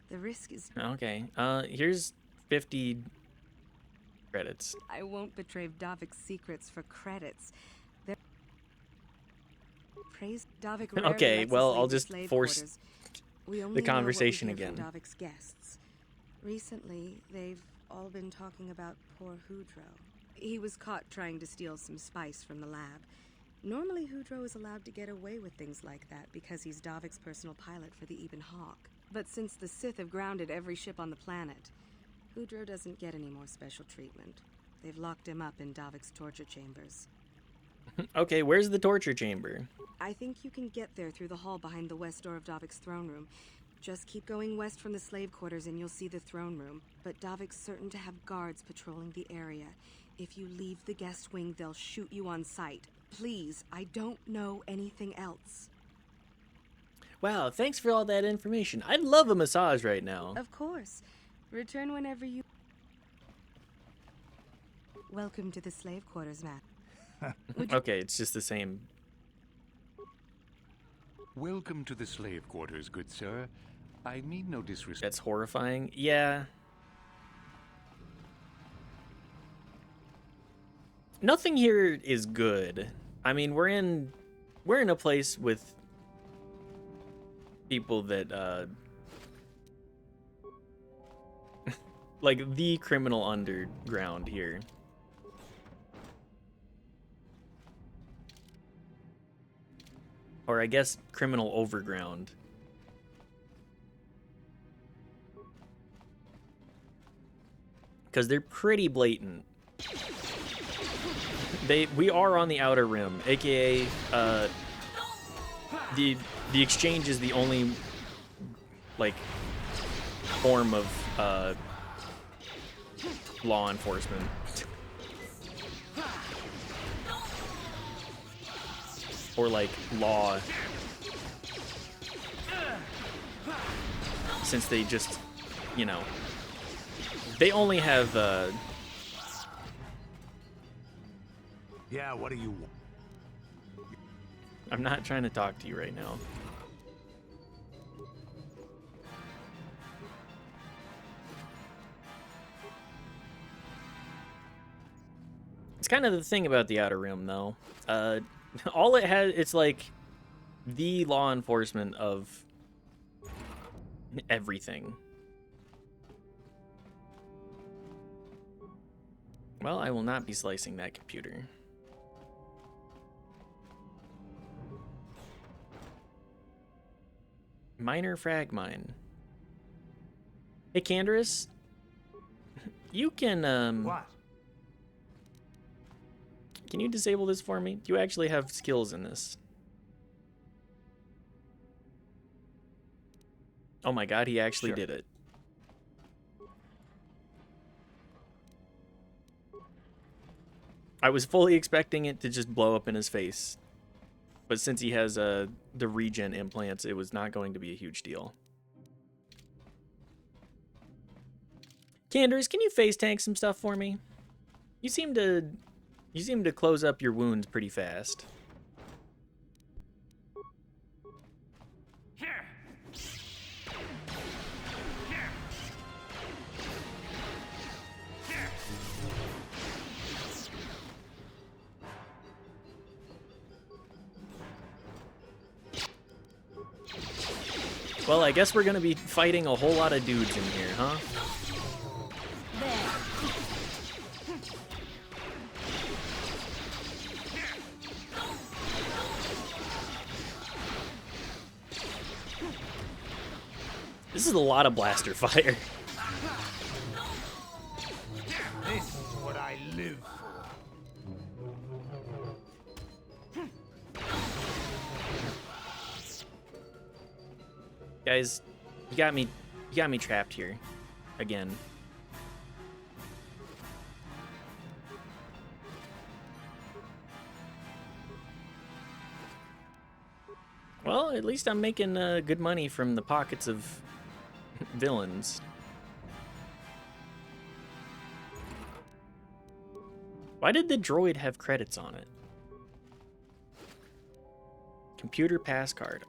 the risk is... Okay, here's 50 credits. I won't betray Davik's secrets for credits. Praise Davik rarely Okay, lets well, us leave I'll the just slave force quarters. We the only conversation know what we hear again. from Davik's guests. Recently, they've all been talking about poor Hudro. He was caught trying to steal some spice from the lab. Normally, Hudro is allowed to get away with things like that because he's Davik's personal pilot for the Ebon Hawk. But since the Sith have grounded every ship on the planet, Hudro doesn't get any more special treatment. They've locked him up in Davik's torture chambers. Okay, where's the torture chamber? I think you can get there through the hall behind the west door of Davik's throne room. Just keep going west from the slave quarters and you'll see the throne room. But Davik's certain to have guards patrolling the area. If you leave the guest wing, they'll shoot you on sight. Please, I don't know anything else. Wow, thanks for all that information. I'd love a massage right now. Of course. Return whenever you... Welcome to the slave quarters, Matt. Okay, it's just the same. Welcome to the slave quarters, good sir. I mean no disrespect. That's horrifying. Yeah. Nothing here is good. I mean, we're in a place with people that like the criminal underground here. Or I guess criminal overground. Because they're pretty blatant. We are on the outer rim, aka the exchange is the only like form of law enforcement. Or like law, since they just, you know, they only have Yeah, what do you want? I'm not trying to talk to you right now. It's kind of the thing about the Outer Rim, though. All it has, it's like the law enforcement of everything. Well, I will not be slicing that computer. Minor frag mine. Hey, Canderous, you can, What? Can you disable this for me? You actually have skills in this. Oh my god, he actually did it. I was fully expecting it to just blow up in his face. But since he has the regen implants, it was not going to be a huge deal. Candors, can you phase tank some stuff for me? You seem to close up your wounds pretty fast. Well, I guess we're gonna be fighting a whole lot of dudes in here, huh? This is a lot of blaster fire. This is what I live for. Guys, you got me trapped here again. Well, at least I'm making good money from the pockets of villains. Why did the droid have credits on it? Computer pass card.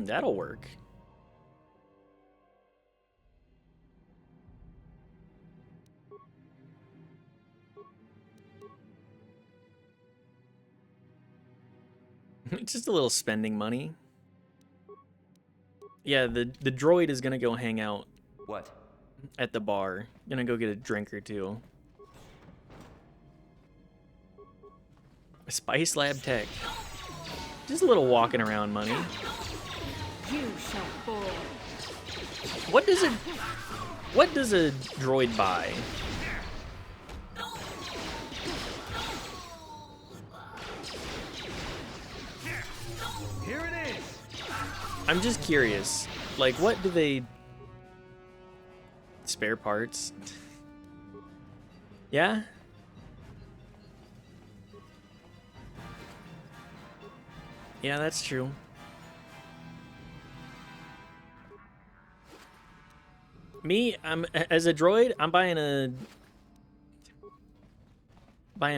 That'll work. Just a little spending money. Yeah, the droid is gonna go hang out. What? At the bar. Gonna go get a drink or two. Spice Lab Tech. Just a little walking around money. You shall fall. What does a droid buy? Here it is. I'm just curious. Like, what do they... Spare parts? Yeah? Yeah, that's true. Me, as a droid, I'm buying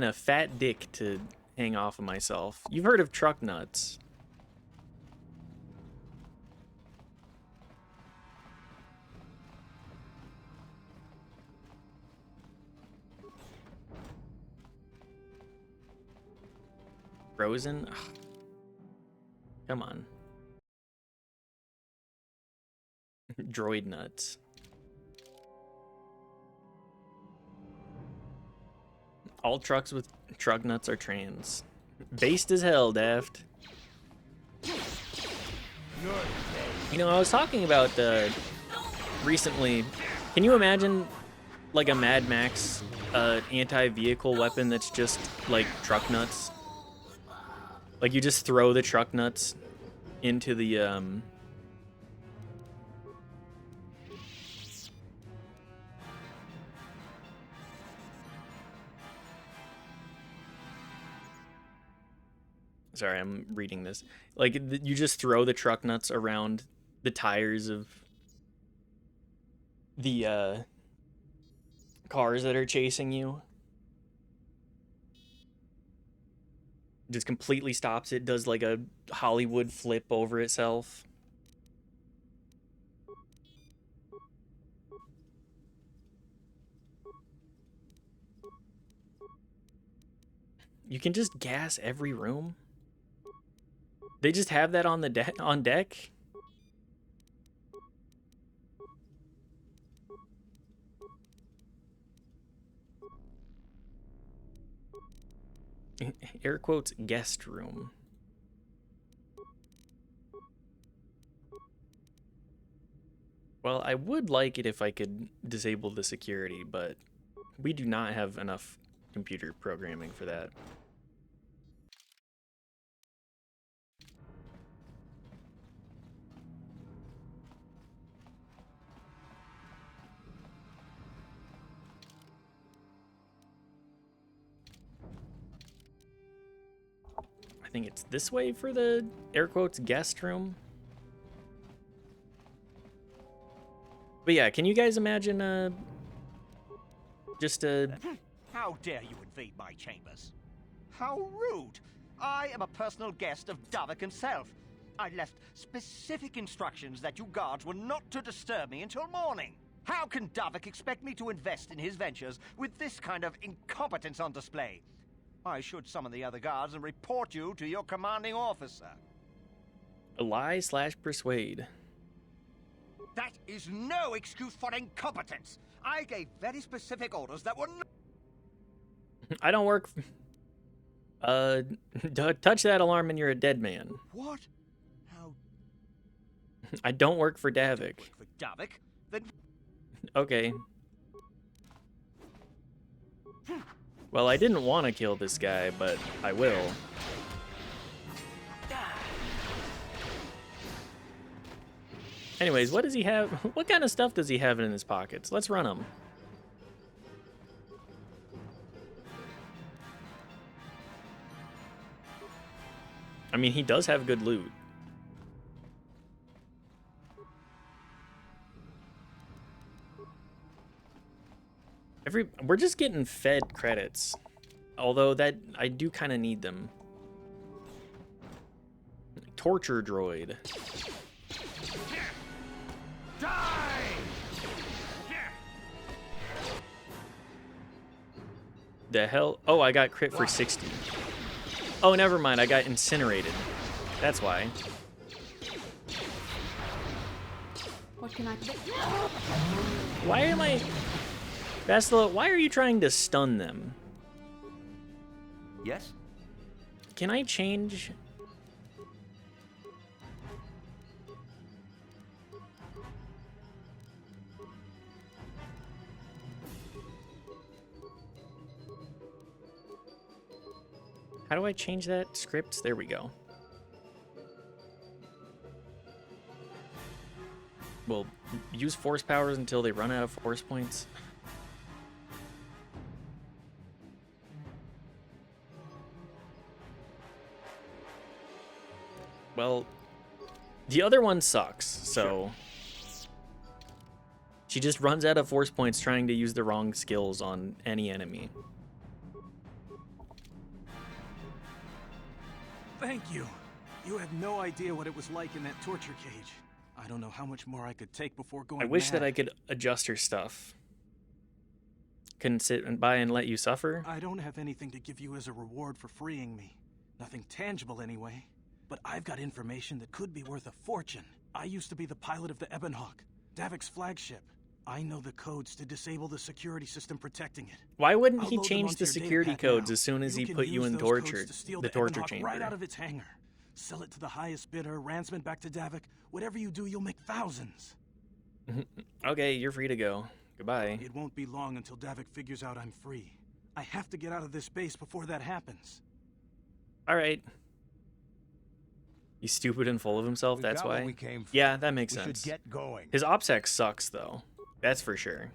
a fat dick to hang off of myself. You've heard of truck nuts. Frozen? Ugh. Come on. Droid nuts. All trucks with truck nuts are trans. Based as hell, Daft. You know, I was talking about recently. Can you imagine like a Mad Max anti-vehicle weapon that's just like truck nuts? Like you just throw the truck nuts into the Sorry, I'm reading this. Like you just throw the truck nuts around the tires of the cars that are chasing you. Just completely stops it, does like a Hollywood flip over itself. You can just gas every room. They just have that on the on deck. Air quotes guest room. Well, I would like it if I could disable the security, but we do not have enough computer programming for that. I think it's this way for the air quotes guest room. But yeah, can you guys imagine just a... How dare you invade my chambers? How rude! I am a personal guest of Davik himself. I left specific instructions that you guards were not to disturb me until morning. How can Davik expect me to invest in his ventures with this kind of incompetence on display? I should summon the other guards and report you to your commanding officer. Lie/persuade. That is no excuse for incompetence. I gave very specific orders that were not... I don't work... touch that alarm and you're a dead man. What? How... I don't work for Davik. For Davik? Then... Okay. Well, I didn't want to kill this guy, but I will. Anyways, what does he have? What kind of stuff does he have in his pockets? Let's run him. I mean, he does have good loot. We're just getting fed credits. Although that I do kind of need them. Torture droid. Die! The hell? Oh, I got crit for 60. Oh, never mind. I got incinerated. That's why. What can I do? Why am I... Bastila, why are you trying to stun them? Yes? Can I change... How do I change that? Scripts? There we go. Well, use force powers until they run out of force points. Well, the other one sucks, so... She just runs out of force points trying to use the wrong skills on any enemy. Thank you. You have no idea what it was like in that torture cage. I don't know how much more I could take before going I wish mad. that I could adjust her stuff. Couldn't sit and by and let you suffer? I don't have anything to give you as a reward for freeing me. Nothing tangible anyway. But I've got information that could be worth a fortune. I used to be the pilot of the Ebonhawk, Davik's flagship. I know the codes to disable the security system protecting it. Why wouldn't I'll he load them change onto the your security datapad codes now. as soon as he can put you use in those torture, codes to steal the torture Ebonhawk chamber? right out of its hangar. Sell it to the highest bidder, ransom back to Davik. Whatever you do, you'll make thousands. Okay, you're free to go. Goodbye. It won't be long until Davik figures out I'm free. I have to get out of this base before that happens. All right. He's stupid and full of himself, We that's got what why? we came for. Yeah, that makes We should sense. get going. His OPSEC sucks, though. That's for sure.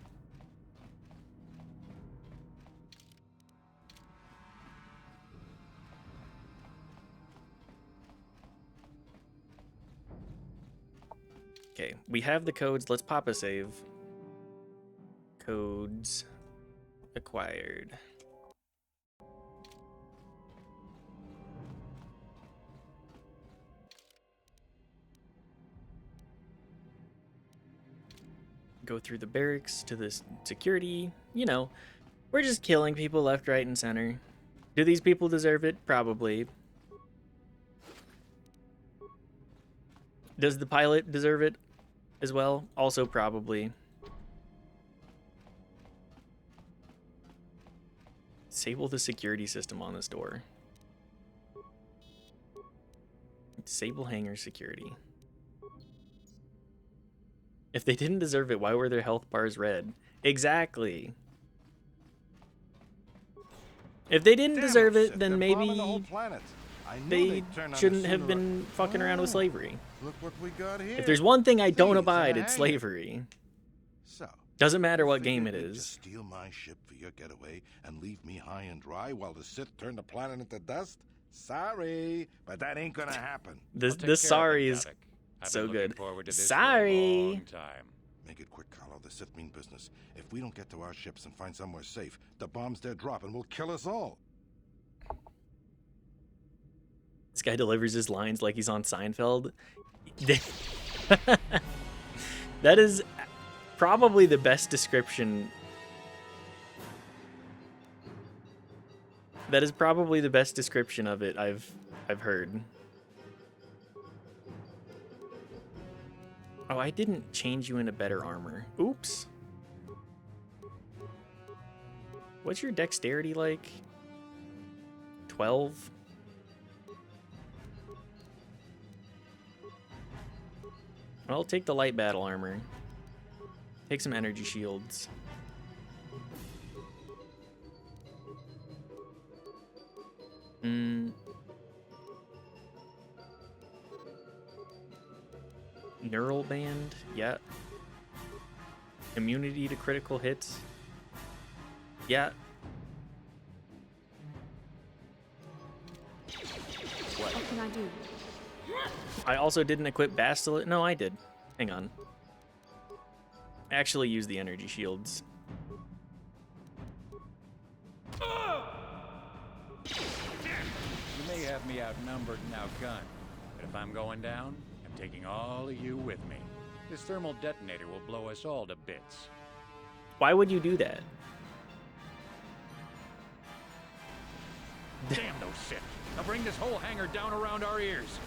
Okay, we have the codes. Let's pop a save. Codes acquired. Go through the barracks to the security. You know, we're just killing people left, right, and center. Do these people deserve it? Probably. Does the pilot deserve it as well? Also probably. Disable the security system on this door. Disable hangar security. If they didn't deserve it, why were their health bars red? Exactly. If they didn't deserve it, then maybe they shouldn't have been fucking around with slavery. Look what we got here. If there's one thing I don't Thieves abide, in a it's hangar. slavery. So, Doesn't matter what figured game it you'd is. just steal my ship for your getaway and leave me high and dry while the Sith turn the planet into dust? Sorry, but that ain't gonna happen. This sorry is so good. Sorry. Make it quick, Carlo. The Sith mean business. If we don't get to our ships and find somewhere safe, the bombs they're dropping will kill us all. This guy delivers his lines like he's on Seinfeld. That is probably the best description. That is probably the best description of it I've heard. Oh, I didn't change you into better armor. Oops. What's your dexterity like? 12? Well, take the light battle armor. Take some energy shields. Neural band, yeah. Immunity to critical hits, yeah. What can I do? I also didn't equip Bastila. No, I did. Hang on. I actually used the energy shields. You may have me outnumbered and outgunned, but if I'm going down, I'm taking all of you with me. This thermal detonator will blow us all to bits. Why would you do that? Damn those Sith! They'll bring this whole hangar down around our ears.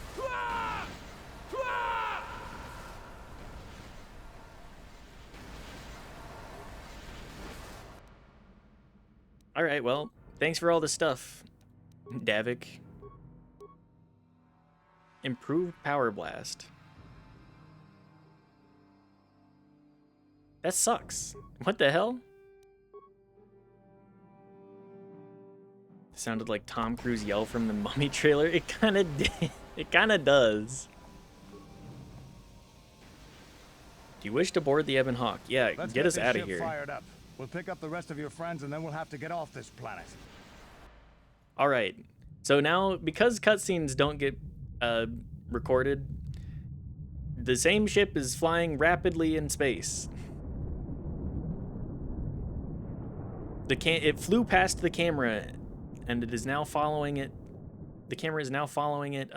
All right, well, thanks for all the stuff, Davik. Improved power blast. That sucks. What the hell? Sounded like Tom Cruise yell from the Mummy trailer. It kind of did. It kind of does. Do you wish to board the Ebonhawk? Yeah, Let's get us this out of ship here. Fired up. We'll pick up the rest of your friends, and then we'll have to get off this planet. All right. So now, because cutscenes don't get recorded, the same ship is flying rapidly in space. It flew past the camera, and it is now following it. The camera is now following it,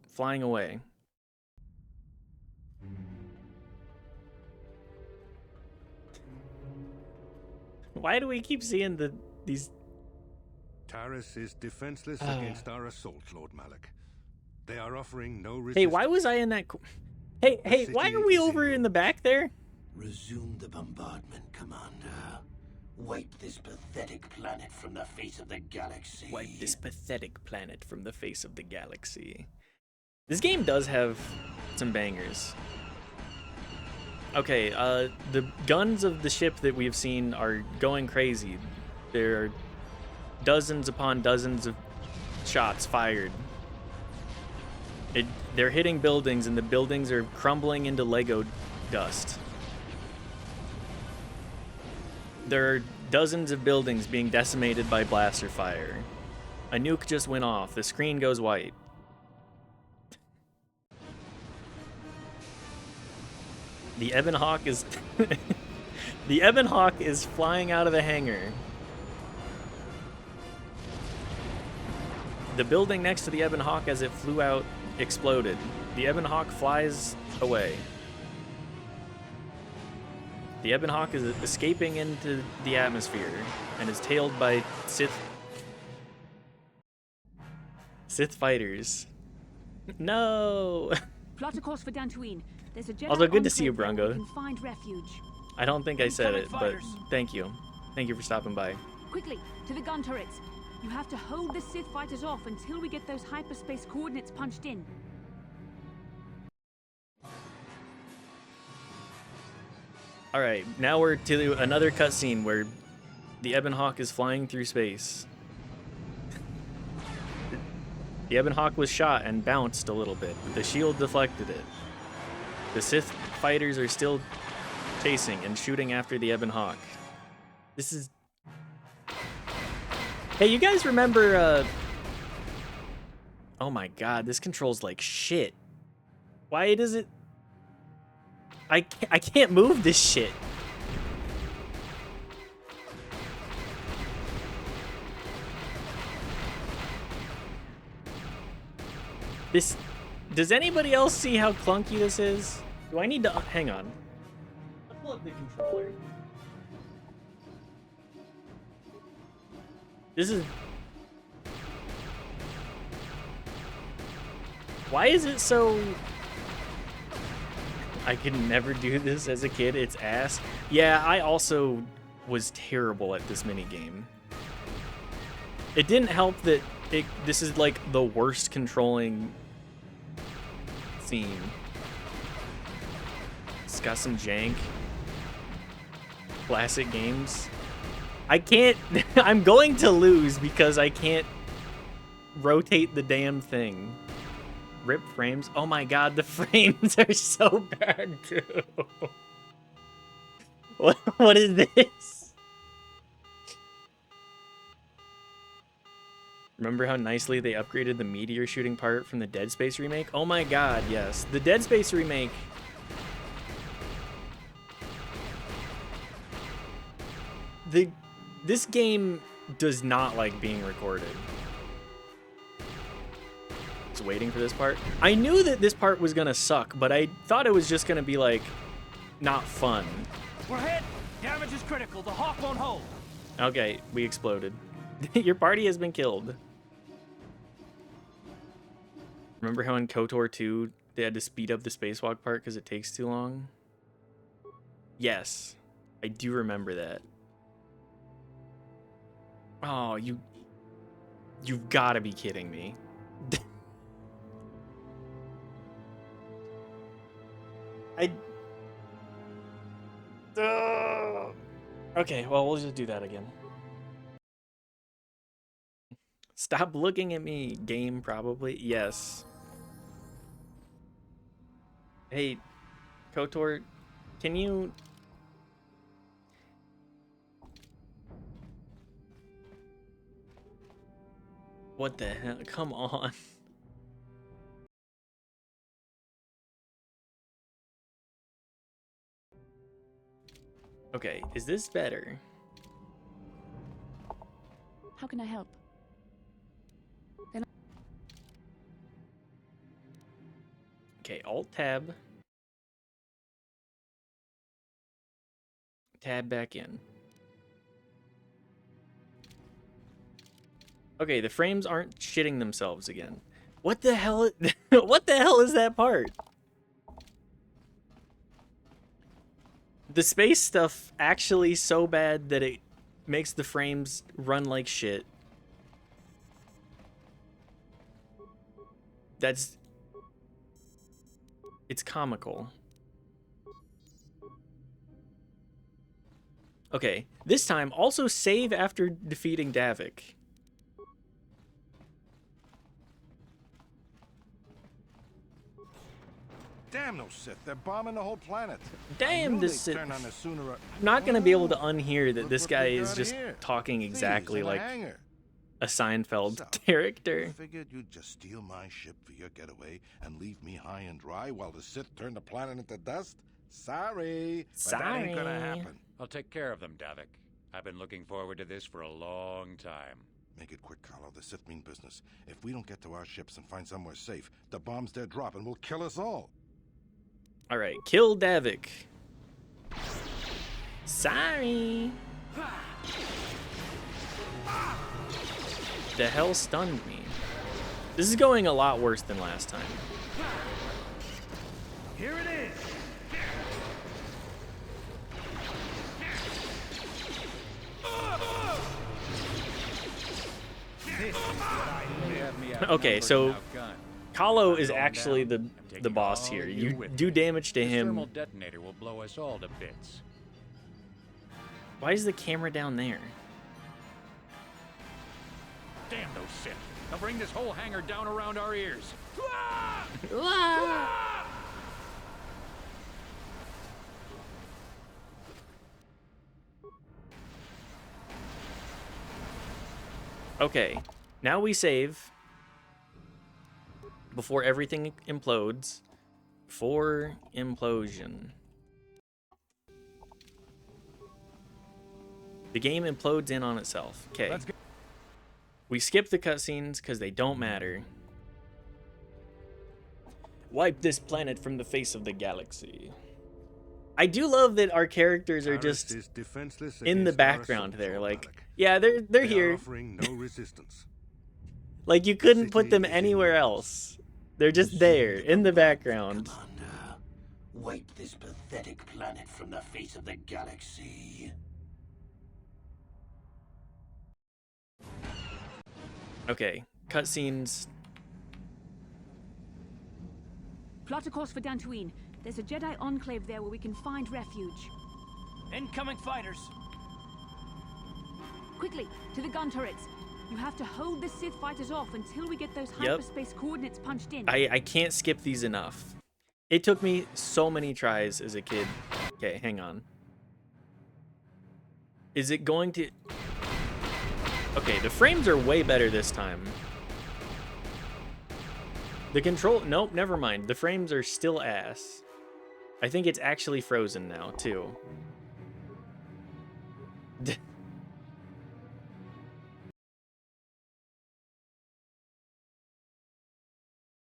flying away. Why do we keep seeing these Taris is defenseless against our assault, Lord Malik. They are offering no resistance. Hey, why was I in that... Hey, why are we over in the back there? Resume the bombardment, Commander. Wipe this pathetic planet from the face of the galaxy. Wipe this pathetic planet from the face of the galaxy. This game does have some bangers. Okay, the guns of the ship that we've seen are going crazy. There are dozens upon dozens of shots fired. They're hitting buildings, and the buildings are crumbling into Lego dust. There are dozens of buildings being decimated by blaster fire. A nuke just went off. The screen goes white. The Ebon Hawk is... The Ebon Hawk is flying out of the hangar. The building next to the Ebon Hawk as it flew out exploded. The Ebon Hawk flies away. The Ebon Hawk is escaping into the atmosphere and is tailed by Sith fighters. No! Plot a course for Dantooine. There's a Jedi Also, good to see you, enclave where we Brongo. can find refuge. I don't think I said it, but thank you. Thank you for stopping by. Quickly, to the gun turrets. You have to hold the Sith fighters off until we get those hyperspace coordinates punched in. Alright, now we're to another cutscene where the Ebon Hawk is flying through space. The Ebon Hawk was shot and bounced a little bit, but the shield deflected it. The Sith fighters are still chasing and shooting after the Ebon Hawk. This is... Hey, you guys remember, Oh my god, this controls like shit. Why does it... I can't move this shit. This... Does anybody else see how clunky this is? Do I need to... hang on. Unplug the controller. This is... Why is it so... I could never do this as a kid. It's ass. Yeah, I also was terrible at this minigame. It didn't help that this is like the worst controlling scene. It's got some jank. Classic games. I can't... I'm going to lose because I can't rotate the damn thing. Rip frames. Oh my god, the frames are so bad too. What is this? Remember how nicely they upgraded the meteor shooting part from the Dead Space remake? Oh my god, yes. The Dead Space remake. This game does not like being recorded. Waiting for this part. I knew that this part was gonna suck, but I thought it was just gonna be like not fun. We're hit. Damage is critical. The Hawk won't hold. Okay, we exploded. Your party has been killed. Remember how in KOTOR 2 they had to speed up the spacewalk part because it takes too long? Yes, I do remember that. Oh, you've got to be kidding me. Okay, well, we'll just do that again. Stop looking at me, game, probably. Yes. Hey, KOTOR, can you... What the hell? Come on. Okay, is this better? How can I help? Okay, Alt-Tab. Tab back in. Okay, the frames aren't shitting themselves again. What the hell? What the hell is that part? The space stuff actually so bad that it makes the frames run like shit. It's comical. Okay, this time also save after defeating Davik. Damn those Sith, they're bombing the whole planet. Damn this Sith. Turn on the sooner or... I'm not gonna be able to unhear that this Look guy what we is got just here. talking Thieves exactly in a like hangar. a Seinfeld So, character. You figured you'd just steal my ship for your getaway and leave me high and dry while the Sith turn the planet into dust? Sorry, but that ain't gonna happen. I'll take care of them, Davik. I've been looking forward to this for a long time. Make it quick, Carlo. The Sith mean business. If we don't get to our ships and find somewhere safe, the bombs they're dropping will kill us all. All right, kill Davik. Sorry. The hell stunned me. This is going a lot worse than last time. Here it is. Okay, so Kahlo is actually the boss here. You do damage to This him. thermal detonator will blow us all to bits. Why is the camera down there? Damn those Sith! They'll bring this whole hangar down around our ears. Okay, now we save before everything implodes. For implosion. The game implodes in on itself. Okay. We skip the cutscenes because they don't matter. Wipe this planet from the face of the galaxy. I do love that our characters are just in the background there. Like, yeah, they're here. Offering no resistance. Like, you couldn't put them anywhere else. They're just there, in the background. Wipe this pathetic planet from the face of the galaxy. Okay, cutscenes. Plot a course for Dantooine. There's a Jedi enclave there where we can find refuge. Incoming fighters. Quickly, to the gun turrets. You have to hold the Sith fighters off until we get those hyperspace coordinates punched in. I can't skip these enough. It took me so many tries as a kid. Okay, hang on. Is it going to... Okay, the frames are way better this time. The control... Nope, never mind. The frames are still ass. I think it's actually frozen now, too.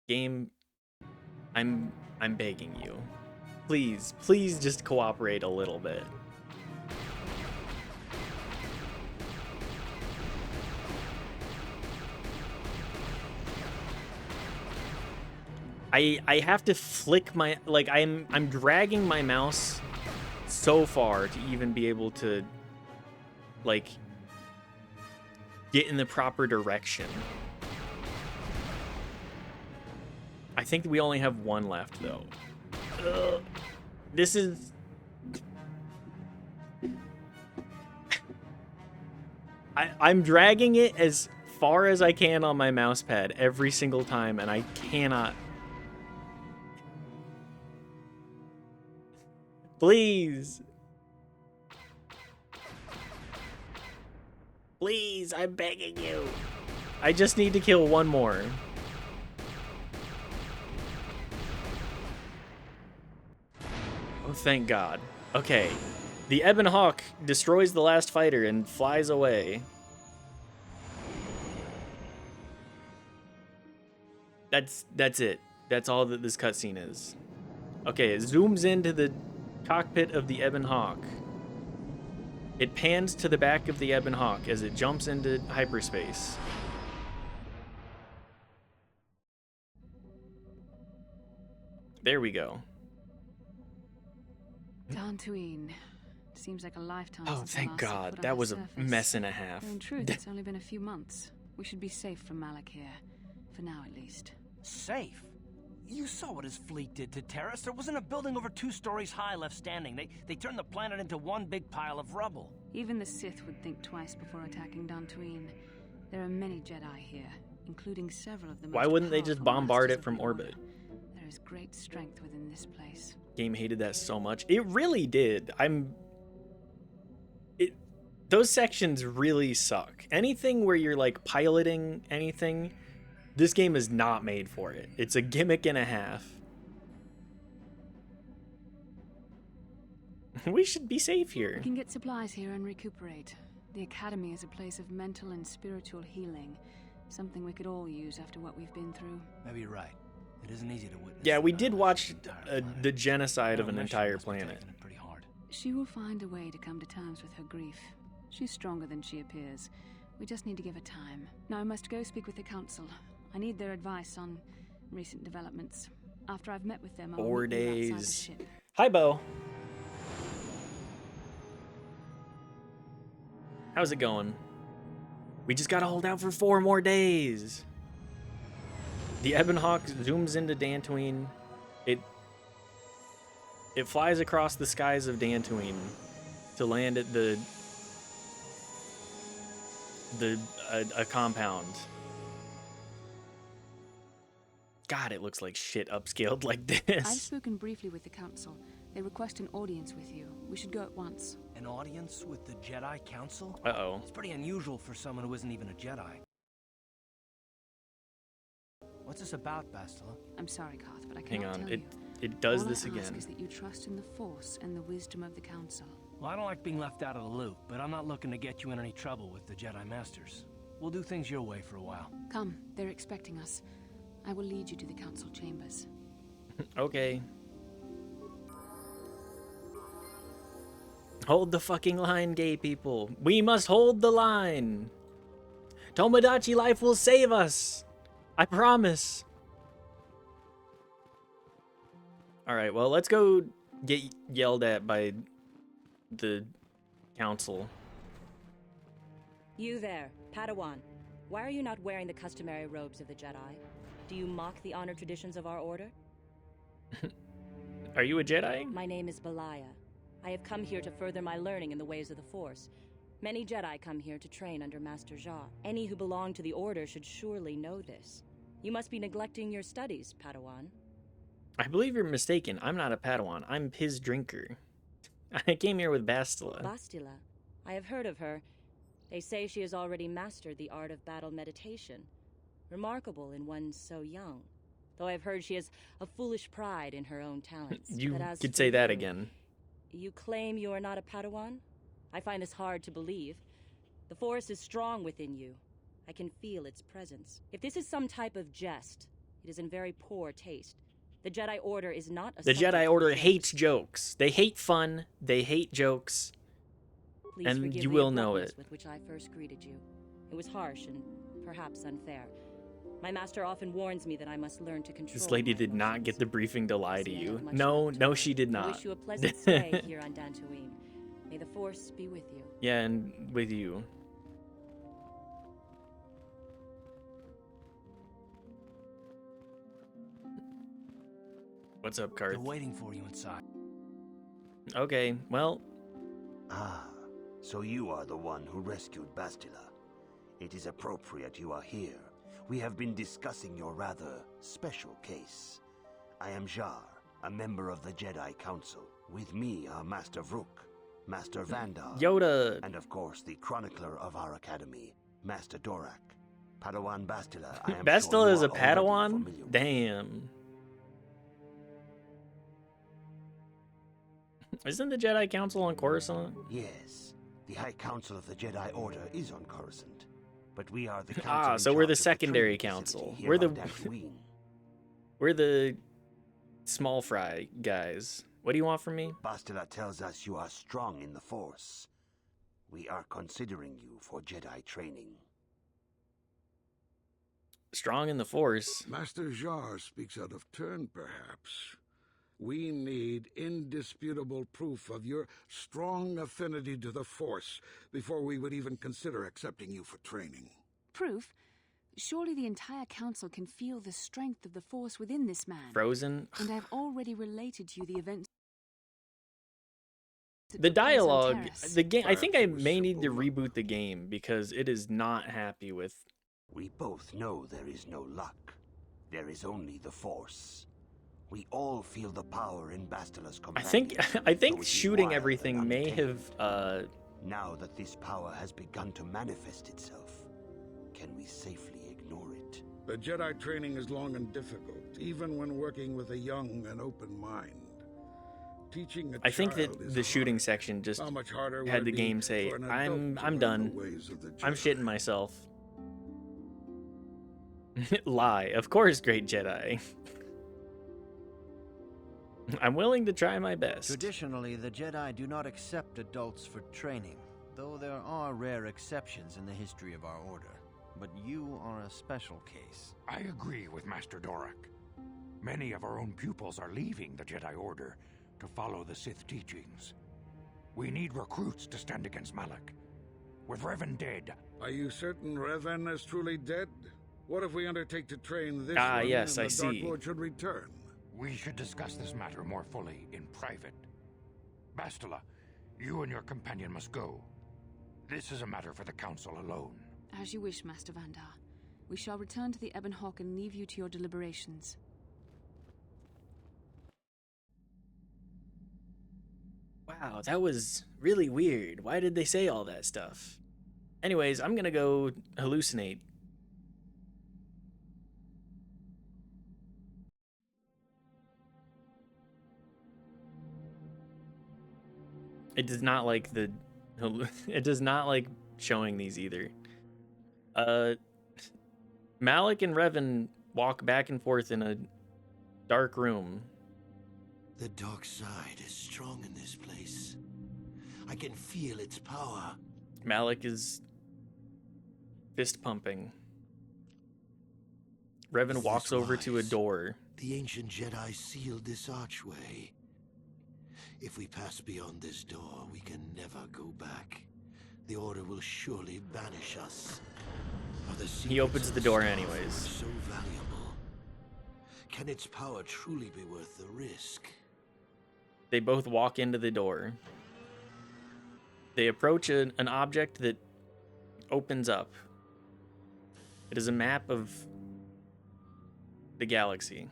Game, I'm begging you. Please, please just cooperate a little bit. I have to flick my, like, I'm dragging my mouse so far to even be able to, like, get in the proper direction. I think we only have one left, though. This is... I'm dragging it as far as I can on my mouse pad every single time, and I cannot... Please. Please, I'm begging you. I just need to kill one more. Oh, thank God. Okay. The Ebon Hawk destroys the last fighter and flies away. That's it. That's all that this cutscene is. Okay, it zooms into the cockpit of the Ebon Hawk. It pans to the back of the Ebon Hawk as it jumps into hyperspace. There we go. Dantooine. Seems like a lifetime Oh, since I thank last set God. foot on That the was a surface. mess and a half. Though in truth, it's only been a few months. We should be safe from Malak here. For now, at least. Safe? You saw what his fleet did to Terrace. There wasn't a building over 2 stories high left standing. They turned the planet into one big pile of rubble. Even the Sith would think twice before attacking Dantooine. There are many Jedi here, including several of the most Why wouldn't they just powerful bombard masters it of from the orbit? Order. There is great strength within this place. Game hated that so much. It really did. Those sections really suck. Anything where you're like piloting anything, this game is not made for it. It's a gimmick and a half. We should be safe here. We can get supplies here and recuperate. The Academy is a place of mental and spiritual healing. Something we could all use after what we've been through. Maybe you're right. It isn't easy to witness. Yeah, we did watch the genocide of an entire planet. She will find a way to come to terms with her grief. She's stronger than she appears. We just need to give her time. Now I must go speak with the Council. I need their advice on recent developments. After I've met with them, I'll 4 meet you outside the days. ship. Hi, Bo. How's it going? We just gotta hold out for 4 more days. The Ebon Hawk zooms into Dantooine. It flies across the skies of Dantooine to land at a compound. God, it looks like shit upscaled like I've this. spoken briefly with the Council. They request an audience with you. We should go at once. An audience with the Jedi Council? Uh-oh. It's pretty unusual for someone who isn't even a Jedi. What's this about, Bastila? I'm sorry, Carth, but I Hang cannot on, tell you. it does All this I ask again. is that you trust in the Force and the wisdom of the Council. Well, I don't like being left out of the loop, but I'm not looking to get you in any trouble with the Jedi Masters. We'll do things your way for a while. Come, they're expecting us. I will lead you to the Council chambers. Okay. Hold the fucking line, gay people. We must hold the line. Tomodachi life will save us. I promise. Alright, well, let's go get yelled at by the council. You there, Padawan. Why are you not wearing the customary robes of the Jedi? Do you mock the honor traditions of our order? Are you a Jedi? My name is Belaya. I have come here to further my learning in the ways of the Force. Many Jedi come here to train under Master Jar. Any who belong to the Order should surely know this. You must be neglecting your studies, Padawan. I believe you're mistaken. I'm not a Padawan. I'm Piz Drinker. I came here with Bastila. Bastila. I have heard of her. They say she has already mastered the art of battle meditation. Remarkable in one so young. Though I've heard she has a foolish pride in her own talents. You But as could for say that you, again. You claim you are not a Padawan? I find this hard to believe. The Force is strong within you. I can feel its presence. If this is some type of jest, it is in very poor taste. The Jedi Order is not a The subject Jedi for Order jokes. hates jokes. They hate fun. They hate jokes. Please And forgive you the will know abruptness it. with which I first greeted you. It was harsh and perhaps unfair. My master often warns me that I must learn to control. This lady my did not get the briefing to lie to See, I you. have much No, left to no, learn. she did I not. wish you a pleasant stay here on Dantooine. May the Force be with you. Yeah, and with you. What's up, Karth? They're waiting for you inside. Okay, well, Ah, so you are the one who rescued Bastila. It is appropriate you are here. We have been discussing your rather special case. I am Jar, a member of the Jedi Council. With me are Master Vrook, Master Vandar, Yoda, and of course the chronicler of our academy, Master Dorak. Padawan Bastila, I am Bastila sure you is a are already Padawan? familiar with. Damn. Isn't the Jedi Council on Coruscant? Yes, the High Council of the Jedi Order is on Coruscant, but we are the council Ah, in so we're charge the of secondary training council. facility here We're the on Dantooine. we're the small fry guys. What do you want from me? Bastila tells us you are strong in the Force. We are considering you for Jedi training. Strong in the Force. Master Jar speaks out of turn, perhaps. We need indisputable proof of your strong affinity to the Force before we would even consider accepting you for training. Proof? Surely the entire council can feel the strength of the Force within this man. Frozen. And I've already related to you the events. The dialogue, the game. I think I may need to reboot the game because it is not happy with. We both know there is no luck. There is only the Force. We all feel the power in Bastila's companion. I think shooting everything may have. Now that this power has begun to manifest itself, can we safely ignore it? The Jedi training is long and difficult, even when working with a young and open mind. Teaching a I think that the shooting section just had the game say, "I'm done. I'm shitting myself." Lie, of course, great Jedi. I'm willing to try my best. Traditionally, the Jedi do not accept adults for training, though there are rare exceptions in the history of our order. But you are a special case. I agree with Master Dorak. Many of our own pupils are leaving the Jedi Order to follow the Sith teachings. We need recruits to stand against Malak. With Revan dead... Are you certain Revan is truly dead? What if we undertake to train this one yes, and the Dark see. Lord should return? We should discuss this matter more fully in private. Bastila, you and your companion must go. This is a matter for the Council alone. As you wish, Master Vandar. We shall return to the Ebon Hawk and leave you to your deliberations. Wow, that was really weird. Why did they say all that stuff? Anyways, I'm gonna go hallucinate. It does not like the... It does not like showing these either. Malak and Revan walk back and forth in a dark room. The dark side is strong in this place. I can feel its power. Malak is fist pumping. Revan walks over to a door. The ancient Jedi sealed this archway. If we pass beyond this door, we can never go back. The Order will surely banish us. He opens the door anyways. So valuable. Can its power truly be worth the risk? They both walk into the door. They approach an object that opens up. It is a map of the galaxy.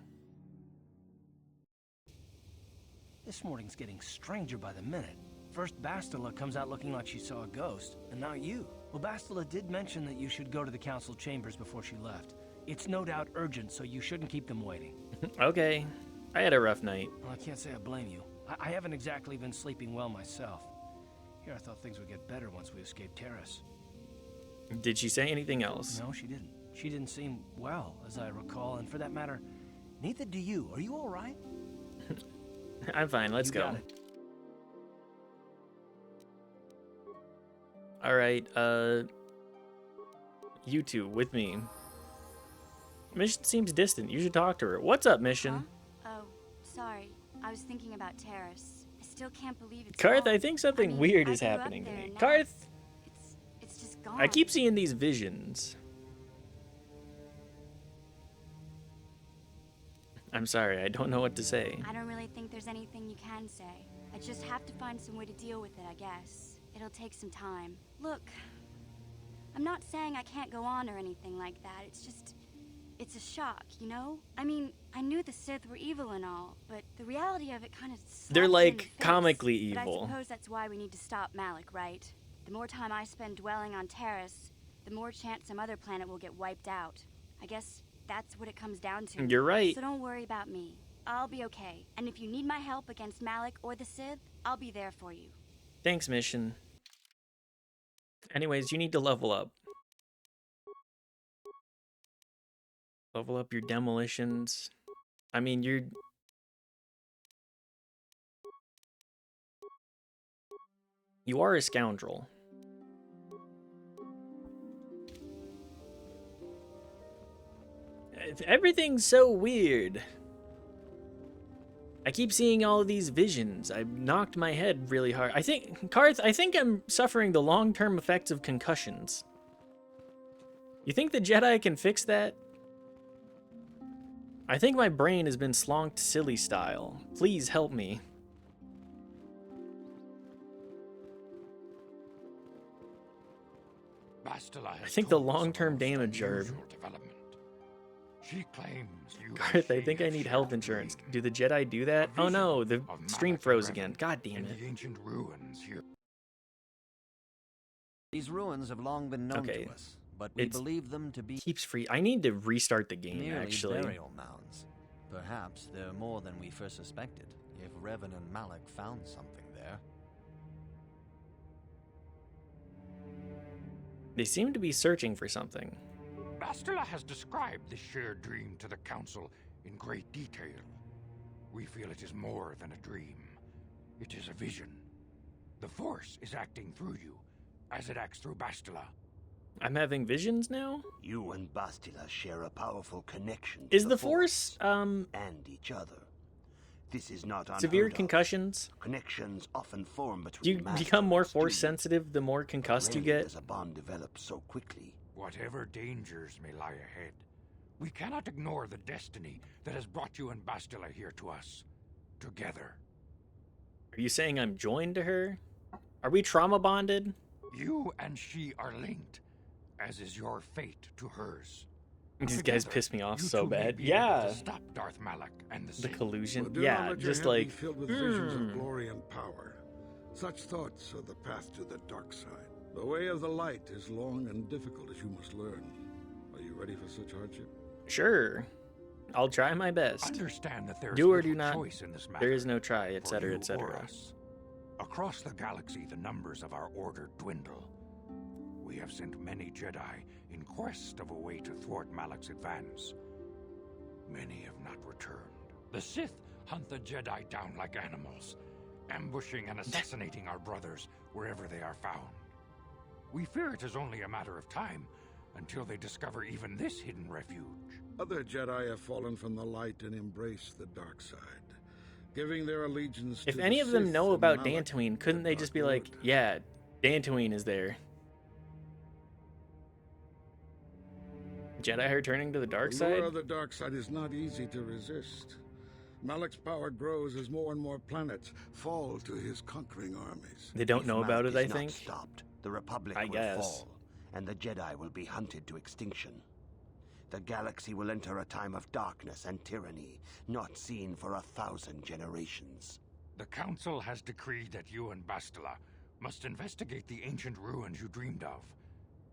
This morning's getting stranger by the minute. First Bastila comes out looking like she saw a ghost, and now you. Well, Bastila did mention that you should go to the council chambers before she left. It's no doubt urgent, so you shouldn't keep them waiting. Okay. I had a rough night. Well, I can't say I blame you. I haven't exactly been sleeping well myself. Here, I thought things would get better once we escaped Terrace. Did she say anything else? No, she didn't. She didn't seem well, as I recall, and for that matter, neither do you. Are you all right? I'm fine. Let's go. All right. You two with me. Mission seems distant. You should talk to her. What's up, Mission? Huh? Oh, sorry. I was thinking about Terrace. I still can't believe it's Karth, gone. I think something weird is happening to me. Karth, it's just gone. I keep seeing these visions. I'm sorry, I don't know what to say. I don't really think there's anything you can say. I just have to find some way to deal with it, I guess. It'll take some time. Look, I'm not saying I can't go on or anything like that. It's just, it's a shock, you know? I mean, I knew the Sith were evil and all, but the reality of it kind of they're like comically evil. evil. But I suppose that's why we need to stop Malak, right? The more time I spend dwelling on Terrace, the more chance some other planet will get wiped out. I guess that's what it comes down to. You're right. So don't worry about me. I'll be okay. And if you need my help against Malak or the Sith, I'll be there for you. Thanks, Mission. Anyways, you need to level up. Level up your demolitions. I mean, you are a scoundrel. Everything's so weird. I keep seeing all of these visions. I knocked my head really hard. I think, Karth, I think I'm suffering the long-term effects of concussions. You think the Jedi can fix that? I think my brain has been slonked silly style. Please help me. I think the long-term damage are... She claims you Garth, I think I need health insurance. Do the Jedi do that? Oh no, the stream froze again. God damn it. The ancient ruins here. These ruins have long been known to us, but we believe them to be keeps free. I need to restart the game, merely actually. burial mounds. Perhaps they're more than we first suspected, if Revan and Malak found something there. They seem to be searching for something. Bastila has described this shared dream to the Council in great detail. We feel it is more than a dream. It is a vision. The Force is acting through you, as it acts through Bastila. I'm having visions now? You and Bastila share a powerful connection to Is the Force, and each other. This is not severe concussions? Connections often form between Do you become more Force sensitive the more concussed you get? Does a bond develop so quickly? Whatever dangers may lie ahead, we cannot ignore the destiny that has brought you and Bastila here to us, together. Are you saying I'm joined to her? Are we trauma bonded? You and she are linked, as is your fate to hers. These guys piss me off so bad. Yeah. Stop Darth Malak and the collusion. Well, do yeah, not let your just head like be filled with visions of glory and power. Such thoughts are the path to the dark side. The way of the light is long and difficult, as you must learn. Are you ready for such hardship? Sure. I'll try my best. Understand that there is do or little do not. choice in this matter. There is no try, etc., or etc. us. Across the galaxy, the numbers of our order dwindle. We have sent many Jedi in quest of a way to thwart Malak's advance. Many have not returned. The Sith hunt the Jedi down like animals, ambushing and assassinating our brothers wherever they are found. We fear it is only a matter of time until they discover even this hidden refuge. Other Jedi have fallen from the light and embraced the dark side, giving their allegiance If to any the of them Sith know and about Malak, Dantooine, couldn't the they Dark just be Lord. like, yeah, Dantooine is there? Jedi returning to the dark The lure side? of the dark side is not easy to resist. Malak's power grows as more and more planets fall to his conquering armies. They don't If know about Malak it, I is not think. stopped, the Republic I will guess. fall, and the Jedi will be hunted to extinction. The galaxy will enter a time of darkness and tyranny, not seen for 1,000 generations. The Council has decreed that you and Bastila must investigate the ancient ruins you dreamed of,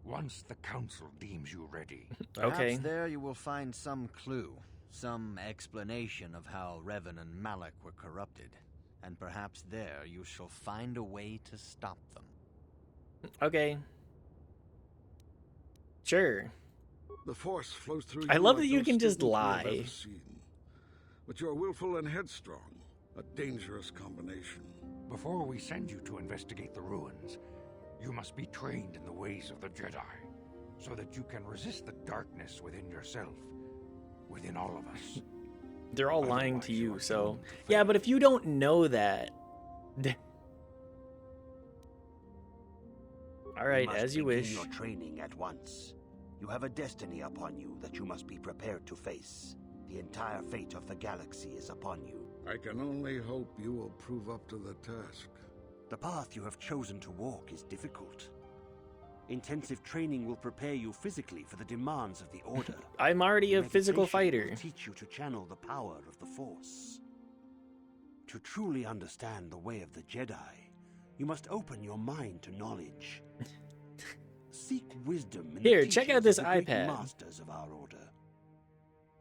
once the Council deems you ready. Perhaps there you will find some clue, some explanation of how Revan and Malak were corrupted. And perhaps there you shall find a way to stop them. Okay. Sure. The Force flows through I you love like that you no can just student we have lie. ever seen. But you are willful and headstrong, a dangerous combination. Before we send you to investigate the ruins, you must be trained in the ways of the Jedi, so that you can resist the darkness within yourself, within all of us. They're all lying to you, so... Yeah, but if you don't know that... Alright, as you wish. Your training at once. You have a destiny upon you that you must be prepared to face. The entire fate of the galaxy is upon you. I can only hope you will prove up to the task. The path you have chosen to walk is difficult. Intensive training will prepare you physically for the demands of the Order. I'm already a physical Meditation fighter. will teach you to channel the power of the Force. To truly understand the way of the Jedi, you must open your mind to knowledge. Seek wisdom in Here, the check teachings out this of the great iPad. masters of our Order.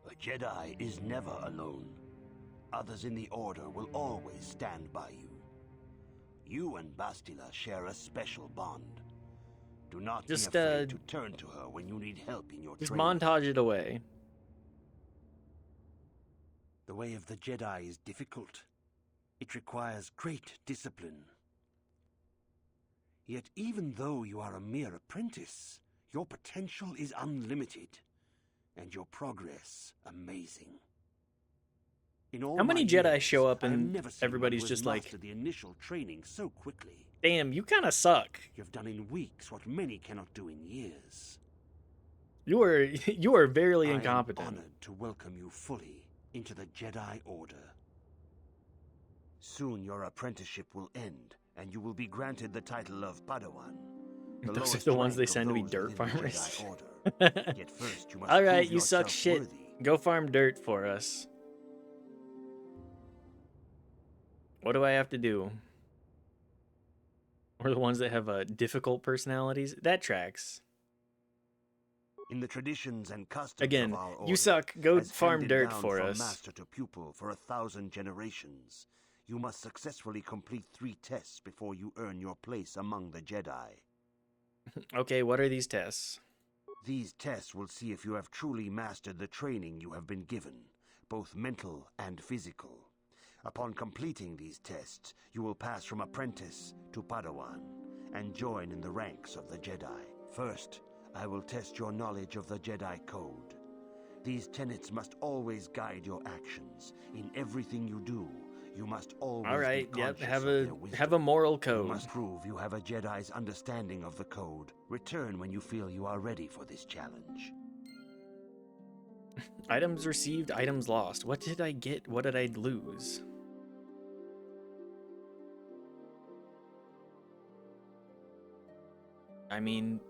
A Jedi is never alone. Others in the Order will always stand by you. You and Bastila share a special bond. Do not Just, be afraid to turn to her when you need help in your Just training. montage it away. The way of the Jedi is difficult. It requires great discipline. Yet even though you are a mere apprentice, your potential is unlimited, and your progress amazing. In all How many my Jedi years, show up I have and never seen one everybody's who has just like, mastered the initial training so quickly. damn, you kind of suck. You've done in weeks what many cannot do in years. You are very incompetent. I am honored to welcome you fully into the Jedi Order. Soon your apprenticeship will end, and you will be granted the title of Padawan. Those are the ones they send to be dirt farmers. Yet first you must All right, prove you suck yourself shit. worthy. Go farm dirt for us. What do I have to do? Or the ones that have difficult personalities? That tracks. In the traditions and customs Again, of our order, you suck. Go as farm handed dirt down for from us. master to pupil for 1,000 generations, you must successfully complete 3 tests before you earn your place among the Jedi. Okay, what are these tests? These tests will see if you have truly mastered the training you have been given, both mental and physical. Upon completing these tests, you will pass from apprentice to Padawan and join in the ranks of the Jedi. First, I will test your knowledge of the Jedi Code. These tenets must always guide your actions. In everything you do, you must always All right, be yep, conscious have of their wisdom. a moral code. You must prove you have a Jedi's understanding of the code. Return when you feel you are ready for this challenge. Items received, items lost. What did I get? What did I lose? I mean,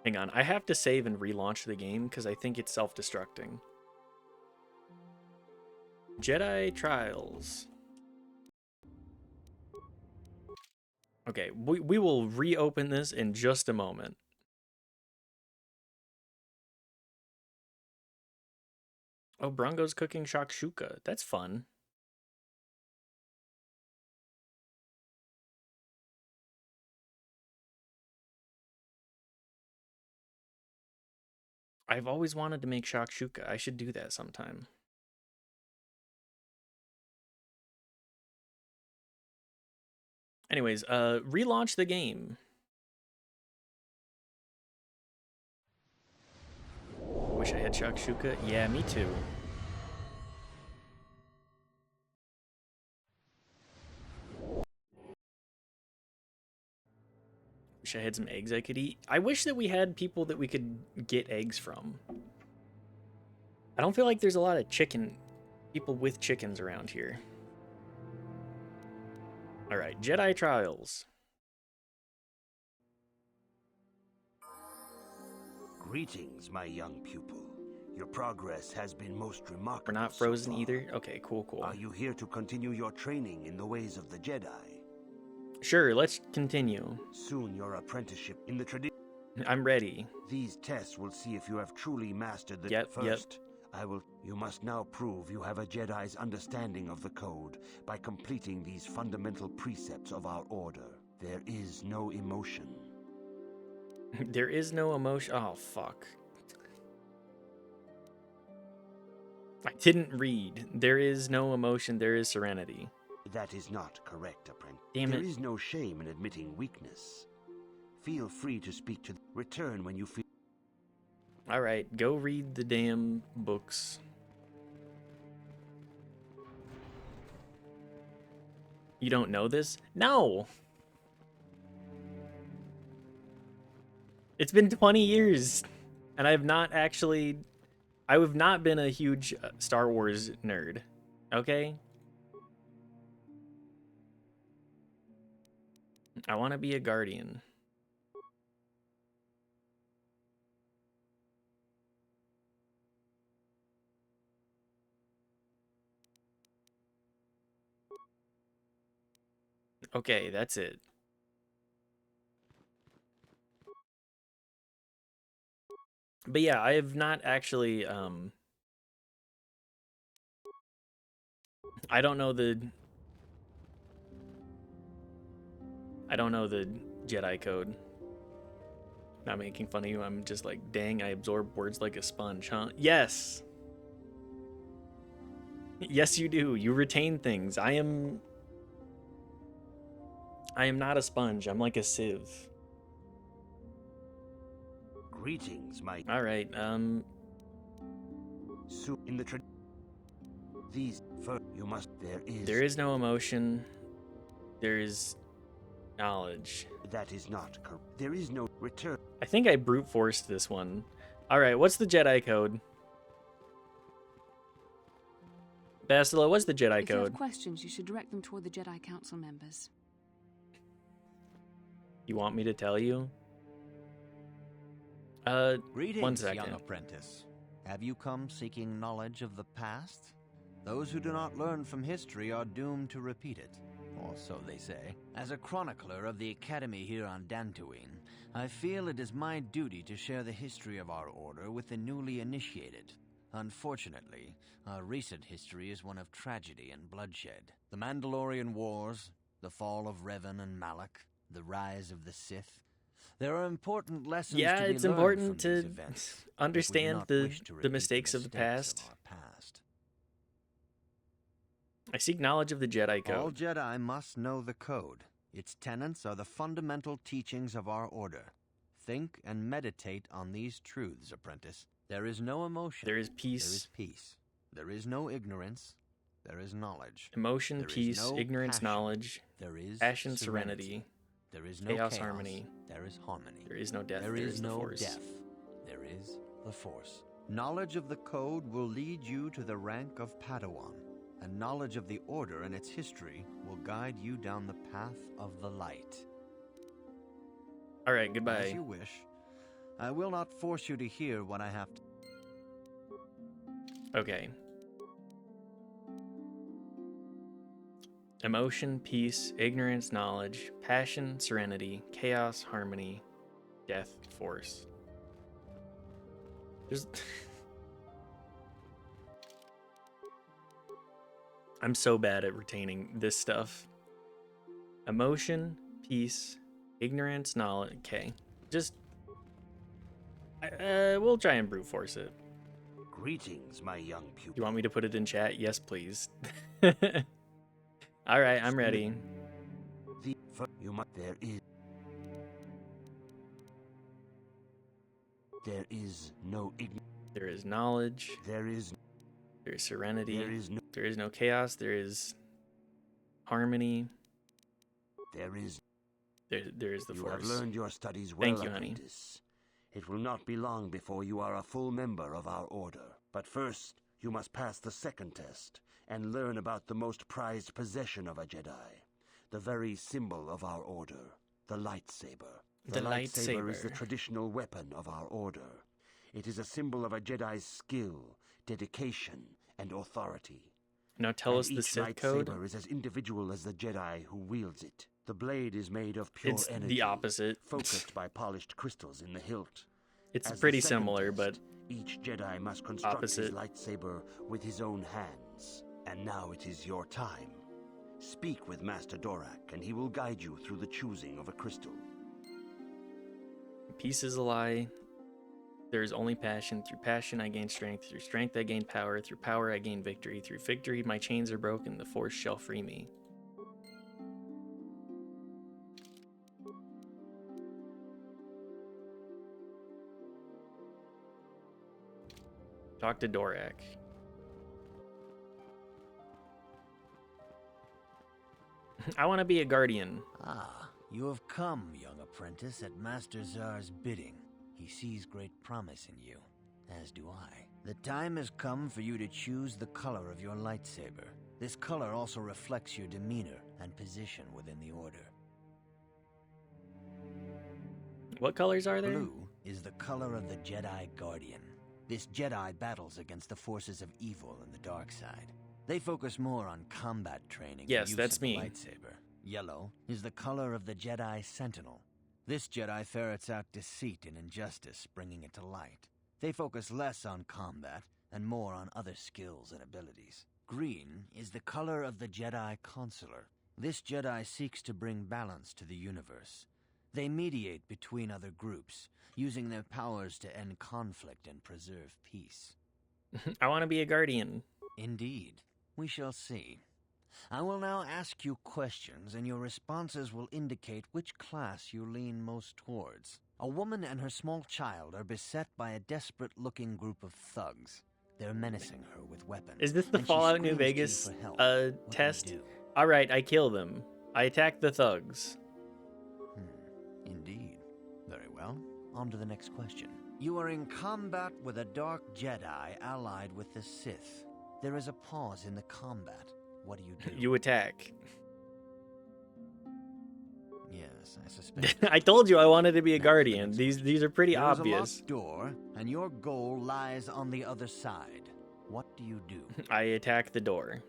hang on. I have to save and relaunch the game because I think it's self-destructing. Jedi Trials. Okay, we will reopen this in just a moment. Oh, Brongo's cooking shakshuka. That's fun. I've always wanted to make shakshuka. I should do that sometime. Anyways, relaunch the game. Wish I had shakshuka. Yeah, me too. Wish I had some eggs I could eat. I wish that we had people that we could get eggs from. I don't feel like there's a lot of people with chickens around here. All right, Jedi Trials. Greetings, my young pupil. Your progress has been most remarkable. We're not frozen either? Okay, cool. Are you here to continue your training in the ways of the Jedi? Sure, let's continue. Soon your apprenticeship in the tradition. I'm ready. These tests will see if you have truly mastered the First, you must now prove you have a Jedi's understanding of the code by completing these fundamental precepts of our order. There is no emotion. There is no emotion. Oh, fuck. I didn't read. There is no emotion, there is serenity. That is not correct, apprentice. Damn it. There is no shame in admitting weakness. Feel free to speak to return when you feel. Alright, go read the damn books. You don't know this? No! It's been 20 years, and I have not been a huge Star Wars nerd, okay? I want to be a guardian. Okay, that's it. But yeah, I have not actually, I don't know the Jedi code. Not making fun of you, I'm just like, dang, I absorb words like a sponge, huh? Yes! Yes, you do. You retain things. I am not a sponge. I'm like a sieve. Greetings, my. All right. So in the These first you must There is no emotion. There is knowledge. That is not correct. There is no return. I think I brute forced this one. Alright, what's the Jedi code? Bastila, what's the Jedi If you have code? questions, you should direct them toward the Jedi Council members. You want me to tell you? Greetings, 1 second. young apprentice. Have you come seeking knowledge of the past? Those who do not learn from history are doomed to repeat it, or so they say. As a chronicler of the Academy here on Dantooine, I feel it is my duty to share the history of our order with the newly initiated. Unfortunately, our recent history is one of tragedy and bloodshed. The Mandalorian Wars, the fall of Revan and Malak, the rise of the Sith. There are important lessons Yeah, to be it's learned important from to these events, if we do understand not the wish to repeat mistakes of the past. of our past. I seek knowledge of the Jedi code. All Jedi must know the code. Its tenets are the fundamental teachings of our order. Think and meditate on these truths, apprentice. There is no emotion. There is peace. There is peace. There is no ignorance. There is knowledge. Emotion, There is peace, no ignorance, passion. knowledge, There is passion, serenity. There is no chaos, harmony. There is harmony. There is no death. There There is is the no Force. death. There is the Force. Knowledge of the code will lead you to the rank of Padawan, and knowledge of the Order and its history will guide you down the path of the light. All right, goodbye. As you wish. I will not force you to hear what I have to. Okay. Emotion, peace, ignorance, knowledge, passion, serenity, chaos, harmony, death, force. There's... I'm so bad at retaining this stuff. Emotion, peace, ignorance, knowledge. Okay. Just... we'll try and brute force it. Greetings, my young pupil. You want me to put it in chat? Yes, please. All right, I'm ready. There is no ignorance. There is knowledge. There is serenity. There is no chaos. There is harmony. There is the you Force. have learned your studies well, Thank you, honey. apprentice. It will not be long before you are a full member of our order. But first, you must pass the second test and learn about the most prized possession of a Jedi, the very symbol of our order, the lightsaber. The lightsaber is the traditional weapon of our order. It is a symbol of a Jedi's skill, dedication, and authority. Now tell And us the each Sith code. lightsaber is as individual as the Jedi who wields it. The blade is made of pure It's energy, the opposite. focused by polished crystals in the hilt. It's As the pretty second similar, test, but each Jedi must construct his opposite. lightsaber with his own hands. And now it is your time. Speak with Master Dorak, and he will guide you through the choosing of a crystal. Peace is a lie. There is only passion. Through passion, I gain strength. Through strength, I gain power. Through power, I gain victory. Through victory, my chains are broken. The Force shall free me. Talk to Dorak. I want to be a guardian. Ah, you have come, young apprentice, at Master Zar's bidding. He sees great promise in you, as do I. The time has come for you to choose the color of your lightsaber. This color also reflects your demeanor and position within the Order. What colors are there? Blue is the color of the Jedi Guardian. This Jedi battles against the forces of evil and the dark side. They focus more on combat training. and Yes, use that's of the me. Lightsaber. Yellow is the color of the Jedi Sentinel. This Jedi ferrets out deceit and injustice, bringing it to light. They focus less on combat and more on other skills and abilities. Green is the color of the Jedi Consular. This Jedi seeks to bring balance to the universe. They mediate between other groups, using their powers to end conflict and preserve peace. I want to be a guardian. Indeed. We shall see. I will now ask you questions, and your responses will indicate which class you lean most towards. A woman and her small child are beset by a desperate-looking group of thugs. They're menacing her with weapons. Is this the and she Fallout New screams to you Vegas for help. What do you test? do? Alright, I kill them. I attack the thugs. Indeed. Very well. On to the next question. You are in combat with a dark Jedi allied with the Sith. There is a pause in the combat. What do you do? You attack. Yes, I suspect. I told you I wanted to be a guardian. These are pretty There is obvious. a locked door, and your goal lies on the other side. What do you do? I attack the door.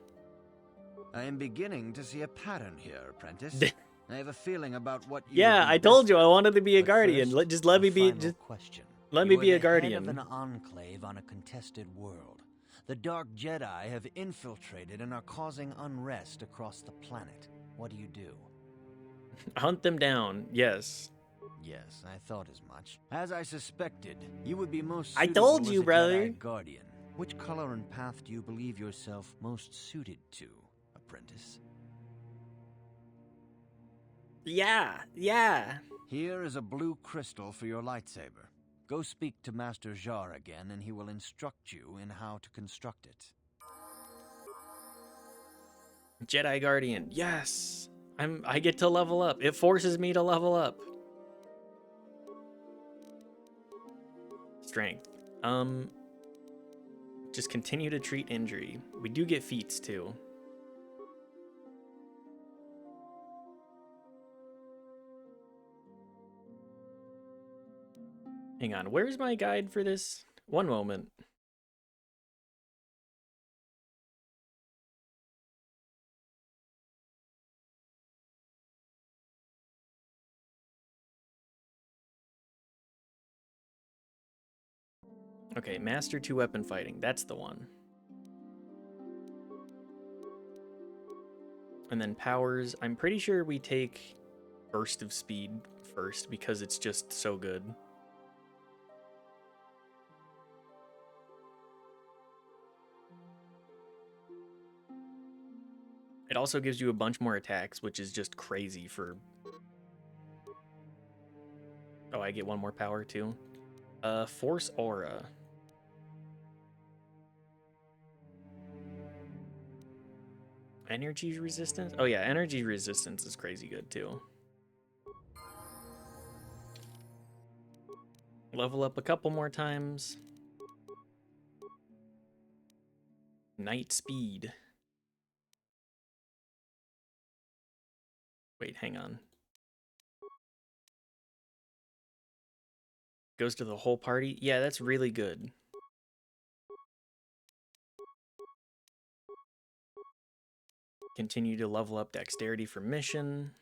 I am beginning to see a pattern here, apprentice. I have a feeling about what you Yeah, would be I told best you I at. wanted to be a But guardian. first, Just let me a be. final Just question. let You me are be a the guardian. Head of an enclave on a contested world. The Dark Jedi have infiltrated and are causing unrest across the planet. What do you do? Hunt them down. Yes. Yes, I thought as much. As I suspected, you would be most I suitable told as you, a brother. Jedi Guardian. Which color and path do you believe yourself most suited to, apprentice? Yeah. Here is a blue crystal for your lightsaber. Go speak to Master Jar again, and he will instruct you in how to construct it. Jedi Guardian. Yes. I get to level up. It forces me to level up. Strength. Just continue to treat injury. We do get feats too. Hang on, where's my guide for this? One moment. Okay, Master 2 Weapon Fighting. That's the one. And then powers. I'm pretty sure we take Burst of Speed first because it's just so good. It also gives you a bunch more attacks, which is just crazy for... Oh, I get one more power too. Force Aura. Energy resistance? Oh yeah, energy resistance is crazy good too. Level up a couple more times. Night speed. Wait, hang on. Goes to the whole party? Yeah, that's really good. Continue to level up dexterity for mission.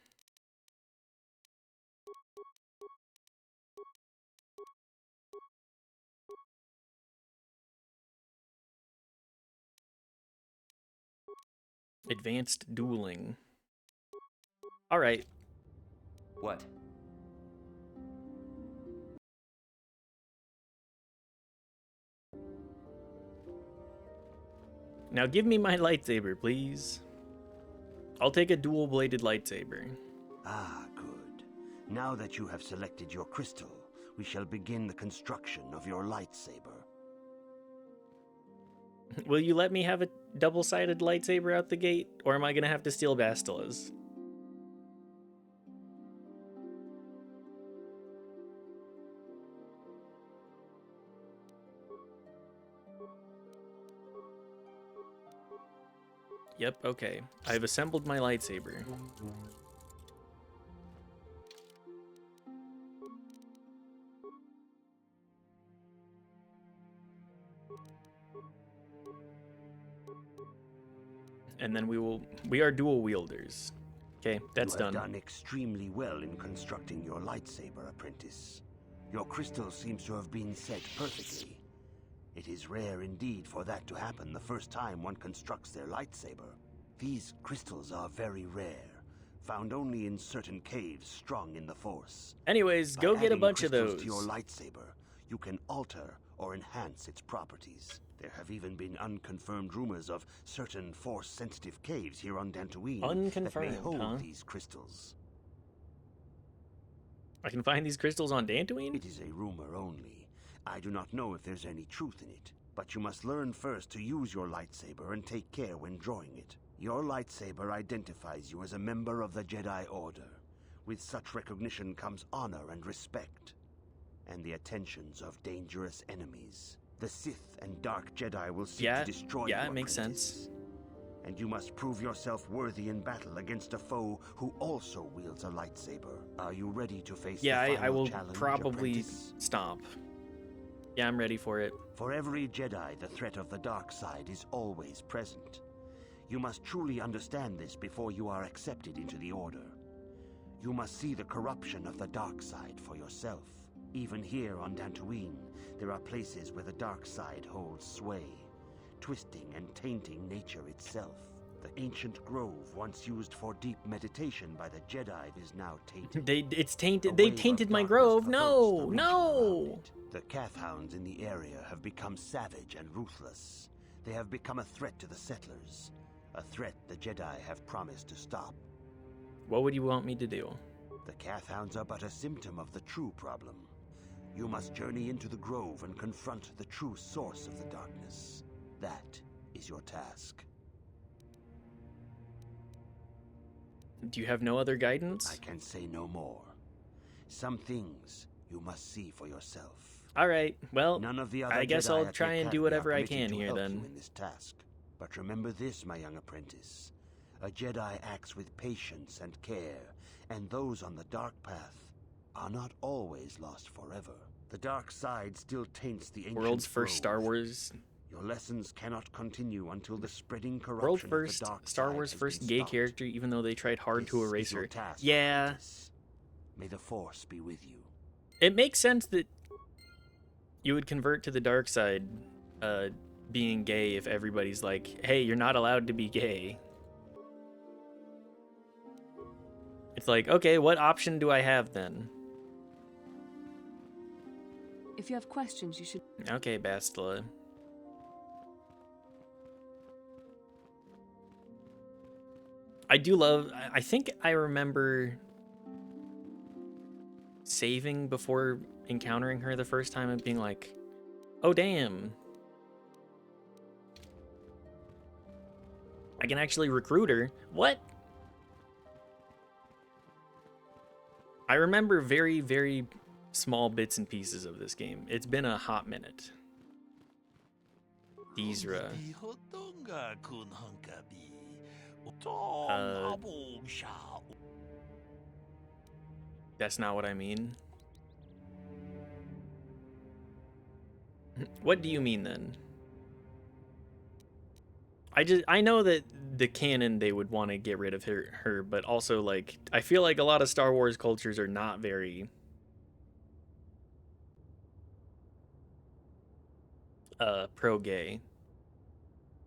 Advanced dueling. All right. What? Now give me my lightsaber, please. I'll take a dual-bladed lightsaber. Ah, good. Now that you have selected your crystal, we shall begin the construction of your lightsaber. Will you let me have a double-sided lightsaber out the gate, or am I gonna have to steal Bastila's? Yep, okay. I've assembled my lightsaber. And then we are dual wielders. Okay, that's You have done. done extremely well in constructing your lightsaber, apprentice. Your crystal seems to have been set perfectly. It is rare indeed for that to happen the first time one constructs their lightsaber. These crystals are very rare, found only in certain caves strong in the Force. Anyways, go By get a adding bunch of crystals those. to your lightsaber, you can alter or enhance its properties. There have even been unconfirmed rumors of certain Force-sensitive caves here on Dantooine that may Unconfirmed, hold huh? these crystals. I can find these crystals on Dantooine? It is a rumor only. I do not know if there's any truth in it. But you must learn first to use your lightsaber and take care when drawing it. Your lightsaber identifies you as a member of the Jedi Order. With such recognition comes honor and respect, and the attentions of dangerous enemies. The Sith and Dark Jedi will seek to destroy you, it makes apprentice. sense. And you must prove yourself worthy in battle against a foe who also wields a lightsaber. Are you ready to face the final I will challenge, probably apprentice? stomp. Yeah, I'm ready for it. For every Jedi, the threat of the dark side is always present. You must truly understand this before you are accepted into the Order. You must see the corruption of the dark side for yourself. Even here on Dantooine, there are places where the dark side holds sway, twisting and tainting nature itself. The ancient grove, once used for deep meditation by the Jedi, is now tainted. It's tainted. They tainted my grove. No, no. The Kath hounds in the area have become savage and ruthless. They have become a threat to the settlers, a threat the Jedi have promised to stop. What would you want me to do? The Kath hounds are but a symptom of the true problem. You must journey into the grove and confront the true source of the darkness. That is your task. Do you have no other guidance? I can say no more. Some things you must see for yourself. All right. Well, None of the other I guess Jedi I'll at try your and do academy whatever are I permitted can to here help then. you in this task. But remember this, my young apprentice. A Jedi acts with patience and care, and those on the dark path are not always lost forever. The dark side still taints the ancient World's first grove. Star Wars. Your lessons cannot continue until the spreading corruption World of first the dark Star side Wars has first been gay stopped. character, even though they tried hard to This erase is your her. task, Yeah. apprentice. May the Force be with you. It makes sense that you would convert to the dark side, being gay, if everybody's like, hey, you're not allowed to be gay. It's like, okay, what option do I have then? If you have questions, you should... Okay, Bastila. I do love... I think I remember saving before encountering her the first time and being like, oh, damn. I can actually recruit her. What? I remember very, very small bits and pieces of this game. It's been a hot minute. Dizra. That's not what I mean. What do you mean then? I know that the canon, they would want to get rid of her, but also, like, I feel like a lot of Star Wars cultures are not very pro-gay.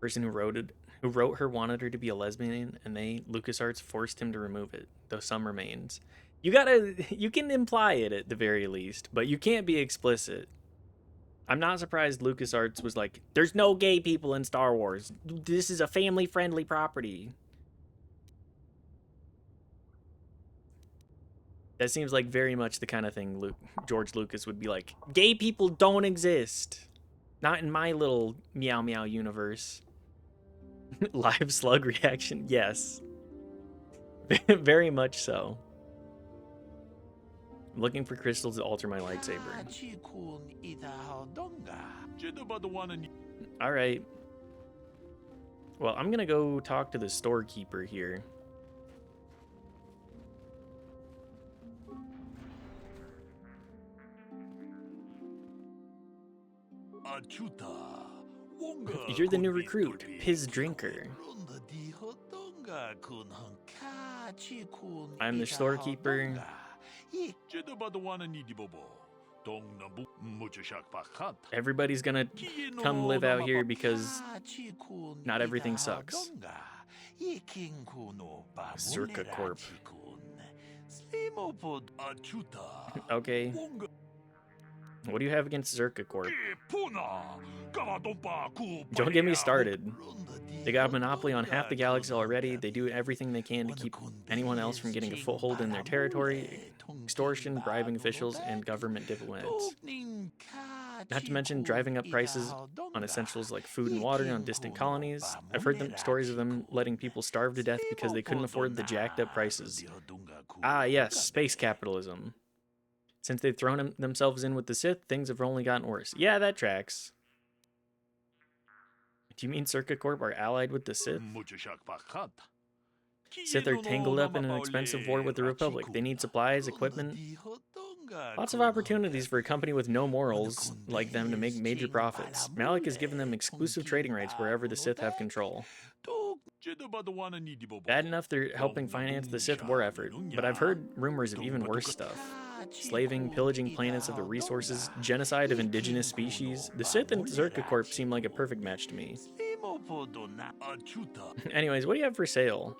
Person who wrote her wanted her to be a lesbian, and LucasArts forced him to remove it, though some remains. You can imply it at the very least, but you can't be explicit. I'm not surprised LucasArts was like, there's no gay people in Star Wars. This is a family-friendly property. That seems like very much the kind of thing George Lucas would be like, gay people don't exist. Not in my little meow meow universe. Live slug reaction, yes. Very much so. I'm looking for crystals to alter my lightsaber. Alright. Well, I'm gonna go talk to the storekeeper here. You're the new recruit, Piz Drinker. I'm the storekeeper. Everybody's gonna come live out here because not everything sucks. Zerka Corp. Okay. What do you have against Zerka Corp? Don't get me started. They got a monopoly on half the galaxy already. They do everything they can to keep anyone else from getting a foothold in their territory. Extortion, bribing officials, and government diplomats. Not to mention driving up prices on essentials like food and water on distant colonies. I've heard stories of them letting people starve to death because they couldn't afford the jacked up prices. Ah, yes, space capitalism. Since they've thrown themselves in with the Sith, things have only gotten worse. Yeah, that tracks. Do you mean Circa Corp are allied with the Sith? Sith are tangled up in an expensive war with the Republic. They need supplies, equipment. Lots of opportunities for a company with no morals like them to make major profits. Malik has given them exclusive trading rights wherever the Sith have control. Bad enough they're helping finance the Sith war effort, but I've heard rumors of even worse stuff. Slaving, pillaging planets of the resources, genocide of indigenous species. The Sith and Zerka Corp seem like a perfect match to me. Anyways, what do you have for sale?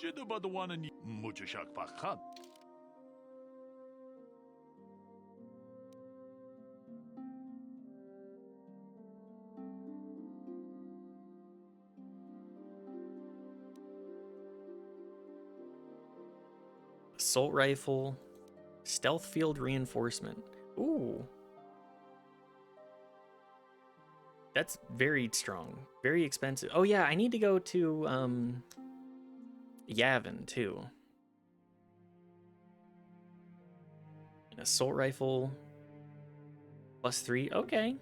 Assault rifle, stealth field reinforcement. Ooh. That's very strong, very expensive. Oh yeah, I need to go to Yavin too. An assault rifle +3. Okay.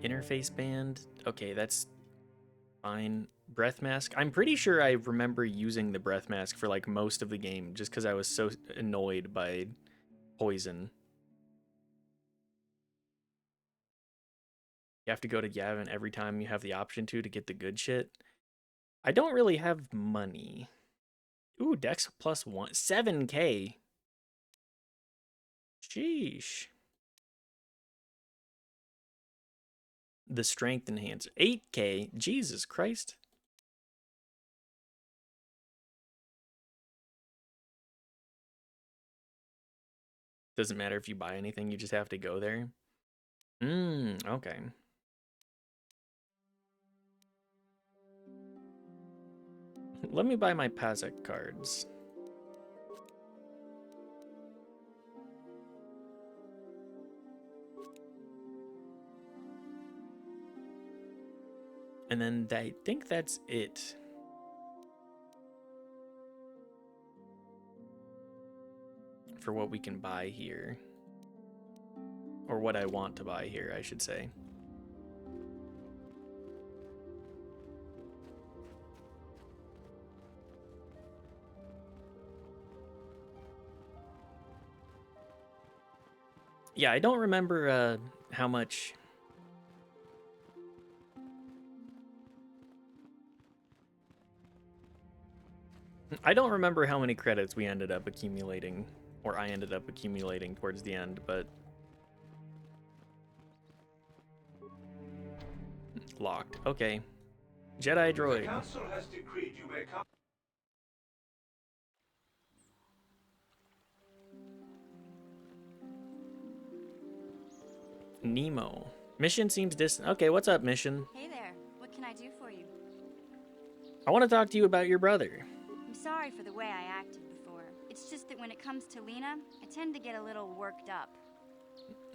Interface band. Okay, that's fine. Breath mask. I'm pretty sure I remember using the breath mask for like most of the game just because I was so annoyed by poison. You have to go to Yavin every time you have the option to get the good shit. I don't really have money. Ooh, Dex +1. 7K. Sheesh. The strength enhancer. 8K. Jesus Christ. Doesn't matter if you buy anything, you just have to go there. Okay. Let me buy my Pazek cards. And then I think that's it. For what we can buy here. Or what I want to buy here, I should say. Yeah, I don't remember how much... I don't remember how many credits we ended up accumulating, or I ended up accumulating towards the end, but... Locked. Okay. Jedi droid. The council has decreed you may come. Nemo. Mission seems distant. Okay, what's up, Mission? Hey there. What can I do for you? I want to talk to you about your brother. I'm sorry for the way I acted before. It's just that when it comes to Lena, I tend to get a little worked up.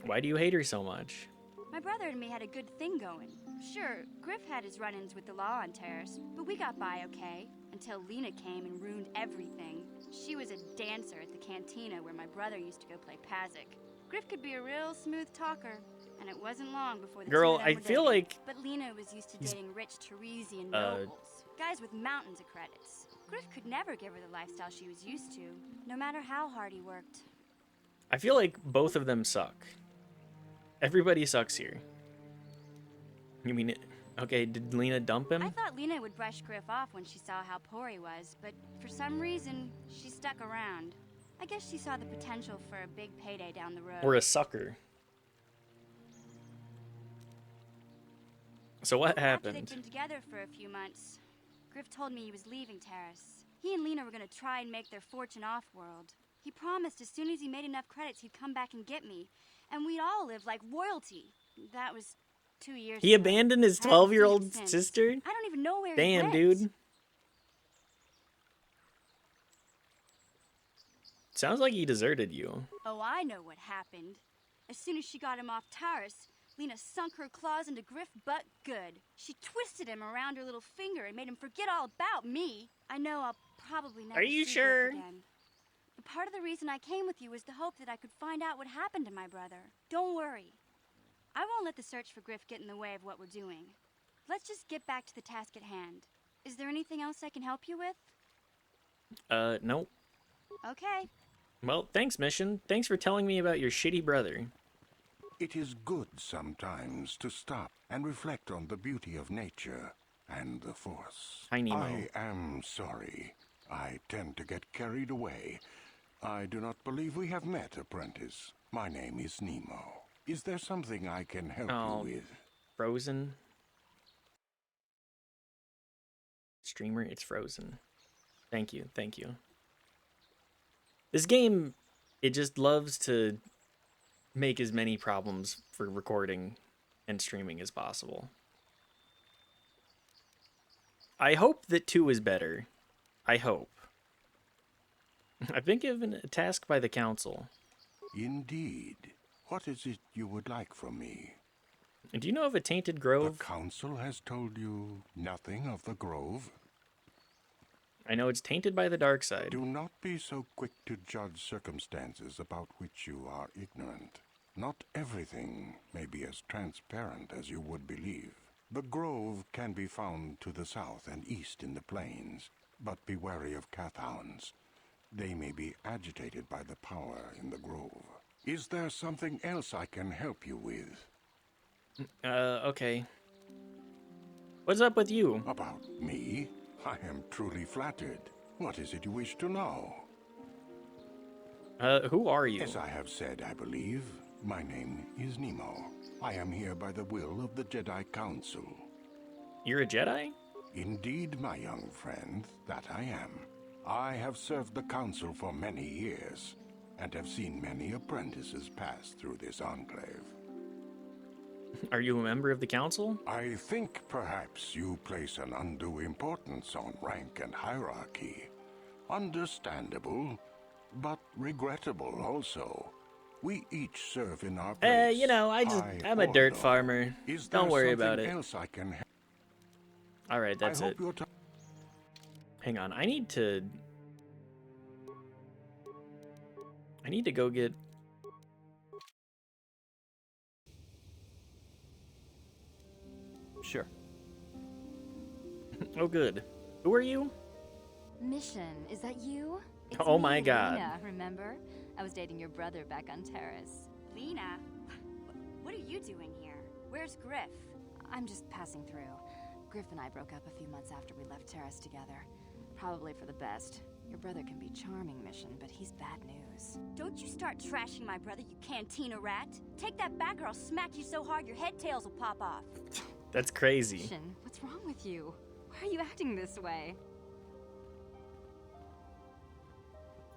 Why do you hate her so much? My brother and me had a good thing going. Sure, Griff had his run-ins with the law on Terrace, but we got by okay, until Lena came and ruined everything. She was a dancer at the cantina where my brother used to go play Pazek. Griff could be a real smooth talker, and it wasn't long before the Girl, two of them I were feel dating. like... But Lena was used to dating rich Teresian nobles, guys with mountains of credits. Griff could never give her the lifestyle she was used to, no matter how hard he worked. I feel like both of them suck. Everybody sucks here. You mean it? Okay, did Lena dump him? I thought Lena would brush Griff off when she saw how poor he was, but for some reason, she stuck around. I guess she saw the potential for a big payday down the road. Or a sucker. So what After happened? they'd been together for a few months, Griff told me he was leaving Terrace. He and Lena were going to try and make their fortune off-world. He promised as soon as he made enough credits, he'd come back and get me. And we'd all live like royalty. That was 2 years He ago. abandoned his I haven't seen him 12-year-old since. sister? I don't even know where he Damn, went. dude. Sounds like he deserted you. Oh, I know what happened. As soon as she got him off Taurus, Lena sunk her claws into Griff butt good. She twisted him around her little finger and made him forget all about me. I know I'll probably never Are you see sure? Griff again. But part of the reason I came with you was the hope that I could find out what happened to my brother. Don't worry. I won't let the search for Griff get in the way of what we're doing. Let's just get back to the task at hand. Is there anything else I can help you with? Nope. Okay. Well, thanks, Mission. Thanks for telling me about your shitty brother. It is good sometimes to stop and reflect on the beauty of nature and the Force. Hi, Nemo. I am sorry. I tend to get carried away. I do not believe we have met, apprentice. My name is Nemo. Is there something I can help you with? Frozen. Streamer, it's frozen. Thank you, thank you. This game, it just loves to make as many problems for recording and streaming as possible. I hope that 2 is better. I hope. I've been given a task by the council. Indeed. What is it you would like from me? Do you know of a tainted grove? The council has told you nothing of the grove? I know it's tainted by the dark side. Do not be so quick to judge circumstances about which you are ignorant. Not everything may be as transparent as you would believe. The grove can be found to the south and east in the plains, but be wary of Cathounds. They may be agitated by the power in the grove. Is there something else I can help you with? Okay. What's up with you? About me? I am truly flattered. What is it you wish to know? Who are you? As I have said, I believe, my name is Nemo. I am here by the will of the Jedi Council. You're a Jedi? Indeed, my young friend, that I am. I have served the Council for many years, and have seen many apprentices pass through this enclave. Are you a member of the council? I think perhaps you place an undue importance on rank and hierarchy. Understandable, but regrettable also. We each serve in our place. You know, I'm a dirt farmer. Don't worry about it. Else I can help? All right, that's it. Hang on, I need to go get... Sure. Oh, good. Who are you? Mission, is that you? It's Oh me, my God. Lena, remember? I was dating your brother back on Terrace. Lena? What are you doing here? Where's Griff? I'm just passing through. Griff and I broke up a few months after we left Terrace together. Probably for the best. Your brother can be charming, Mission, but he's bad news. Don't you start trashing my brother, you cantina rat. Take that back or I'll smack you so hard your head tails will pop off. That's crazy. Mission, what's wrong with you? Why are you acting this way?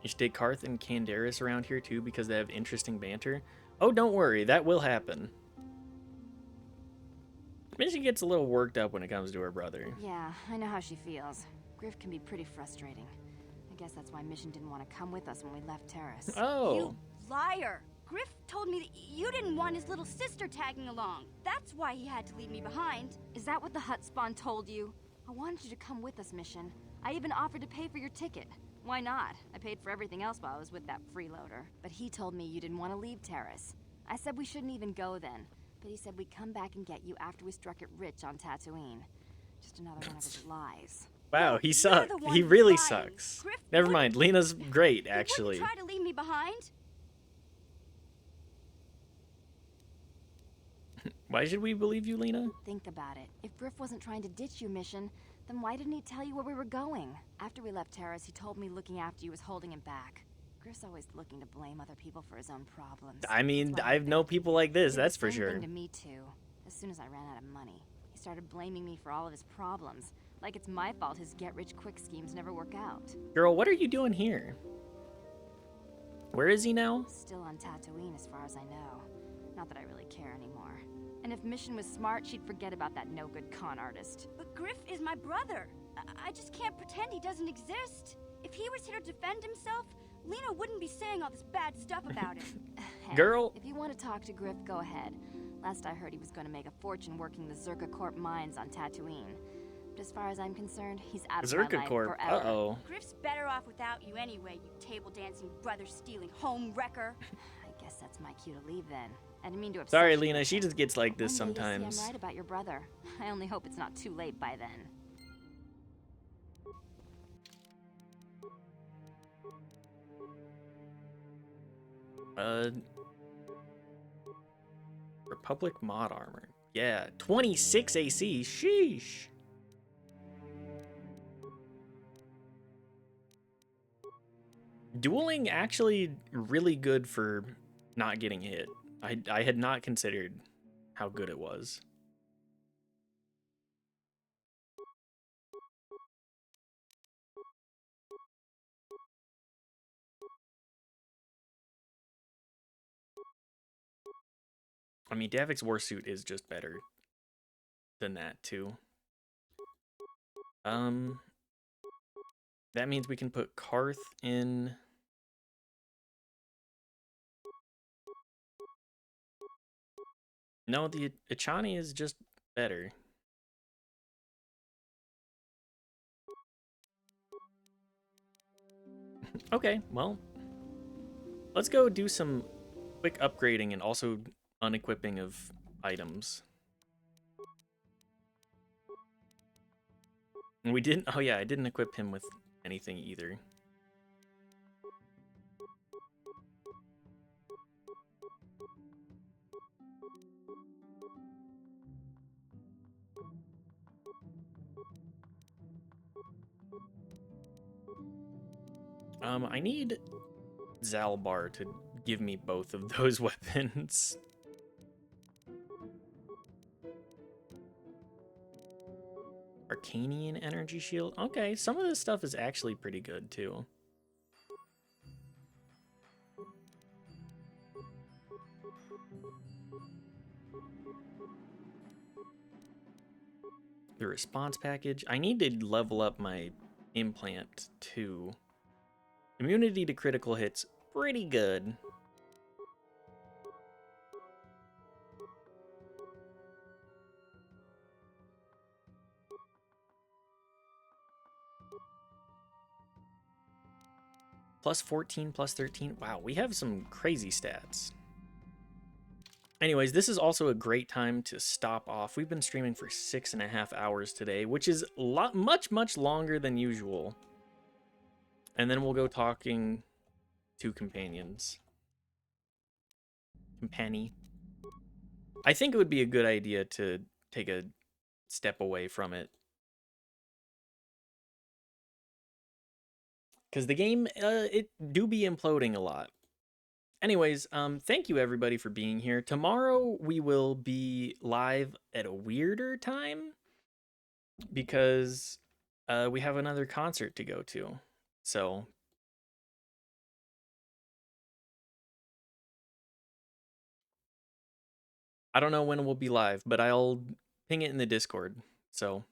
You should take Karth and Candaris around here too because they have interesting banter. Oh, don't worry, that will happen. Mission gets a little worked up when it comes to her brother. Yeah, I know how she feels. Griff can be pretty frustrating. I guess that's why Mission didn't want to come with us when we left Terrace. Oh. You liar! Griff told me that you didn't want his little sister tagging along. That's why he had to leave me behind. Is that what the Hutt spawn told you? I wanted you to come with us, Mission. I even offered to pay for your ticket. Why not? I paid for everything else while I was with that freeloader. But he told me you didn't want to leave Terrace. I said we shouldn't even go then. But he said we'd come back and get you after we struck it rich on Tatooine. Just another one of his lies. Wow, he sucks. He really sucks. Never mind, Lena's great, actually. You try to leave me behind? Why should we believe you, Lena? Think about it. If Griff wasn't trying to ditch you, Mission, then why didn't he tell you where we were going? After we left Terrace, he told me looking after you was holding him back. Griff's always looking to blame other people for his own problems. I mean, I know people like this, that's for sure. Same thing to me too. As soon as I ran out of money, he started blaming me for all of his problems. Like it's my fault his get-rich-quick schemes never work out. Girl, what are you doing here? Where is he now? Still on Tatooine as far as I know. Not that I really care anymore. And if Mission was smart, she'd forget about that no-good con artist. But Griff is my brother. I just can't pretend he doesn't exist. If he was here to defend himself, Lena wouldn't be saying all this bad stuff about it. Hey, Girl. if you want to talk to Griff, go ahead. Last I heard, he was going to make a fortune working the Zerka Corp mines on Tatooine. But as far as I'm concerned, he's out of my Zerka life Corp. forever. Uh-oh. Griff's better off without you anyway, you table-dancing, brother-stealing home wrecker. I guess that's my cue to leave then. I didn't mean to upset Sorry, you. Lena. She just gets like this One day you'll see sometimes. I'm right about your brother. I only hope it's not too late by then. Republic mod armor. Yeah, 26 AC. Sheesh. Dueling actually really good for not getting hit. I had not considered how good it was. I mean, Davik's warsuit is just better than that too. That means we can put Karth in. No, the Echani is just better. Okay, well, let's go do some quick upgrading and also unequipping of items. And we didn't, oh yeah, I didn't equip him with anything either. I need Zalbar to give me both of those weapons. Arcanian energy shield. Okay, some of this stuff is actually pretty good too. The response package. I need to level up my implant too. Immunity to critical hits, pretty good. Plus 14, plus 13. Wow, we have some crazy stats. Anyways, this is also a great time to stop off. We've been streaming for 6.5 hours today, which is much longer than usual. And then we'll go talking to companions. Company. I think it would be a good idea to take a step away from it. Because the game, it do be imploding a lot. Anyways, thank you everybody for being here. Tomorrow we will be live at a weirder time because we have another concert to go to. So I don't know when we'll be live, but I'll ping it in the Discord. So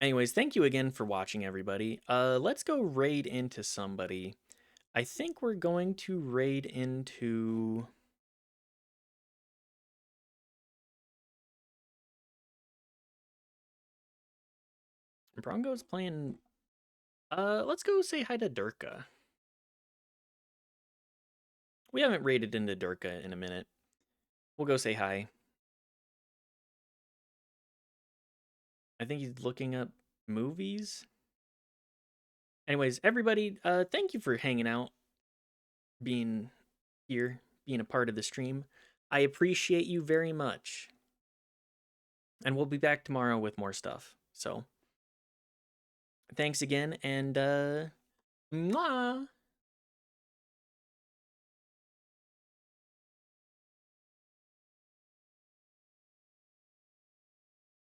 anyways, thank you again for watching, everybody. Let's go raid into somebody. I think we're going to raid into... Brongo's playing... let's go say hi to Durka. We haven't raided into Durka in a minute. We'll go say hi. I think he's looking up movies. Anyways, everybody, thank you for hanging out, being here, being a part of the stream. I appreciate you very much. And we'll be back tomorrow with more stuff. So, thanks again, and mwah!